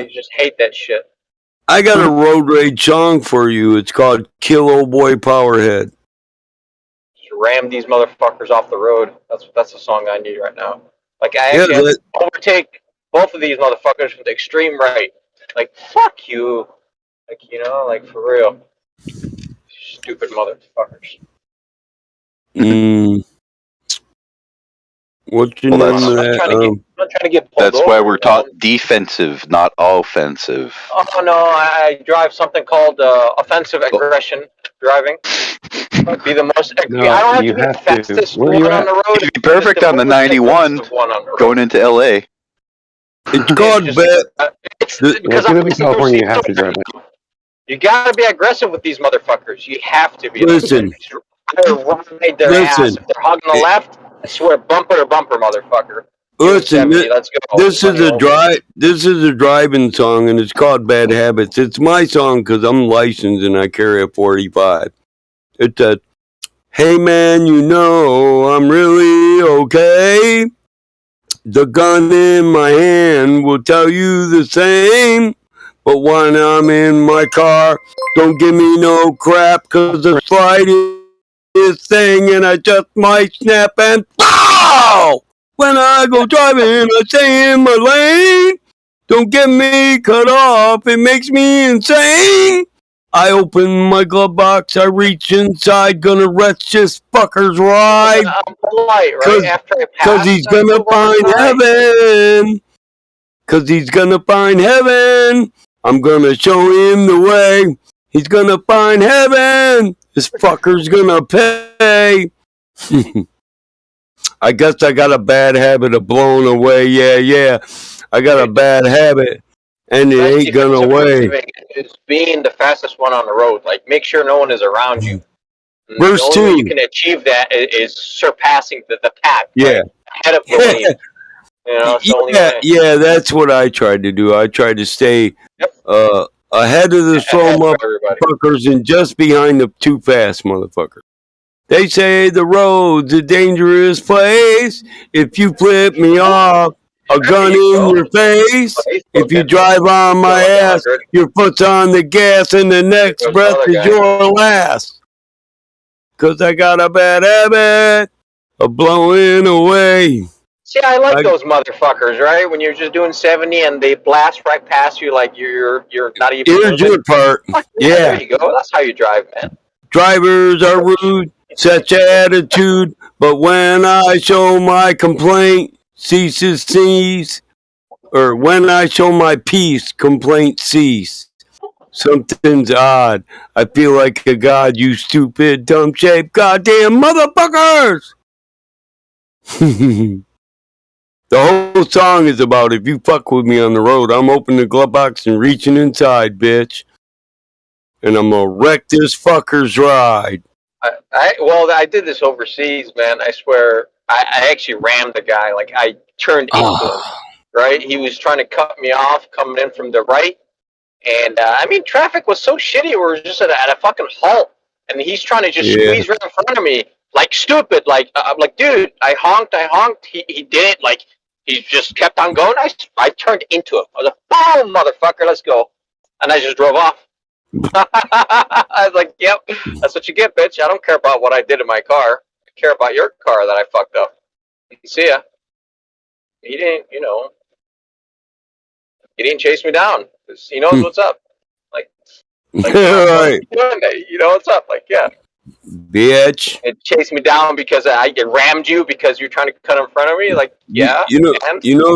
just hate that shit. I got a road rage song for you. It's called Kill Old Boy Powerhead. Just ram these motherfuckers off the road. That's the song I need right now. Like I actually have to overtake both of these motherfuckers from the extreme right. Like fuck you. Like like for real. Stupid motherfuckers. What's your name of that? I'm not trying to get pulled That's over, why we're taught defensive, not offensive. Oh no, I drive something called offensive aggression driving. Be the most. I don't have to be the fastest one on the road. You'd be perfect on the 91 going into LA. It's called because I'm in California. You have to drive it. You gotta be aggressive with these motherfuckers. You have to be. Listen. Ride their ass. If they're hugging the left, I swear, bumper to bumper, motherfucker. Listen, let's go. This is a driving song, and it's called Bad Habits. It's my song because I'm licensed and I carry a 45. It said, "Hey man, I'm really okay. The gun in my hand will tell you the same. But when I'm in my car, don't give me no crap, cause the slightest thing and I just might snap and pow! When I go driving, I stay in my lane. Don't get me cut off, it makes me insane. I open my glove box, I reach inside, gonna wretch this fucker's ride. I'm polite, right? After I pass, cause he's gonna find heaven. Cause he's gonna find heaven. I'm gonna show him the way. He's gonna find heaven. This fucker's gonna pay. I guess I got a bad habit of blowing away. Yeah. I got a bad habit. And it ain't gonna away. It's being the fastest one on the road. Like, make sure no one is around you. Verse 2. The only way you can achieve that is surpassing the pack. Yeah. Right? Ahead of the wave. Yeah, that's what I tried to do. I tried to stay ahead of the slow motherfuckers and just behind the too fast motherfuckers. They say the road's a dangerous place. If you flip me off, A gun in your face. If you drive on my ass, your foot's on the gas, and the next breath is your last. 'Cause I got a bad habit of blowing away. See, I like those motherfuckers, right? When you're just doing 70 and they blast right past you like you're not even Here's moving. your part. Yeah, there Yeah. you go. That's how you drive, man. Drivers are rude, such attitude, but when I show my complaint, cease. Or when I show my peace, complaint cease. Something's odd. I feel like a god, you stupid, dumb shaped, goddamn motherfuckers! The whole song is about if you fuck with me on the road, I'm opening the glove box and reaching inside, bitch. And I'm gonna wreck this fucker's ride. I did this overseas, man. I swear, I actually rammed the guy. Like I turned into him. Right? He was trying to cut me off coming in from the right. And I mean, traffic was so shitty. We were just at a fucking halt, and he's trying to just squeeze right in front of me, like stupid. Like I'm like, dude, I honked. He didn't. Like he just kept on going. I turned into him. I was like, boom, motherfucker, let's go. And I just drove off. I was like, yep, that's what you get, bitch. I don't care about what I did in my car. I care about your car that I fucked up. See ya. He didn't, he didn't chase me down. He knows what's up. Like right. You know what's up. Like, yeah. Bitch. It chased me down because I rammed you because you're trying to cut in front of me. Like, yeah. You know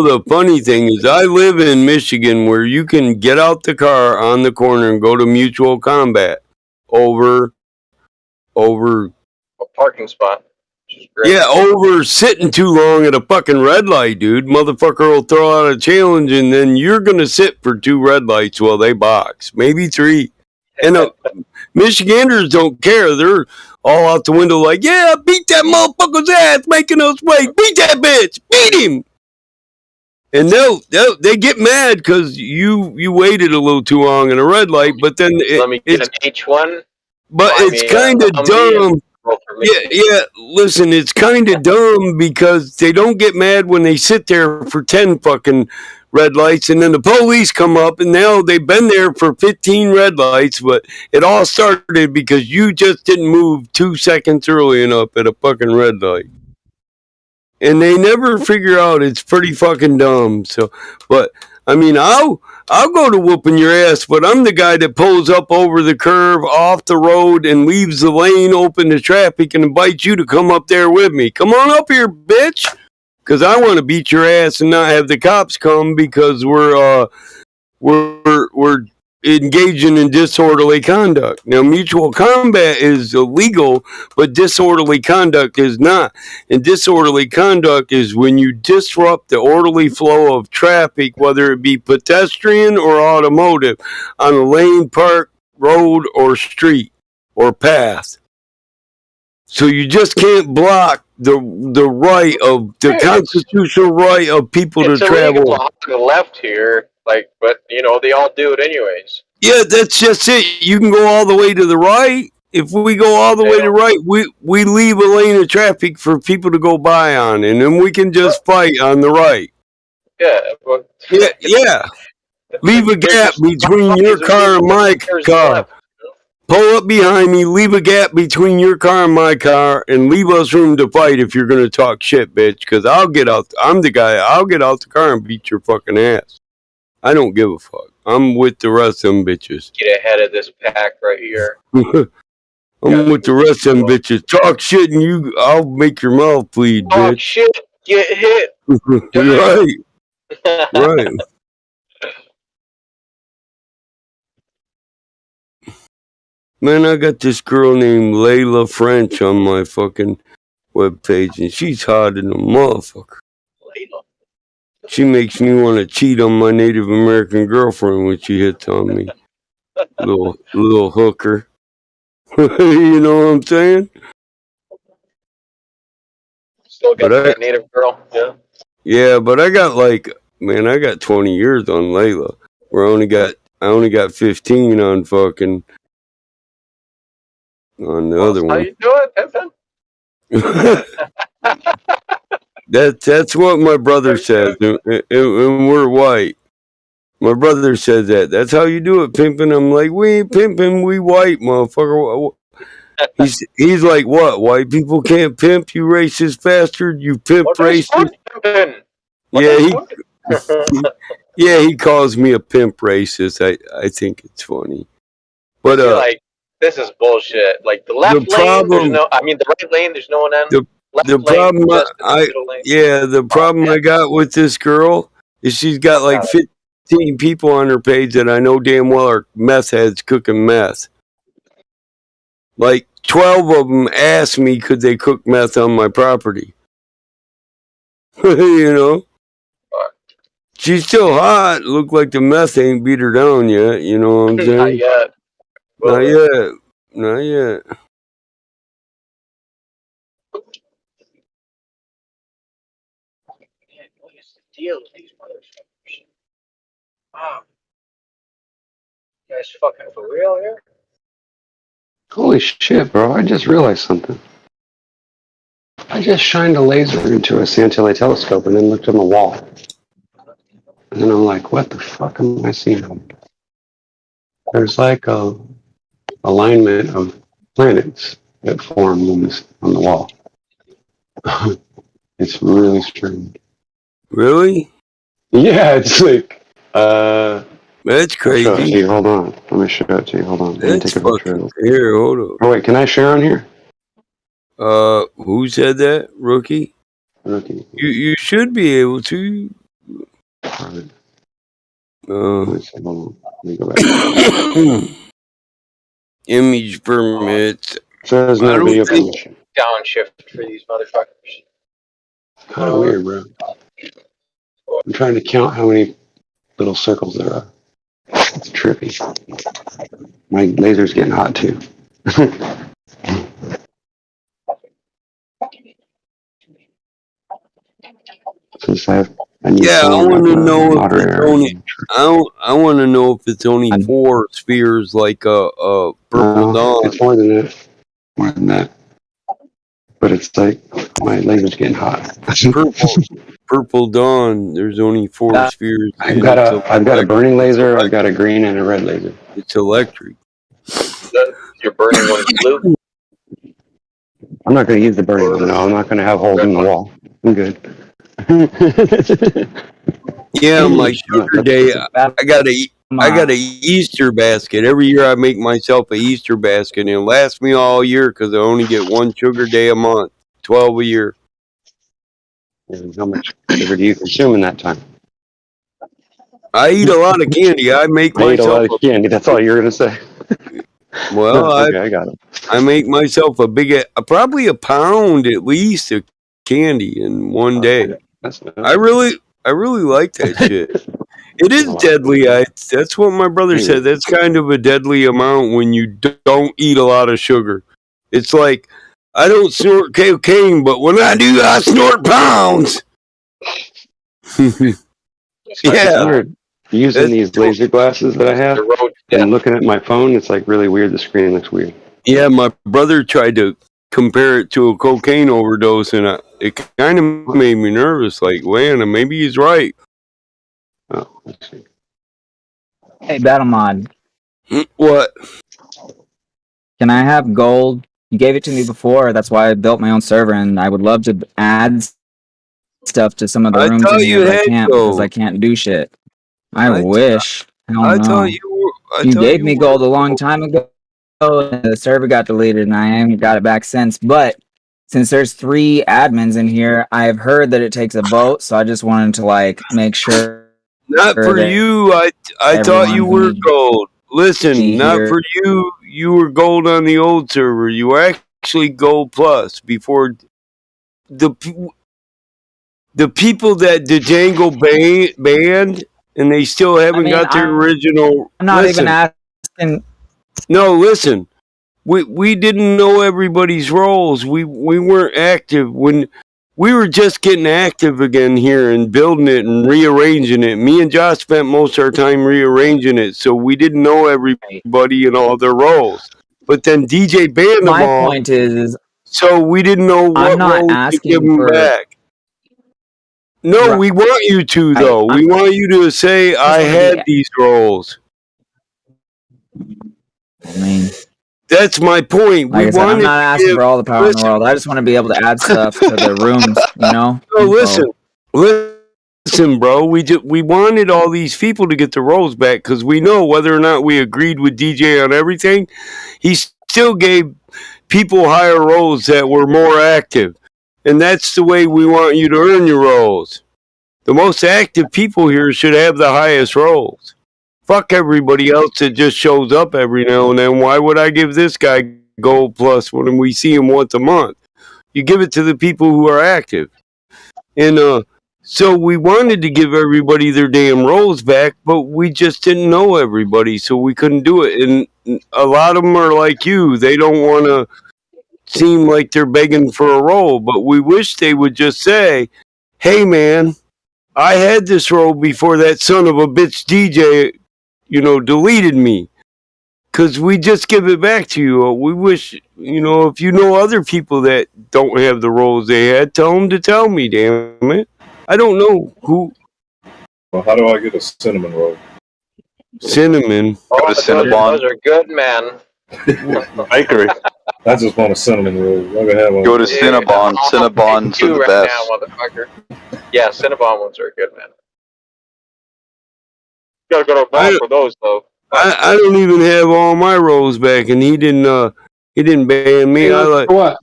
the funny thing is I live in Michigan where you can get out the car on the corner and go to mutual combat over a parking spot. Yeah, over sitting too long at a fucking red light, dude. Motherfucker will throw out a challenge and then you're gonna sit for 2 red lights while they box. Maybe 3. And Michiganders don't care. They're all out the window like, yeah, beat that motherfucker's ass, making us wait. Beat that bitch. Beat him. And they get mad because you waited a little too long in a red light, but then let me get an H1. But it's kind of dumb. Yeah, listen, it's kind of dumb because they don't get mad when they sit there for 10 fucking red lights and then the police come up and now they've been there for 15 red lights, but it all started because you just didn't move 2 seconds early enough at a fucking red light. And they never figure out it's pretty fucking dumb. So, but I mean, I'll go to whooping your ass, but I'm the guy that pulls up over the curve off the road and leaves the lane open to traffic and invites you to come up there with me. Come on up here, bitch. Because I want to beat your ass and not have the cops come because we're engaging in disorderly conduct. Now, mutual combat is illegal, but disorderly conduct is not. And disorderly conduct is when you disrupt the orderly flow of traffic, whether it be pedestrian or automotive, on a lane, park, road, or street, or path. So you just can't block the right of the constitutional right of people to travel. To the left here, like, but they all do it anyways. Yeah, that's just it. You can go all the way to the right. If we go all the way to the right, we leave a lane of traffic for people to go by on, and then we can just fight on the right. Yeah. But yeah. Leave a gap between your car and my car. Pull up behind me, leave a gap between your car and my car, and leave us room to fight if you're going to talk shit, bitch. Because I'll get out. I'm the guy. I'll get out the car and beat your fucking ass. I don't give a fuck. I'm with the rest of them bitches. Get ahead of this pack right here. I'm with the rest of them bitches. Talk shit and I'll make your mouth bleed, bitch. Talk shit, get hit. Right. Man, I got this girl named Layla French on my fucking webpage, and she's hot in a motherfucker. Layla. She makes me want to cheat on my Native American girlfriend when she hits on me. little hooker. You know what I'm saying? Still got that Native girl, yeah. Yeah, but I got I got 20 years on Layla. I only got 15 on fucking on the other one. How you doing, Pimpin'? That's what my brother says, and we're white. My brother says that. That's how you do it, pimping. I'm like, we ain't pimping, we white, motherfucker. He's like, what? White people can't pimp, you racist bastard, you pimp What is racist. pimping? Yeah, he calls me a pimp racist. I think it's funny, but you're like, this is bullshit. Like the left lane, there's no. I mean, the right lane, there's no one in. Left the lane, problem just in the middle lane. the problem I got with this girl is she's got like 15 people on her page that I know damn well are meth heads cooking meth. Like 12 of them asked me could they cook meth on my property. You know, she's still hot. Look like the meth ain't beat her down yet. You know what I'm saying? Not yet. Not yet. Not yet. Deal with these motherfuckers. Wow. You guys fucking for real here? Holy shit, bro. I just realized something. I just shined a laser into a Santilli telescope and then looked on the wall. And then I'm like, what the fuck am I seeing? There's like a alignment of planets that form on the wall. It's really strange. Really? Yeah, it's like, that's crazy. I'll show it to you. Hold on. Let me show it to you. Hold on. Let me take a picture of it. Here, hold on. Oh, wait, can I share on here? Who said that? Rookie? Rookie. You should be able to. Right. Let me see. Hold on. Let me go back. Image permits. Says no video permission. Downshift for these motherfuckers. Kind of weird, bro. I'm trying to count how many little circles there are. It's trippy. My laser's getting hot too. Since I need I want to know if it's only. moderator. I want to know if it's only 4 spheres like a purple dawn. It's more than that. More than that. But it's like my laser's getting hot. Purple dawn. There's only 4 spheres. I've got a burning laser. I've got a green and a red laser. It's electric. Your burning one's blue. I'm not going to use the burning one. No, I'm not going to have holes in the wall. I'm good. Yeah, my sugar day. I got a Easter basket. Every year I make myself a Easter basket, and it lasts me all year because I only get 1 sugar day a month, 12 a year. And how much sugar do you consume in that time? I eat a lot of candy. I make myself eat a lot of candy. That's all you're gonna say. Well, okay, I got it. I make myself probably a pound at least of candy in one day. I really like that shit. It is deadly. That's what my brother said. That's kind of a deadly amount when you don't eat a lot of sugar. It's like I don't snort cocaine, but when I do, I snort pounds. Yeah. Using these laser glasses that I have and looking at my phone, it's like really weird. The screen looks weird. Yeah, my brother tried to compare it to a cocaine overdose, and it kind of made me nervous. Like, man, maybe he's right. Oh, let's see. Hey, Battlemod. What? Can I have gold? You gave it to me before. That's why I built my own server, and I would love to add stuff to some of the rooms in here, but I can't because I can't do shit. I wish. I thought you gave me gold a long time ago. And the server got deleted, and I haven't got it back since. But since there's 3 admins in here, I've heard that it takes a vote, so I just wanted to make sure. Not for you. I thought you were gold. Listen, not for you. You were gold on the old server. You were actually gold plus before the people that Django banned. And they still haven't got their original. I'm not even asking. No, listen. We didn't know everybody's roles. We weren't active when we were just getting active again here and building it and rearranging it. Me and Josh spent most of our time rearranging it, so we didn't know everybody and all their roles. But then DJ banned them all. My point is, so we didn't know what role to give them back. No, we want you to though. We want you to say, "I had these roles." I mean, that's my point. Like I said, I'm not asking for all the power in the world. I just want to be able to add stuff to the rooms, you know? No, listen, bro. We wanted all these people to get the roles back because we know whether or not we agreed with DJ on everything, he still gave people higher roles that were more active, and that's the way we want you to earn your roles. The most active people here should have the highest roles. Fuck everybody else that just shows up every now and then. Why would I give this guy gold plus when we see him once a month? You give it to the people who are active. And so we wanted to give everybody their damn roles back, but we just didn't know everybody, so we couldn't do it. And a lot of them are like you. They don't want to seem like they're begging for a role, but we wish they would just say, hey, man, I had this role before that son of a bitch DJ, deleted me. Because we just give it back to you. We wish, if you know other people that don't have the roles they had, tell them to tell me, damn it. I don't know who. Well, how do I get a cinnamon roll? Cinnamon? Oh, those are good, man. Bakery. I just want a cinnamon roll. Go to Cinnabon. Cinnabons are the right best. now, motherfucker. Yeah, Cinnabon ones are good, man. You gotta go to Ball for those, though. I don't even have all my roles back, and he didn't ban me. I like what?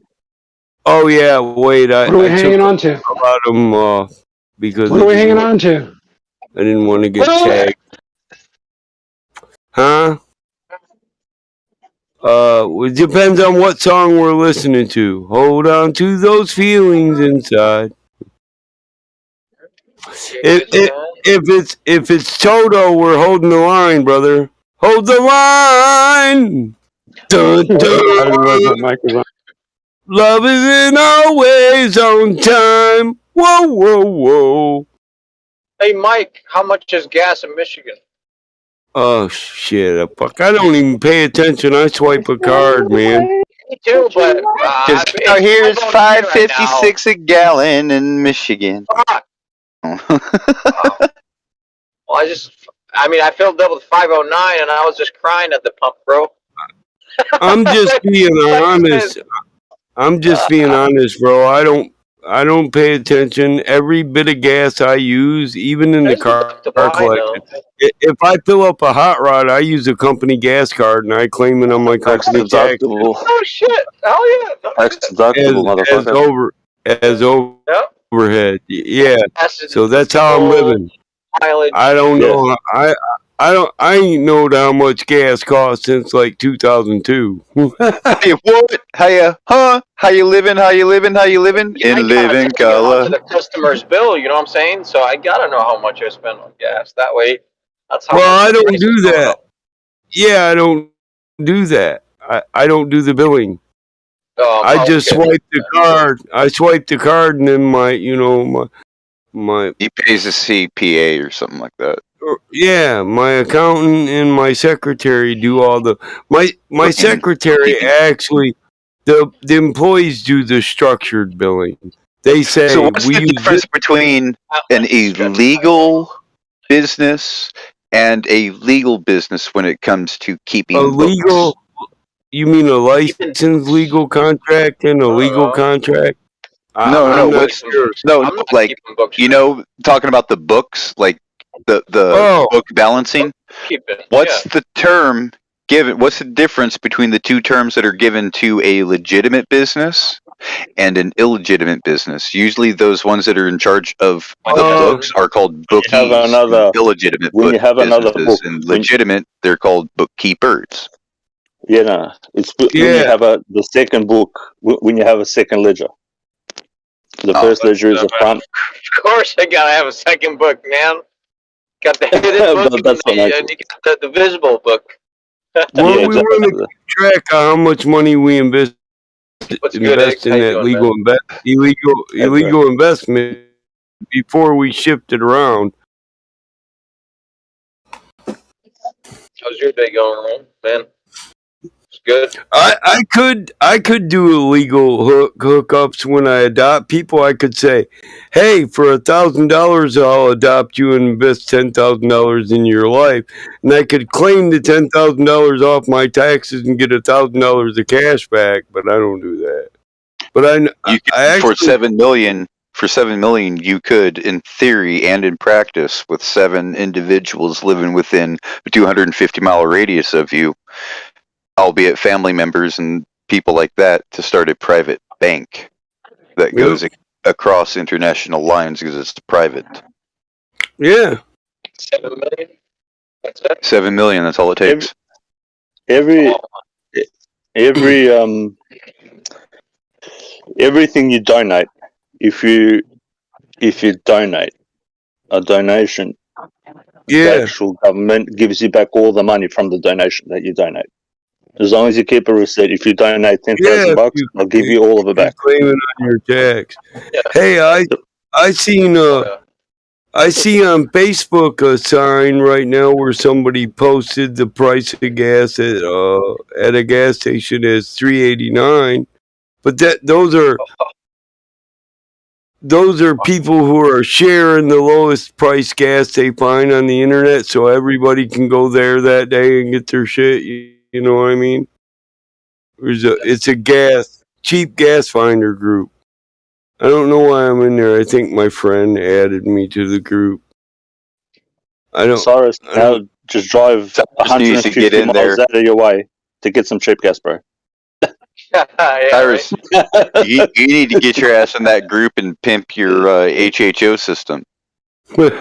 Oh yeah, wait. What are we hanging on to? About him because What are we hanging on to? I didn't want to get tagged. Huh? It depends on what song we're listening to. Hold on to those feelings inside. If it's Toto, we're holding the line, brother. Hold the line. Dun, dun. Love isn't always on time. Whoa, whoa, whoa. Hey, Mike, how much is gas in Michigan? Oh shit! Fuck! I don't even pay attention. I swipe a card, man. Me too, but Here's $5.56 a gallon in Michigan. Well, I filled up with 509, and I was just crying at the pump, bro. I'm just being honest. I'm just being honest, bro. I don't pay attention. Every bit of gas I use, even in the car collection. If I fill up a hot rod, I use a company gas card, and I claim it on my company tax. Oh shit! Hell yeah! As overhead. Yeah. So that's how I'm living. Mileage. I don't know. I ain't knowed how much gas costs since like 2002. What? How you living? In living color. To the customer's bill, you know what I'm saying? So I gotta know how much I spend on gas. That way, that's how. Well, I don't do that. Yeah, I don't do that. I don't do the billing. I just swipe the card. I swipe the card, and then my He pays a CPA or something like that. Yeah, my accountant and my secretary do all the. My secretary actually, the employees do the structured billing. They say. So what's the difference between an illegal business and a legal business when it comes to keeping legal? You mean a licensed legal contract and a legal contract? No. Talking about the books, like the book balancing. What's the term given? What's the difference between the two terms that are given to a legitimate business and an illegitimate business? Usually, those ones that are in charge of the books are called bookies. Illegitimate businesses, and legitimate, they're called bookkeepers. Yeah, it's when you have the second book, when you have a second ledger. The first ledger is a front. Of course, I gotta have a second book, man. Got the hidden book and you got the visible book. Well, we want to keep track of how much money we invest in that illegal investment before we shift it around. How's your day going, man? good. I could do illegal hookups when I adopt people. I could say, hey, for $1,000, I'll adopt you and invest $10,000 in your life, and I could claim the $10,000 off my taxes and get $1,000 of cash back. But I don't do that. But You could, I actually, for $7 million, you could, in theory and in practice, with 7 individuals living within a 250-mile radius of you, albeit family members and people like that, to start a private bank that goes across international lines because it's private. Yeah. 7 million. That's it. 7 million. That's all it takes. Everything you donate, if you donate a donation, the actual government gives you back all the money from the donation that you donate. As long as you keep a receipt, if you donate $10,000, I'll give you all of it back. Claim it on your tax. Hey, I seen I see on Facebook a sign right now where somebody posted the price of gas at a gas station as $3.89, but those are people who are sharing the lowest price gas they find on the internet, so everybody can go there that day and get their shit. You know what I mean? It's a cheap gas finder group. I don't know why I'm in there. I think my friend added me to the group. Cyrus, now just drive 150 miles out of your way to get some cheap gas, bro. Cyrus, you need to get your ass in that group and pimp your HHO system. Dude,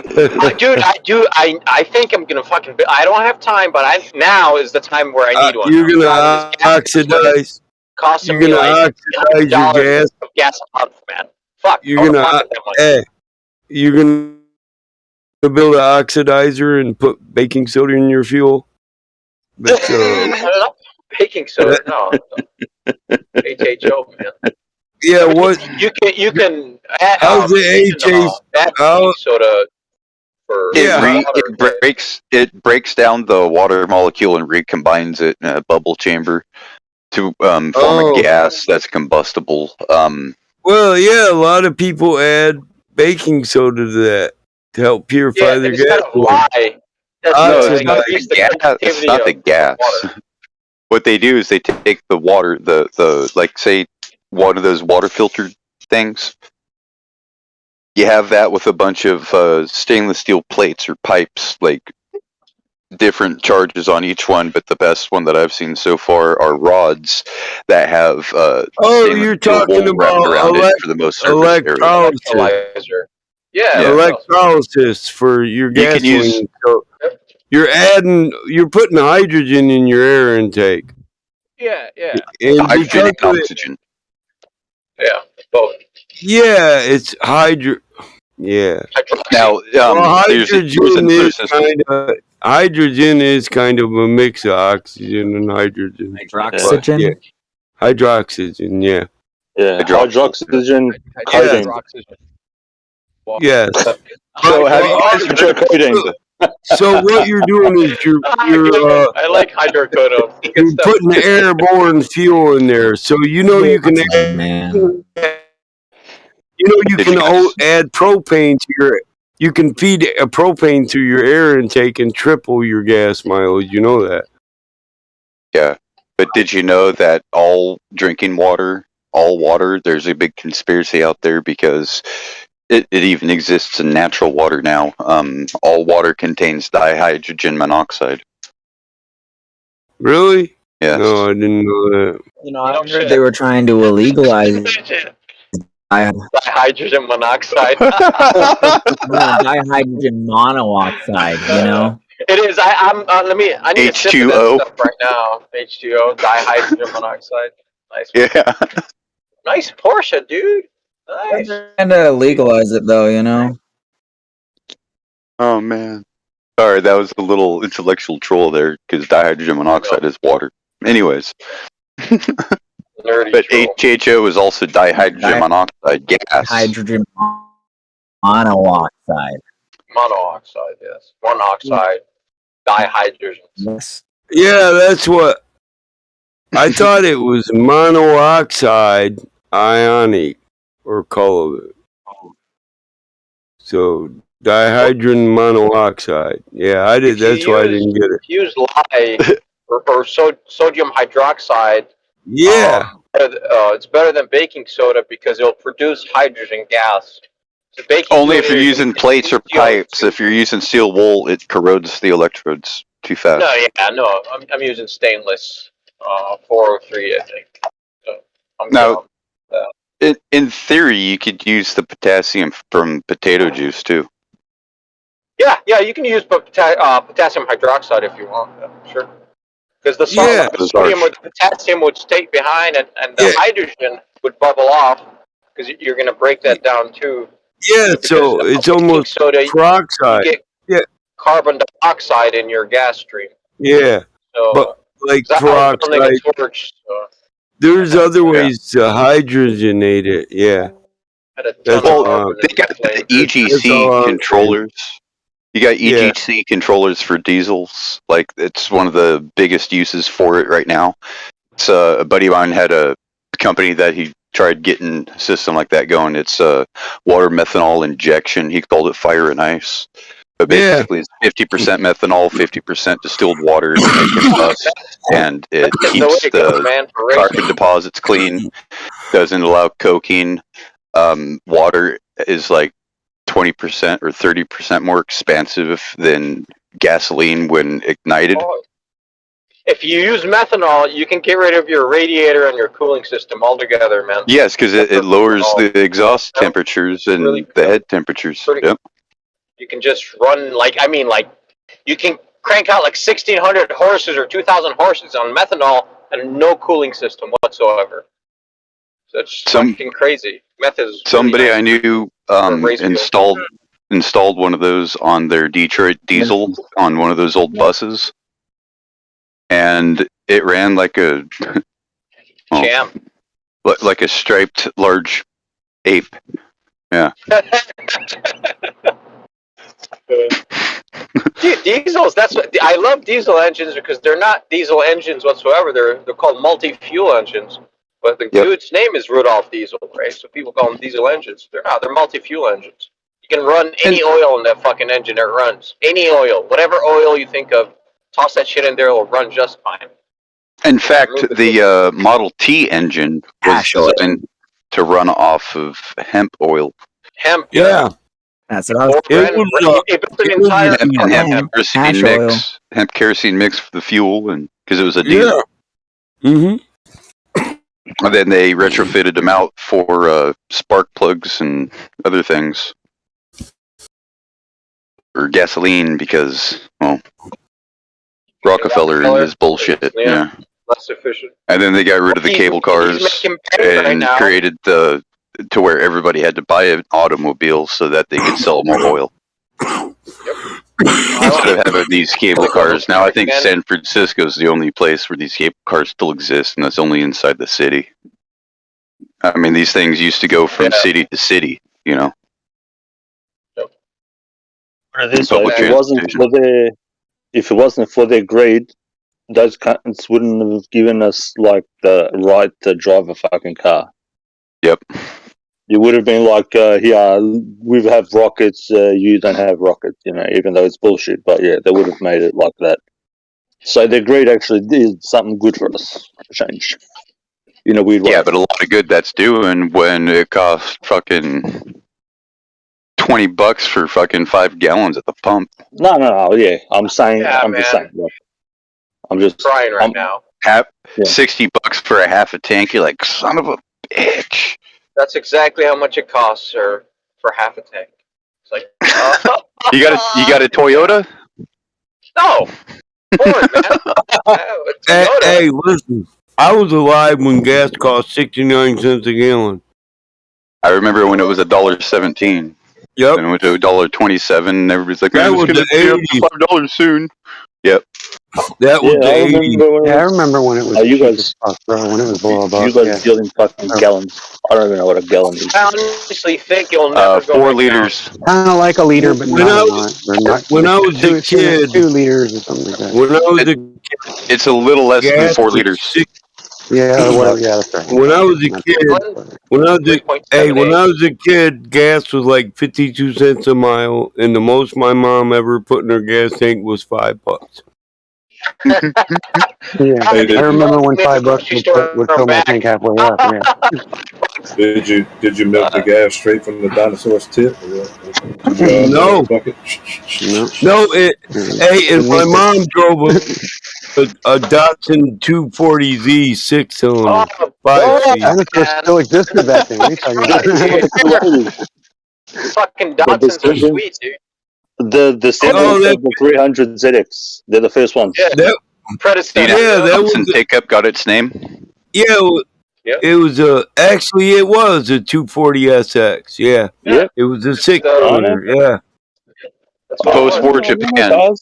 I think I'm gonna fucking. I don't have time, but now is the time where I need one. You're gonna oxidize. Costing You're me gonna like oxidize your gas. of gas a month, man. Fuck. You're gonna you're gonna build an oxidizer and put baking soda in your fuel. But, baking soda, no. HHO, man. Yeah, what? You can add, how's the add baking soda for It breaks down the water molecule and recombines it in a bubble chamber to form a gas that's combustible. Well, yeah, a lot of people add baking soda to that to help purify their gas. Kind of lie. It's not the gas. What they do is they take the water, the like say one of those water filter things. You have that with a bunch of stainless steel plates or pipes, like different charges on each one, but the best one that I've seen so far are rods that have you're talking about around it for the most surface area. Electrolysis for your gasoline. So you're putting hydrogen in your air intake. Yeah. And hydrogen and oxygen. Yeah, both. Yeah, it's hydrogen. Yeah. Now, hydrogen is kind of a mix of oxygen and hydrogen. Hydroxygen? Yeah. Hydroxygen, yeah. Yeah, hydroxygen, codeine. Yes. So have you guys tried codeine? So what you're doing is you're I like hydrocodone. You're putting airborne fuel in there, so you can add propane to your. You can feed a propane through your air intake and triple your gas mileage. You know that. Yeah, but did you know that all water, there's a big conspiracy out there because it even exists in natural water now. All water contains dihydrogen monoxide. Really? Yes. No, I didn't know that. I heard they were trying to illegalize dihydrogen monoxide. Dihydrogen monoxide, It is. I need to sip to H2O. that stuff right now. H2O, dihydrogen monoxide. Nice. Yeah. Nice Porsche, dude. Nice. Trying to legalize it though, Oh man. Sorry, that was a little intellectual troll there because dihydrogen monoxide is water. Anyways. But HHO is also dihydrogen monoxide gas. Hydrogen monoxide. Monoxide, yes. Monoxide, dihydrogen. Yes. Yeah, that's what. I thought it was monoxide ionic or color. So dihydrogen monoxide. Yeah, I did. That's why I didn't get it. If you use lye or sodium hydroxide, Yeah. it's better than baking soda because it'll produce hydrogen gas. So baking Only soda if you're using plates or pipes. If you're using steel wool, it corrodes the electrodes too fast. No, I'm using stainless 403, I think. So I'm Now, in theory, you could use the potassium from potato juice too. Yeah, you can use potassium hydroxide if you want. Sure. Because the sodium or the potassium would stay behind, and the hydrogen would bubble off. Because you're going to break that down too. Yeah, so it's almost peroxide. You get carbon dioxide in your gas stream. Yeah, so, but like peroxide. There's other ways to hydrogenate it. Yeah. They got the EGC controllers. You got EGC controllers for diesels. Like, it's one of the biggest uses for it right now. It's a buddy of mine had a company that he tried getting a system like that going. It's water methanol injection. He called it fire and ice. But basically, it's 50% methanol, 50% distilled water to make it combust, and it keeps the carbon deposits clean. Doesn't allow coking. Water is like 20% or 30% more expansive than gasoline when ignited. If you use methanol, you can get rid of your radiator and your cooling system altogether, man. Yes, because it lowers the exhaust temperatures and the head temperatures. Yep. You can just run you can crank out like 1,600 horses or 2,000 horses on methanol and no cooling system whatsoever. So it's fucking crazy. Meth is somebody I knew installed one of those on their Detroit diesel on one of those old buses, and it ran like a like a striped large ape. Yeah. Dude, diesels. That's what I love diesel engines because they're not diesel engines whatsoever. They're called multi-fuel engines. But the dude's name is Rudolph Diesel, right? So people call them diesel engines. They're not. They're multi-fuel engines. You can run any oil in that fucking engine. It runs any oil, whatever oil you think of. Toss that shit in there, it'll run just fine. In fact, the Model T engine was designed to run off of hemp oil. Hemp. Yeah. That's what I was. Hemp kerosene mix for the fuel, and because it was a diesel. And then they retrofitted them out for spark plugs and other things. Or gasoline because, well, Rockefeller and his bullshit. Yeah. Less efficient. And then they got rid of the cable cars and created to where everybody had to buy an automobile so that they could sell more oil. Instead of having these cable cars, now I think San Francisco is the only place where these cable cars still exist, and that's only inside the city. I mean, these things used to go from city to city, you know. If it wasn't for their greed, those cunts wouldn't have given us like the right to drive a fucking car. Yep. It would have been like, here, we have rockets, you don't have rockets, you know, even though it's bullshit. But yeah, they would have made it like that. So their greed actually did something good for us, change. In a weird way. Yeah, but a lot of good that's doing when it costs fucking $20 for fucking 5 gallons at the pump. No, yeah. I'm saying, I'm just saying. Look, I'm just crying right now. $60 for a half a tank. You're like, son of a bitch. That's exactly how much it costs, sir, for half a tank. It's like, you got a Toyota? No, Ford, man. Hey, listen. I was alive when gas cost 69 cents a gallon. I remember when it was $1.17. Yep. And it went to $1.27, and everybody's like, that was going to be up to $5 soon. Yep. That was the 80s. I remember when it was. You guys, when it was below $1. You guys deal in fucking gallons. I don't even know what a gallon is. I honestly think you'll never go 4 liters. Kind of like a liter, but when I was a kid, 2 liters or something like that. When I was a kid, it's a little less than 4 liters. Yeah, whatever. Yeah, that's right. When I was a kid, when I was a kid, gas was like 52 cents a mile, and the most my mom ever put in her gas tank was $5. Yeah, I remember when $5 would fill my tank halfway up. Yeah. Did you milk the gas straight from the dinosaur's tip? Or did you No, bucket? no. Hey, and my mom drove a Datsun 240Z 6-cylinder, 5-speed. Dinosaurs still existed back then. What are you talking about? Fucking But the Datsuns are Simpsons- sweet, dude. The Simpsons had the 300 ZX. They're the first ones. Yeah. Predecessor. that was Datsun pickup got its name. Yeah, it was actually it was a 240 SX. Yeah, it was a 6-cylinder. Yeah, Post-war Japan.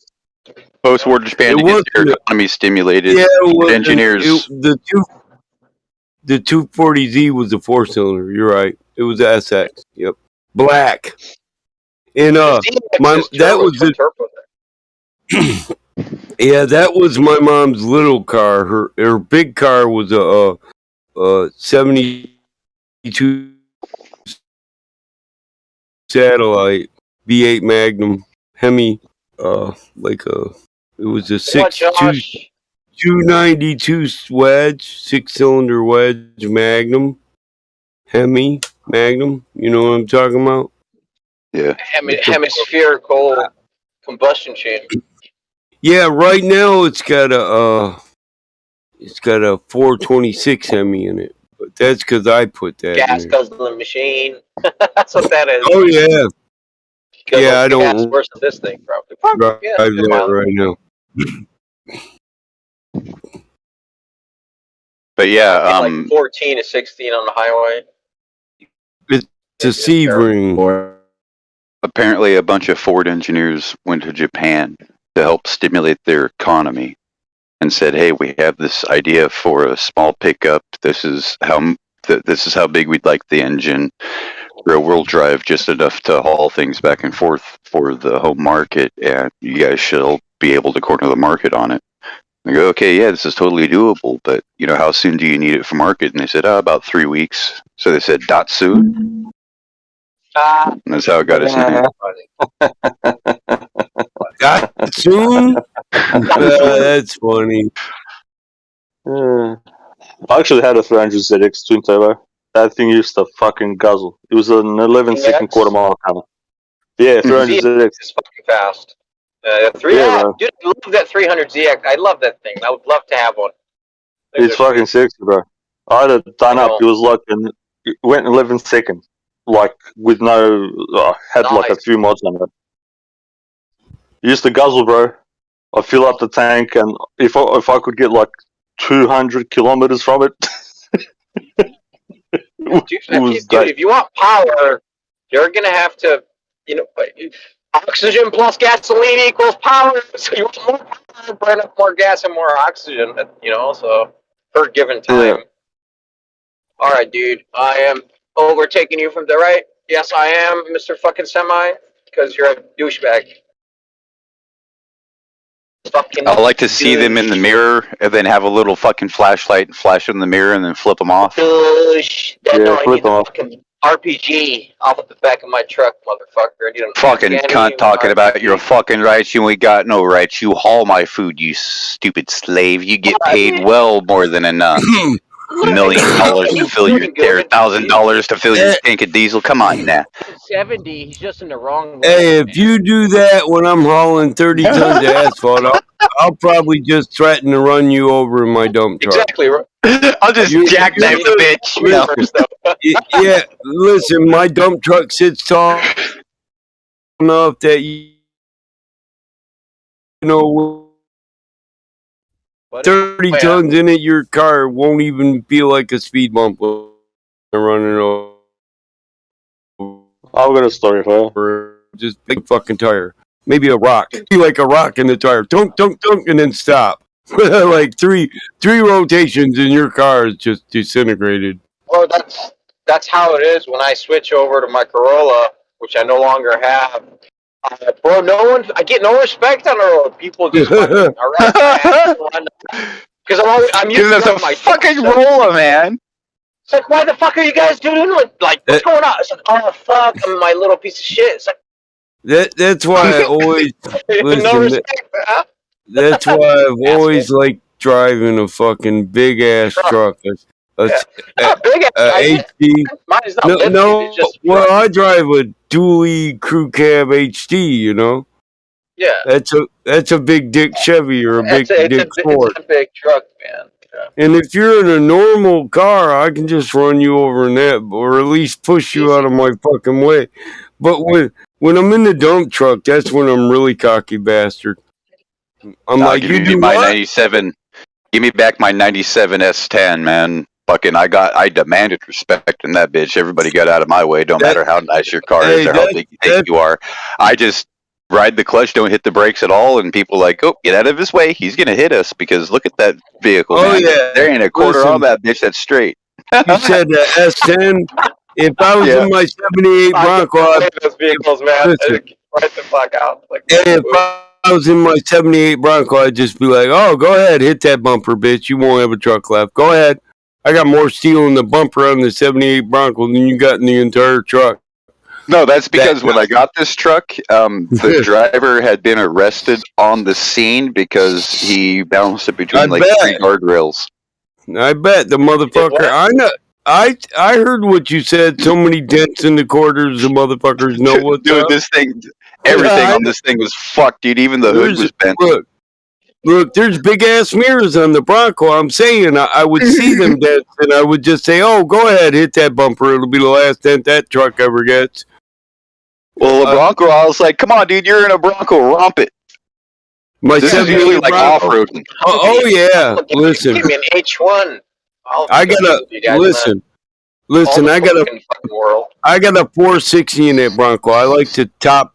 Post-war Japan to get their economy stimulated. Yeah, engineers. The 240Z was a 4-cylinder. You're right. It was a SX. Yep, black. And that was yeah, that was my mom's little car. Her big car was a 72 Satellite V8 Magnum Hemi. It was a 292 wedge, 6-cylinder wedge Magnum Hemi Magnum. You know what I'm talking about? Yeah. Hemispherical combustion chamber. Yeah, right now it's got a 426 Hemi in it, but that's because I put that Gas in there. guzzling machine. That's what that is. Oh yeah, yeah. I Gas don't worse than this thing, probably. drive that right now. But yeah, like 14 to 16 on the highway. It's a Sebring. Apparently, a bunch of Ford engineers went to Japan to help stimulate their economy, and said, "Hey, we have this idea for a small pickup. This is how big we'd like the engine. Rear-wheel drive, just enough to haul things back and forth for the home market, and you guys should be able to corner the market on it." I go, "Okay, yeah, this is totally doable, but how soon do you need it for market?" And they said, "About 3 weeks." So they said, "Datsun." And that's how it got its name. Datsun? That's funny. I actually had a 300 ZX twin turbo. That thing used to fucking guzzle. It was an 11-second quarter mile cover. Yeah, 300 ZX. It's fucking fast. Dude, I love that 300ZX. I love that thing. I would love to have one. It's fucking sexy, bro. I had it done up. It was like it went 11 seconds, like with no had like a few mods on it. It used to guzzle, bro. I fill up the tank, and if I could get like 200 kilometers from it, if you want power, you're gonna have to, oxygen plus gasoline equals power. So you want more power, burn up more gas and more oxygen. So per given time. Yeah. All right, dude. I am overtaking you from the right. Yes, I am, Mr. Fucking Semi, because you're a douchebag. I like to see them in the mirror and then have a little fucking flashlight and flash in the mirror and then flip them off. Flip them off. Fucking RPG off of the back of my truck, motherfucker. Fucking cunt talking about your fucking rights. You ain't got no rights. You haul my food, you stupid slave. You get paid well more than enough. $1 million to fill your there, $1,000 to fill your tank of diesel. Come on now. 70. He's just in the wrong. Hey, if you do that when I'm hauling 30 tons of asphalt, I'll probably just threaten to run you over in my dump truck. Exactly. I'll just jackknife the bitch. Yeah, listen, my dump truck sits tall enough that you know 30 tons in it, your car won't even feel like a speed bump when I'm running over. I've got a story for you. Just big fucking tire. Maybe a rock. Be like a rock in the tire. Dunk, dunk, dunk, and then stop. Like three rotations and your car is just disintegrated. Well, that's how it is when I switch over to my Corolla, which I no longer have. Bro, I get no respect on the road. People just fucking, all right, man. Because I'm used Because to that's a my fucking roller, man. It's like, why the fuck are you guys doing it? Like, what's going on? It's like, oh fuck, I'm my little piece of shit. It's like that's why I always listen. no respect, huh? That's why I've always liked driving a fucking big ass truck. Not big ass. HD. Mine's not No, lifted. It's just well, I drive a dually crew cab HD. You know, yeah. that's a big dick Chevy or a big dick Ford. It's a big truck, man. Yeah. And if you're in a normal car, I can just run you over in that, or at least push you out of my fucking way. But when I'm in the dump truck, that's when I'm really cocky bastard. I'm like, you do my what? 97. Give me back my 97 S10, man. Fucking, I demanded respect in that bitch. Everybody got out of my way. Don't matter how nice your car is or how big you think you are. I just ride the clutch, don't hit the brakes at all, and people like, oh, get out of his way. He's gonna hit us because look at that vehicle, man. Yeah, there ain't a quarter on that bitch that's straight. You said the S10. If I was in my '78 Bronco, those vehicles, man. Listen. Right the fuck out. Like, if I was in my '78 Bronco, I'd just be like, "Oh, go ahead, hit that bumper, bitch. You won't have a truck left. Go ahead. I got more steel in the bumper on the '78 Bronco than you got in the entire truck." No, that's because when I got this truck, the driver had been arrested on the scene because he balanced it between like 3 guardrails. I bet the motherfucker. I know. I heard what you said. So many dents in the quarters. The motherfuckers know what's Dude, up. this thing, everything on this thing was fucked, dude. Even the hood was bent. Look, there's big ass mirrors on the Bronco. I'm saying I would see them dents, and I would just say, "Oh, go ahead, hit that bumper. It'll be the last dent that truck ever gets." Well, a Bronco, I was like, "Come on, dude, you're in a Bronco, romp it." My this is usually like off-roading. Oh yeah, listen. Give me an H1. I gotta listen. Listen, I got a 460 in that Bronco. I like to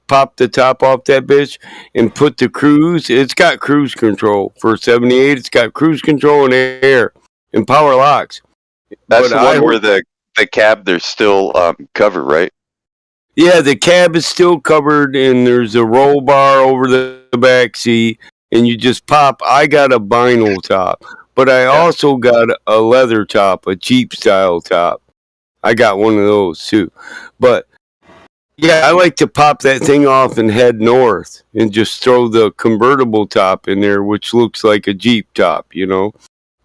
pop the top off that bitch and put the cruise. It's got cruise control for 78. It's got cruise control and air and power locks. That's the one where the cab there's still covered, right? Yeah, the cab is still covered, and there's a roll bar over the back seat, and you just pop. I got a vinyl top, but I also got a leather top, a Jeep style top. I got one of those too. But yeah, I like to pop that thing off and head north and just throw the convertible top in there, which looks like a Jeep top, you know.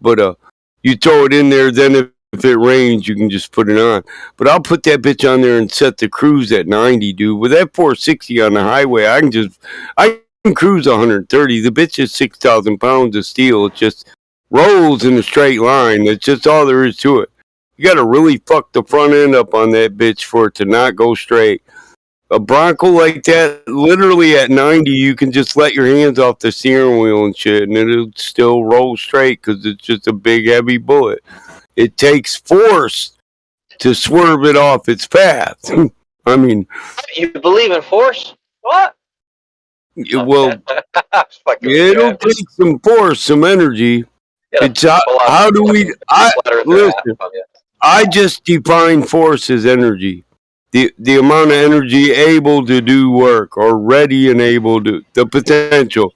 But you throw it in there, then if it rains, you can just put it on. But I'll put that bitch on there and set the cruise at 90, dude. With that 460 on the highway, I can cruise 130. The bitch is 6,000 pounds of steel. It just rolls in a straight line. That's just all there is to it. You got to really fuck the front end up on that bitch for it to not go straight. A Bronco like that, literally at 90, you can just let your hands off the steering wheel and shit, and it'll still roll straight because it's just a big, heavy bullet. It takes force to swerve it off its path. I mean... You believe in force? What? Well, it'll take some force, some energy. Yeah, it's how do we... Listen. I just define force as energy. The amount of energy able to do work or ready and able to, the potential.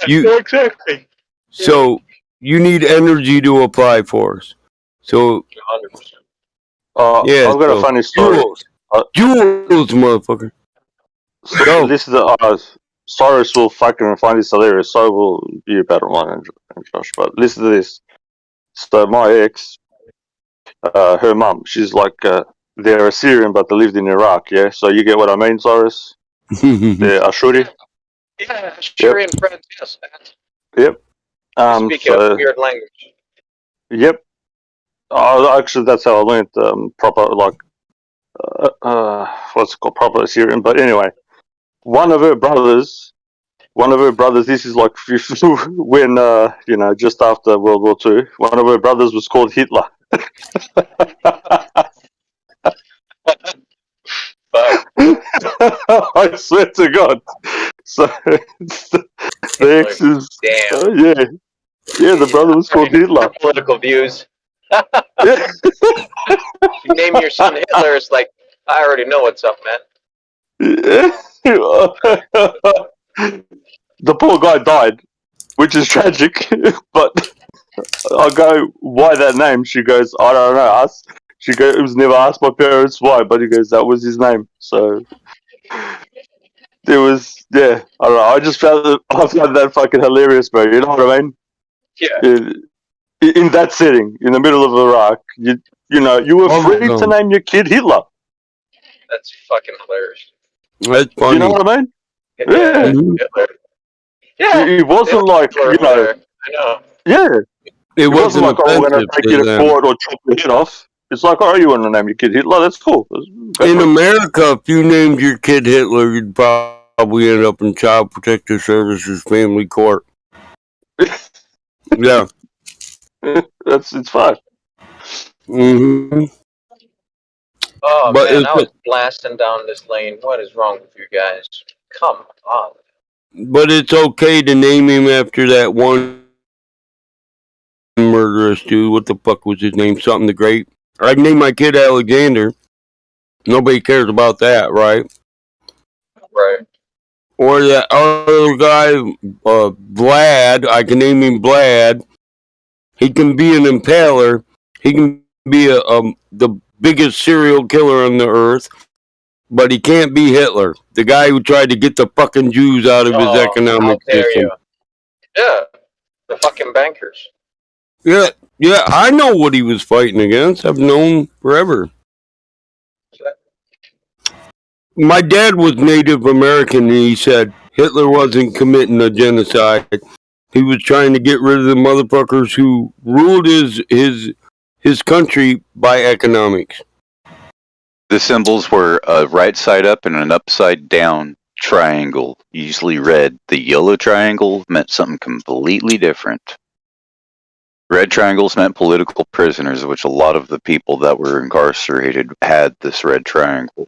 Yeah, exactly. So you need energy to apply force. So 100%. yeah, I've got a funny story. Jules, motherfucker. So this is Cyrus will fucking find this hilarious. So will you, Battleman and Josh. But listen to this. So my ex, her mum, she's like, they're Assyrian, but they lived in Iraq, yeah? So you get what I mean, Cyrus? They're Ashuri? Yeah, Assyrian friends, yes. Yep. Speak a weird language. Yep. Actually, that's how I learned proper, like, what's it called, proper Assyrian. But anyway, one of her brothers, this is like when, just after World War II, one of her brothers was called Hitler. I swear to God. So the ex is yeah, the brother was called Hitler. Political views. You name your son Hitler, it's like, I already know what's up, man. The poor guy died, which is tragic, but I go, why that name? She goes, I don't know. She goes, it was never asked my parents why, but he goes, that was his name. So there was, yeah, I don't know. I just I found that fucking hilarious, bro. You know what I mean? Yeah. In that setting, in the middle of Iraq, you were free to name your kid Hitler. That's fucking hilarious. That's funny. You know what I mean? Yeah. Hitler. Yeah. It wasn't like, Hitler over there. I know. Yeah. It wasn't like, oh, we're going to take you to them. court or chop your head off. It's like, oh, you want to name your kid Hitler? That's cool. In America, if you named your kid Hitler, you'd probably end up in Child Protective Services family court. Yeah. It's fine. Mm-hmm. Oh, But man, I was blasting down this lane. What is wrong with you guys? Come on. But it's okay to name him after that one murderous dude. What the fuck was his name? Something the Great. I'd name my kid Alexander. Nobody cares about that, right? Right. Or that other guy, Vlad. I can name him Vlad. He can be an impaler. He can be the biggest serial killer on the earth. But he can't be Hitler, the guy who tried to get the fucking Jews out of his economic system. Yeah, the fucking bankers. Yeah, I know what he was fighting against. I've known forever. My dad was Native American, and he said Hitler wasn't committing a genocide. He was trying to get rid of the motherfuckers who ruled his country by economics. The symbols were a right side up and an upside down triangle, usually red. The yellow triangle meant something completely different. Red triangles meant political prisoners, which a lot of the people that were incarcerated had this red triangle,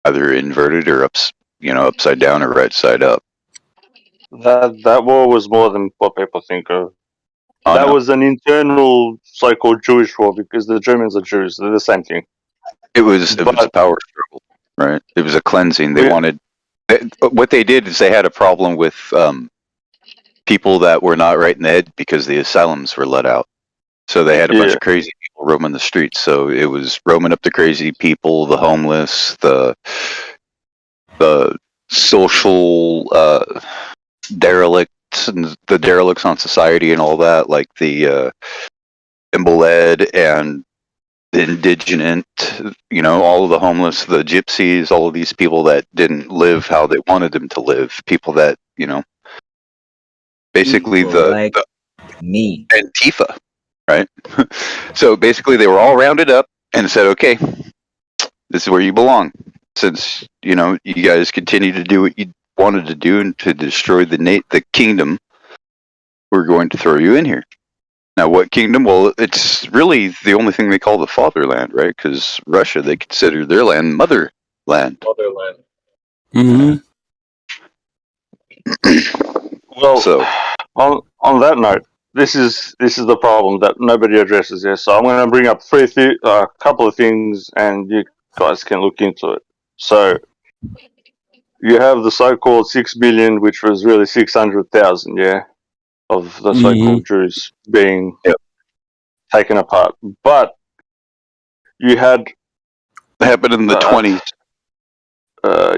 either inverted or upside down or right side up. That war was more than what people think of. That was an internal so-called Jewish war because the Germans are Jews. They're the same thing. It was a power struggle, right? It was a cleansing. They wanted. What they did is they had a problem with people that were not right in the head because the asylums were let out. So they had a bunch of crazy people roaming the streets. So it was roaming up the crazy people, the homeless, the social derelicts, and the derelicts on society and all that, like the invalid and the indigent, all of the homeless, the gypsies, all of these people that didn't live how they wanted them to live. People that, basically the me Antifa, right? So basically they were all rounded up and said, okay, this is where you belong. Since, you guys continue to do what you wanted to do and to destroy the kingdom, we're going to throw you in here. Now, what kingdom? Well, it's really the only thing they call the fatherland, right? Because Russia, they consider their land motherland. Motherland. Mm-hmm. Well, so on that note, this is the problem that nobody addresses here. So I'm going to bring up a couple of things, and you guys can look into it. So you have the so-called 6 million, which was really 600,000, of the so-called Jews being taken apart. But you had happened in the 20s.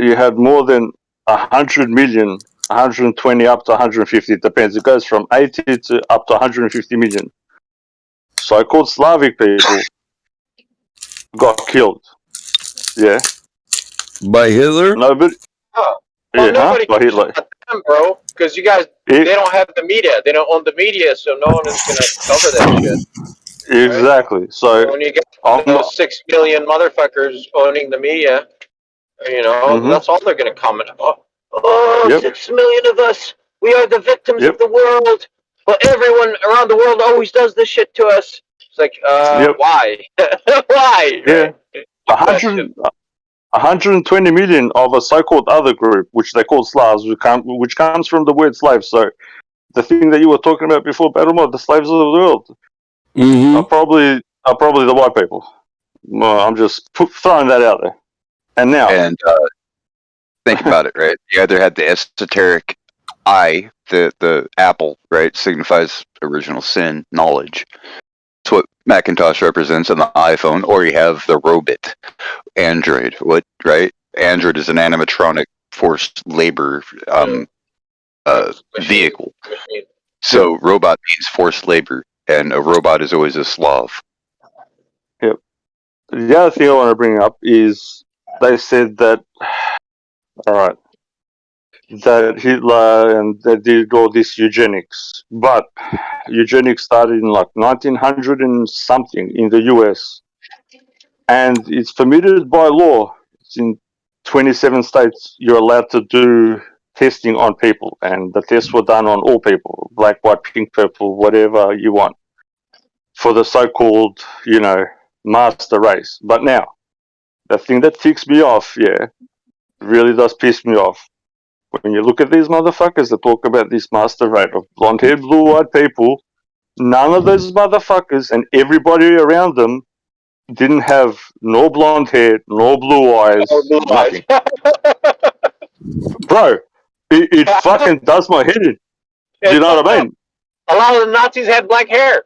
You had more than 100 million, 120 up to 150. It depends. It goes from 80 to up to 150 million. So-called Slavic people got killed. Yeah. By Hitler? Nobody. Nobody by Hitler. Them, bro, because you guys, they don't have the media. They don't own the media, so no one is going to cover that shit. Exactly. Right? So when you get those 6 million motherfuckers owning the media, that's all they're going to comment about. 6 million of us. We are the victims of the world. But everyone around the world always does this shit to us. It's like, why? Why? Yeah. 120 million of a so-called other group, which they call Slavs, which comes from the word slave. So the thing that you were talking about before, Battlemore, the slaves of the world, are probably the white people. Well, I'm just throwing that out there. And now, think about it, right? You either had the esoteric I, the apple, right, signifies original sin, knowledge. That's what Macintosh represents on the iPhone, or you have the robot, Android. What, right? Android is an animatronic forced labor vehicle. So robot means forced labor, and a robot is always a Slav. Yep. The other thing I want to bring up is they said that, alright, that Hitler and they did all this eugenics, but eugenics started in like 1900 and something in the US, and it's permitted by law. It's in 27 states. You're allowed to do testing on people, and the tests were done on all people, black, white, pink, purple, whatever you want, for the so-called, master race. But now, the thing that ticks me off, really does piss me off. When you look at these motherfuckers that talk about this master race of blonde-haired, blue-eyed people, none of those motherfuckers and everybody around them didn't have no blonde hair, no blue eyes, nothing. Bro, it fucking does my head in. Do you know what I mean? A lot of the Nazis had black hair.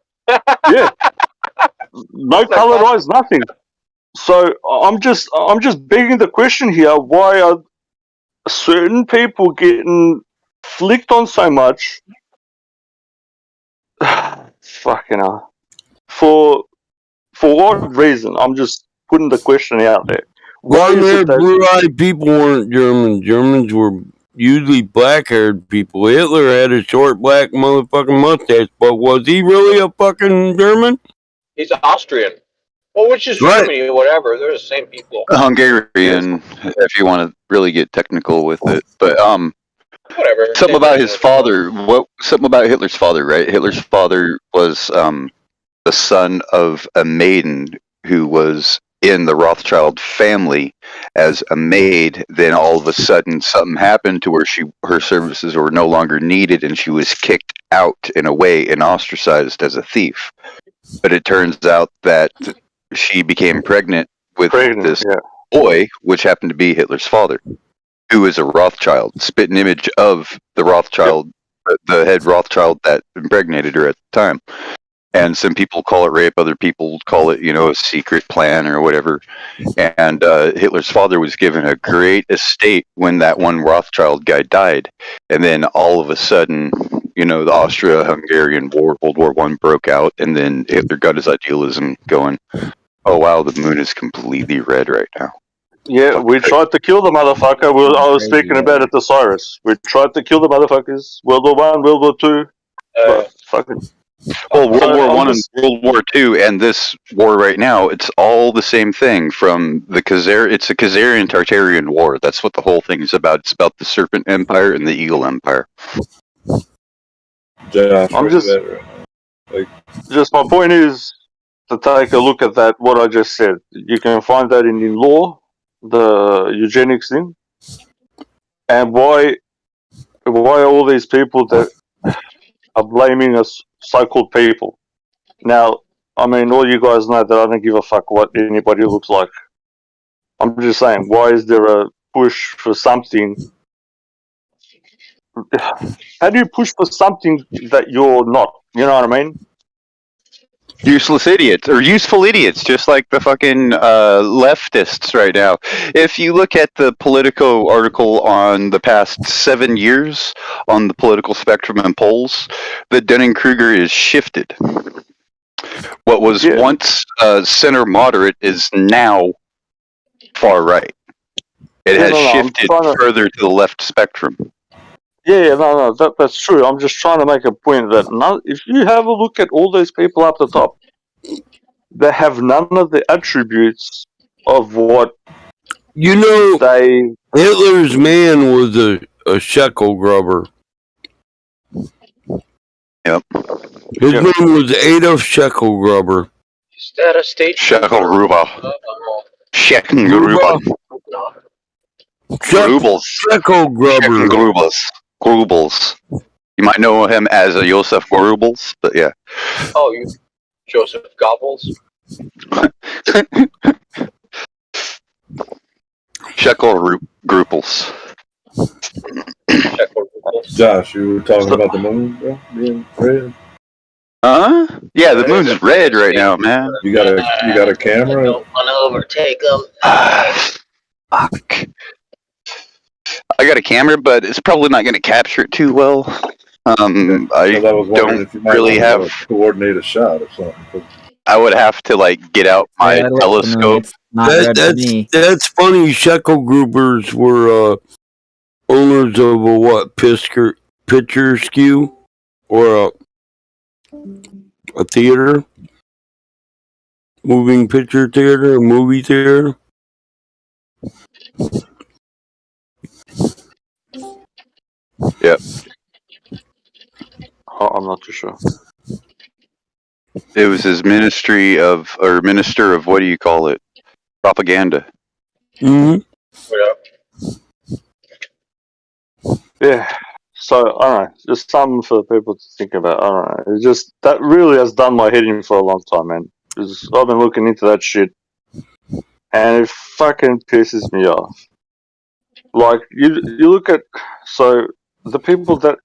Yeah. No colored eyes, nothing. So I'm just begging the question here: why are certain people getting flicked on so much? Fucking hell. For what reason? I'm just putting the question out there. Blonde-haired, blue-eyed people weren't German. Germans were usually black-haired people. Hitler had a short black motherfucking mustache, but was he really a fucking German? He's Austrian. Well, which is Germany, whatever. They're the same people. Hungarian, if you want to really get technical with it. But whatever. Something about his father. Something about Hitler's father, right? Hitler's father was the son of a maiden who was in the Rothschild family as a maid. Then all of a sudden, something happened to where her services were no longer needed, and she was kicked out in a way and ostracized as a thief. But it turns out that she became pregnant with this boy, which happened to be Hitler's father, who is a Rothschild, spitting image of the Rothschild, the head Rothschild that impregnated her at the time. And some people call it rape, other people call it, a secret plan or whatever. And Hitler's father was given a great estate when that one Rothschild guy died. And then all of a sudden, the Austro-Hungarian War, World War I, broke out, and then Hitler got his idealism going. Oh wow, the moon is completely red right now. Yeah, we tried to kill the motherfucker. I was speaking about it to Cyrus. We tried to kill the motherfuckers. World War I, World War II. Fucking. Well, World War I and World War II, and this war right now, it's all the same thing. From the it's a Khazarian Tartarian war. That's what the whole thing is about. It's about the Serpent Empire and the Eagle Empire. I'm just my point is to take a look at that, what I just said. You can find that in law, the eugenics thing, and why all these people that are blaming us so-called people. Now, I mean, all you guys know that I don't give a fuck what anybody looks like. I'm just saying, why is there a push for something? How do you push for something that you're not? You know what I mean? Useless idiots, or useful idiots, just like the fucking leftists right now. If you look at the Politico article on the past 7 years on the political spectrum and polls, the Dunning-Kruger is shifted. What was once center moderate is now far right. It has shifted further to the left spectrum. That's true. I'm just trying to make a point that if you have a look at all those people up the top, they have none of the attributes of what Hitler's man was a shekel grubber. Yep. His name was Adolf Shekel Grubber. Is that a state? Shekel Gruber. Shekel Gruber. Grubels. Shekel Grubber. Grubels. You might know him as a Joseph Grubels, but yeah. Oh, you Joseph Goebbels? Shekel Grubels. Josh, you were talking about the moon, bro, being red. Yeah, the moon's red right now, man. You got a camera? Don't want to overtake them. Fuck. I got a camera, but it's probably not going to capture it too well. I was wondering if you might really want to have. coordinate a shot or something. I would have to like get out my telescope. That's funny. Shekel Groupers were owners of a what? Picture skew or a theater, moving picture theater, a movie theater. Yep. I'm not too sure. It was his minister of what do you call it? Propaganda. Mm-hmm. Yeah. So I don't know. Just something for people to think about. I don't know. It's just that really has done my head in for a long time, man. I've been looking into that shit, and it fucking pisses me off. Like you look at the people that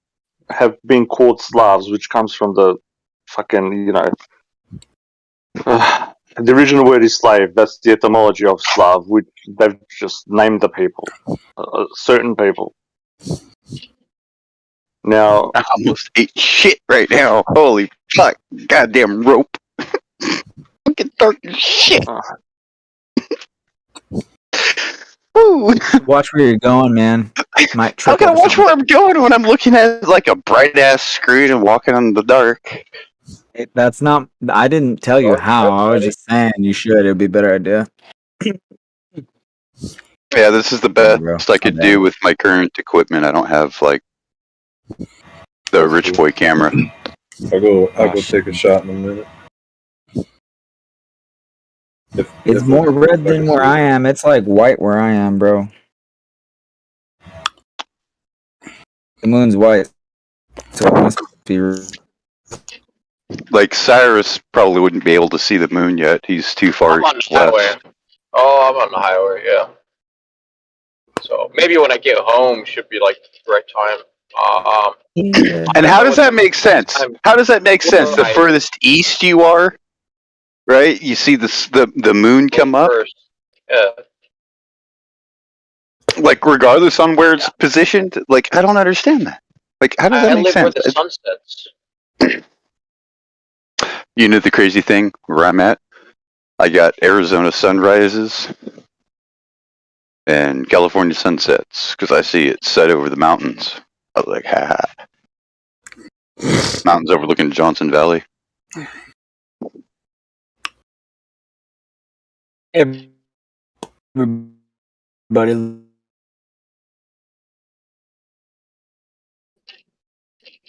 have been called Slavs, which comes from the fucking the original word is slave. That's the etymology of Slav, which they've just named the people, certain people. Now, I almost ate shit right now. Holy fuck! Goddamn rope. Fucking dark as shit. Watch where you're going, man. Might How trip can I over watch something. where I'm going when I'm looking at like a bright ass screen and walking in the dark? That's not. I didn't tell you how. I was just saying you should. It'd be a better idea. Yeah, this is the best I could do with my current equipment. I don't have like the rich boy camera. I'll go take a shot in a minute. It's more red than where I am. It's like white where I am, bro. The moon's white, so it must be. Like Cyrus probably wouldn't be able to see the moon yet. He's too far I'm on the highway. left. Oh, I'm on the highway, yeah. So maybe when I get home should be like the right time. And how does that make sense? How does that make sense? The furthest east you are, right? You see the moon come up. Yeah. Like regardless on where it's positioned. Like I don't understand that. Like how does that make live sense? where the sun sets. You know the crazy thing where I'm at? I got Arizona sunrises and California sunsets because I see it set over the mountains. I was like, ha ha. Mountains overlooking Johnson Valley. Everybody.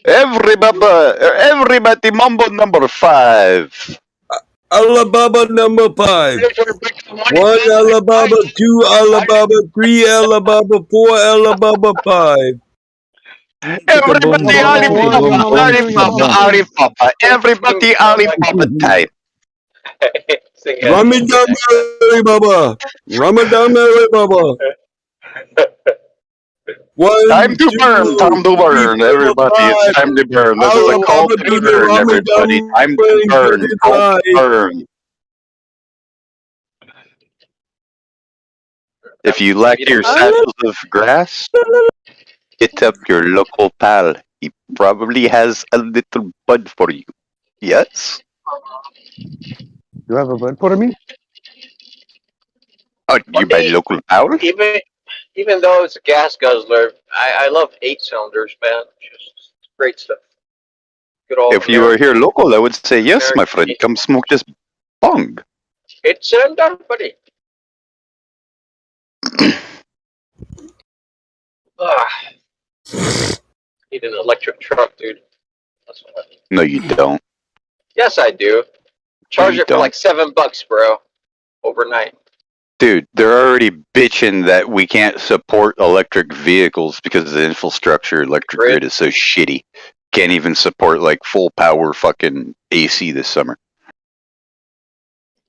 Everybody, Mambo number 5. Alabama number 5. 1 Alabama, 2 Alabama, 3 Alabama, 4 Alabama, 5. Everybody, Alibaba. Everybody, Alibaba type. Ramadan Alibaba. Ramadan Alibaba. Time to burn, time to burn, everybody. It's time to burn. This is a call to burn, everybody. Time to burn, call to burn. If you lack your satchels of grass, hit up your local pal. He probably has a little bud for you. Yes? You have a bud for me? Oh, you my local pal? Even though it's a gas guzzler, I love 8-cylinders, man. Just great stuff. Good old If you were here local, I would say yes, my friend. Come smoke this bong. 8-cylinder, buddy. Need an electric truck, dude. That's what I need. No, you don't. Yes, I do. Charge you it for like $7, bro. Overnight. Dude, they're already bitching that we can't support electric vehicles because the infrastructure electric grid is so shitty. Can't even support like full power fucking AC this summer.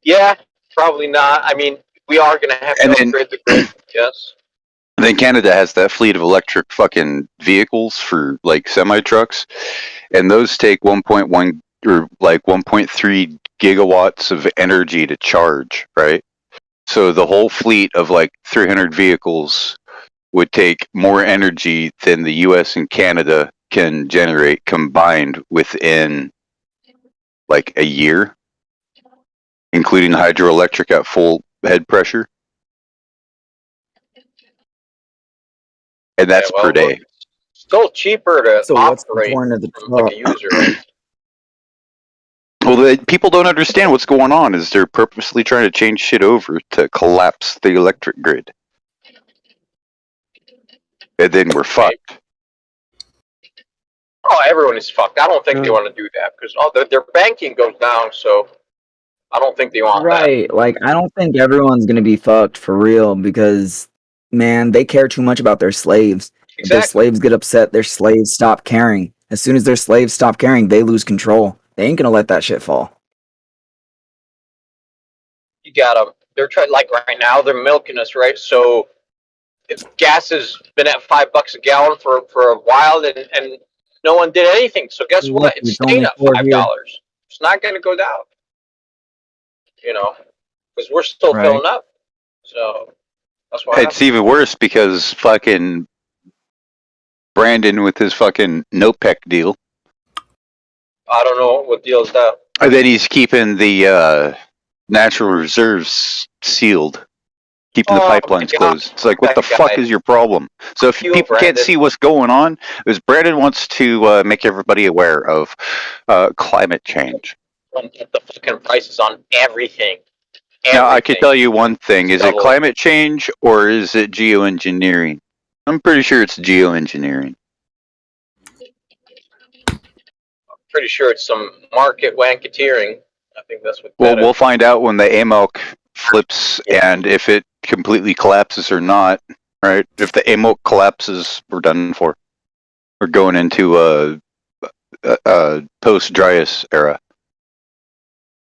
Yeah, probably not. I mean, we are going to have to upgrade the grid, yes. And then Canada has that fleet of electric fucking vehicles for like semi trucks, and those take 1.1 or like 1.3 gigawatts of energy to charge, right? So the whole fleet of like 300 vehicles would take more energy than the US and Canada can generate combined within like a year, including hydroelectric at full head pressure. And that's per day. Still cheaper to So what's the operate point of the from like a user, right? Well, people don't understand what's going on. Is they're purposely trying to change shit over to collapse the electric grid, and then we're fucked. Oh, everyone is fucked. I don't think they want to do that because their banking goes down. So I don't think they want that. Right. Like, I don't think everyone's gonna be fucked for real because, man, they care too much about their slaves. If their slaves get upset, their slaves stop caring. As soon as their slaves stop caring, they lose control. They ain't gonna let that shit fall. You gotta. They're trying like right now. They're milking us, right? So if gas has been at $5 a gallon for a while, and no one did anything. So guess what? It's staying at $5. It's not going to go down. You know, because we're still filling up. So that's why it's even worse because fucking Brandon with his fucking NOPEC deal. I don't know what deal is that. And then he's keeping the natural reserves sealed, keeping the pipelines closed. It's like, what the fuck is your problem? So if people can't see what's going on, is Brandon wants to make everybody aware of climate change. The fucking prices on everything. Now, I could tell you one thing. Is it climate change or is it geoengineering? I'm pretty sure it's geoengineering. I'm pretty sure it's some market wanketeering. I think that's what. Well, we'll find out when the AMOC flips and if it completely collapses or not, right? If the AMOC collapses, we're done for. We're going into a post-Dryas era.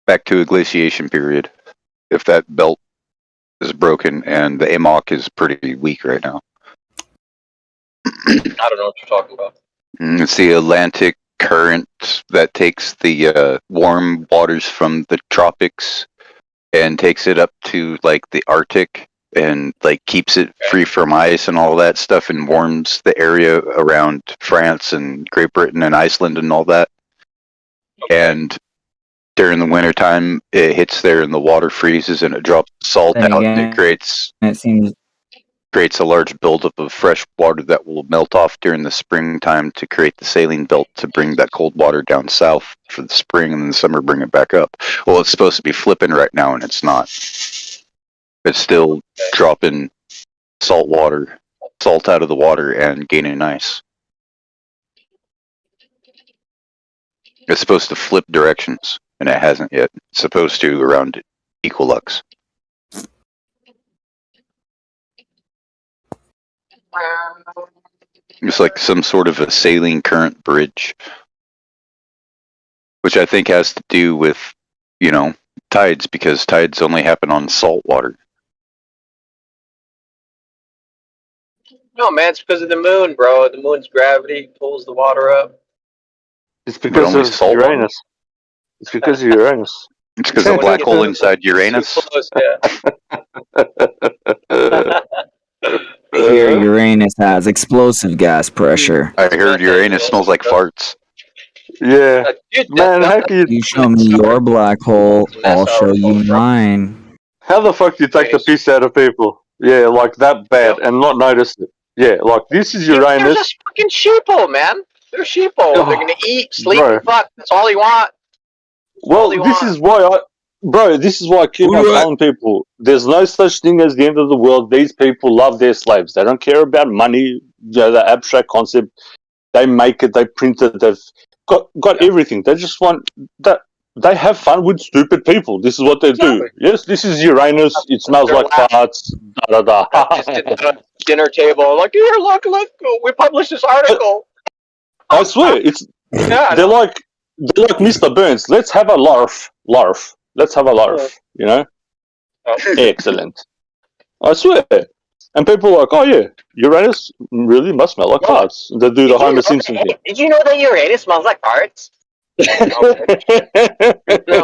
Back to a glaciation period. If that belt is broken and the AMOC is pretty weak right now. I don't know what you're talking about. It's the Atlantic current that takes the warm waters from the tropics and takes it up to like the Arctic and like keeps it free from ice and all that stuff and warms the area around France and Great Britain and Iceland and all that. And during the wintertime it hits there and the water freezes and it drops salt out and it creates a large buildup of fresh water that will melt off during the springtime to create the saline belt to bring that cold water down south for the spring and then the summer bring it back up. Well, it's supposed to be flipping right now and it's not. It's still dropping salt out of the water and gaining ice. It's supposed to flip directions and it hasn't yet. It's supposed to around equilux. It's like some sort of a saline current bridge, which I think has to do with, tides, because tides only happen on salt water. No, man, it's because of the moon, bro. The moon's gravity pulls the water up. It's because of Uranus. It's because of Uranus. It's because of the black hole inside Uranus. Here, Uranus has explosive gas pressure. I heard Uranus smells like farts. Yeah. Man, how can you show me your black hole, I'll show you mine. How the fuck do you take the piss out of people? Yeah, like that bad and not notice it. Yeah, like this is Uranus. They're just fucking sheeple, man. They're sheeple. They're gonna eat, sleep, and fuck. That's all they want. Well, this is why I keep on telling people there's no such thing as the end of the world. These people love their slaves. They don't care about money, the abstract concept. They make it, they print it, they've got everything. They just want that. They have fun with stupid people. This is what they do. Yes, this is Uranus. It smells like farts. Da da da. Just at the dinner table, like, here, look, we published this article. I swear, they're like Mr. Burns. Let's have a larf. Let's have a larf. Excellent. I swear. And people are like, oh yeah, Uranus really must smell like farts. They do the Homer Simpson thing. Did you know that Uranus smells like farts? No,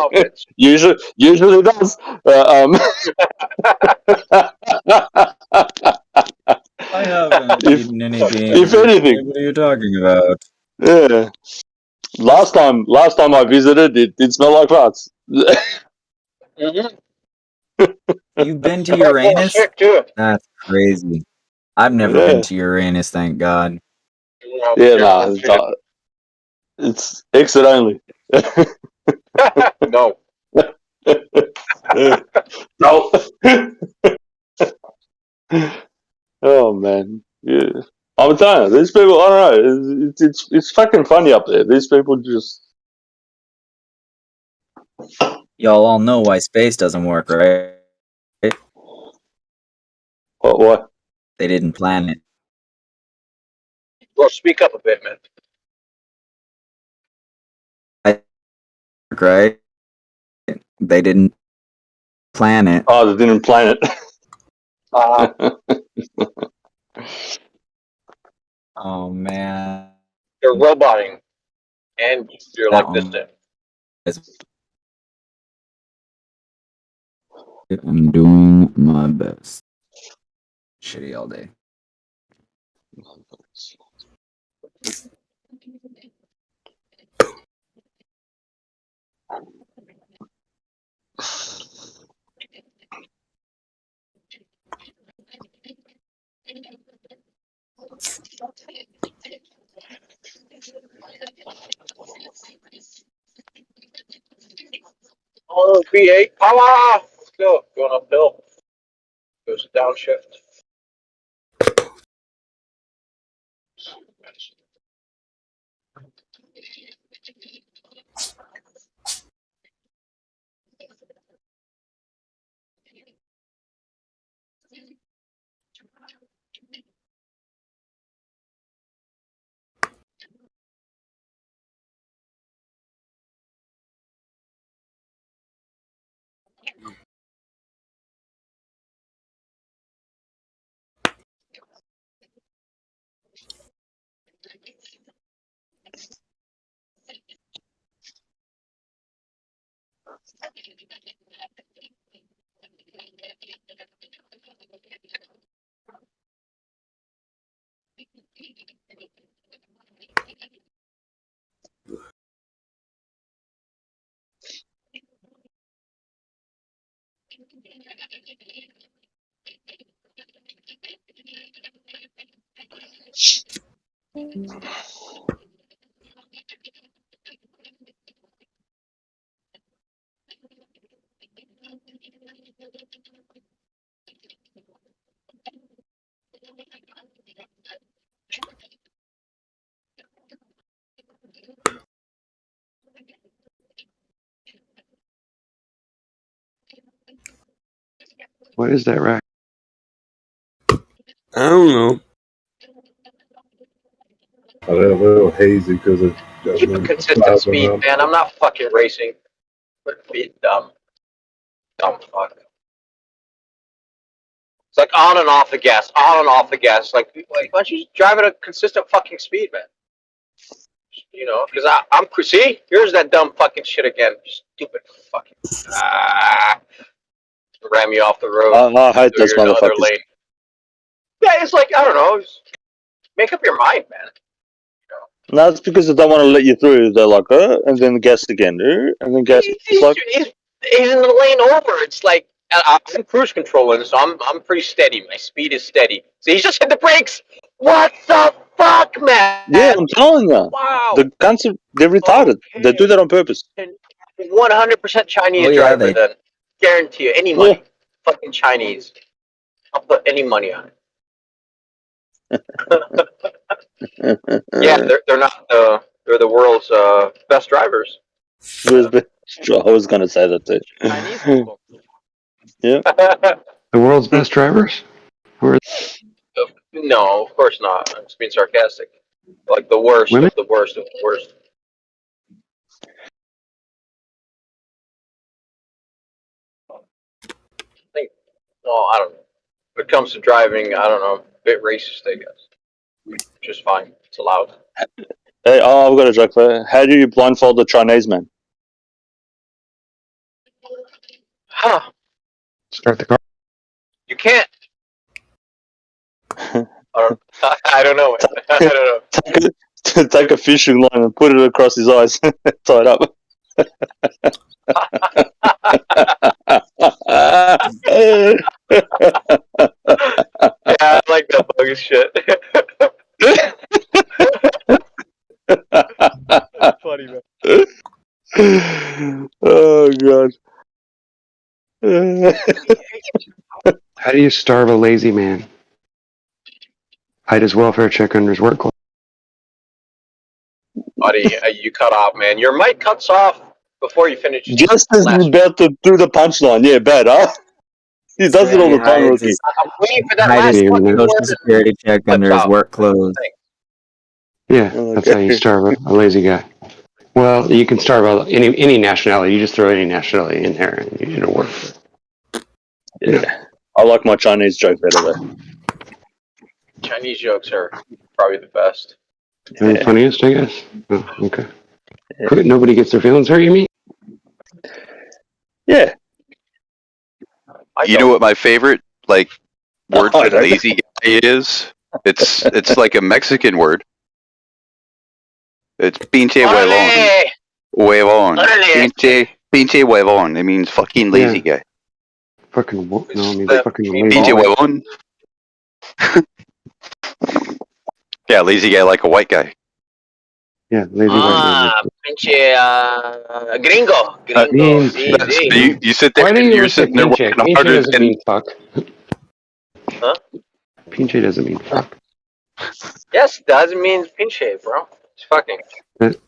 bitch. Usually does. I haven't eaten anything. If anything, What are you talking about? yeah. Last time I visited, it did smell like farts. You've been to Uranus? That's crazy. I've never been to Uranus, thank God. Yeah, nah, it's exit only. No. No. Oh man, yeah. I'm telling you, these people. I don't know. It's fucking funny up there. These people just. Y'all all know why space doesn't work, right? What? They didn't plan it. Well, speak up a bit, man. Right? They didn't plan it. Oh, they didn't plan it. Oh man. They're roboting, and you're That like this. I'm doing my best. Shitty all day. Oh, V8, power! Let's go. Going uphill. Goes downshift. What is that rack? I don't know. A little hazy because of Keep a consistent speed, man. I'm not fucking racing. But be dumb. Dumb fuck. It's like on and off the gas, on and off the gas. Like why don't you just drive at a consistent fucking speed, man? You know, because I'm see, here's that dumb fucking shit again. Stupid fucking ram you off the road. I hate those You're in the other motherfuckers. lane. Yeah, it's like I don't know. Just make up your mind, man. No, it's because they don't want to let you through. They're like, and then gas again, and then gas. It's like, He's in the lane over. It's like I'm cruise controlling, so I'm pretty steady. My speed is steady. So he's just hit the brakes. What the fuck, man? yeah, I'm telling you. Wow. The guns they're retarded. Okay. They do that on purpose. 100% Chinese Oh, yeah, driver, they- then. Guarantee you. Any money. Fucking Chinese. I'll put any money on it. Yeah, they're not. They're the world's best drivers. I was gonna say that too. Chinese people. Yeah. The world's best drivers? Who are No, of course not. I'm just being sarcastic. Like the worst Women? of the worst of the worst. I think. Well, I don't know. When it comes to driving, I don't know, a bit racist, I guess. Which is fine. It's allowed. Hey, I've got a joke for you. How do you blindfold the Chinese man? Huh. Start the car. You can't. I don't know. I don't know. Take a fishing line and put it across his eyes. Tie it up. Yeah, I like that bogus shit. That's funny, man. Oh god. How do you starve a lazy man? Hide his welfare check under his work clothes. Buddy, you cut off, man. Your mic cuts off before you finish. Just as he's about to do the punchline, yeah, bad, huh? He does it all the time, Rookie. I'm waiting for that Hide last his fucking social word. security check under his work clothes. Yeah, that's how you starve a lazy guy. Well, you can starve any nationality. You just throw any nationality in there and it'll work. Yeah. I like my Chinese joke better though. Chinese jokes are probably the best. They're the funniest, I guess. Oh, okay. Yeah. Nobody gets their feelings hurt, you mean? Yeah. You know what my favorite word for lazy guy is? It's like a Mexican word. It's pinche huevón. Huevón. Pinche huevón. It means fucking lazy guy. Fucking no, it means fucking lazy. Pinche huevón. Yeah, lazy guy like a white guy. Yeah, lazy white man. Pinche gringo. You sit there and you're sitting there working harder than... fuck. Huh? Pinche doesn't mean fuck. Yes, it does. It means pinche, bro. It's fucking.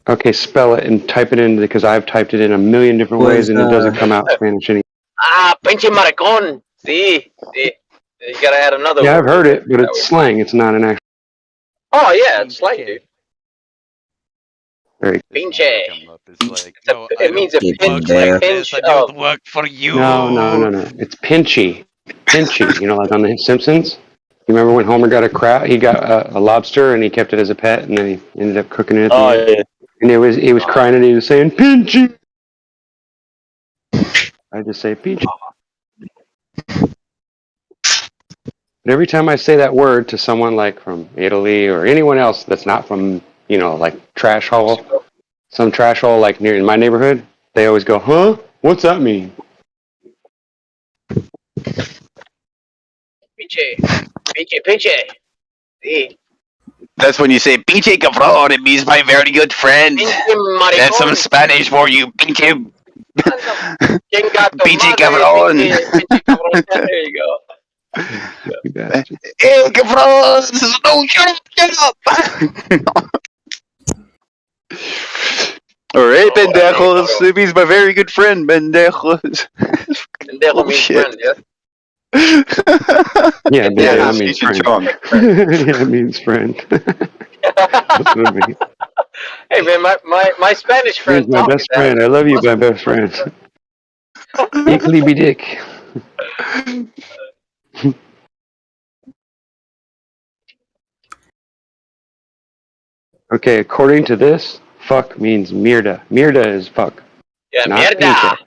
Okay, spell it and type it in because I've typed it in a million different ways and it doesn't come out Spanish anymore. Pinche maricón. Sí. You gotta add another Yeah, word. I've heard it, but it's slang. It's not an actual. Oh, yeah, it's slang, dude. Very Pinche. No, it means a pinch, I don't work for you. No. It's pinchy. Pinchy. You know, like on The Simpsons? You remember when Homer got a crab? He got a lobster and he kept it as a pet and then he ended up cooking it. Yeah. And he was crying and he was saying, pinchy. I just say pinchy. But every time I say that word to someone like from Italy or anyone else that's not from, like trash hole, some trash hole like near in my neighborhood, they always go, huh? What's that mean? Pinche. Sí. That's when you say, pinche cabrón, it means my very good friend. That's some Spanish for you, pinche. Pinche cabrón. There you go. Hey, cabrón! No, shut up! Alright, pendejos. It means my very good friend, pendejos. Pendejo means friend, yeah? Yeah, that means friend. Yeah, it means friend. That's what it means. Hey, man, my Spanish friend. He's my best friend. I love you, my best friend. Equally be dick. Okay, according to this, fuck means mierda. Mierda is fuck. Yeah, not mierda. Pinche.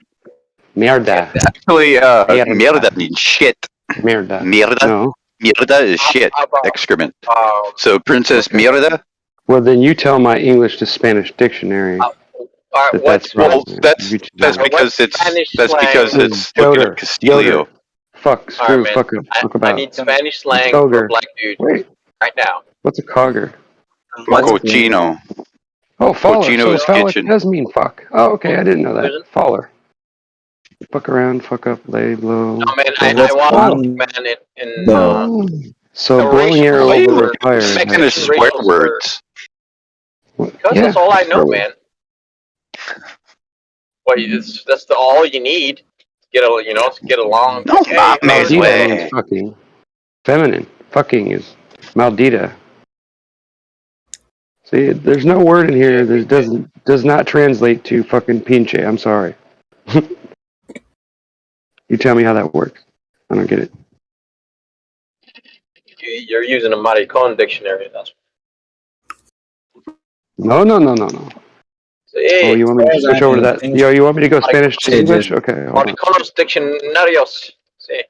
Mierda. Actually, mierda means shit. Mierda. Mierda? No. Mierda is shit. Excrement. So, Princess Mierda? Well, then you tell my English to Spanish dictionary. That's because it's looking at Castillo. Fuck, screw, right, fuck up. Fuck about. I need Spanish slang for a black dude right now. What's a cogger? Cochino. Oh, faller. Cochino's So faller kitchen. does mean fuck. Oh, okay, I didn't know that. Faller. Fuck around, fuck up, lay low. No, man, I want man in so blowing air over a fire. Second is swear words. Because that's all I know, man. Well, that's all you need. To get along. No, Maldita means fucking. Feminine. Fucking is maldita. See, there's no word in here that does not translate to fucking pinche. I'm sorry. You tell me how that works. I don't get it. You're using a maricon dictionary. That's No. so, hey, Oh, you want me to switch over to that? Yo, you want me to go Spanish to English? Okay, hold on. mariconos diccionarios. See.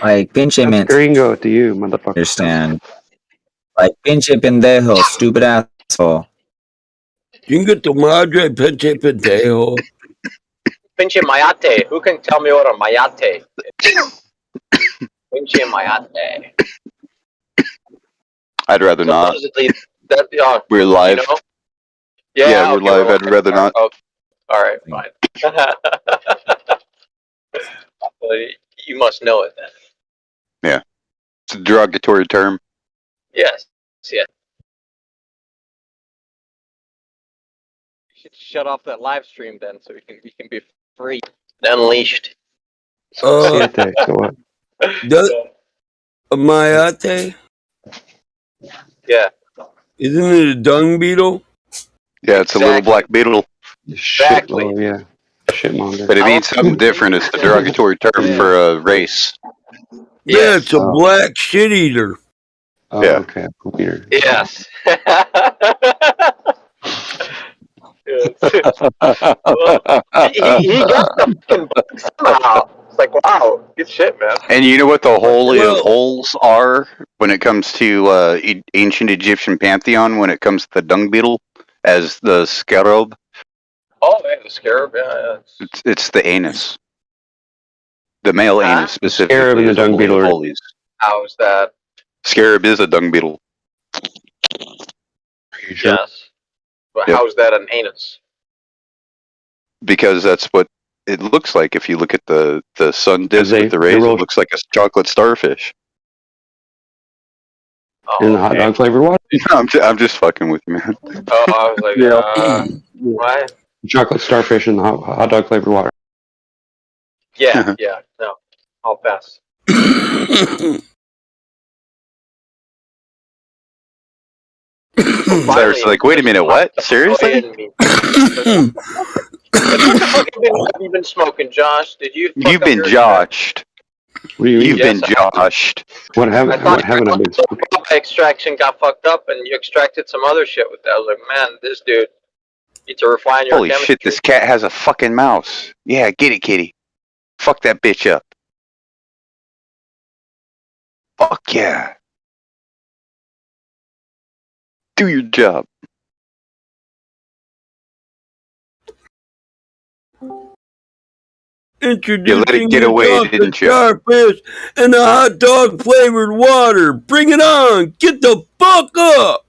Like, pinche That's gringo to you, motherfucker. understand. Like, pinche pendejo, stupid asshole. Chinga tu madre, pinche pendejo. Pinche mayate. Who can tell me what a mayate is? Pinche mayate. I'd rather not. Supposedly, that We're live. You know? Yeah, we're okay, live. I'd rather not. Oh, all right, fine. Well, you must know it then. Yeah, it's a derogatory term. Yes. Yeah. You should shut off that live stream then, so we can be free, unleashed. Siete, so what? A mayate? Yeah. Isn't it a dung beetle? Yeah, it's a little black beetle. Exactly. Oh, yeah. Shitmonger. But it means something different. It's the derogatory term for a race. Yeah, it's a black shit eater. Oh, yeah. Okay. Computer. Yes. Well, he got the fucking book somehow. It's like, wow, good shit, man. And you know what the holy of holes are when it comes to ancient Egyptian pantheon, when it comes to the dung beetle as the scarab? Oh, man, the scarab, yeah. It's the anus. The male anus specifically. Scarab and the is dung holy of beetle are- holies. How's that? Scarab is a dung beetle. Yes. But Yep. how's that an anus? Because that's what it looks like. If you look at the sun disk they- with the rays, they it roll- looks like a chocolate starfish. In the hot dog flavored water? I'm just fucking with you, man. Oh, I was like, Yeah. what? Chocolate starfish in the hot dog flavored water. Yeah, no. I'll pass. Cyrus is like, wait a minute, what? Seriously? What the fuck have you been smoking, Josh? Did you? You've been joshed. What do you You've mean? been joshed. What haven't I been? My extraction got fucked up, and you extracted some other shit with that. I was like, man, this dude needs to refine your Holy chemistry. shit, this cat has a fucking mouse. Yeah, get it, kitty. Fuck that bitch up. Fuck yeah. Do your job. Introducing let it get away, didn't you? starfish and the hot dog flavored water. Bring it on. Get the fuck up.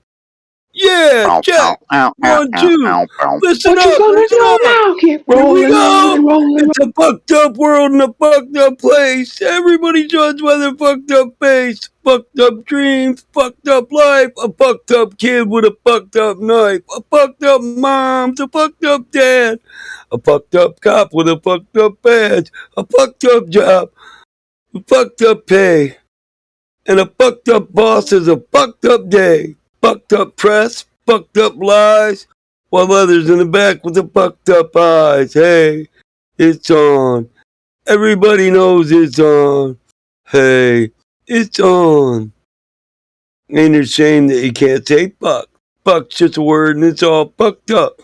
Yeah, check. 1, 2. Listen up. Listen up. Here we go. It's a fucked up world and a fucked up place. Everybody judge by their fucked up face. Fucked up dreams. Fucked up life. A fucked up kid with a fucked up knife. A fucked up mom. A fucked up dad. A fucked up cop with a fucked up badge. A fucked up job. A fucked up pay. And a fucked up boss is a fucked up day. Fucked up press, fucked up lies, while others in the back with the fucked up eyes. Hey, it's on. Everybody knows it's on. Hey, it's on. Ain't it a shame that you can't say fuck? Fuck's just a word and it's all fucked up.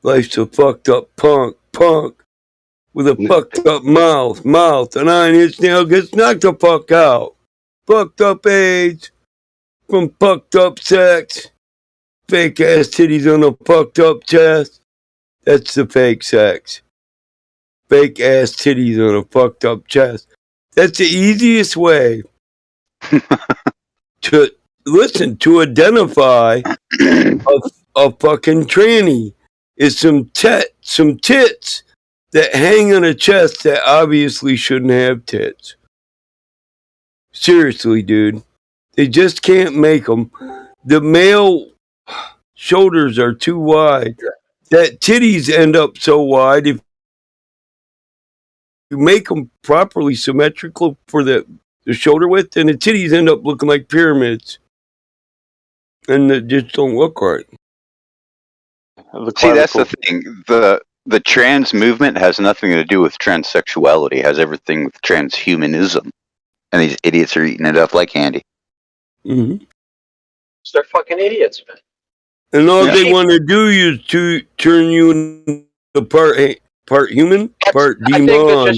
Life's a fucked up punk, with a fucked up mouth, a 9-inch nail gets knocked the fuck out. Fucked up age, from fucked up sex, fake ass titties on a fucked up chest. That's the fake sex. Fake ass titties on a fucked up chest. That's the easiest way to identify a fucking tranny is some tits that hang on a chest that obviously shouldn't have tits. Seriously, dude. They just can't make them. The male shoulders are too wide. That titties end up so wide. If you make them properly symmetrical for the shoulder width, then the titties end up looking like pyramids. And they just don't look right. See, that's the thing. The trans movement has nothing to do with transsexuality. It has everything with transhumanism. And these idiots are eating it up like candy. Mm-hmm. They're fucking idiots, man. And all they want to do is to turn you into part human, part demon. They're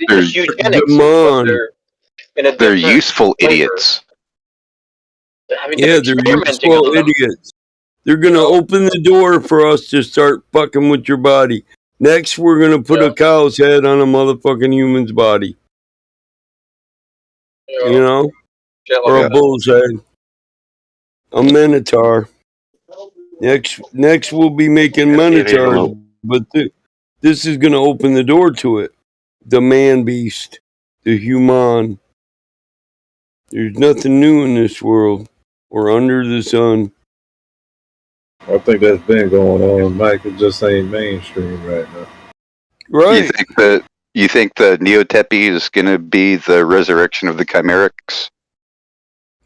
just eugenics, but they're in a different They're useful flavor. idiots. I mean, Yeah, they're useful idiots. They're going to open the door for us to start fucking with your body. Next, we're going to put a cow's head on a motherfucking human's body. You know? Or a bull's head. A minotaur. Next we'll be making minotaurs. But this is going to open the door to it. The man beast. The human. There's nothing new in this world. Or under the sun. I think that's been going on, Mike. It just ain't mainstream right now. Right. You think the Neotepi is going to be the resurrection of the Chimerics?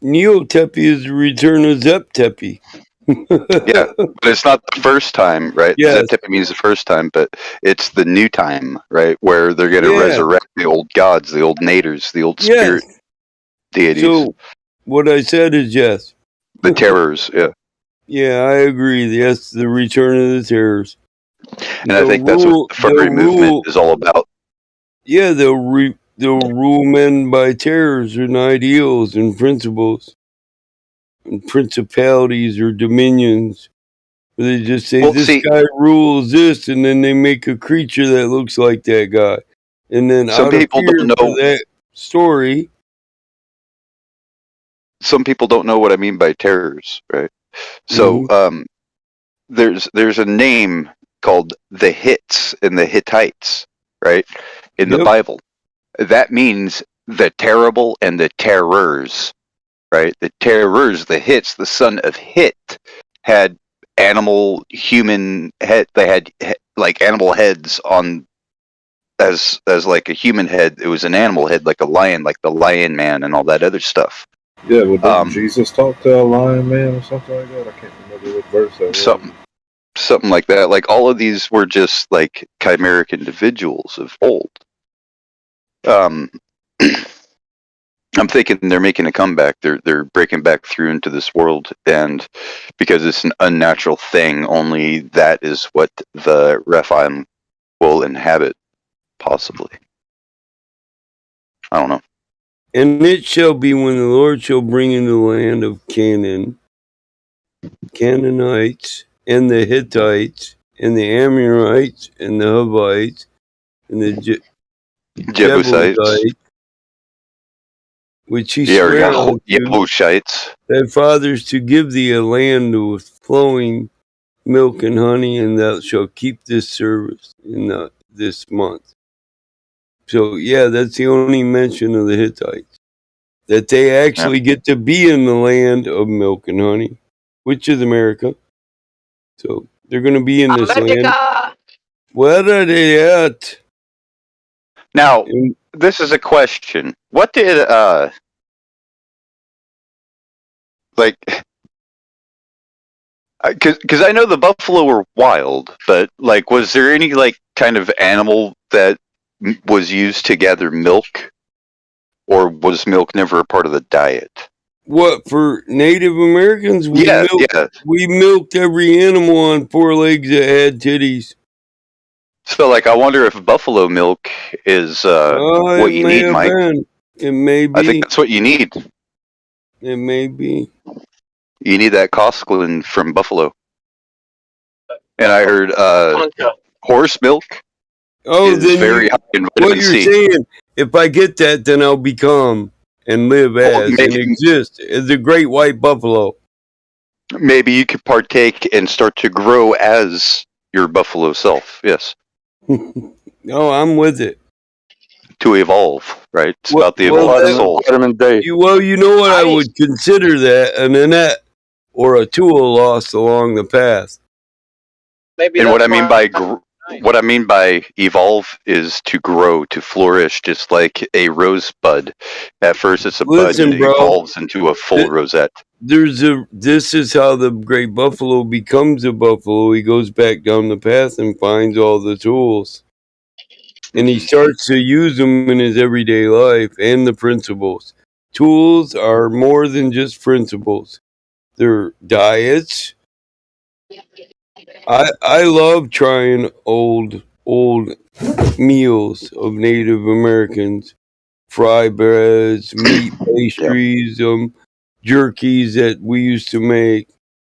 Neotepi is the return of Zep-Tepi. Yeah, but it's not the first time, right? Yes. Zep-Tepi means the first time, but it's the new time, right? Where they're going to resurrect the old gods, the old naders, the old spirit deities. So, what I said is yes. The terrors, yeah. Yeah, I agree. Yes, the return of the terrors. And I think that's what the furry movement is all about. Yeah, they'll rule men by terrors and ideals and principles and principalities or dominions. They just say this guy rules this, and then they make a creature that looks like that guy. And then some people don't know that story. Some people don't know what I mean by terrors, right? So there's a name called the Hits and the Hittites, right? In the Bible. That means the terrible and the terrors, right? The terrors, the Hits, the son of Hit had animal human head. They had like animal heads on as like a human head. It was an animal head, like a lion, like the Lion Man and all that other stuff. Yeah, well, didn't Jesus talk to a lion man or something like that? I can't remember what verse that was. Something like that. Like all of these were just like chimeric individuals of old. I'm thinking they're making a comeback. They're breaking back through into this world, and because it's an unnatural thing, only that is what the Rephaim will inhabit, possibly. I don't know. And it shall be when the Lord shall bring in the land of Canaan, Canaanites, and the Hittites, and the Amorites, and the Hivites, and the Jebusites, which he sware unto thy fathers to give thee a land with flowing milk and honey, and thou shalt keep this service in this month. So, yeah, that's the only mention of the Hittites. That they actually get to be in the land of milk and honey, which is America. So, they're going to be in this land. Where are they at? Now, this is a question. What did, because I know the buffalo were wild, but, like, was there any, like, kind of animal that was used to gather milk? Or was milk never a part of the diet? What, for Native Americans? We milked every animal on 4 legs that had titties. So, like, I wonder if buffalo milk is what you need, Mike. It may be. I think that's what you need. It may be. You need that Cosquilin from buffalo. And I heard horse milk is very high in vitamin C. What you're saying, if I get that, then I'll become and live as and exist as a great white buffalo. Maybe you could partake and start to grow as your buffalo self, yes. No, I'm with it. To evolve, right? It's about the evolved soul. Well, you know what? I would consider that an Annette or a tool lost along the path. And what I mean by what I mean by evolve is to grow, to flourish, just like a rosebud. At first, it's a bud, and it evolves into a full rosette. This is how the great buffalo becomes a buffalo. He goes back down the path and finds all the tools, and he starts to use them in his everyday life and the principles. Tools are more than just principles. They're diets. I love trying old meals of Native Americans, fry breads, meat pastries, jerkies that we used to make.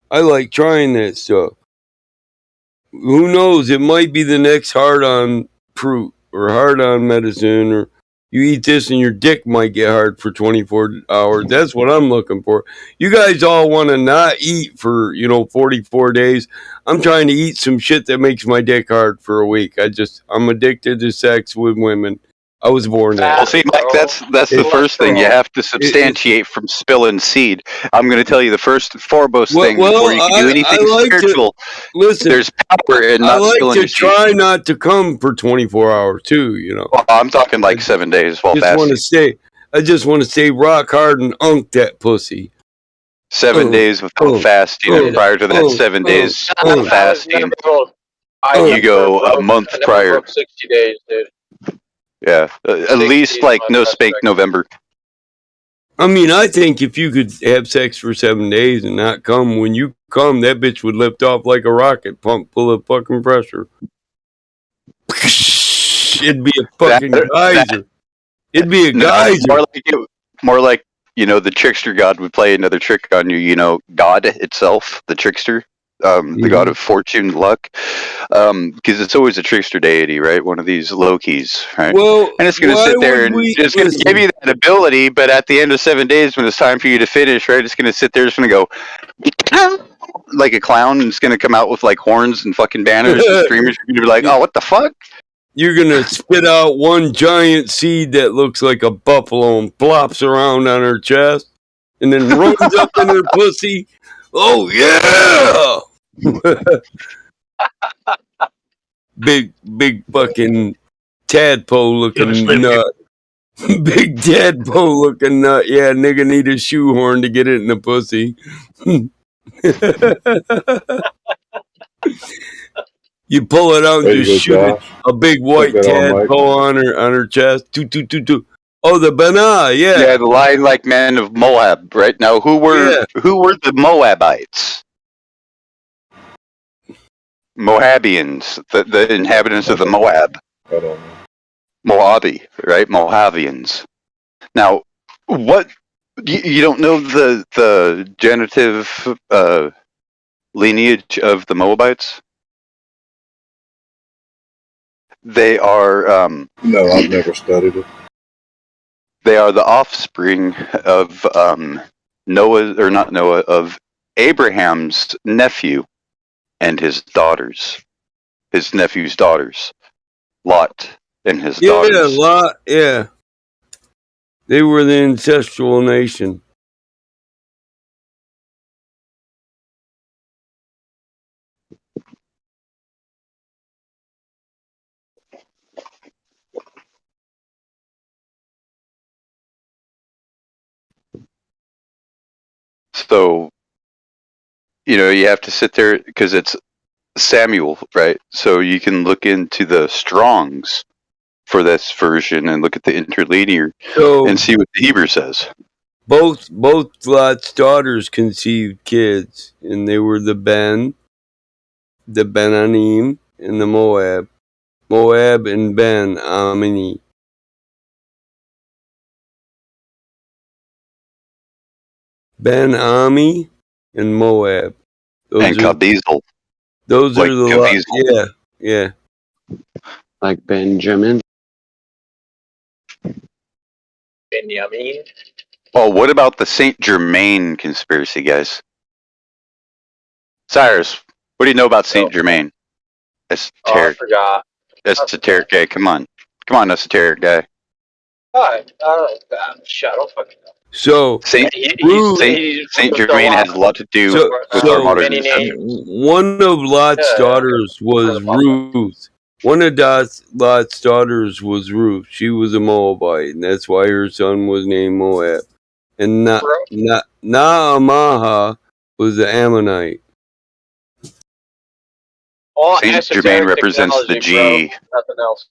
I like trying that stuff. Who knows? It might be the next hard on fruit or hard on medicine, or you eat this and your dick might get hard for 24 hours. That's what I'm looking for. You guys all want to not eat for, 44 days. I'm trying to eat some shit that makes my dick hard for a week. I'm addicted to sex with women. I was born that. Well, see, Mike, that's the first thing you have to substantiate from spilling seed. I'm going to tell you the first and foremost thing before you can do anything spiritual. Listen, there's power in not spilling your seed. Try not to come for 24 hours too. Well, I'm talking like 7 days while fasting. I just want to stay rock hard and unk that pussy. 7 days without fasting, and prior to that 7 days without fasting, you go a month prior. 60 days, dude. Yeah, at least like no spank November. I mean, I think if you could have sex for 7 days and not come, when you come, that bitch would lift off like a rocket pump full of fucking pressure. It'd be a fucking geyser. It'd be a geyser. More like the trickster god would play another trick on you. God itself, the trickster. The god of fortune, luck, because it's always a trickster deity, right? One of these Lokis, right? Well, and it's going to sit there and it's going to give you that ability, but at the end of 7 days, when it's time for you to finish, right, it's going to sit there, it's going to go like a clown, and it's going to come out with like horns and fucking banners and streamers. You're going to be like, oh, what the fuck? You're going to spit out one giant seed that looks like a buffalo and flops around on her chest, and then runs up in her pussy. Oh yeah! big fucking tadpole looking nut. Big tadpole looking nut. Yeah, nigga need a shoehorn to get it in the pussy. You pull it out and just shoot it. A big white tadpole on her chest. Oh, the banana, yeah. Yeah, the lion-like men of Moab, right? Now, who were the Moabites? Moabians, the inhabitants of the Moab. Moabi, right? Moabians. Now, what you don't know the genitive lineage of the Moabites? They are no, I've never studied it. They are the offspring of of Abraham's nephew and his daughters. His nephew's daughters. Lot and his daughters. Yeah, Lot, yeah. They were the ancestral nation. So, you have to sit there because it's Samuel, right? So you can look into the Strongs for this version and look at the interlinear and see what the Hebrew says. Both Lot's daughters conceived kids, and they were the Benanim, and the Moab. Moab and Ben Amini. Ben Ami and Moab. And Kabizel. Those are the yeah. Like Benjamin. Benjamin. Oh, what about the Saint Germain conspiracy, guys? Cyrus, what do you know about Saint Germain? Esoteric. I forgot. Esoteric guy. Come on, esoteric guy. Shut up. So Saint Germain has a lot to do with our modern. One of Lot's daughters was Ruth, One of Lot's daughters was Ruth. She was a Moabite, and that's why her son was named Moab. And Naamaha was the Ammonite. All Saint Germain represents the G. Nothing else.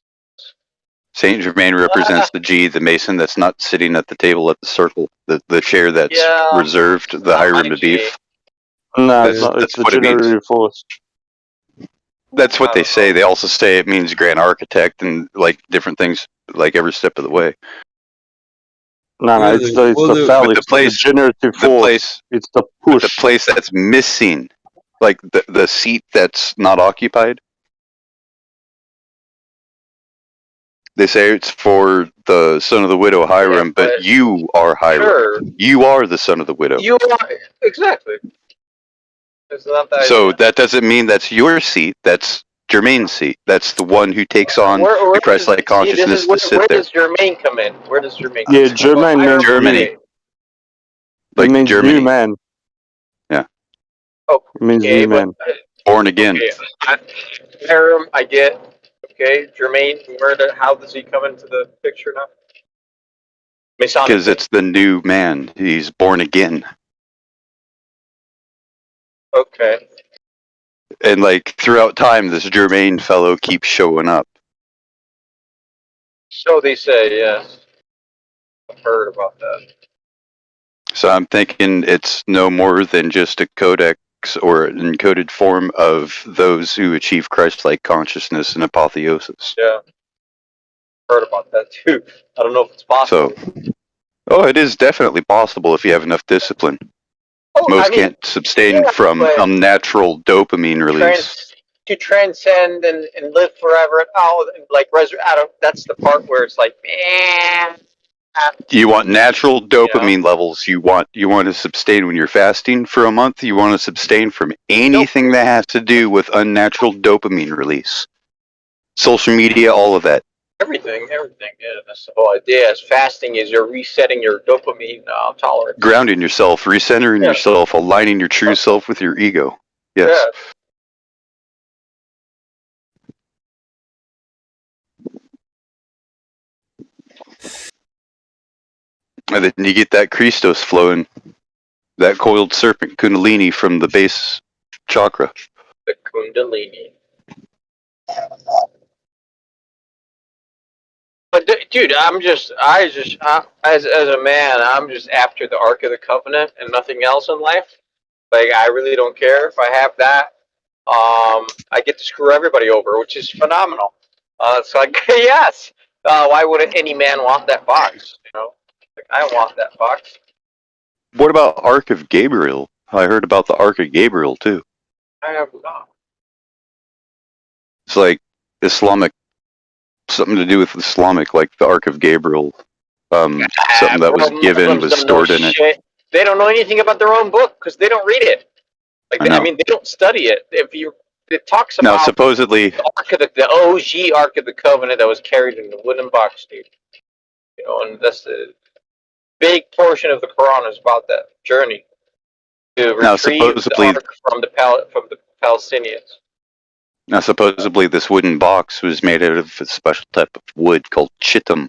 Saint Germain represents the G, the Mason that's not sitting at the table at the circle, the chair that's reserved, the Hiram Abif. No, it's the generative force. That's what they say. They also say it means grand architect and like different things, like every step of the way. No, it's the phallic, the generative force. It's the push. The place that's missing, like the seat that's not occupied. They say it's for the son of the widow Hiram, but you are Hiram. Sure. You are the son of the widow. You are exactly. It's not that So that doesn't mean that's your seat. That's Germain's seat. That's the one who takes on the Christ-like consciousness to sit where there. Does Germain come in? Where does Germain? Yeah, Germain means Germany. Like means Germany. new man. Yeah. Oh, it means new man. Born again. Okay. Hiram, I get. Okay, Germain. How does he come into the picture now? Because it's the new man. He's born again. Okay. And like throughout time, this Germain fellow keeps showing up. So they say, yes. I've heard about that. So I'm thinking it's no more than just a codex or an encoded form of those who achieve Christ-like consciousness and apotheosis. Yeah. Heard about that too. I don't know if it's possible. So, it is definitely possible if you have enough discipline. Most can't sustain from unnatural dopamine release. To transcend and live forever. That's the part where it's like, man. You want natural dopamine levels. You want to sustain when you're fasting for a month. You want to abstain from anything that has to do with unnatural dopamine release. Social media, all of that. Everything. Yeah, that's the whole idea. As fasting is you're resetting your dopamine tolerance. Grounding yourself, recentering yourself, aligning your true self with your ego. Yes. Yeah. And then you get that Christos flowing, that coiled serpent Kundalini from the base chakra. The Kundalini. But dude, as a man, I'm just after the Ark of the Covenant and nothing else in life. Like I really don't care if I have that. I get to screw everybody over, which is phenomenal. It's like yes. Why wouldn't any man want that box? You know, like, I want that box. What about Ark of Gabriel? I heard about the Ark of Gabriel too. I have not. It's like Islamic. Something to do with Islamic, like the Ark of Gabriel. Something that was given was stored in it. They don't know anything about their own book because they don't read it. They don't study it. It talks about supposedly the OG Ark of the Covenant that was carried in the wooden box, dude. You know, and that's the big portion of the Quran is about that journey to retrieve the Ark from the Palestinians. Now, supposedly, this wooden box was made out of a special type of wood called chitim.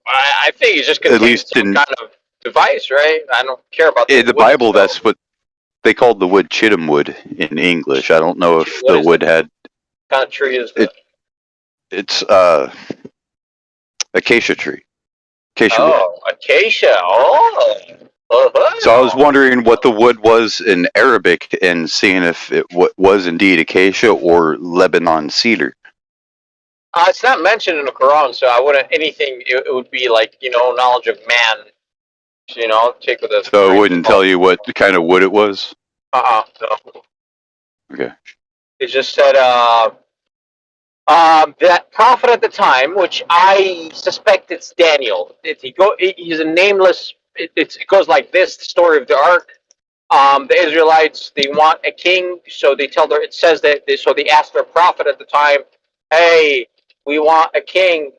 I think it's just contains some kind of device, right? I don't care about in the Bible. Stuff. That's what they called the wood chitim wood in English. I don't know if the wood had. What kind of tree is that? It's acacia tree. Acacia wood. Acacia. Oh. So I was wondering what the wood was in Arabic and seeing if it was indeed acacia or Lebanon cedar. It's not mentioned in the Quran, so I wouldn't anything. It would be like knowledge of man. Take with us. So it wouldn't tell you what kind of wood it was. No. Okay. It just said that prophet at the time, which I suspect it's Daniel. He's a nameless. It goes like this: the story of the Ark. The Israelites, they want a king, so they tell their. It says that they asked their prophet at the time, "Hey, we want a king."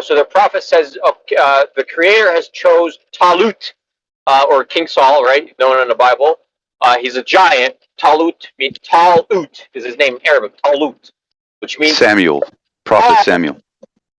So the prophet says, "The Creator has chose Talut, or King Saul, right? Known in the Bible. He's a giant. Talut means Talut is his name in Arabic. Talut, which means Samuel, Prophet Samuel.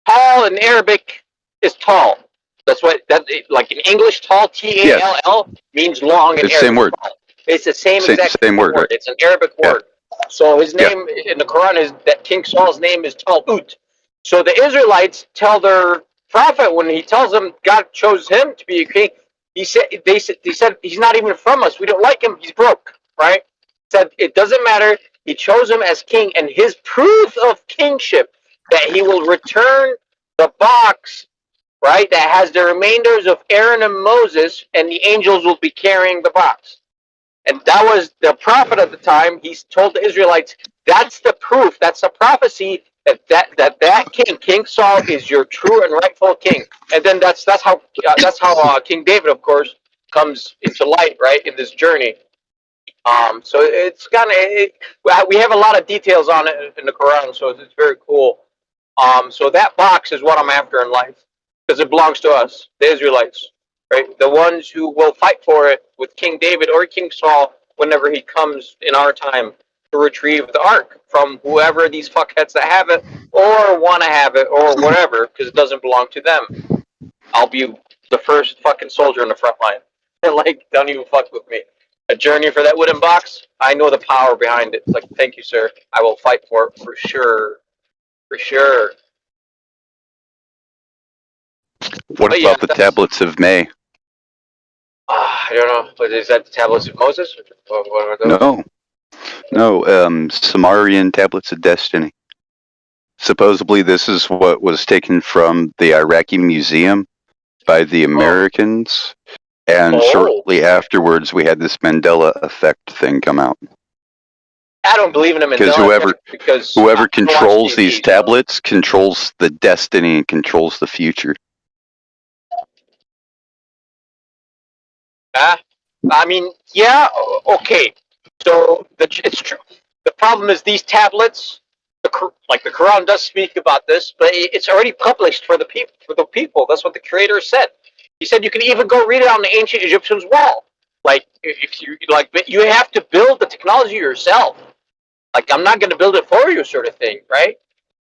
Tall in Arabic is tall. That's what that like in English. Tall, T-A-L-L, means long in It's Arabic. the same word. Tall. It's the same exact Same word. Right? It's an Arabic word. So his name in the Quran is that King Saul's name is Talut. So the Israelites tell their prophet when he tells them God chose him to be a king. He said they said he's not even from us. We don't like him. He's broke, right? Said it doesn't matter. He chose him as king, and his proof of kingship that he will return the box, right? That has the remainders of Aaron and Moses, and the angels will be carrying the box. And that was the prophet at the time. He told the Israelites, "That's the proof. That's the prophecy that King Saul, is your true and rightful king." And then that's how King David, of course, comes into light, right, in this journey. So it's we have a lot of details on it in the Quran, so it's very cool. So that box is what I'm after in life because it belongs to us, the Israelites, right? The ones who will fight for it with King David or King Saul whenever he comes in our time to retrieve the ark from whoever these fuckheads that have it or want to have it or whatever because it doesn't belong to them. I'll be the first fucking soldier in the front line. Like, don't even fuck with me. A journey for that wooden box, I know the power behind it. It's like, thank you, sir. I will fight for it for sure. For sure. What about the tablets of May? I don't know. What, is that the tablets of Moses? What are those? No. Sumerian tablets of destiny. Supposedly, this is what was taken from the Iraqi museum by the Americans, and shortly afterwards, we had this Mandela effect thing come out. I don't believe in a Mandela effect because whoever controls these tablets controls the destiny and controls the future. I mean, yeah, okay. So it's true. The problem is these tablets, like the Quran does speak about this, but it's already published for the people. For the people, that's what the Creator said. He said you can even go read it on the ancient Egyptians' wall. Like if you like, but you have to build the technology yourself. Like I'm not going to build it for you, sort of thing, right?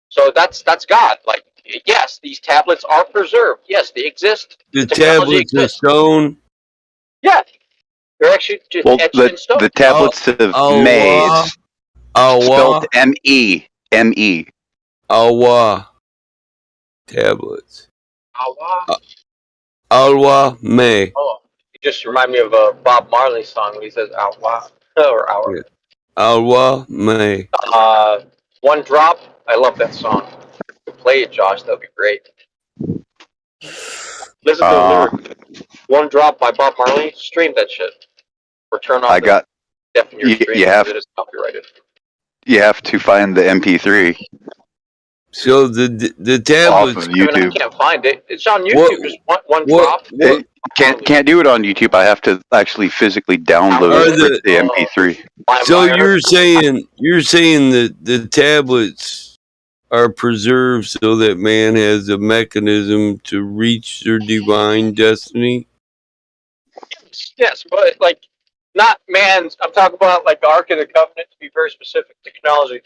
So that's God. Like yes, these tablets are preserved. Yes, they exist. The tablets of stone. Yeah. They're actually just etched in stone. The tablets of May, it's spelled M-E. M-E. Awa. Tablets. Awa. Awa May. Oh, you just remind me of a Bob Marley song when he says Awa or Awa. Yeah. Awa May. One Drop. I love that song. If you play it, Josh, that'd be great. Listen to the lyric. One Drop by Bob Marley. Stream that shit. Or turn off deafen your stream because it is copyrighted. You have to find the MP3. So the tablets off of YouTube. I can't find it. It's on YouTube. Just one drop. Can't do it on YouTube. I have to actually physically download the MP3. So you're saying that the tablets are preserved so that man has a mechanism to reach their divine destiny? Yes, but like not man's. I'm talking about like the Ark of the Covenant to be very specific. Technology,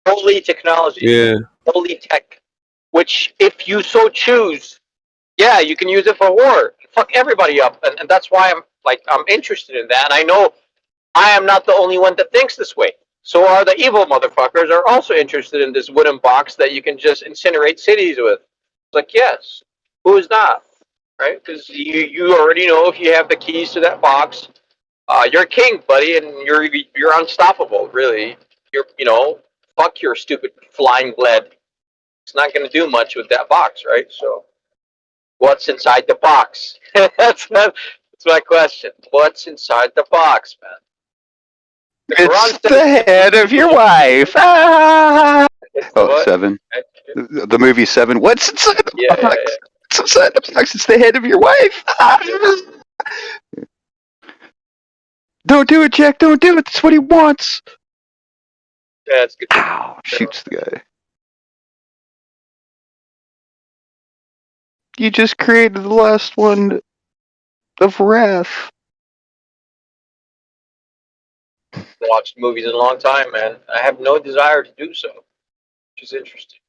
holy technology. Yeah. Holy tech, which if you so choose, yeah, you can use it for war. Fuck everybody up, and that's why I'm interested in that. And I know I am not the only one that thinks this way. So are the evil motherfuckers are also interested in this wooden box that you can just incinerate cities with. It's like yes, who is not? Right? Because you already know if you have the keys to that box, you're king, buddy, and you're unstoppable. Really, fuck your stupid flying lead. It's not going to do much with that box, right? So, what's inside the box? that's my question. What's inside the box, man? It's the head of your wife. Ah! Oh, Seven. The movie Seven. What's inside the box? What's inside the box? It's the head of your wife. Ah! Don't do it, Jack. Don't do it. That's what he wants. Yeah, it's good. Ow! Shoots the guy. You just created the last one of Wrath. watched movies in a long time, man. I have no desire to do so, which is interesting.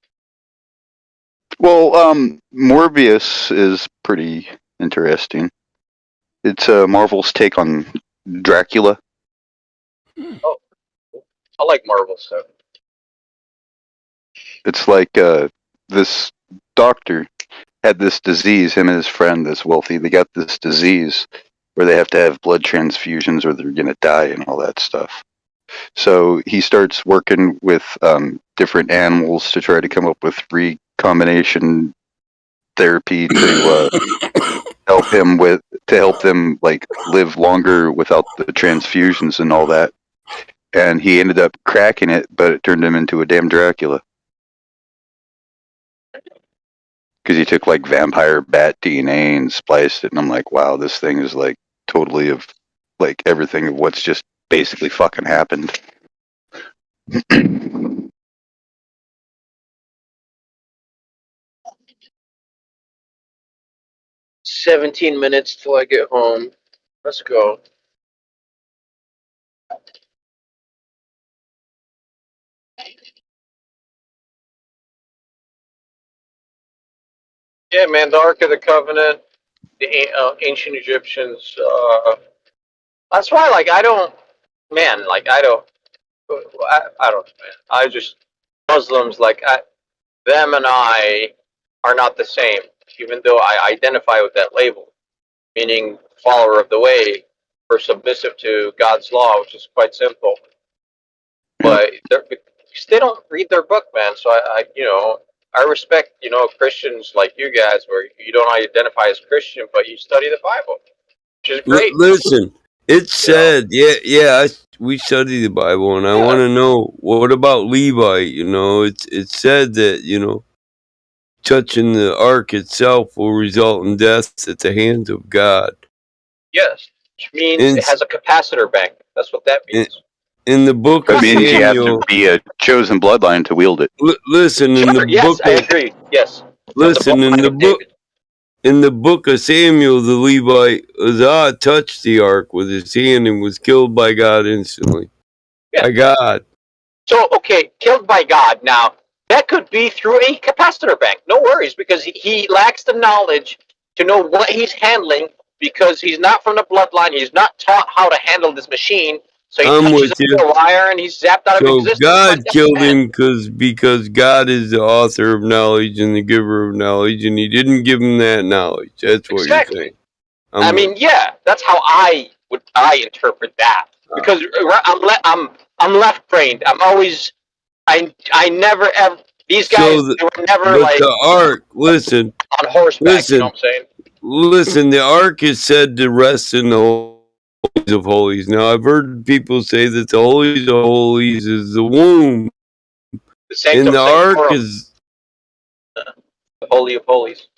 Well, Morbius is pretty interesting. It's Marvel's take on Dracula. Oh, I like Marvel stuff. It's like this doctor had this disease. Him and his friend, this wealthy, they got this disease where they have to have blood transfusions or they're gonna die and all that stuff. So he starts working with different animals to try to come up with recombination therapy to help them like live longer without the transfusions and all that. And he ended up cracking it, but it turned him into a damn Dracula. Because he took like vampire bat DNA and spliced it, and I'm like, wow, this thing is like totally of like everything of what's just basically fucking happened. 17 minutes till I get home. Let's go. Yeah, man, the Ark of the Covenant, the ancient Egyptians. That's why, like, I don't, man, like, I don't, man. I just, Muslims, like, them and I are not the same, even though I identify with that label, meaning follower of the way or submissive to God's law, which is quite simple. But they don't read their book, man. So I respect, Christians like you guys, where you don't identify as Christian, but you study the Bible, which is great. Listen, it said, we study the Bible, and I want to know, what about Levi? It said that, touching the ark itself will result in death at the hands of God. Yes, which means it has a capacitor bank. That's what that means. In the book of Samuel, you have to be a chosen bloodline to wield it. Listen, in the yes, book I agree. Yes. Listen, in the book of Samuel, the Levite Uzzah touched the ark with his hand and was killed by God instantly. Yeah. By God. So, okay, killed by God. Now, that could be through a capacitor bank. No worries, because he lacks the knowledge to know what he's handling, because he's not from the bloodline. He's not taught how to handle this machine. So he touches a wire and he's zapped out of existence. God killed him because God is the author of knowledge and the giver of knowledge, and he didn't give him that knowledge. That's what you're saying. I mean, yeah, that's how I interpret that, because I'm left brained. I'm always I never ever these guys they were never like the ark. Listen, on horseback. You know what I'm saying? Listen, the ark is said to rest in the Holies of Holies. Now, I've heard people say that the Holies of Holies is the womb, and the ark is the Holy of Holies.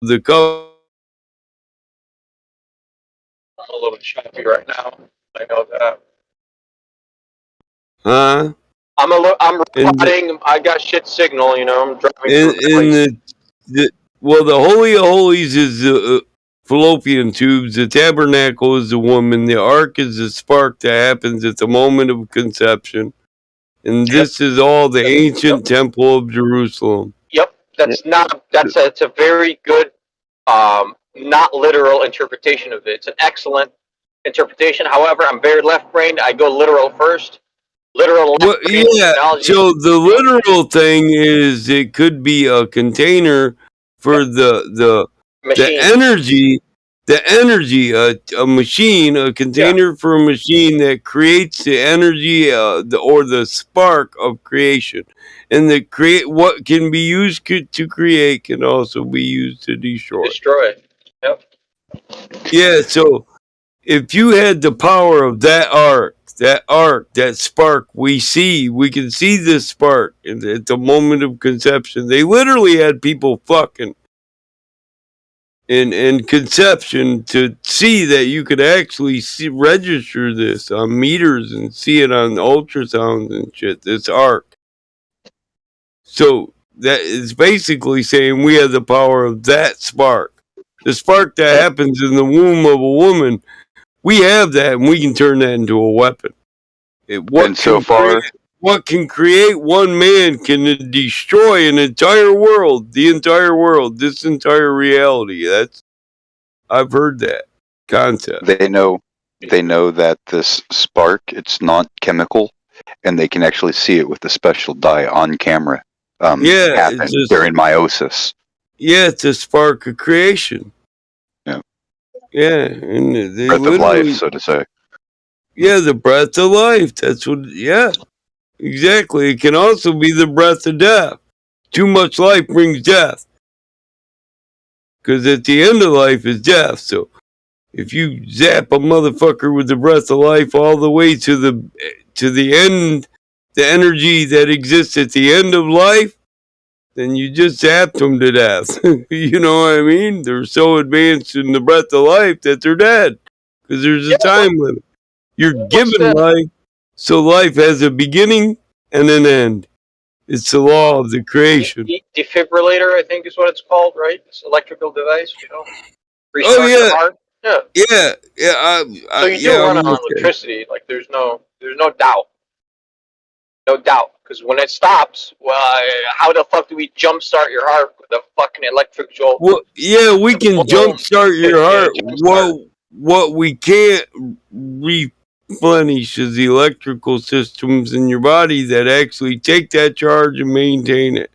the covenant. I'm a little choppy right now. I know that. Huh? I'm riding. I got shit signal. I'm driving. The Holy of Holies is the fallopian tubes. The tabernacle is the woman. The ark is the spark that happens at the moment of conception. And this is all the ancient temple of Jerusalem. Yep, it's a very good, not literal interpretation of it. It's an excellent interpretation. However, I'm very left-brained. I go literal first. Literal. Well, yeah. So the literal thing is it could be a container for the energy. The energy, a machine, a container for a machine that creates the energy or the spark of creation. And what can be used to create can also be used to destroy. Yep. Yeah, so if you had the power of that arc, that spark we can see this spark at the moment of conception. They literally had people fucking in conception to see that you could actually register this on meters and see it on ultrasounds and shit, this arc. So that is basically saying we have the power of that spark. The spark that happens in the womb of a woman, we have that, and we can turn that into a weapon. What can create one man can destroy an entire world, the entire world, this entire reality. I've heard that concept. They know that this spark, it's not chemical, and they can actually see it with a special dye on camera. Happen during meiosis. Yeah, it's a spark of creation. Yeah. Yeah, and they Breath of life, so to say. Yeah, the breath of life. That's what. Yeah, exactly. It can also be the breath of death. Too much life brings death. Because at the end of life is death. So if you zap a motherfucker with the breath of life all the way to the end, the energy that exists at the end of life, then you just zapped them to death. You know what I mean? They're so advanced in the breath of life that they're dead. Because there's a time limit. You're given life, so life has a beginning and an end. It's the law of the creation. Defibrillator, I think, is what it's called, right? It's an electrical device, Restart Oh yeah, your heart. Yeah. Yeah. So you do run on electricity. Like there's no doubt. No doubt. Because when it stops, well, how the fuck do we jumpstart your heart with a fucking electric jolt? Well, yeah, we can jumpstart your heart. What we can't replenish is the electrical systems in your body that actually take that charge and maintain it.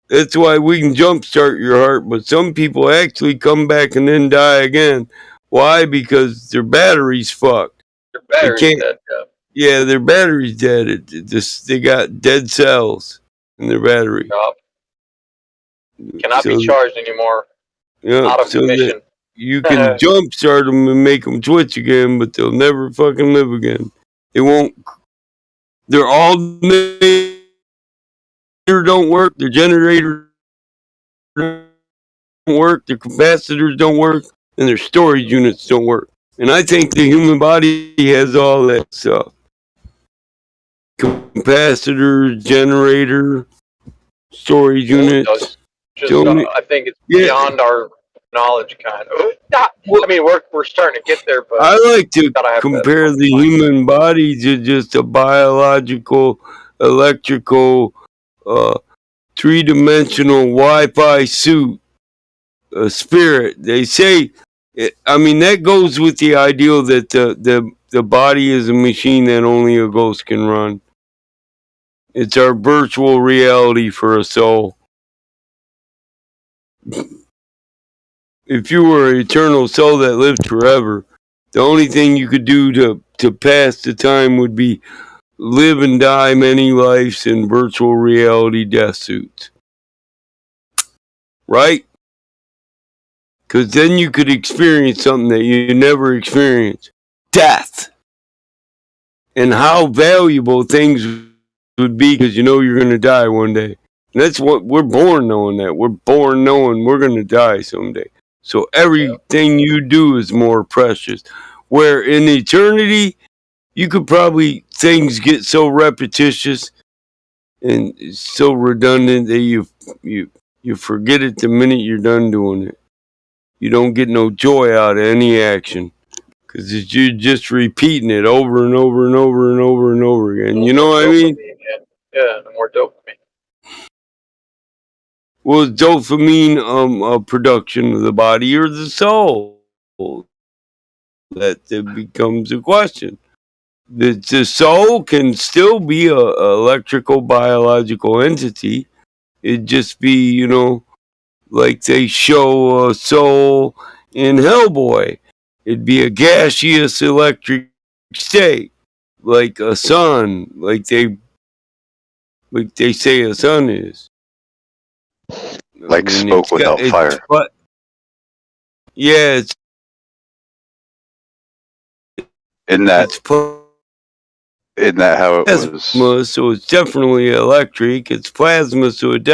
That's why we can jumpstart your heart, but some people actually come back and then die again. Why? Because their battery's fucked. Your battery's dead, yeah, their battery's dead. They got dead cells in their battery. Cannot be charged anymore. Yeah, out of commission. You can jumpstart them and make them twitch again, but they'll never fucking live again. They won't. Their alternator don't work. Their generator don't work. Their capacitors don't work, and their storage units don't work. And I think the human body has all that stuff. Capacitor, generator, storage units. I think it's beyond our knowledge, kind of. I mean, we're starting to get there, but I like to compare the human body to just a biological, electrical, three-dimensional Wi-Fi suit, a spirit. They say, I mean, that goes with the ideal that the body is a machine that only a ghost can run. It's our virtual reality for a soul. If you were an eternal soul that lived forever, the only thing you could do to pass the time would be live and die many lives in virtual reality death suits. Right? Because then you could experience something that you never experienced. Death. And how valuable things would be, because you know you're going to die one day. And that's what we're born knowing that. We're born knowing we're going to die someday. So everything you do is more precious. Where in eternity, you could probably, things get so repetitious and so redundant that you forget it the minute you're done doing it. You don't get no joy out of any action. Because you're just repeating it over and over and over and over and over again. You know what I mean? Yeah, the more dopamine. Well, dopamine a production of the body or the soul? That becomes a question. The soul can still be a electrical biological entity. It'd just be, you know, like they show a soul in Hellboy. It'd be a gaseous electric state, like a sun, like they say a sun is. Like smoke without fire. Yeah, it's Isn't that how it plasma, was? so it's definitely electric. It's plasma, so it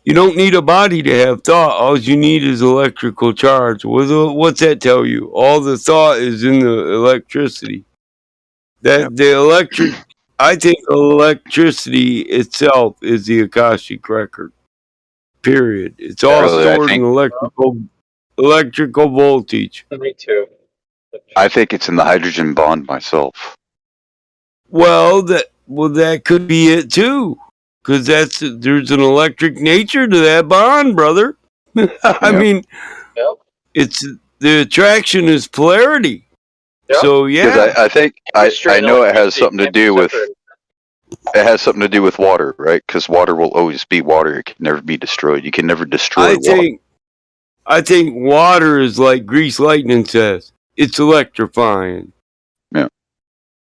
you don't need a body to have thought. All you need is electrical charge. What's that tell you? All the thought is in the electricity. I think electricity itself is the Akashic record. Period. It's all Really, stored in electrical voltage. Me too. I think it's in the hydrogen bond myself. Well, that could be it too, because there's an electric nature to that bond, brother. I mean, it's the attraction is polarity. So yeah, Because I think I know it has something to do with water, right? Because water will always be water; it can never be destroyed. You can never destroy water. I think water is like Grease Lightning says. It's electrifying. Yeah.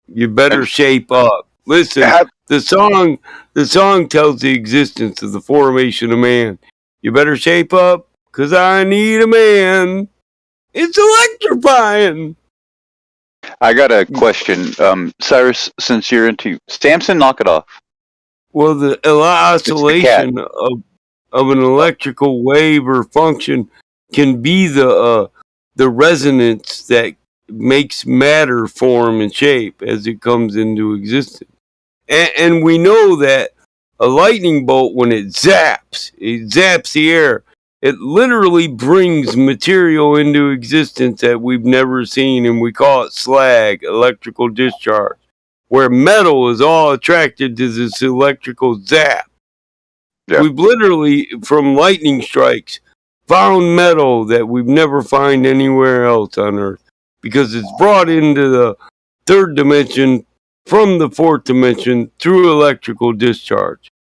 You better shape up. Listen, the song tells the existence of the formation of man. You better shape up, 'cause I need a man. It's electrifying. I got a question, Cyrus. Since you're into Samson, knock it off. Well, the oscillation of an electrical wave or function can be the resonance that makes matter form and shape as it comes into existence. And we know that a lightning bolt, when it zaps the air. It literally brings material into existence that we've never seen, and we call it slag, electrical discharge, where metal is all attracted to this electrical zap. Yeah. We've literally, from lightning strikes, found metal that we've never found anywhere else on Earth, because it's brought into the third dimension from the fourth dimension through electrical discharge.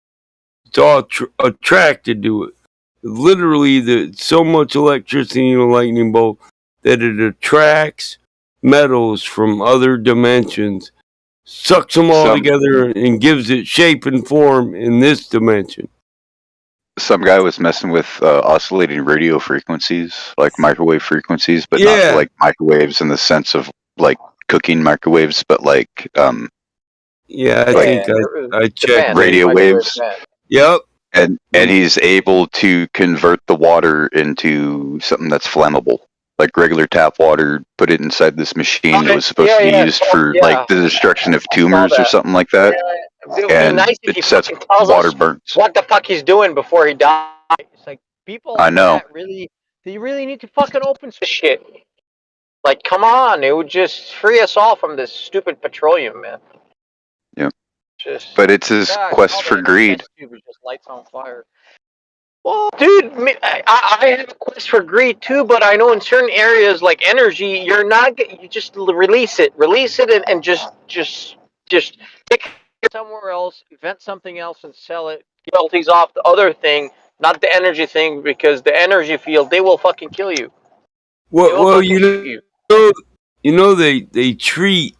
It's all attracted to it. Literally, so much electricity in a lightning bolt that it attracts metals from other dimensions, sucks them all together, and gives it shape and form in this dimension. Some guy was messing with oscillating radio frequencies, like microwave frequencies, but not like microwaves in the sense of like cooking microwaves, but like I think I checked radio waves. Yep. And he's able to convert the water into something that's flammable, like regular tap water. Put it inside this machine that was supposed to be used for like the destruction of tumors or something like that. It would be nice if he sets fucking tells water us burns. what the fuck he's doing before he dies. It's like people. I know. They really need to fucking open some shit. Like, come on, it would just free us all from this stupid petroleum, man. Yeah. But it's his quest for greed. Just lights on fire. Well, dude, I have a quest for greed too, but I know in certain areas like energy, you just release it and just take it somewhere else, invent something else, and sell it. Royalties off the other thing, not the energy thing, because the energy field they will fucking kill you. Well, you know they treat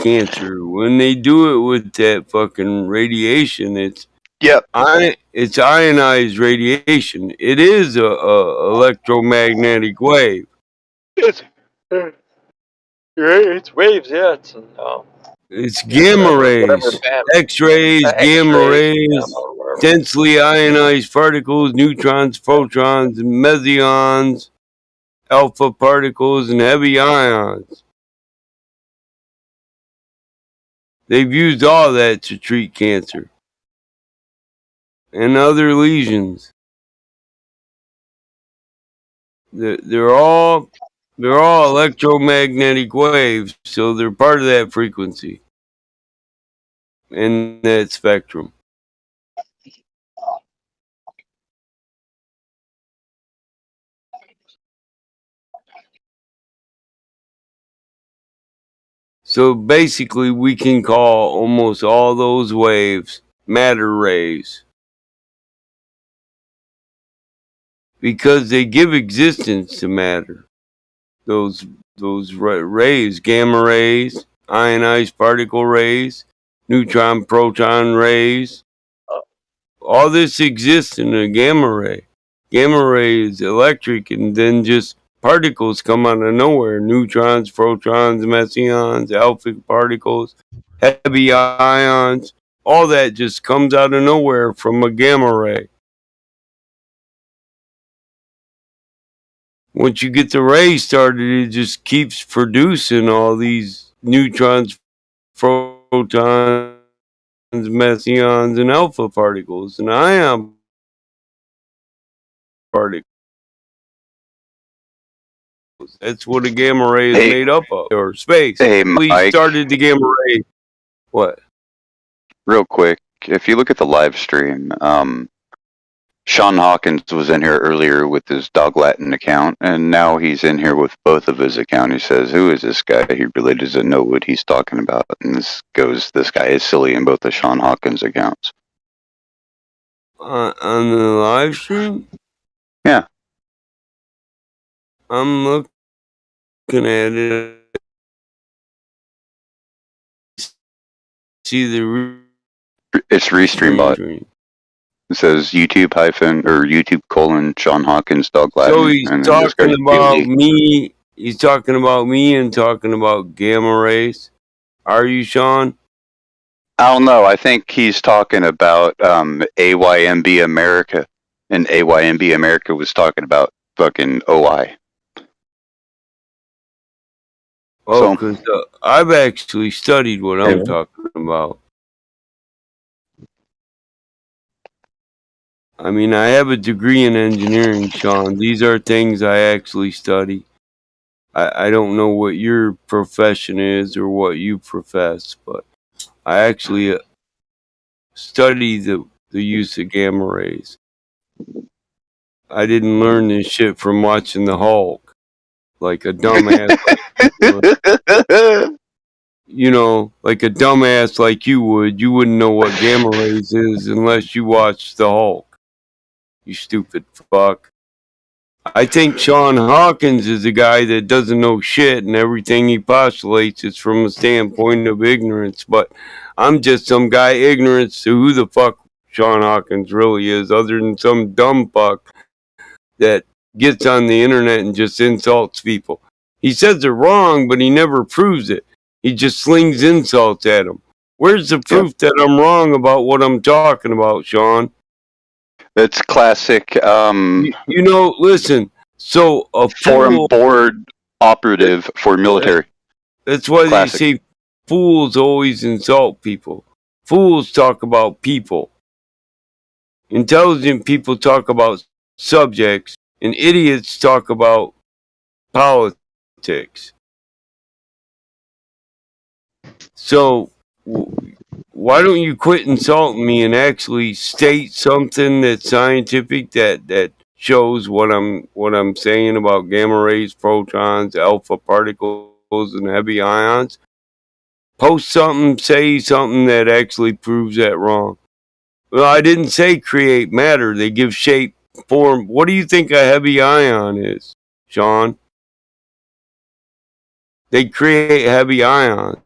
cancer when they do it with that fucking radiation. It's ionized radiation. It is a electromagnetic wave. It's waves, yeah. It's gamma rays, X-rays, gamma rays, densely ionized particles, neutrons, protons, mesons, alpha particles, and heavy ions. They've used all that to treat cancer and other lesions. They're all electromagnetic waves, so they're part of that frequency and that spectrum. So basically, we can call almost all those waves matter rays, because they give existence to matter. Those rays, gamma rays, ionized particle rays, neutron proton rays, all this exists in a gamma ray. Gamma ray is electric, and then just particles come out of nowhere. Neutrons, protons, mesons, alpha particles, heavy ions. All that just comes out of nowhere from a gamma ray. Once you get the ray started, it just keeps producing all these neutrons, protons, mesons, and alpha particles and ion particles. That's what a gamma ray is made up of, or space. Hey, We Mike. started the gamma ray. What? Real quick, if you look at the live stream, Sean Hawkins was in here earlier with his Dog Latin account, and now he's in here with both of his accounts. He says, "Who is this guy? He really doesn't know what he's talking about." And this guy is silly in both the Sean Hawkins accounts. On the live stream? Yeah. I'm looking at it. See the It's Restream bot. It says YouTube Sean Hawkins Dog Latin. So he's talking about me. He's talking about me and talking about gamma rays. Are you, Sean? I don't know. I think he's talking about AYMB America, and AYMB America was talking about fucking OI. Oh, because I've actually studied what I'm talking about. I mean, I have a degree in engineering, Sean. These are things I actually study. I don't know what your profession is or what you profess, but I actually study the use of gamma rays. I didn't learn this shit from watching the Hulk, like a dumbass. You know, like a dumbass like you would. You wouldn't know what gamma rays is unless you watched the Hulk. You stupid fuck. I think Sean Hawkins is a guy that doesn't know shit, and everything he postulates is from a standpoint of ignorance. But I'm just some guy ignorant to who the fuck Sean Hawkins really is, other than some dumb fuck that gets on the internet and just insults people. He says they're wrong, but he never proves it. He just slings insults at them. Where's the proof that I'm wrong about what I'm talking about, Sean? That's classic. You know, listen. So a forum board operative for military. That's why Classic. they say fools always insult people. Fools talk about people. Intelligent people talk about subjects, and idiots talk about politics. So why don't you quit insulting me and actually state something that's scientific that shows what I'm saying about gamma rays, protons, alpha particles, and heavy ions? Post something, say something that actually proves that wrong. Well, I didn't say create matter. They give shape, form. What do you think a heavy ion is, Sean? They create heavy ions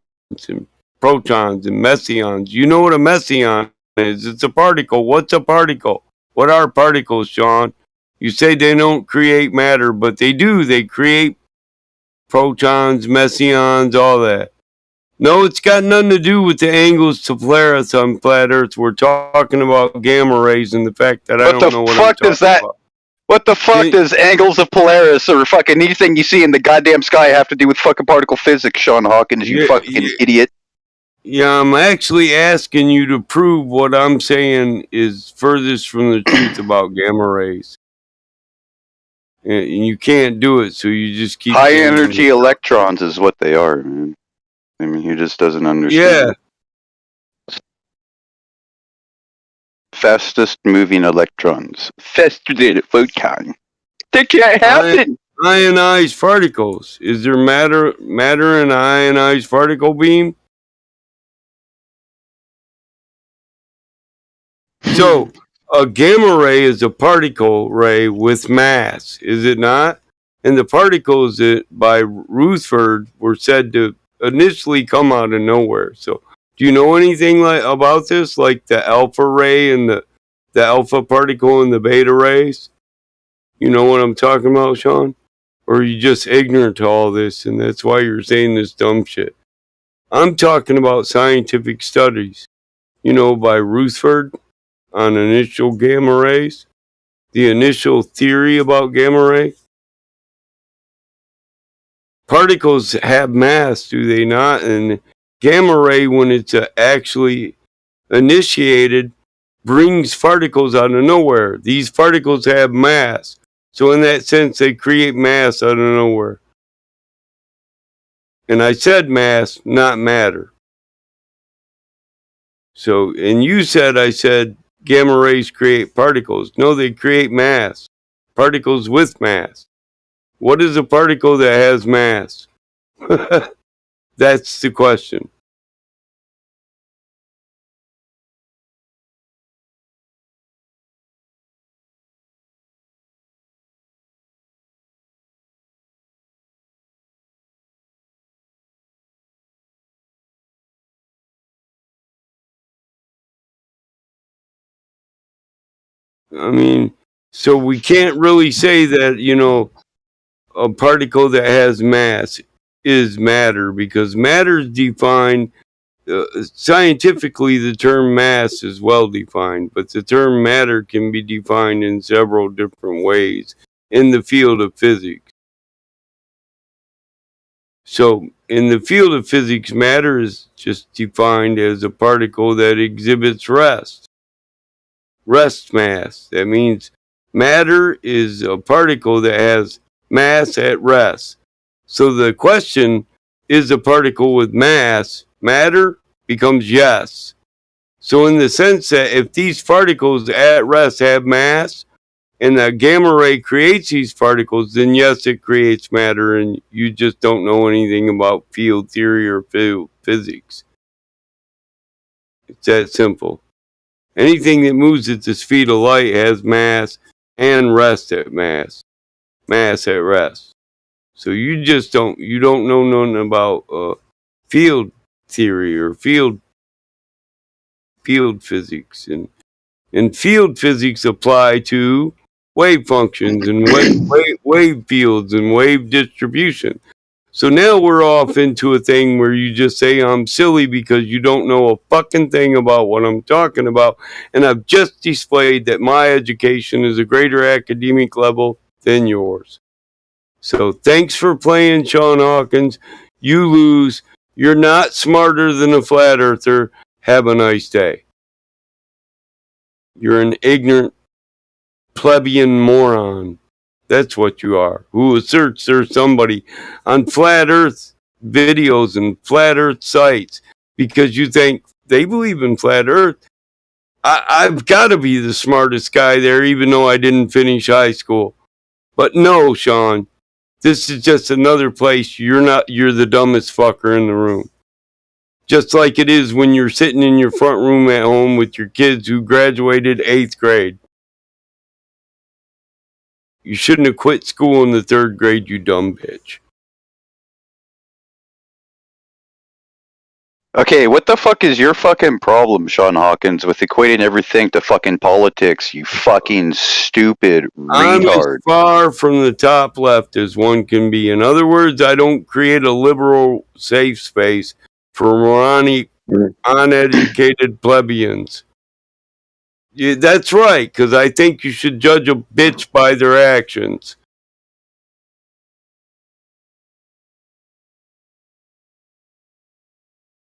and protons and mesons. You know what a meson is? It's a particle. What's a particle? What are particles, Sean? You say they don't create matter, but they do. They create protons, mesons, all that. No, it's got nothing to do with the angles to Polaris on flat Earth. We're talking about gamma rays and the fact that I don't know what I'm talking about. What the fuck does angles of Polaris or fucking anything you see in the goddamn sky have to do with fucking particle physics, Sean Hawkins, you fucking idiot? Yeah, I'm actually asking you to prove what I'm saying is furthest from the truth about gamma rays. And you can't do it, so you just keep high energy electrons is what they are, man. I mean, he just doesn't understand. Yeah. Fastest moving electrons. Faster than a photon. That can't happen! Ionized particles. Is there matter in an ionized particle beam? So, a gamma ray is a particle ray with mass, is it not? And the particles that by Rutherford were said to initially come out of nowhere. So, do you know anything about this, like the alpha ray and the alpha particle and the beta rays? You know what I'm talking about, Sean? Or are you just ignorant to all this, and that's why you're saying this dumb shit? I'm talking about scientific studies, you know, by Rutherford on initial gamma rays, the initial theory about gamma ray. Particles have mass, do they not? And gamma ray, when it's actually initiated brings particles out of nowhere. These particles have mass. So in that sense, they create mass out of nowhere. And I said mass, not matter. So, and you said, I said, gamma rays create particles. No, they create mass. Particles with mass. What is a particle that has mass? That's the question. I mean, so we can't really say that, you know, a particle that has mass is matter, because matter is defined scientifically. The term mass is well defined, but the term matter can be defined in several different ways in the field of physics. So in the field of physics, matter is just defined as a particle that exhibits rest mass. That means matter is a particle that has mass at rest. So the question is, a particle with mass matter becomes yes. So in the sense that if these particles at rest have mass and the gamma ray creates these particles, then yes, it creates matter, and you just don't know anything about field theory or field physics. It's that simple. Anything that moves at the speed of light has mass and rest at mass at rest. So you don't know nothing about field theory or field physics, and field physics apply to wave functions and wave fields and wave distribution. So now we're off into a thing where you just say I'm silly because you don't know a fucking thing about what I'm talking about, and I've just displayed that my education is a greater academic level than yours. So thanks for playing, Sean Hawkins. You lose. You're not smarter than a flat earther. Have a nice day. You're an ignorant plebeian moron. That's what you are, who asserts there's somebody on flat earth videos and flat earth sites because you think they believe in flat earth. I've got to be the smartest guy there, even though I didn't finish high school. But no, Sean, this is just another place you're the dumbest fucker in the room. Just like it is when you're sitting in your front room at home with your kids who graduated 8th grade. You shouldn't have quit school in the 3rd grade, you dumb bitch. Okay, what the fuck is your fucking problem, Sean Hawkins, with equating everything to fucking politics, you fucking stupid I'm as retard? far from the top left as one can be. In other words, I don't create a liberal safe space for moronic, uneducated plebeians. Yeah, that's right, because I think you should judge a bitch by their actions.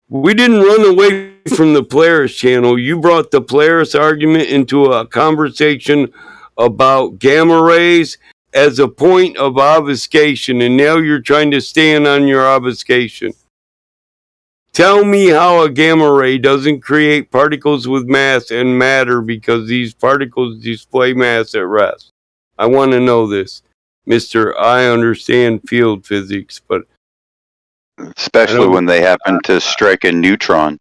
We didn't run away from the Polaris channel. You brought the Polaris argument into a conversation about gamma rays as a point of obfuscation, and now you're trying to stand on your obfuscation. Tell me how a gamma ray doesn't create particles with mass and matter because these particles display mass at rest. I want to know this, Mr. I understand field physics, but especially when they happen to strike a neutron.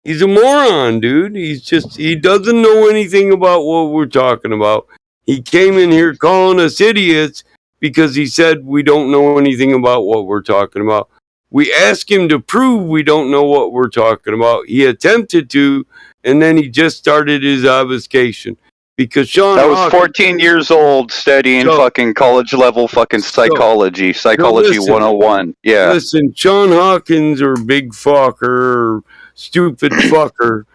He's a moron, dude. He doesn't know anything about what we're talking about. He came in here calling us idiots because he said we don't know anything about what we're talking about. We asked him to prove we don't know what we're talking about. He attempted to, and then he just started his obfuscation. Because Sean I was 14 years old studying fucking college level fucking psychology 101. Yeah. Listen, Sean Hawkins or Big Fucker or Stupid Fucker,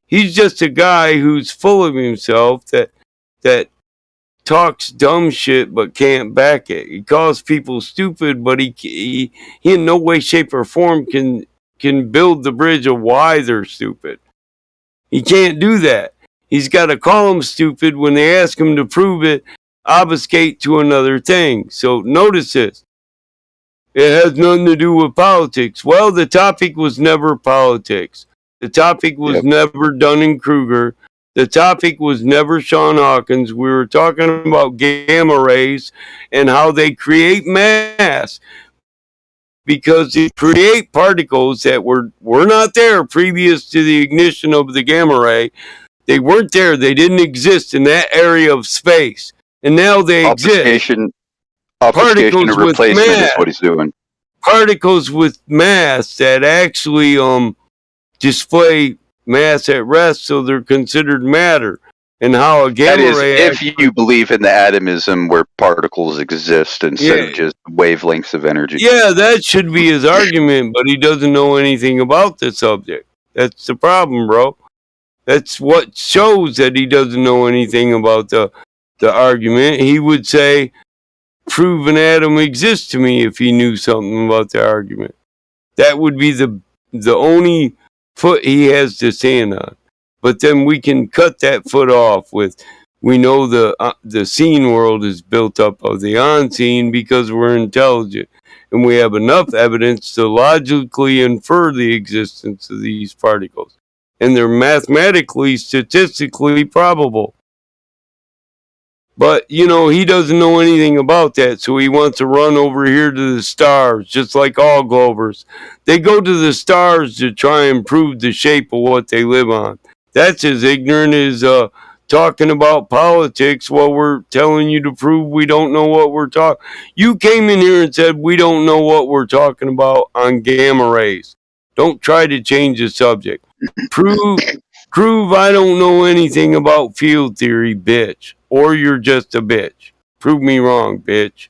he's just a guy who's full of himself that talks dumb shit but can't back it. He calls people stupid, but he in no way, shape, or form can build the bridge of why they're stupid. He can't do that. He's got to call them stupid when they ask him to prove it, obfuscate to another thing. So notice this. It has nothing to do with politics. Well, the topic was never politics. The topic was never Dunning-Kruger. The topic was never Sean Hawkins. We were talking about gamma rays and how they create mass because they create particles that were not there previous to the ignition of the gamma ray. They weren't there. They didn't exist in that area of space. And now they exist. Obfuscation and replacement is what he's doing. Particles with mass that actually display mass at rest, so they're considered matter. And how a gamma ray... That is, if you believe in the atomism where particles exist instead of just wavelengths of energy. Yeah, that should be his argument, but he doesn't know anything about the subject. That's the problem, bro. That's what shows that he doesn't know anything about the argument. He would say, prove an atom exists to me if he knew something about the argument. That would be the only foot he has to stand on. But then we can cut that foot off with, we know the seen world is built up of the unseen because we're intelligent. And we have enough evidence to logically infer the existence of these particles. And they're mathematically, statistically probable. But, you know, he doesn't know anything about that, so he wants to run over here to the stars, just like all Glovers. They go to the stars to try and prove the shape of what they live on. That's as ignorant as talking about politics while we're telling you to prove we don't know what we're talking. You came in here and said we don't know what we're talking about on gamma rays. Don't try to change the subject. Prove I don't know anything about field theory, bitch. Or you're just a bitch. Prove me wrong, bitch.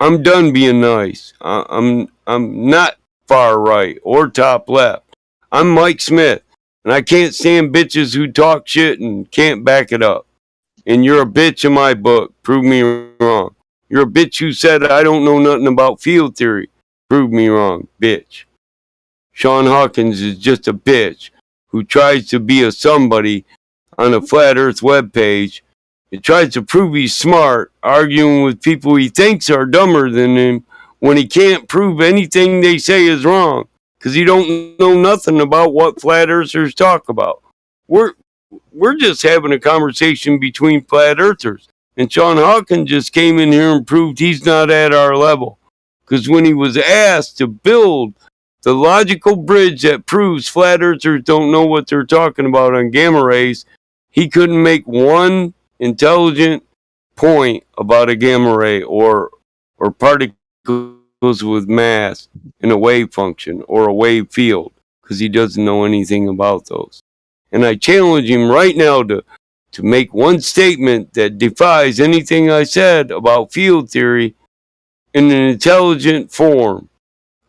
I'm done being nice. I'm not far right or top left. I'm Mike Smith, and I can't stand bitches who talk shit and can't back it up. And you're a bitch in my book. Prove me wrong. You're a bitch who said I don't know nothing about field theory. Prove me wrong, bitch. Sean Hawkins is just a bitch who tries to be a somebody on a Flat Earth webpage and tries to prove he's smart, arguing with people he thinks are dumber than him when he can't prove anything they say is wrong because he don't know nothing about what Flat Earthers talk about. We're just having a conversation between Flat Earthers, and Sean Hawkins just came in here and proved he's not at our level because when he was asked to build the logical bridge that proves Flat Earthers don't know what they're talking about on gamma rays, he couldn't make one intelligent point about a gamma ray or particles with mass in a wave function or a wave field because he doesn't know anything about those. And I challenge him right now to make one statement that defies anything I said about field theory in an intelligent form.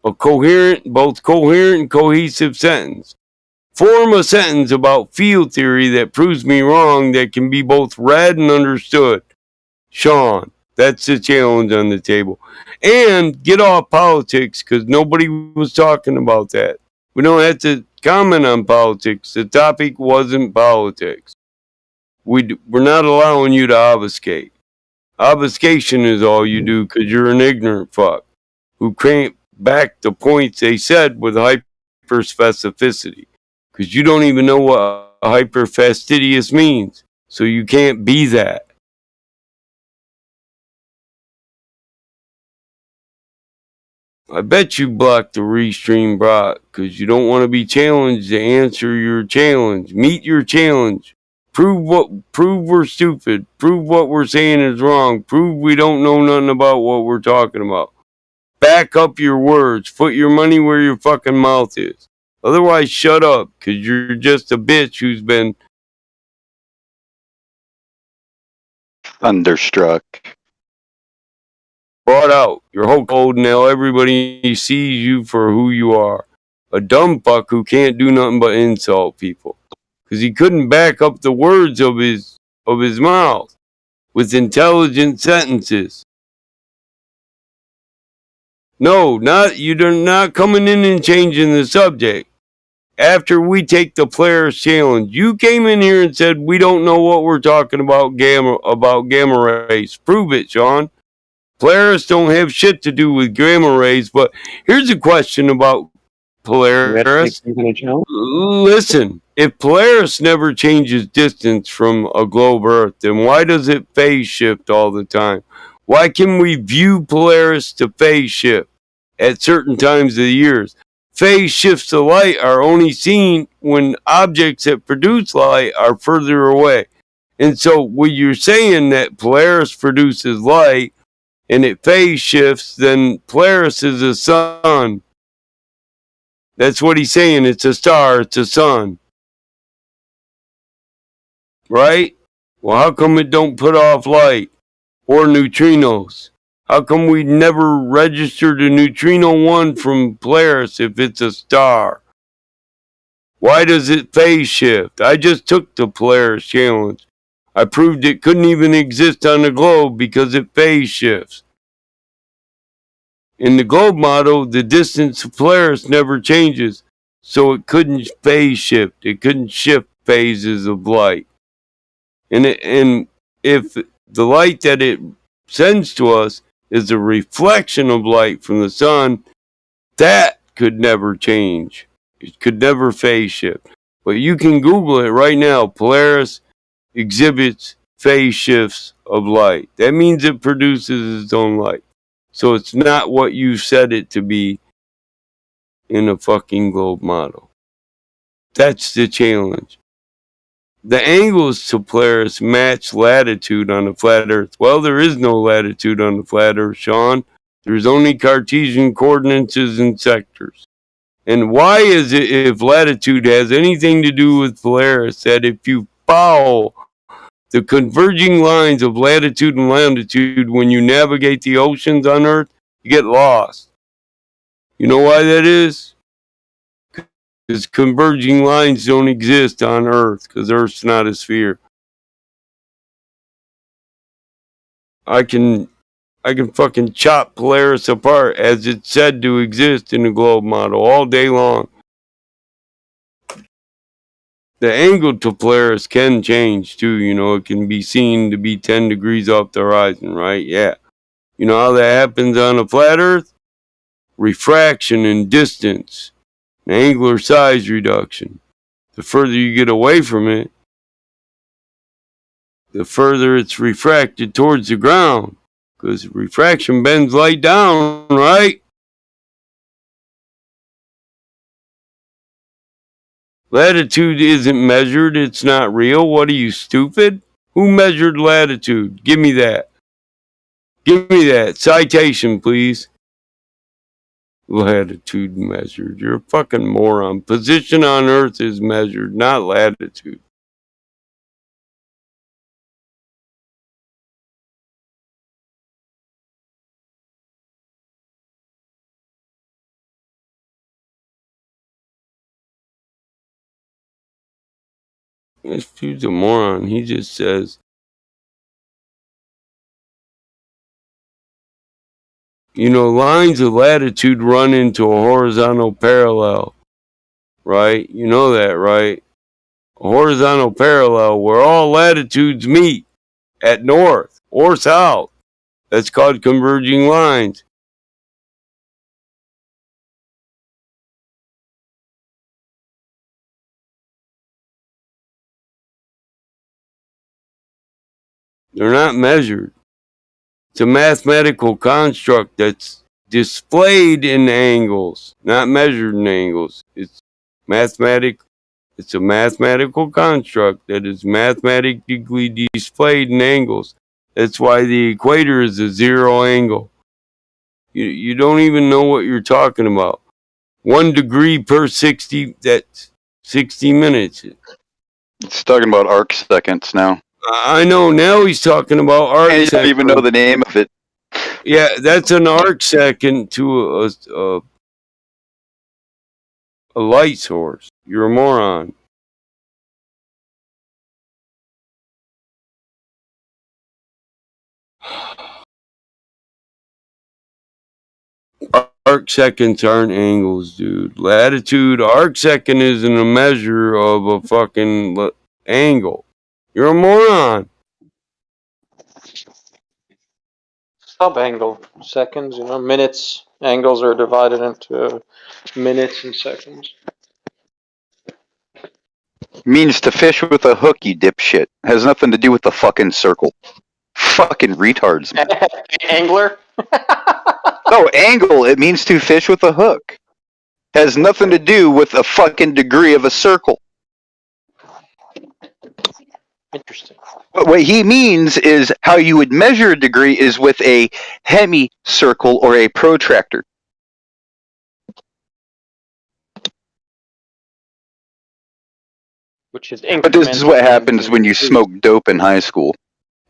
Both coherent and cohesive sentence. Form a sentence about field theory that proves me wrong that can be both read and understood. Sean, that's the challenge on the table. And get off politics because nobody was talking about that. We don't have to comment on politics. The topic wasn't politics. We're not allowing you to obfuscate. Obfuscation is all you do because you're an ignorant fuck who can't back the points they said with hyperspecificity because you don't even know what hyperfastidious means, so you can't be that. I bet you blocked the restream bot because you don't want to be challenged to answer your challenge. Meet your challenge. Prove we're stupid. Prove what we're saying is wrong. Prove we don't know nothing about what we're talking about. Back up your words. Put your money where your fucking mouth is. Otherwise, shut up, because you're just a bitch who's been thunderstruck. Brought out. You're whole cold now. Everybody sees you for who you are. A dumb fuck who can't do nothing but insult people. Because he couldn't back up the words of his mouth with intelligent sentences. No, you're not coming in and changing the subject. after we take the Polaris challenge. You came in here and said we don't know what we're talking about gamma rays. Prove it, Sean. Polaris don't have shit to do with gamma rays. But here's a question about Polaris. Listen, if Polaris never changes distance from a globe Earth, then why does it phase shift all the time? Why can we view Polaris to phase shift at certain times of the years? Phase shifts of light are only seen when objects that produce light are further away. And so when you're saying that Polaris produces light and it phase shifts, then Polaris is a sun. That's what he's saying. It's a star. It's a sun. Right? Well, how come it don't put off light or neutrinos? How come we never registered a neutrino 1 from Polaris if it's a star? Why does it phase shift? I just took the Polaris challenge. I proved it couldn't even exist on the globe because it phase shifts. In the globe model, the distance of Polaris never changes, so it couldn't phase shift. It couldn't shift phases of light. And if the light that it sends to us is a reflection of light from the sun, that could never change. It could never phase shift. But you can Google it right now. Polaris exhibits phase shifts of light. That means it produces its own light. So it's not what you said it to be in a fucking globe model. That's the challenge. The angles to Polaris match latitude on the flat Earth. Well, there is no latitude on the flat Earth, Sean. There's only Cartesian coordinates and sectors. And why is it, if latitude has anything to do with Polaris, that if you follow the converging lines of latitude and longitude when you navigate the oceans on Earth, you get lost? You know why that is? Because converging lines don't exist on Earth, because Earth's not a sphere. I can fucking chop Polaris apart as it's said to exist in the globe model all day long. The angle to Polaris can change too, you know, it can be seen to be 10 degrees off the horizon, right? Yeah. You know how that happens on a flat Earth? Refraction and distance, and angular size reduction. The further you get away from it, the further it's refracted towards the ground. Because refraction bends light down, right? Latitude isn't measured, it's not real. What are you, stupid? Who measured latitude? Give me that. Give me that. Citation, please. Latitude measured. You're a fucking moron. Position on Earth is measured, not latitude. This dude's a moron. He just says, you know, lines of latitude run into a horizontal parallel, right? You know that, right? A horizontal parallel where all latitudes meet at north or south. That's called converging lines. They're not measured. It's a mathematical construct that's displayed in angles, not measured in angles. It's a mathematical construct that is mathematically displayed in angles. That's why the equator is a zero angle. You don't even know what you're talking about. 1 degree per 60, that's 60 minutes. It's talking about arc seconds now. I know, now he's talking about arc seconds. I don't even know the name of it. Yeah, that's an arc second to a light source. You're a moron. arc seconds aren't angles, dude. Latitude, arc second isn't a measure of a fucking angle. You're a moron. Sub-angle. Seconds, minutes. Angles are divided into minutes and seconds. Means to fish with a hook, you dipshit. Has nothing to do with the fucking circle. Fucking retards, man. Angler? No, angle, it means to fish with a hook. Has nothing to do with a fucking degree of a circle. Interesting. But what he means is how you would measure a degree is with a hemicircle or a protractor. Which is But this is what happens when you smoke dope in high school.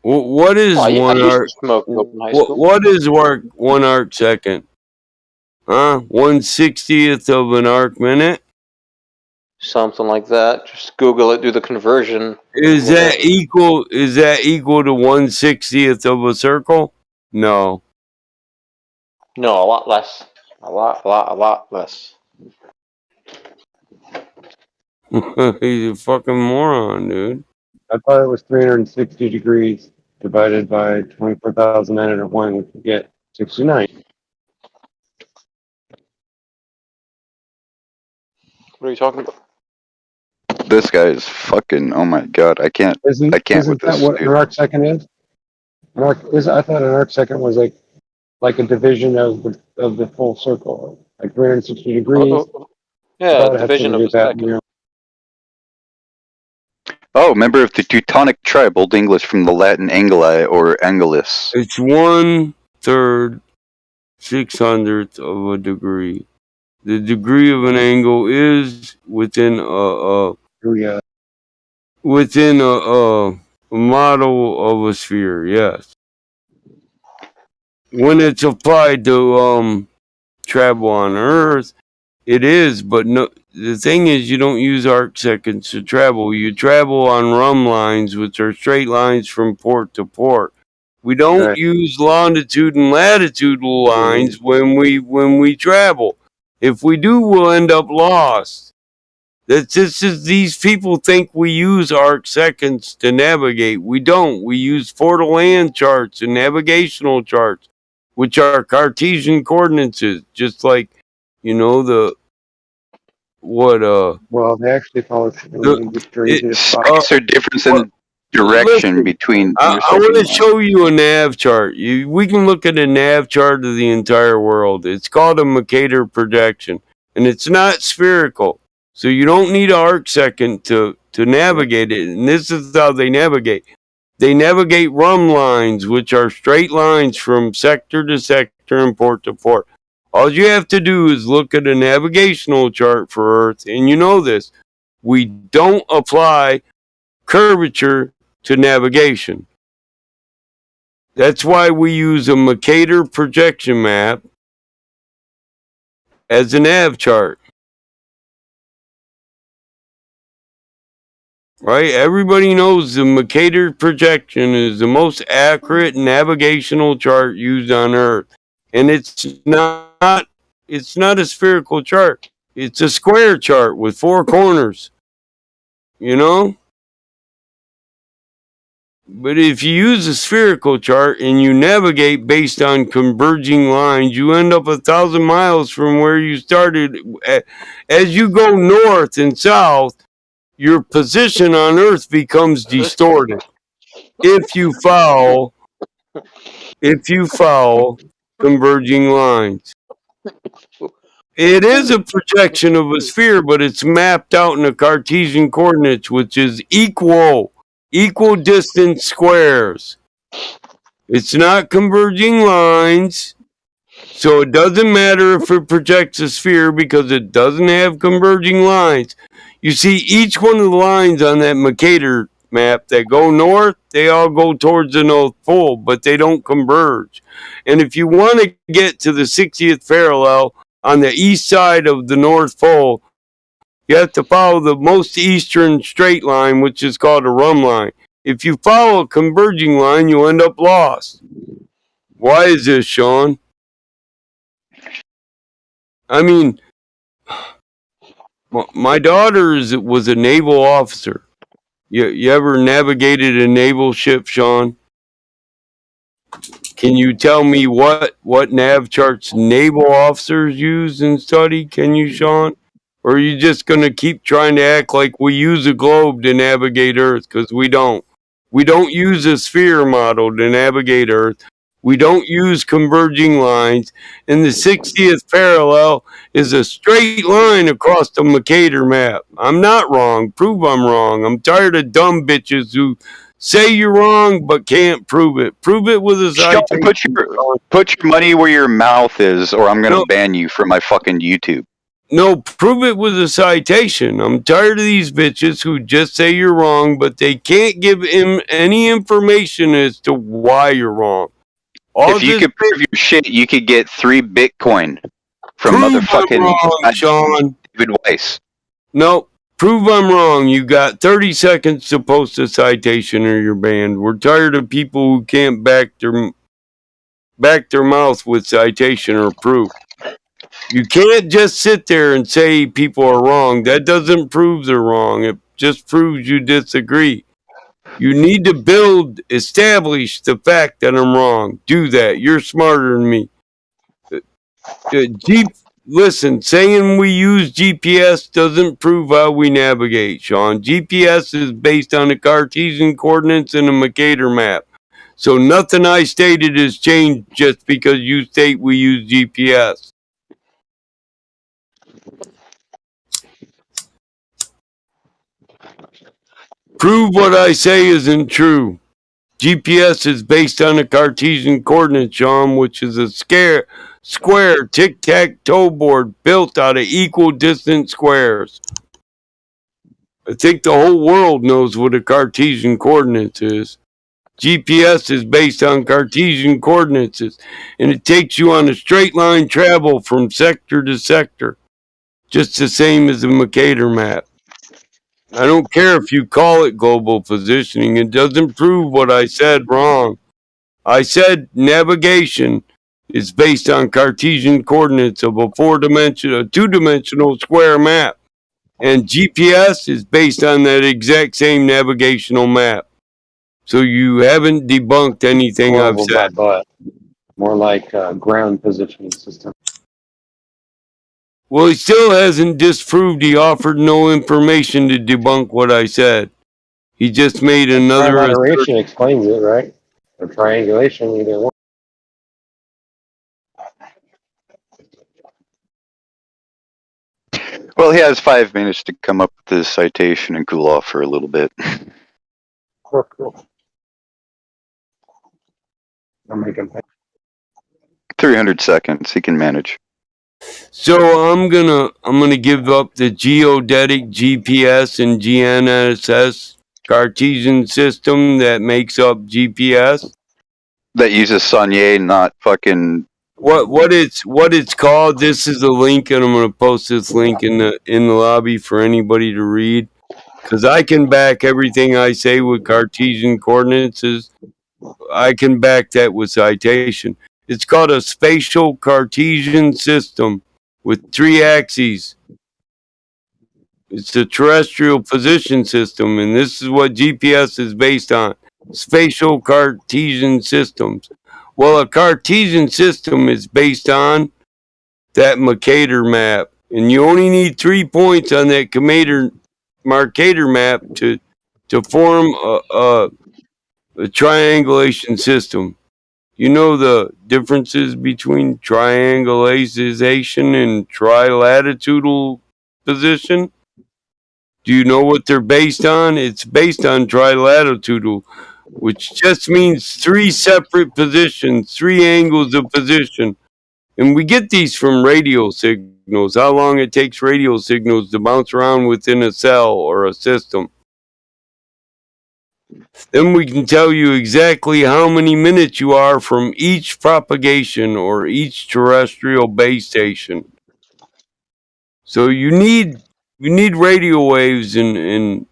What is one arc? What is one arc second? Huh? 1/60th of an arc minute? Something like that. Just Google it, do the conversion. Is that equal to 1/60th of a circle? No. No, a lot less. A lot less. He's a fucking moron, dude. I thought it was 360 degrees divided by 24,901, which would get 69. What are you talking about? This guy is fucking. Oh my god, I can't with Isn't this. that what an arc second is? I thought an arc second was like a division of the full circle, like 360 degrees. Yeah, division of a second. Oh, member of the Teutonic tribe, Old English from the Latin anguli or angulis. It's 1/3 600th of a degree. The degree of an angle is within a model of a sphere. Yes. When it's applied to travel on Earth, it is. But no, the thing is, you don't use arc seconds to travel. You travel on rhumb lines, which are straight lines from port to port. We don't use longitude and latitudinal lines when we travel. If we do, we'll end up lost. These people think we use arc seconds to navigate. We don't. We use for land charts and navigational charts, which are Cartesian coordinates, just like, well, they actually follow Space or difference in direction between. I want to show you a nav chart. We can look at a nav chart of the entire world. It's called a Mercator projection, and it's not spherical, so you don't need an arc second to navigate it. And this is how they navigate. They navigate rhumb lines, which are straight lines from sector to sector and port to port. All you have to do is look at a navigational chart for Earth, and you know this. We don't apply curvature to navigation. That's why we use a Mercator projection map as a nav chart. Right? Everybody knows the Mercator projection is the most accurate navigational chart used on Earth. And it's not a spherical chart. It's a square chart with 4 corners. You know? But if you use a spherical chart and you navigate based on converging lines, you end up 1,000 miles from where you started. As you go north and south, your position on Earth becomes distorted. If you follow converging lines. It is a projection of a sphere, but it's mapped out in the Cartesian coordinates, which is equal distance squares. It's not converging lines, so it doesn't matter if it projects a sphere because it doesn't have converging lines. You see, each one of the lines on that Mercator map that go north, they all go towards the North Pole, but they don't converge. And if you want to get to the 60th parallel on the east side of the North Pole, you have to follow the most eastern straight line, which is called a rhumb line. If you follow a converging line, you'll end up lost. Why is this, Sean? I mean, my daughter was a naval officer. You ever navigated a naval ship, Sean? Can you tell me what nav charts naval officers use and study? Can you, Sean? Or are you just going to keep trying to act like we use a globe to navigate Earth? Because we don't. We don't use a sphere model to navigate Earth. We don't use converging lines. And the 60th parallel is a straight line across the Mercator map. I'm not wrong. Prove I'm wrong. I'm tired of dumb bitches who say you're wrong but can't prove it. Prove it with a citation. Put your money where your mouth is, or I'm going to ban you from my fucking YouTube. No, prove it with a citation. I'm tired of these bitches who just say you're wrong, but they can't give him any information as to why you're wrong. If you could prove your shit, you could get 3 Bitcoin from motherfucking Sean. David Weiss. No, prove I'm wrong. You got 30 seconds to post a citation or you're banned. We're tired of people who can't back their mouth with citation or proof. You can't just sit there and say people are wrong. That doesn't prove they're wrong. It just proves you disagree. You need to establish the fact that I'm wrong. Do that. You're smarter than me. Listen, saying we use GPS doesn't prove how we navigate, Sean. GPS is based on the Cartesian coordinates and a Mercator map. So nothing I stated has changed just because you state we use GPS. Prove what I say isn't true. GPS is based on a Cartesian coordinate, Sean, which is a square tic-tac-toe board built out of equal distant squares. I think the whole world knows what a Cartesian coordinate is. GPS is based on Cartesian coordinates, and it takes you on a straight line travel from sector to sector, just the same as a Mercator map. I don't care if you call it global positioning. It doesn't prove what I said wrong. I said navigation is based on Cartesian coordinates of a two-dimensional square map. And GPS is based on that exact same navigational map. So you haven't debunked anything I've said. More like ground positioning system. Well, he still hasn't disproved. He offered no information to debunk what I said. He just made another Trilateration explains it, right? Or triangulation, either one. Well, he has 5 minutes to come up with his citation and cool off for a little bit. Cool. I'll make him pay. 300 seconds, he can manage. So I'm gonna give up the geodetic GPS and GNSS Cartesian system that makes up GPS. That uses Saunier, not fucking. What it's called. This is a link, and I'm gonna post this link in the lobby for anybody to read, because I can back everything I say with Cartesian coordinates. I can back that with citation. It's called a spatial Cartesian system with 3 axes. It's a terrestrial position system, and this is what GPS is based on. Spatial Cartesian systems. Well, a Cartesian system is based on that Mercator map, and you only need 3 points on that Mercator map to form a triangulation system. You know the differences between triangulation and trilatitudinal position? Do you know what they're based on? It's based on trilatitudinal, which just means 3 separate positions, 3 angles of position. And we get these from radio signals, how long it takes radio signals to bounce around within a cell or a system. Then we can tell you exactly how many minutes you are from each propagation or each terrestrial base station. So you need radio waves and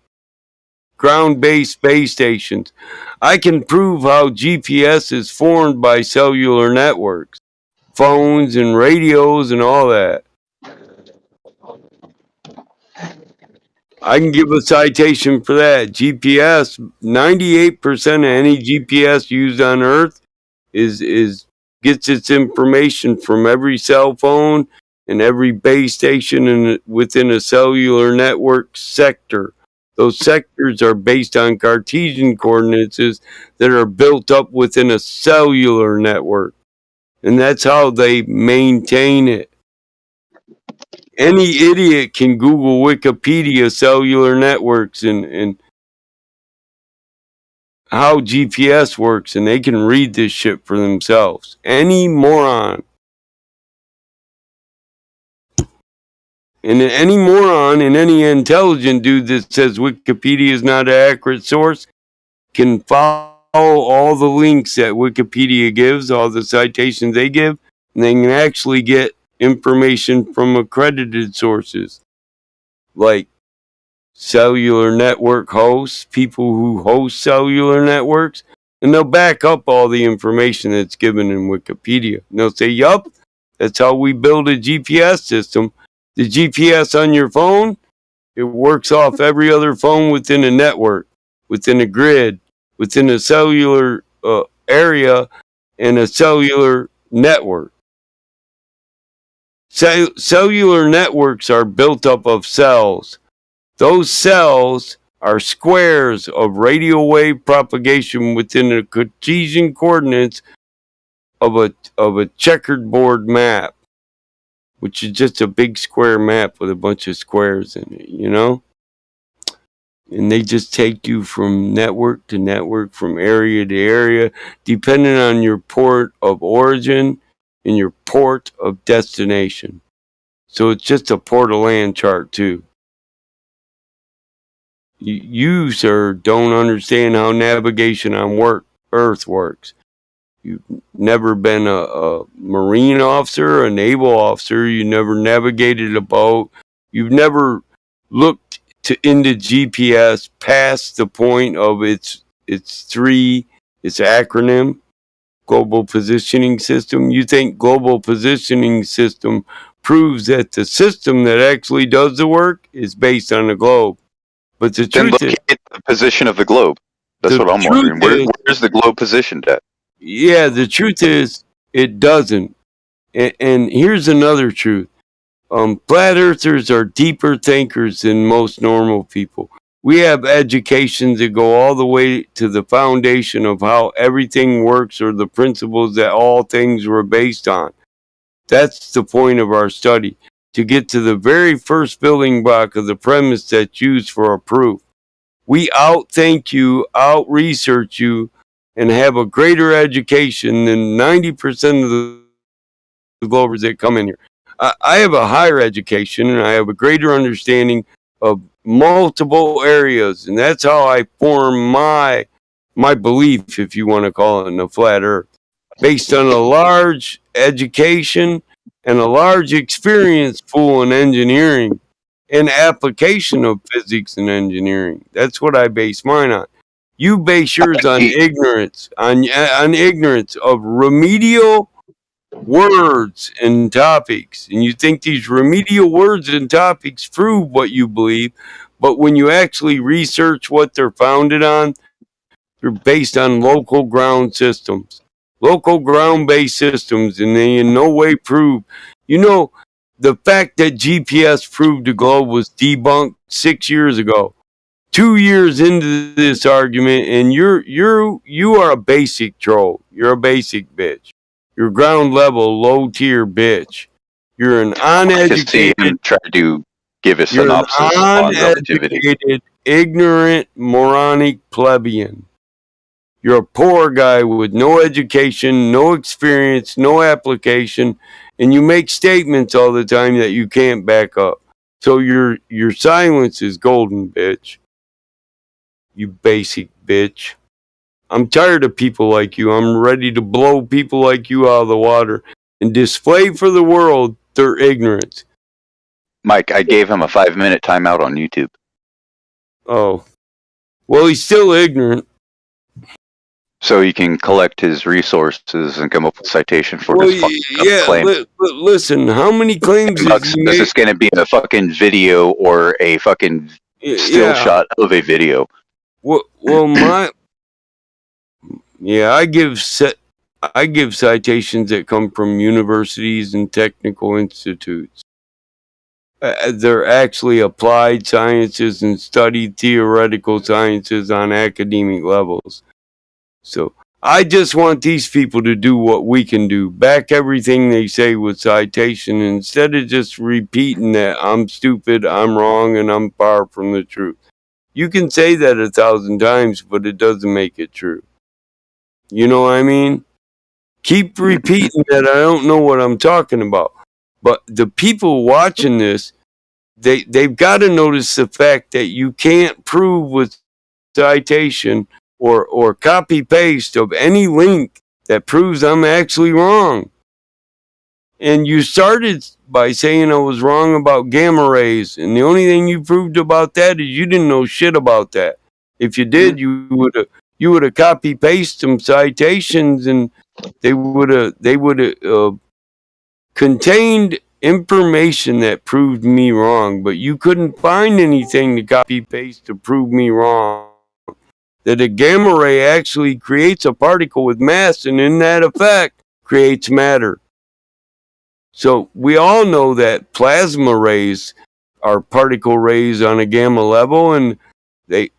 ground-based base stations. I can prove how GPS is formed by cellular networks, phones and radios and all that. I can give a citation for that. GPS, 98% of any GPS used on Earth is gets its information from every cell phone and every base station within a cellular network sector. Those sectors are based on Cartesian coordinates that are built up within a cellular network. And that's how they maintain it. Any idiot can Google Wikipedia cellular networks and how GPS works, and they can read this shit for themselves. Any moron. And any moron and any intelligent dude that says Wikipedia is not an accurate source can follow all the links that Wikipedia gives, all the citations they give, and they can actually get information from accredited sources like cellular network hosts, people who host cellular networks, and they'll back up all the information that's given in Wikipedia. And they'll say, yup, that's how we build a GPS system. The GPS on your phone, it works off every other phone within a network, within a grid, within a cellular area, and a cellular network. Cellular networks are built up of cells. Those cells are squares of radio wave propagation within the Cartesian coordinates of a checkered board map, which is just a big square map with a bunch of squares in it, you know? And they just take you from network to network, from area to area, depending on your port of origin and your port of destination. So it's just a port of land chart, too. You, sir, don't understand how navigation on Earth works. You've never been a Marine officer, a naval officer. You never navigated a boat. You've never looked into GPS past the point of its acronym, Global Positioning System. You think Global Positioning System proves that the system that actually does the work is based on the globe. But the then truth is, locate the position of the globe. That's what I'm wondering. Where's the globe positioned at? Yeah, the truth is, it doesn't. And here's another truth. Flat earthers are deeper thinkers than most normal people. We have educations that go all the way to the foundation of how everything works, or the principles that all things were based on. That's the point of our study, to get to the very first building block of the premise that's used for a proof. We outthink you, out-research you, and have a greater education than 90% of the Globers that come in here. I have a higher education, and I have a greater understanding of multiple areas, and that's how I form my belief, if you want to call it, in the flat earth, based on a large education and a large experience pool in engineering and application of physics and engineering. That's what I base mine on. You base yours on ignorance, on ignorance of remedial words and topics, and you think these remedial words and topics prove what you believe, but when you actually research what they're founded on, they're based on local ground systems, local ground-based systems, and they in no way prove. You know, the fact that GPS proved the globe was debunked 6 years ago. 2 years into this argument, and you are a basic troll. You're a basic bitch. You're ground level, low tier bitch. You're an uneducated. Try to give a synopsis on relativity. Ignorant, moronic plebeian. You're a poor guy with no education, no experience, no application, and you make statements all the time that you can't back up. So your silence is golden, bitch. You basic bitch. I'm tired of people like you. I'm ready to blow people like you out of the water and display for the world their ignorance. Mike, I gave him a 5-minute timeout on YouTube. Oh. Well, he's still ignorant. So he can collect his resources and come up with citation for his claim. Listen, how many claims is this going to be a fucking video or a fucking Still shot of a video. Well, I give citations that come from universities and technical institutes. They're actually applied sciences and studied theoretical sciences on academic levels. So I just want these people to do what we can do. Back everything they say with citation instead of just repeating that I'm stupid, I'm wrong, and I'm far from the truth. You can say that 1,000 times, but it doesn't make it true. You know what I mean? Keep repeating that I don't know what I'm talking about. But the people watching this, they've got to notice the fact that you can't prove with citation or copy paste of any link that proves I'm actually wrong. And you started by saying I was wrong about gamma rays, and the only thing you proved about that is you didn't know shit about that. If you did, you would have copy pasted some citations, and they would have contained information that proved me wrong. But you couldn't find anything to copy paste to prove me wrong. That a gamma ray actually creates a particle with mass, and in that effect creates matter. So we all know that plasma rays are particle rays on a gamma level, and they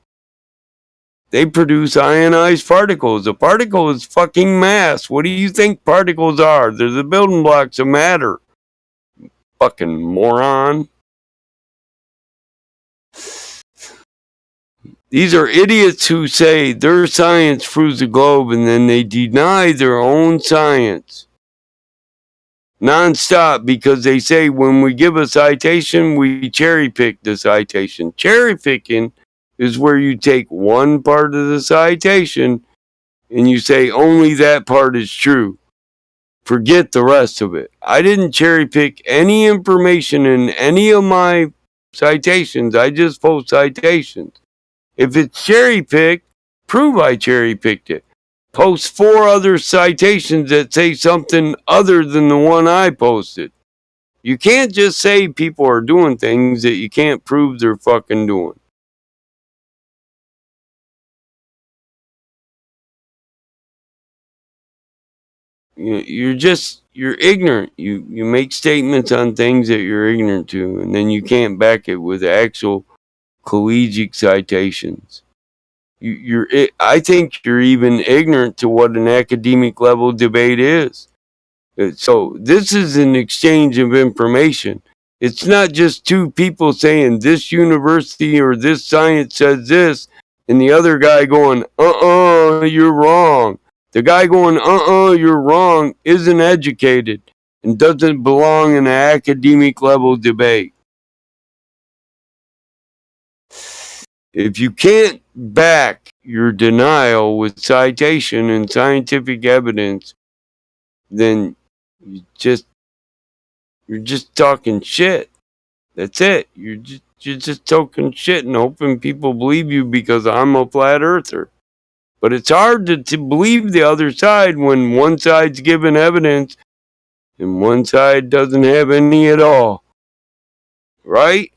produce ionized particles. A particle is fucking mass. What do you think particles are? They're the building blocks of matter. Fucking moron. These are idiots who say their science proves the globe, and then they deny their own science nonstop because they say when we give a citation, we cherry pick the citation. Cherry picking is where you take one part of the citation and you say only that part is true. Forget the rest of it. I didn't cherry pick any information in any of my citations. I just post citations. If it's cherry picked, prove I cherry picked it. Post 4 other citations that say something other than the one I posted. You can't just say people are doing things that you can't prove they're fucking doing. You're ignorant. You make statements on things that you're ignorant to, and then you can't back it with actual collegiate citations. I think you're even ignorant to what an academic level debate is. So this is an exchange of information. It's not just two people saying this university or this science says this, and the other guy going, you're wrong. The guy going, you're wrong, isn't educated and doesn't belong in an academic level debate. If you can't back your denial with citation and scientific evidence, then you're just talking shit. That's it. You're just talking shit and hoping people believe you because I'm a flat earther. But it's hard to believe the other side when one side's giving evidence and one side doesn't have any at all. Right?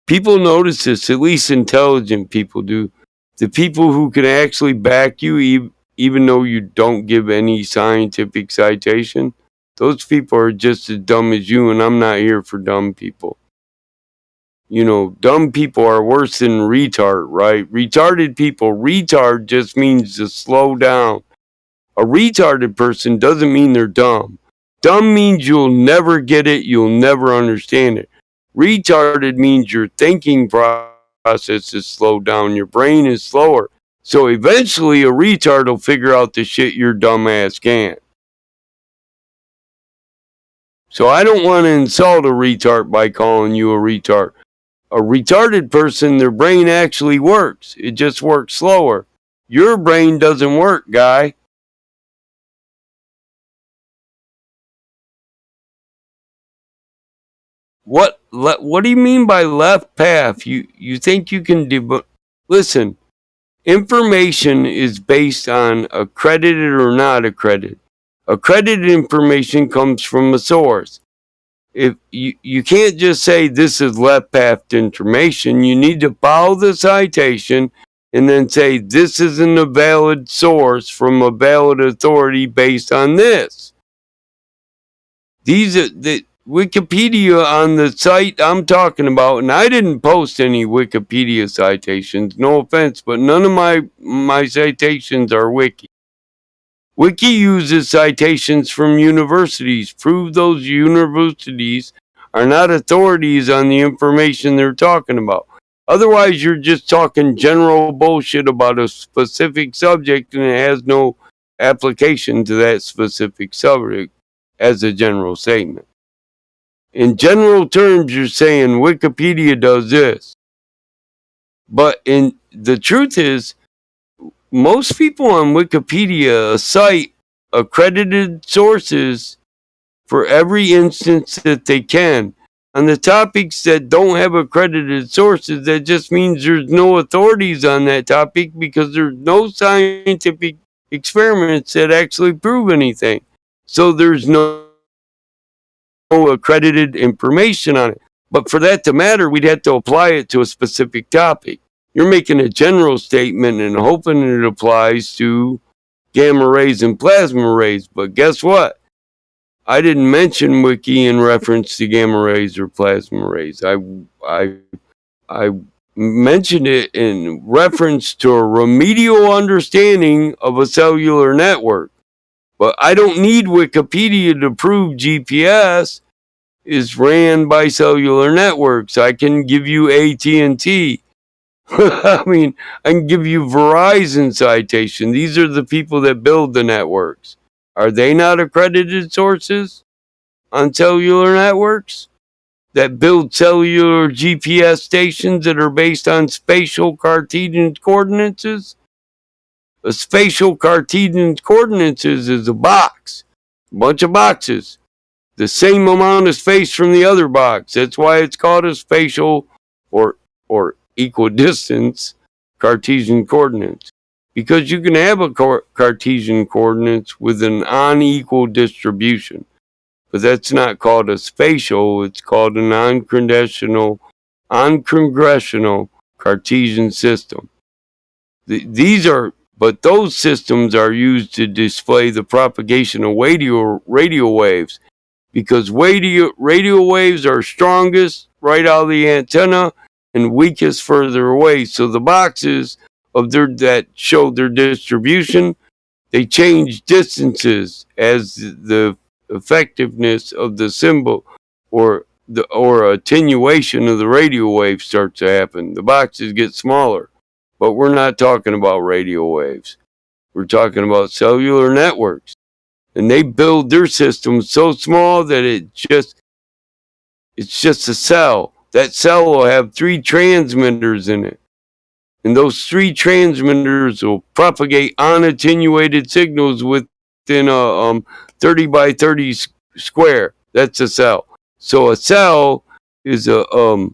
People notice this, at least intelligent people do. The people who can actually back you, even though you don't give any scientific citation, those people are just as dumb as you, and I'm not here for dumb people. You know, dumb people are worse than retard, right? Retarded people, retard just means to slow down. A retarded person doesn't mean they're dumb. Dumb means you'll never get it, you'll never understand it. Retarded means your thinking process is slowed down, your brain is slower. So eventually a retard will figure out the shit your dumb ass can't. So I don't want to insult a retard by calling you a retard. A retarded person, their brain actually works. It just works slower. Your brain doesn't work, guy. What do you mean by left path? You think you can listen, information is based on accredited or not accredited. Accredited information comes from a source. if you can't just say this is left path information, you need to follow the citation and then say this isn't a valid source from a valid authority based on this. These are the Wikipedia on the site I'm talking about, and I didn't post any Wikipedia citations, no offense, but none of my citations are wiki. Wiki uses citations from universities. Prove those universities are not authorities on the information they're talking about. Otherwise, you're just talking general bullshit about a specific subject and it has no application to that specific subject as a general statement. In general terms, you're saying Wikipedia does this. But the truth is, most people on Wikipedia cite accredited sources for every instance that they can. On the topics that don't have accredited sources, that just means there's no authorities on that topic because there's no scientific experiments that actually prove anything. So there's no accredited information on it. But for that to matter, we'd have to apply it to a specific topic. You're making a general statement and hoping it applies to gamma rays and plasma rays. But guess what? I didn't mention Wiki in reference to gamma rays or plasma rays. I mentioned it in reference to a remedial understanding of a cellular network. But I don't need Wikipedia to prove GPS is ran by cellular networks. I can give you AT&T. I mean, I can give you Verizon citation. These are the people that build the networks. Are they not accredited sources on cellular networks that build cellular GPS stations that are based on spatial Cartesian coordinates? A spatial Cartesian coordinates is a box, a bunch of boxes, the same amount of space from the other box. That's why it's called a spatial or equidistance Cartesian coordinates. Because you can have a Cartesian coordinates with an unequal distribution. But that's not called a spatial, it's called an uncongressional Cartesian system. But those systems are used to display the propagation of radio waves, because radio waves are strongest right out of the antenna and weakest further away. So the boxes that show their distribution, they change distances as the effectiveness of the symbol or attenuation of the radio wave starts to happen. The boxes get smaller. But we're not talking about radio waves. We're talking about cellular networks. And they build their systems so small that it's just a cell. That cell will have 3 transmitters in it. And those 3 transmitters will propagate unattenuated signals within a 30 by 30 square. That's a cell. So a cell is a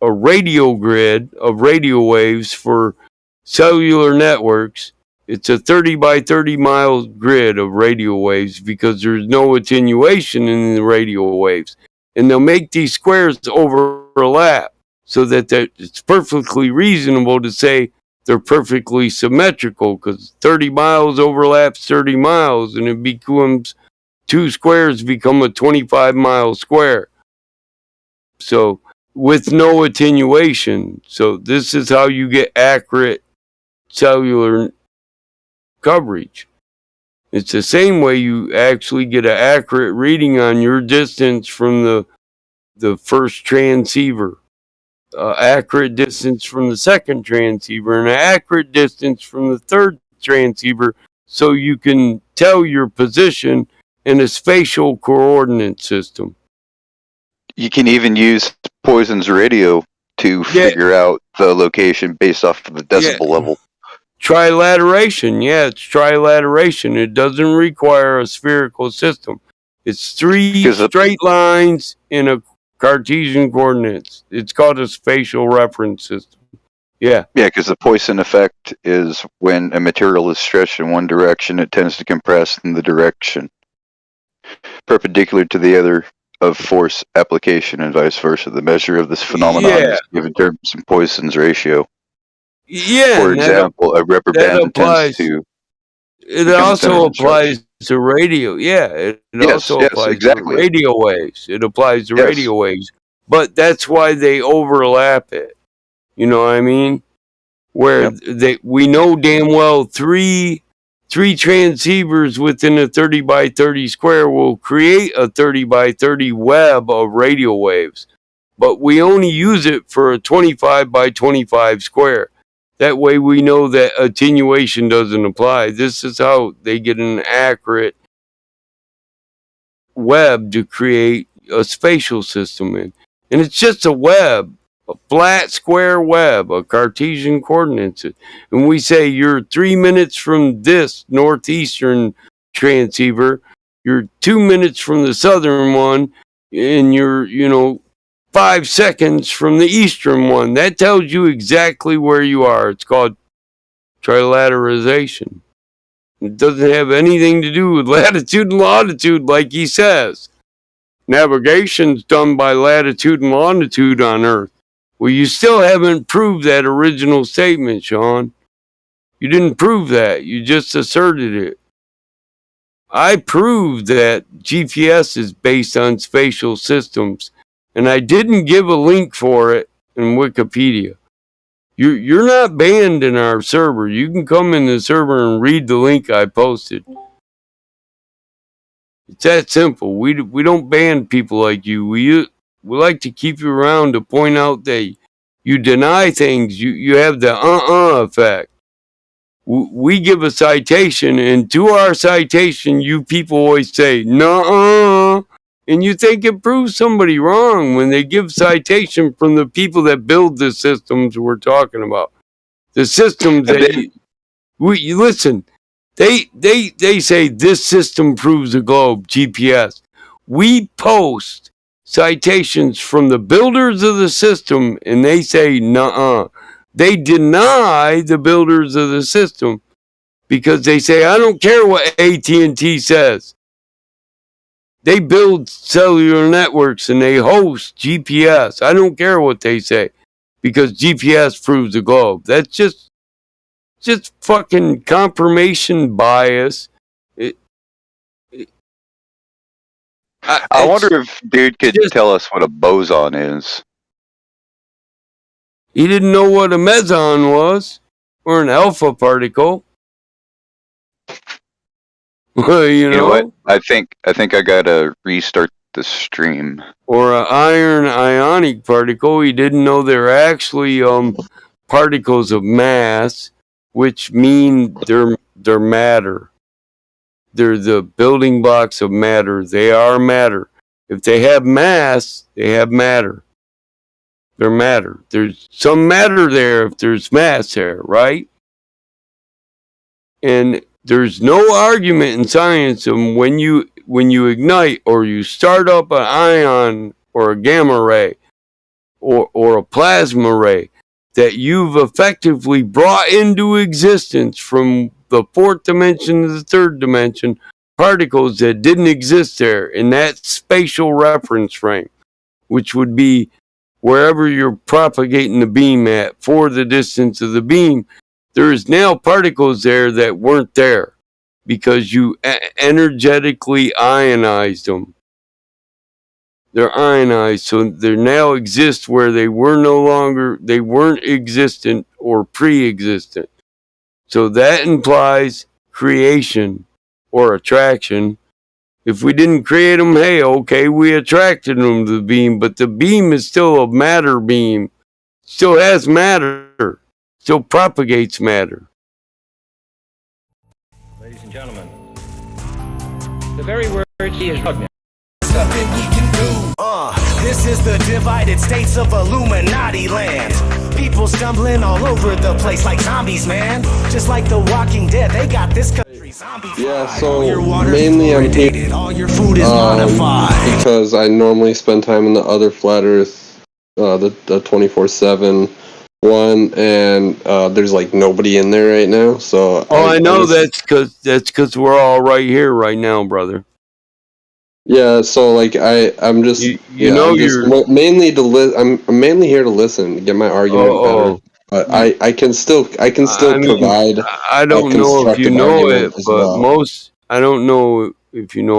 radio grid of radio waves for cellular networks. It's a 30 by 30 mile grid of radio waves because there's no attenuation in the radio waves. And they'll make these squares overlap so that it's perfectly reasonable to say they're perfectly symmetrical, because 30 miles overlaps 30 miles and it becomes 2 squares become a 25-mile square. So with no attenuation. So this is how you get accurate cellular coverage. It's the same way you actually get an accurate reading on your distance from the first transceiver, accurate distance from the second transceiver, and an accurate distance from the third transceiver, so you can tell your position in a spatial coordinate system. You can even use Poison's radio to figure out the location based off of the decibel level. Trilateration, it's trilateration. It doesn't require a spherical system. It's 3 straight lines in a Cartesian coordinates. It's called a spatial reference system. Yeah, because the Poisson effect is when a material is stretched in one direction, it tends to compress in the direction perpendicular to the other of force application and vice versa. The measure of this phenomenon is given terms and Poisson's ratio. Yeah. For example, a rubber band tends to. It become a also center of applies to radio. Yeah, it Yes, also yes, applies exactly. to radio waves. It applies to Yes. radio waves. But that's why they overlap it. You know what I mean? Where we know damn well three transceivers within a 30 by 30 square will create a 30 by 30 web of radio waves. But we only use it for a 25 by 25 square. That way we know that attenuation doesn't apply. This is how they get an accurate web to create a spatial system in. And it's just a web, a flat square web, a Cartesian coordinates. And we say you're 3 minutes from this northeastern transceiver, you're 2 minutes from the southern one, and you're, 5 seconds from the eastern one. That tells you exactly where you are. It's called trilateralization. It doesn't have anything to do with latitude and longitude like he says. Navigation's done by latitude and longitude on Earth. Well, you still haven't proved that original statement, Sean. You didn't prove that. You just asserted it. I proved that GPS is based on spatial systems, and I didn't give a link for it in Wikipedia. You're not banned in our server. You can come in the server and read the link I posted. It's that simple. We don't ban people like you. We like to keep you around to point out that you deny things. You have the effect. We give a citation, and to our citation, you people always say, nuh-uh. And you think it proves somebody wrong when they give citation from the people that build the systems we're talking about. The systems that listen, they say this system proves the globe, GPS. We post citations from the builders of the system, and they say, nuh-uh. They deny the builders of the system because they say, I don't care what AT&T says. They build cellular networks and they host GPS. I don't care what they say because GPS proves the globe. That's just fucking confirmation bias. I wonder if dude could tell us what a boson is. He didn't know what a meson was or an alpha particle. you know what? I think I gotta restart the stream. Or an iron ionic particle. He didn't know they're actually particles of mass, which mean they're matter. They're the building blocks of matter. They are matter. If they have mass, they have matter. They're matter. There's some matter there if there's mass there, right? And there's no argument in science when you ignite or you start up an ion or a gamma ray or a plasma ray that you've effectively brought into existence from the fourth dimension to the third dimension particles that didn't exist there in that spatial reference frame, which would be wherever you're propagating the beam at for the distance of the beam. There's now particles there that weren't there because you energetically ionized them. They're ionized, so they now exist where they weren't existent or pre-existent. So that implies creation or attraction. If we didn't create them, hey, okay, we attracted them to the beam, but the beam is still a matter beam. Still has matter. Still propagates matter. Ladies and gentlemen, the very word he is repugnant. Nothing we can do. This is the divided states of Illuminati land. People stumbling all over the place like zombies, man. Just like the Walking Dead, they got this country zombie. Yeah, so mainly I'm here all your food is modified. because I normally spend time in the other flat Earth, the 24/7 one, and there's like nobody in there right now. So I know that's because we're all right here right now, brother. Yeah, so like I'm just I'm just mainly I'm mainly here to listen, to get my argument better. But I can still provide I don't know if you constructive know argument it, as but well. I don't know if you know